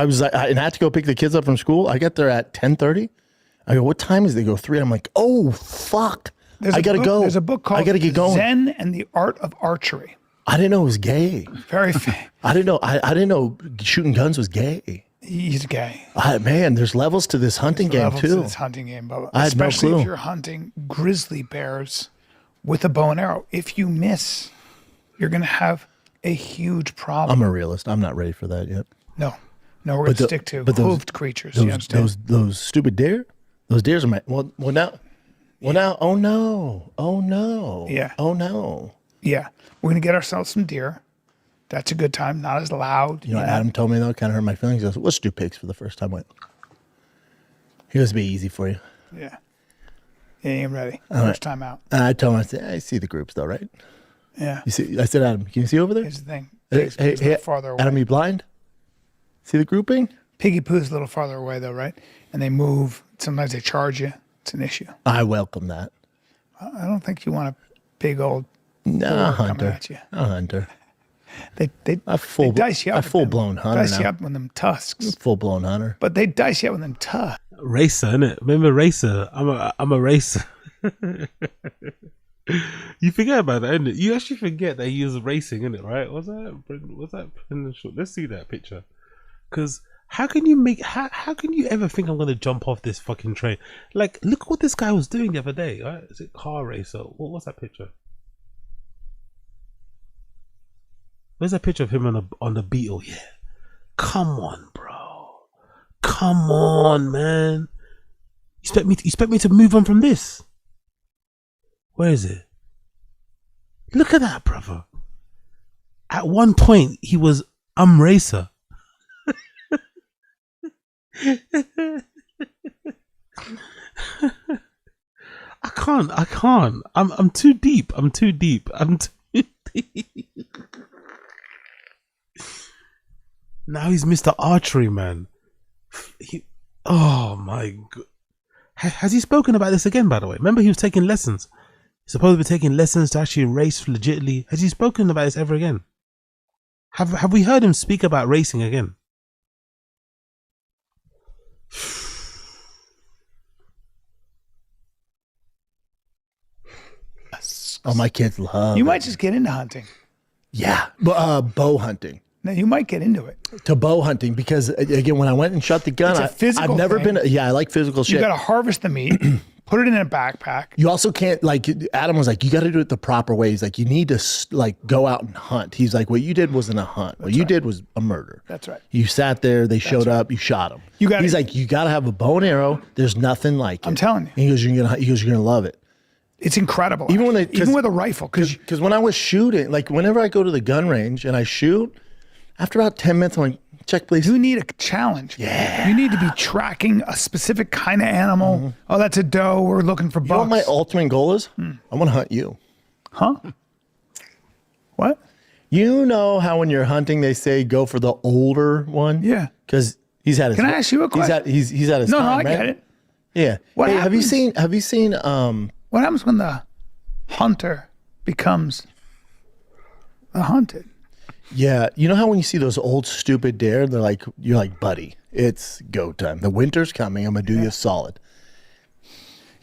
was like, and I had to go pick the kids up from school. I get there at 10:30. I go, what time is it? They go 3. I'm like, oh fuck, I gotta go. There's a book called I gotta get going. Zen and the Art of Archery. I didn't know it was gay. Very. I didn't know shooting guns was gay. He's gay. Man, there's levels to this hunting game Levels to too. this hunting game, Bubba. I had no Especially clue. if you're hunting grizzly bears with a bow and arrow. If you miss, you're gonna have a huge problem. I'm a realist. I'm not ready for that yet. No, we're gonna stick to hooved creatures. You understand? Those stupid deer. Those deers are my well now. Oh no. Yeah. Oh no. Yeah, we're gonna get ourselves some deer. That's a good time. Not as loud. You know, Adam told me though, kind of hurt my feelings. He goes, let's do pigs for the first time. I went, he goes, be easy for you. Yeah. He ain't ready. All right. First time out. And I told him, I said, I see the groups though, right? Yeah. You see? I said, Adam, can you see over there? Here's the thing. Hey, Pig's a little farther away. Adam, you blind? See the grouping? Piggy Poo's a little farther away though, right? And they move. Sometimes they charge you. It's an issue. I welcome that. I don't think you want a big old No, boar coming hunter. at you. A hunter. They full, dice you up. A full blown hunter. Dice you now. up with them tusks. Full blown hunter. But they dice you up with them tusks. Racer, innit? Remember Racer? I'm a racer. You forget about that, innit? You actually forget that he was racing, innit? Right? Was that Brendan Shaw? Let's see that picture. Because how can you ever think I'm gonna jump off this fucking train? Like, look what this guy was doing the other day. Right? Is it Car Racer? What's that picture? Where's that picture of him on the Beetle? Yeah. Come on, bro. Come on, man. You expect me to move on from this? Where is it? Look at that, brother. At one point, he was Racer. I can't. I'm too deep. I'm too deep. Now he's Mr. Archery, man. Oh my god. Has he spoken about this again, by the way? Remember, he was taking lessons. He's supposed to be taking lessons to actually race legitimately. Has he spoken about this ever again? Have we heard him speak about racing again? Oh, my kids love You it. might just get into hunting. Yeah, bow hunting. Now, you might get into it. To bow hunting because again, when I went and shot the gun, It's a physical I've never thing. been. Yeah, I like physical shit. You got to harvest the meat, put it in a backpack. You also can't, like, Adam was like, you got to do it the proper way. He's like, you need to like go out and hunt. He's like, what you did wasn't a hunt. What you did was a murder. That's right. You sat there, they showed up, you shot them. He's like, you got to have a bow and arrow. There's nothing like it. I'm telling you. And he goes, you're gonna love it. It's incredible. Even when even with a rifle, because when I was shooting, like whenever I go to the gun range and I shoot, after about 10 minutes, I'm like, check please. You need a challenge. Yeah. You need to be tracking a specific kind of animal. Oh, that's a doe. We're looking for You know what bucks. my ultimate goal is? I want to hunt you. Huh? What? You know how when you're hunting, they say go for the older one? Yeah. Because he's had his. Can I ask you a question? He's had his No, time, I right? get it. Yeah. What Hey, have you happens- seen What happens when the hunter becomes the hunted? Yeah, you know how when you see those old stupid deer, you're like, buddy, it's go time. The winter's coming. I'm gonna do you a solid.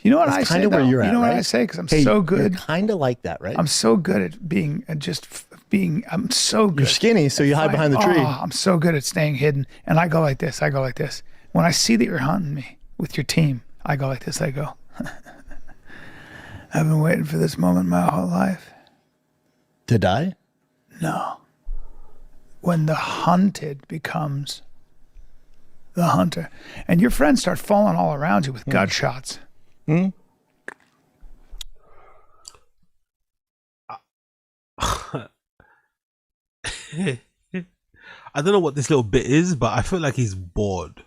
You know what That's I say? kinda where though? you're you at, know what right? I say? Because I'm Hey, so you're good. kind of like that, right? I'm so good at being I'm so good. You're skinny, so you hide behind the tree. I'm so good at staying hidden. And I go like this. I go like this. When I see that you're hunting me with your team, I go like this. I go, I've been waiting for this moment my whole life. To die? No. When the hunted becomes the hunter, and your friends start falling all around you with gut shots. I don't know what this little bit is, but I feel like he's bored.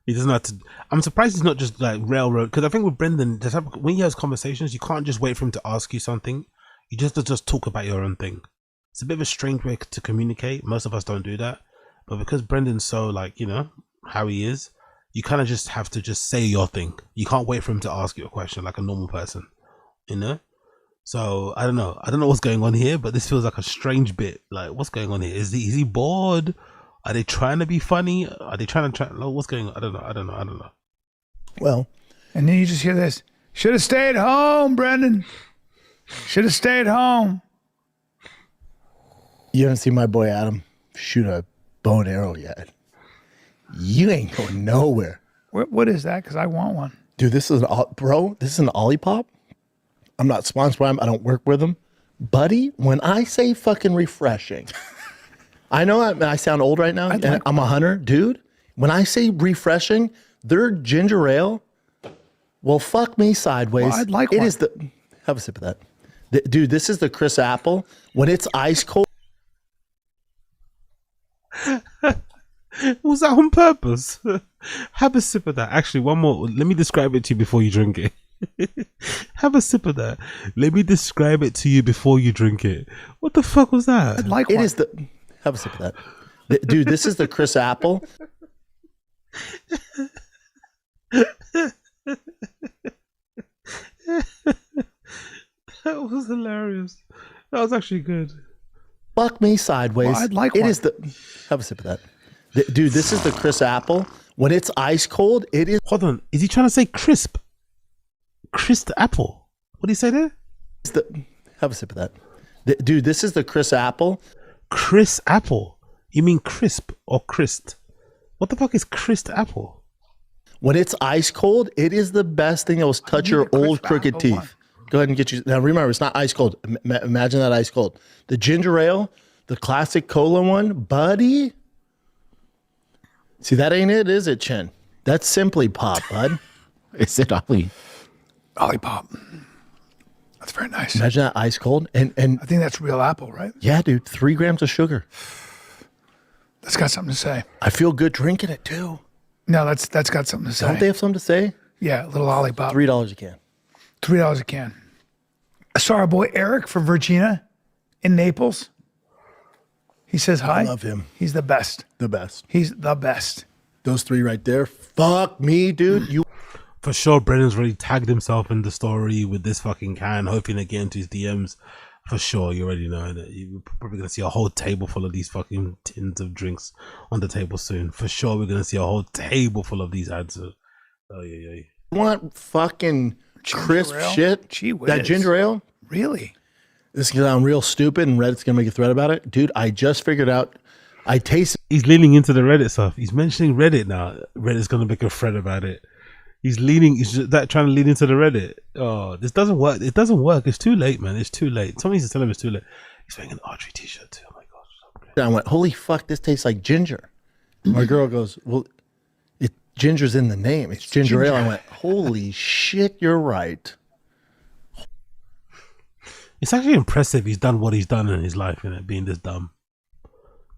He doesn't have to. I'm surprised he's not just like railroad, because I think with Brendan, when he has conversations, you can't just wait for him to ask you something. You just have to just talk about your own thing. It's a bit of a strange way to communicate. Most of us don't do that, but because Brendan's so like, you know how he is, you kind of just have to just say your thing. You can't wait for him to ask you a question like a normal person, you know. So I don't know what's going on here, but this feels like a strange bit. Like, what's going on here? Is he bored? Are they trying to be funny? Are they trying to what's going on? I don't know. Well, And then you just hear this. Should have stayed home, Brendan. Should have stayed home. You haven't seen my boy Adam shoot a bow and arrow yet. You ain't going nowhere. What is that? Because I want one. Dude, this is this is an Olipop. I'm not sponsored by him. I don't work with him. Buddy, when I say fucking refreshing, I know I sound old right now, and I'm a hunter. Dude, when I say refreshing, their ginger ale, well, fuck me sideways. Well, I'd like it one. is the, have a sip of that. Dude, this is the Chris Apple. When it's ice cold. Was that on purpose? Have a sip of that. Actually, one more. Let me describe it to you before you drink it. Have a sip of that. Let me describe it to you before you drink it. What the fuck was that? It is the, have a sip of that. Dude, this is the Chris Apple. That was hilarious. That was actually good. Fuck me sideways. Well, I'd like it one. is the, have a sip of that. Dude, this is the Chris Apple. When it's ice cold, it is. Hold on. Is he trying to say crisp? Crisp apple. What did he say there? Have a sip of that. Dude, this is the Chris Apple. Chris apple. You mean crisp or crisp? What the fuck is crisp apple? When it's ice cold, it is the best thing that will touch your old crooked teeth. Go ahead and get you. Now remember, it's not ice cold. Imagine that ice cold. The ginger ale, the classic cola one, buddy. See, that ain't it, is it, Chen? That's Simply Pop, bud. Is it Ollie? Olipop. That's very nice. Imagine that ice cold. And I think that's real apple, right? yeah, dude, 3 grams of sugar. That's got something to say. I feel good drinking it too. No, that's got something to say. Don't they have something to say? Yeah, a little Olipop. $3 a can. $3 a can. I saw our boy Eric from Virginia in Naples. He says hi. I love him. He's the best. The best. He's the best. Those 3 right there. Fuck me, dude. You For sure, Brendan's already tagged himself in the story with this fucking can, hoping to get into his DMs. For sure, you already know that you're probably gonna see a whole table full of these fucking tins of drinks on the table soon. For sure, we're gonna see a whole table full of these ads. Oh yeah. Want fucking crisp ale? shit? Gee whiz. That ginger ale? Really? This is gonna sound real stupid, and Reddit's gonna make a thread about it, dude. I just figured out. I tasted. He's leaning into the Reddit stuff. He's mentioning Reddit now. Reddit's gonna make a thread about it. He's just trying to lean into the Reddit. Oh, this doesn't work. It doesn't work. It's too late, man. It's too late. Somebody needs to tell him it's too late. He's wearing an archery t-shirt too. Oh my god. I went, holy fuck, this tastes like ginger. My girl goes, well, ginger's in the name. It's ginger ale. I went, holy shit, you're right. It's actually impressive he's done what he's done in his life, in it being this dumb.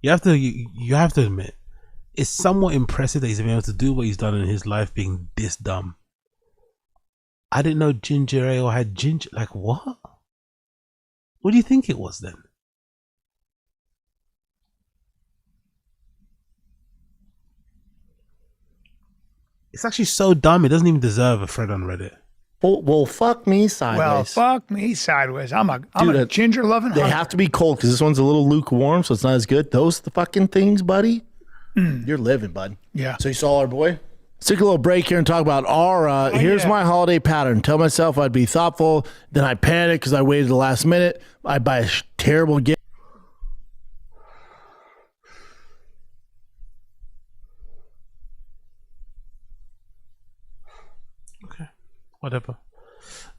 You have to admit, it's somewhat impressive that he's been able to do what he's done in his life being this dumb. I didn't know ginger ale had ginger. Like, what? What do you think it was then? It's actually so dumb, it doesn't even deserve a thread on Reddit. Well, fuck me sideways. Well, fuck me sideways. I'm a ginger loving. They have to be cold because this one's a little lukewarm, so it's not as good. Those the fucking things, buddy. You're living, bud. Yeah. So you saw our boy? Let's take a little break here and talk about Aura. Here's my holiday pattern. Tell myself I'd be thoughtful. Then I panic because I waited the last minute. I buy a terrible gift. Whatever.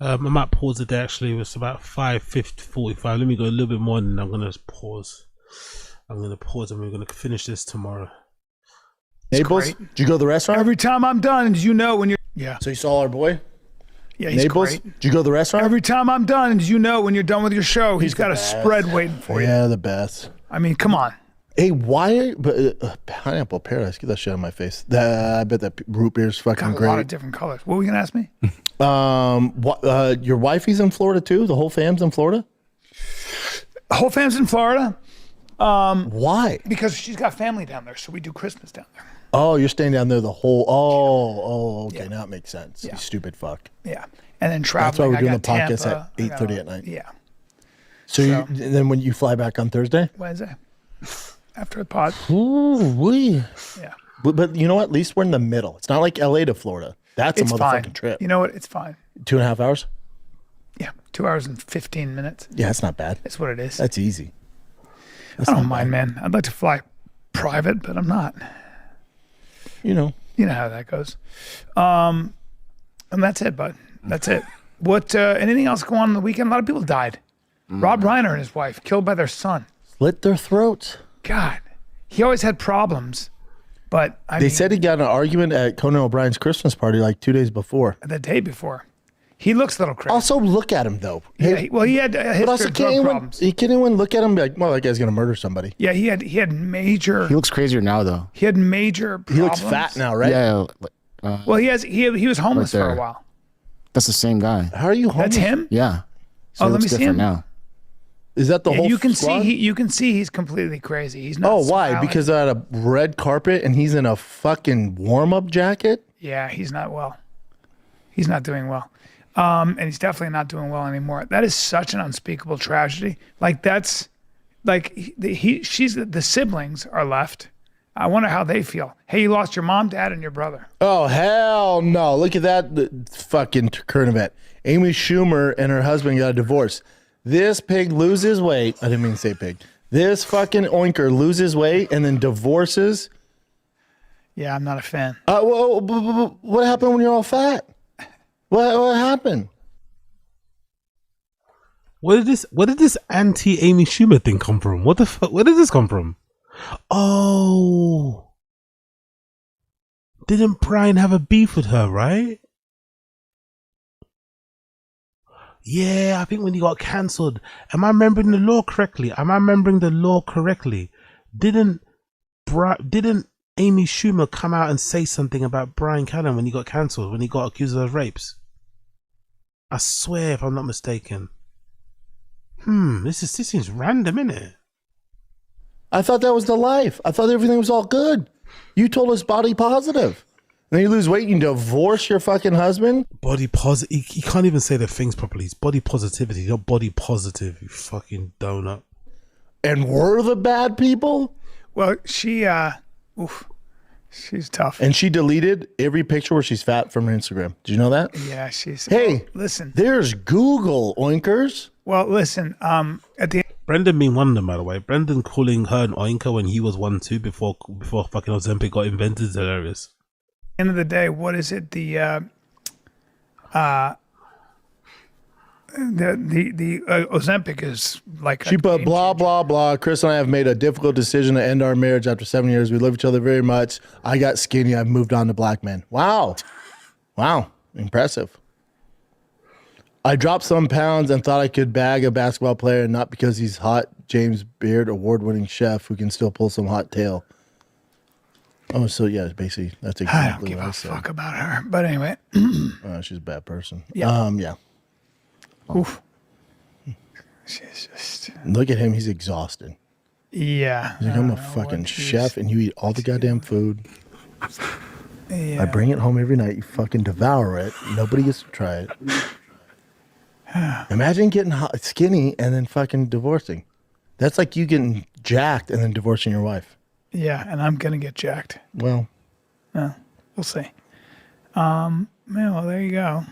I might pause it there. Actually, it's about 5:45. Let me go a little bit more, and I'm gonna pause. I'm gonna pause, and we're gonna finish this tomorrow. Naples, did you go to the restaurant? Every time I'm done, as you know, when you're So you saw our boy? Yeah, he's Naples, great. did you go to the restaurant? Every time I'm done, as you know, when you're done with your show, he's got a spread waiting for you. Yeah, the best. I mean, come on. Hey, why? Pineapple Paradise. Get that shit on my face. I bet that root beer's fucking Got a great. lot of different colors. What were you gonna ask me? Your wifey's in Florida too. The whole fam's in Florida. Whole fam's in Florida. Why? Because she's got family down there, so we do Christmas down there. Oh, you're staying down there the whole. Oh, okay. Now it makes sense. You stupid fuck. Yeah, and then That's why traveling. we're doing I the got podcast Tampa, at 8:30 at night. Yeah, So, and then when you fly back on Thursday? Wednesday after the pod. Ooh, Yeah. But you know what? At least we're in the middle. It's not like LA to Florida. That's It's a motherfucking fine. trip. You know what? It's fine. 2.5 hours? Yeah, 2 hours and 15 minutes. Yeah, that's not bad. That's what it is. That's easy. I don't mind, man. I'd like to fly private, but I'm not. You know how that goes. And that's it, bud. That's it. What? Anything else go on the weekend? A lot of people died. Rob Reiner and his wife killed by their son. Slit their throats. God, he always had problems, but They said he got in an argument at Conan O'Brien's Christmas party like 2 days before. the day before. He looks a little crazy. Also, look at him though. Yeah, he had a But history also, of drug problems. can anyone look at him and be like, well, that guy's gonna murder somebody? Yeah, he had major. He looks crazier now, though. He had major problems. He looks fat now, right? Yeah. Well, he was homeless right for a there. while. That's the same guy. How are you homeless? That's him. Yeah. So Oh, he let looks me see different him. now. Is that the Yeah, whole you can squad? see you can see he's completely crazy. He's not. Oh, why? smiling. Because they're at a red carpet and he's in a fucking warm-up jacket? Yeah, he's not well. He's not doing well. And he's definitely not doing well anymore. That is such an unspeakable tragedy. Like that's like the siblings are left. I wonder how they feel. Hey, you lost your mom, dad, and your brother. Oh, hell no. Look at that fucking current event. Amy Schumer and her husband got a divorce. This pig loses weight. I didn't mean to say pig. This fucking oinker loses weight and then divorces. Yeah, I'm not a fan. What happened when you're all fat? What happened? Where did this anti Amy Schumer thing come from? What the fuck? Where did this come from? Oh, didn't Brian have a beef with her, right? Yeah, I think when he got cancelled. Am I remembering the law correctly? Didn't Amy Schumer come out and say something about Brian Callen when he got cancelled, when he got accused of rapes? I swear, if I'm not mistaken. This seems random, innit? I thought that was the life. I thought everything was all good. You told us body positive. Then you lose weight, you divorce your fucking husband? Body positive. He can't even say the things properly. It's body positivity. You're body positive, you fucking donut. And we're the bad people? Well, she's tough. And she deleted every picture where she's fat from her Instagram. Did you know that? Yeah, she's. Hey, well, listen. There's Google, oinkers. Well, listen. At the Brendan being one of them, by the way. Brendan calling her an oinker when he was one too before fucking Ozempic got invented is hilarious. end of the day, what is it? The Ozempic is like she put blah blah blah. Chris and I have made a difficult decision to end our marriage after 7 years. We love each other very much. I got skinny. I've moved on to black men. Wow, wow, impressive. I dropped some pounds and thought I could bag a basketball player, not because he's hot. James Beard, award-winning chef who can still pull some hot tail. Oh, so yeah, basically that's exactly what I said. I don't give a fuck about her. But anyway, she's a bad person. Yeah. Yeah. Oof. She's just. Look at him. He's exhausted. Yeah. He's like, I'm a fucking chef, and you eat all the goddamn food. Yeah. I bring it home every night. You fucking devour it. Nobody gets to try it. Imagine getting skinny and then fucking divorcing. That's like you getting jacked and then divorcing your wife. Yeah, and I'm gonna get jacked. Well, we'll see. Well, there you go.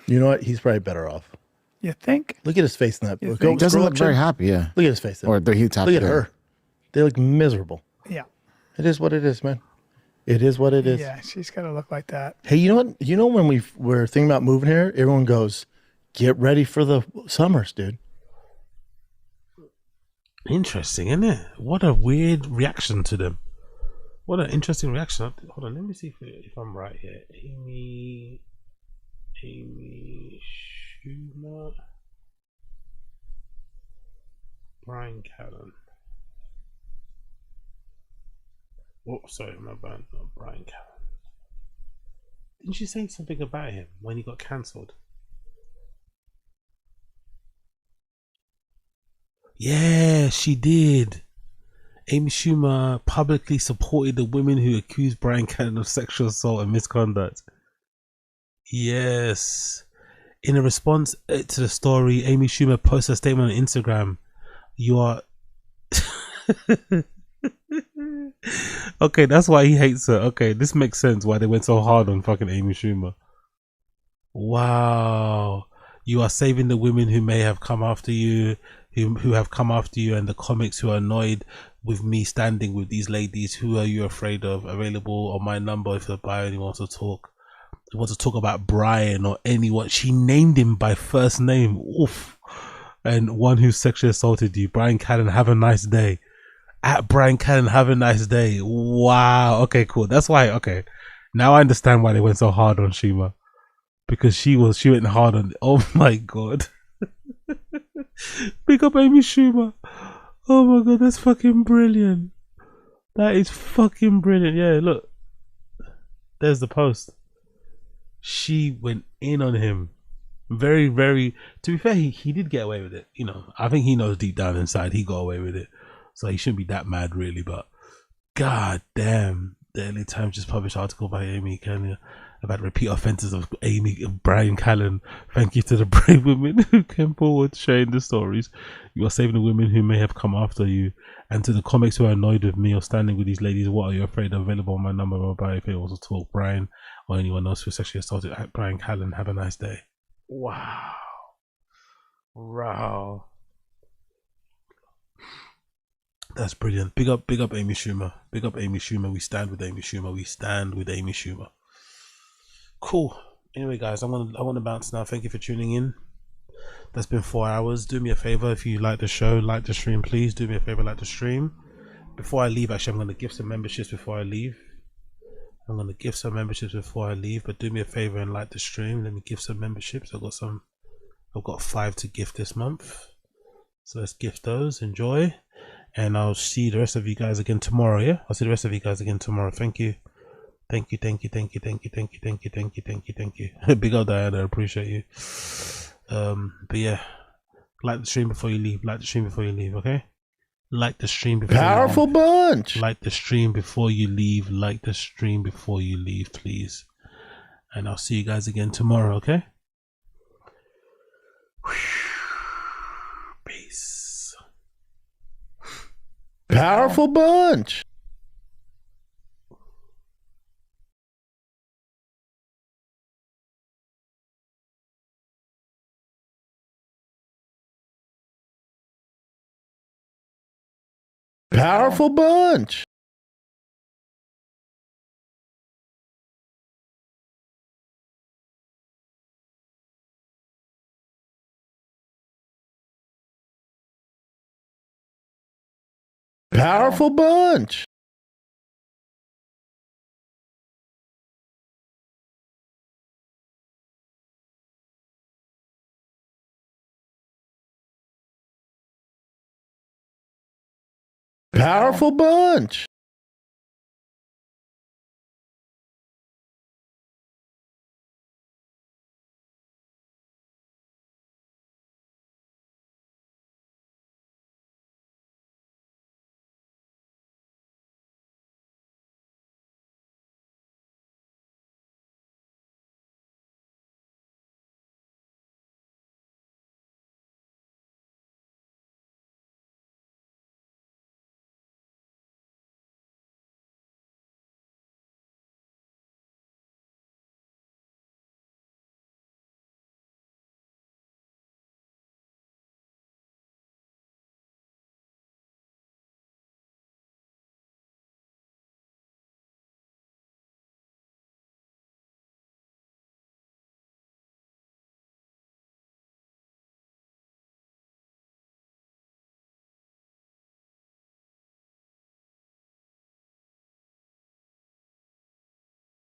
You know what? He's probably better off. You think? Look at his face in that. You Go, think? Doesn't scroll look up, very Jim. happy, yeah. Look at his face. Or he's happy. Look at her. They look miserable. Yeah. It is what it is, man. It is what it is. Yeah, she's gotta look like that. Hey, you know what? You know when we were thinking about moving here, everyone goes, "Get ready for the summers, dude." Interesting, isn't it? What a weird reaction to them. What an interesting reaction. Hold on, let me see if I'm right here. Amy Schumer, Brian Callen. Oh, sorry, my bad. Not Brian Callen. Didn't you say something about him when he got cancelled? Yeah, she did. Amy Schumer publicly supported the women who accused Brian Callen of sexual assault and misconduct. Yes. In a response to the story, Amy Schumer posted a statement on Instagram. You are... Okay, that's why he hates her. Okay, this makes sense why they went so hard on fucking Amy Schumer. Wow. You are saving the women who may have come after you, who have come after you, and the comics who are annoyed with me standing with these ladies. Who are you afraid of? Available on my number if the buyer wants to talk. You want to talk about Brian or anyone. She named him by first name. Oof. And one who sexually assaulted you. Brian Callen, have a nice day. At Brian Callen, have a nice day. Wow. Okay, cool. That's why. Okay. Now I understand why they went so hard on Schumer. Because she went hard on. Oh my god. Pick up Amy Schumer. Oh my god, that's fucking brilliant. That is fucking brilliant. Yeah, look. There's the post. She went in on him. Very, very. To be fair, he did get away with it. You know, I think he knows deep down inside he got away with it. So he shouldn't be that mad, really. But god damn, the LA Times just published an article by Amy Callen about repeat offences of Brian Callen. Thank you to the brave women who came forward sharing the stories. You are saving the women who may have come after you. And to the comics who are annoyed with me or standing with these ladies, what are you afraid of? Available on my number mobile if you want to talk. Brian or anyone else who sexually assaulted at Brian Callen, have a nice day. Wow. Wow. That's brilliant. Big up Amy Schumer. Big up Amy Schumer. We stand with Amy Schumer. We stand with Amy Schumer. Cool. Anyway, guys, I want to bounce now. Thank you for tuning in. That's been 4 hours. Do me a favor if you like the show, like the stream, please. Do me a favor, like the stream. Before I leave, actually, I'm going to give some memberships before I leave. But do me a favor and like the stream. Let me give some memberships. I've got 5 to gift this month. So let's gift those. Enjoy. And I'll see the rest of you guys again tomorrow, yeah? I'll see the rest of you guys again tomorrow. Thank you. Thank you. Big up, Diana. I appreciate you. But yeah, like the stream before you leave. Okay? Like the stream before Powerful you bunch. leave. Like the stream before you leave. Like the stream before you leave, please. And I'll see you guys again tomorrow, okay? Peace. Powerful bunch. Powerful bunch. Powerful bunch. Powerful bunch.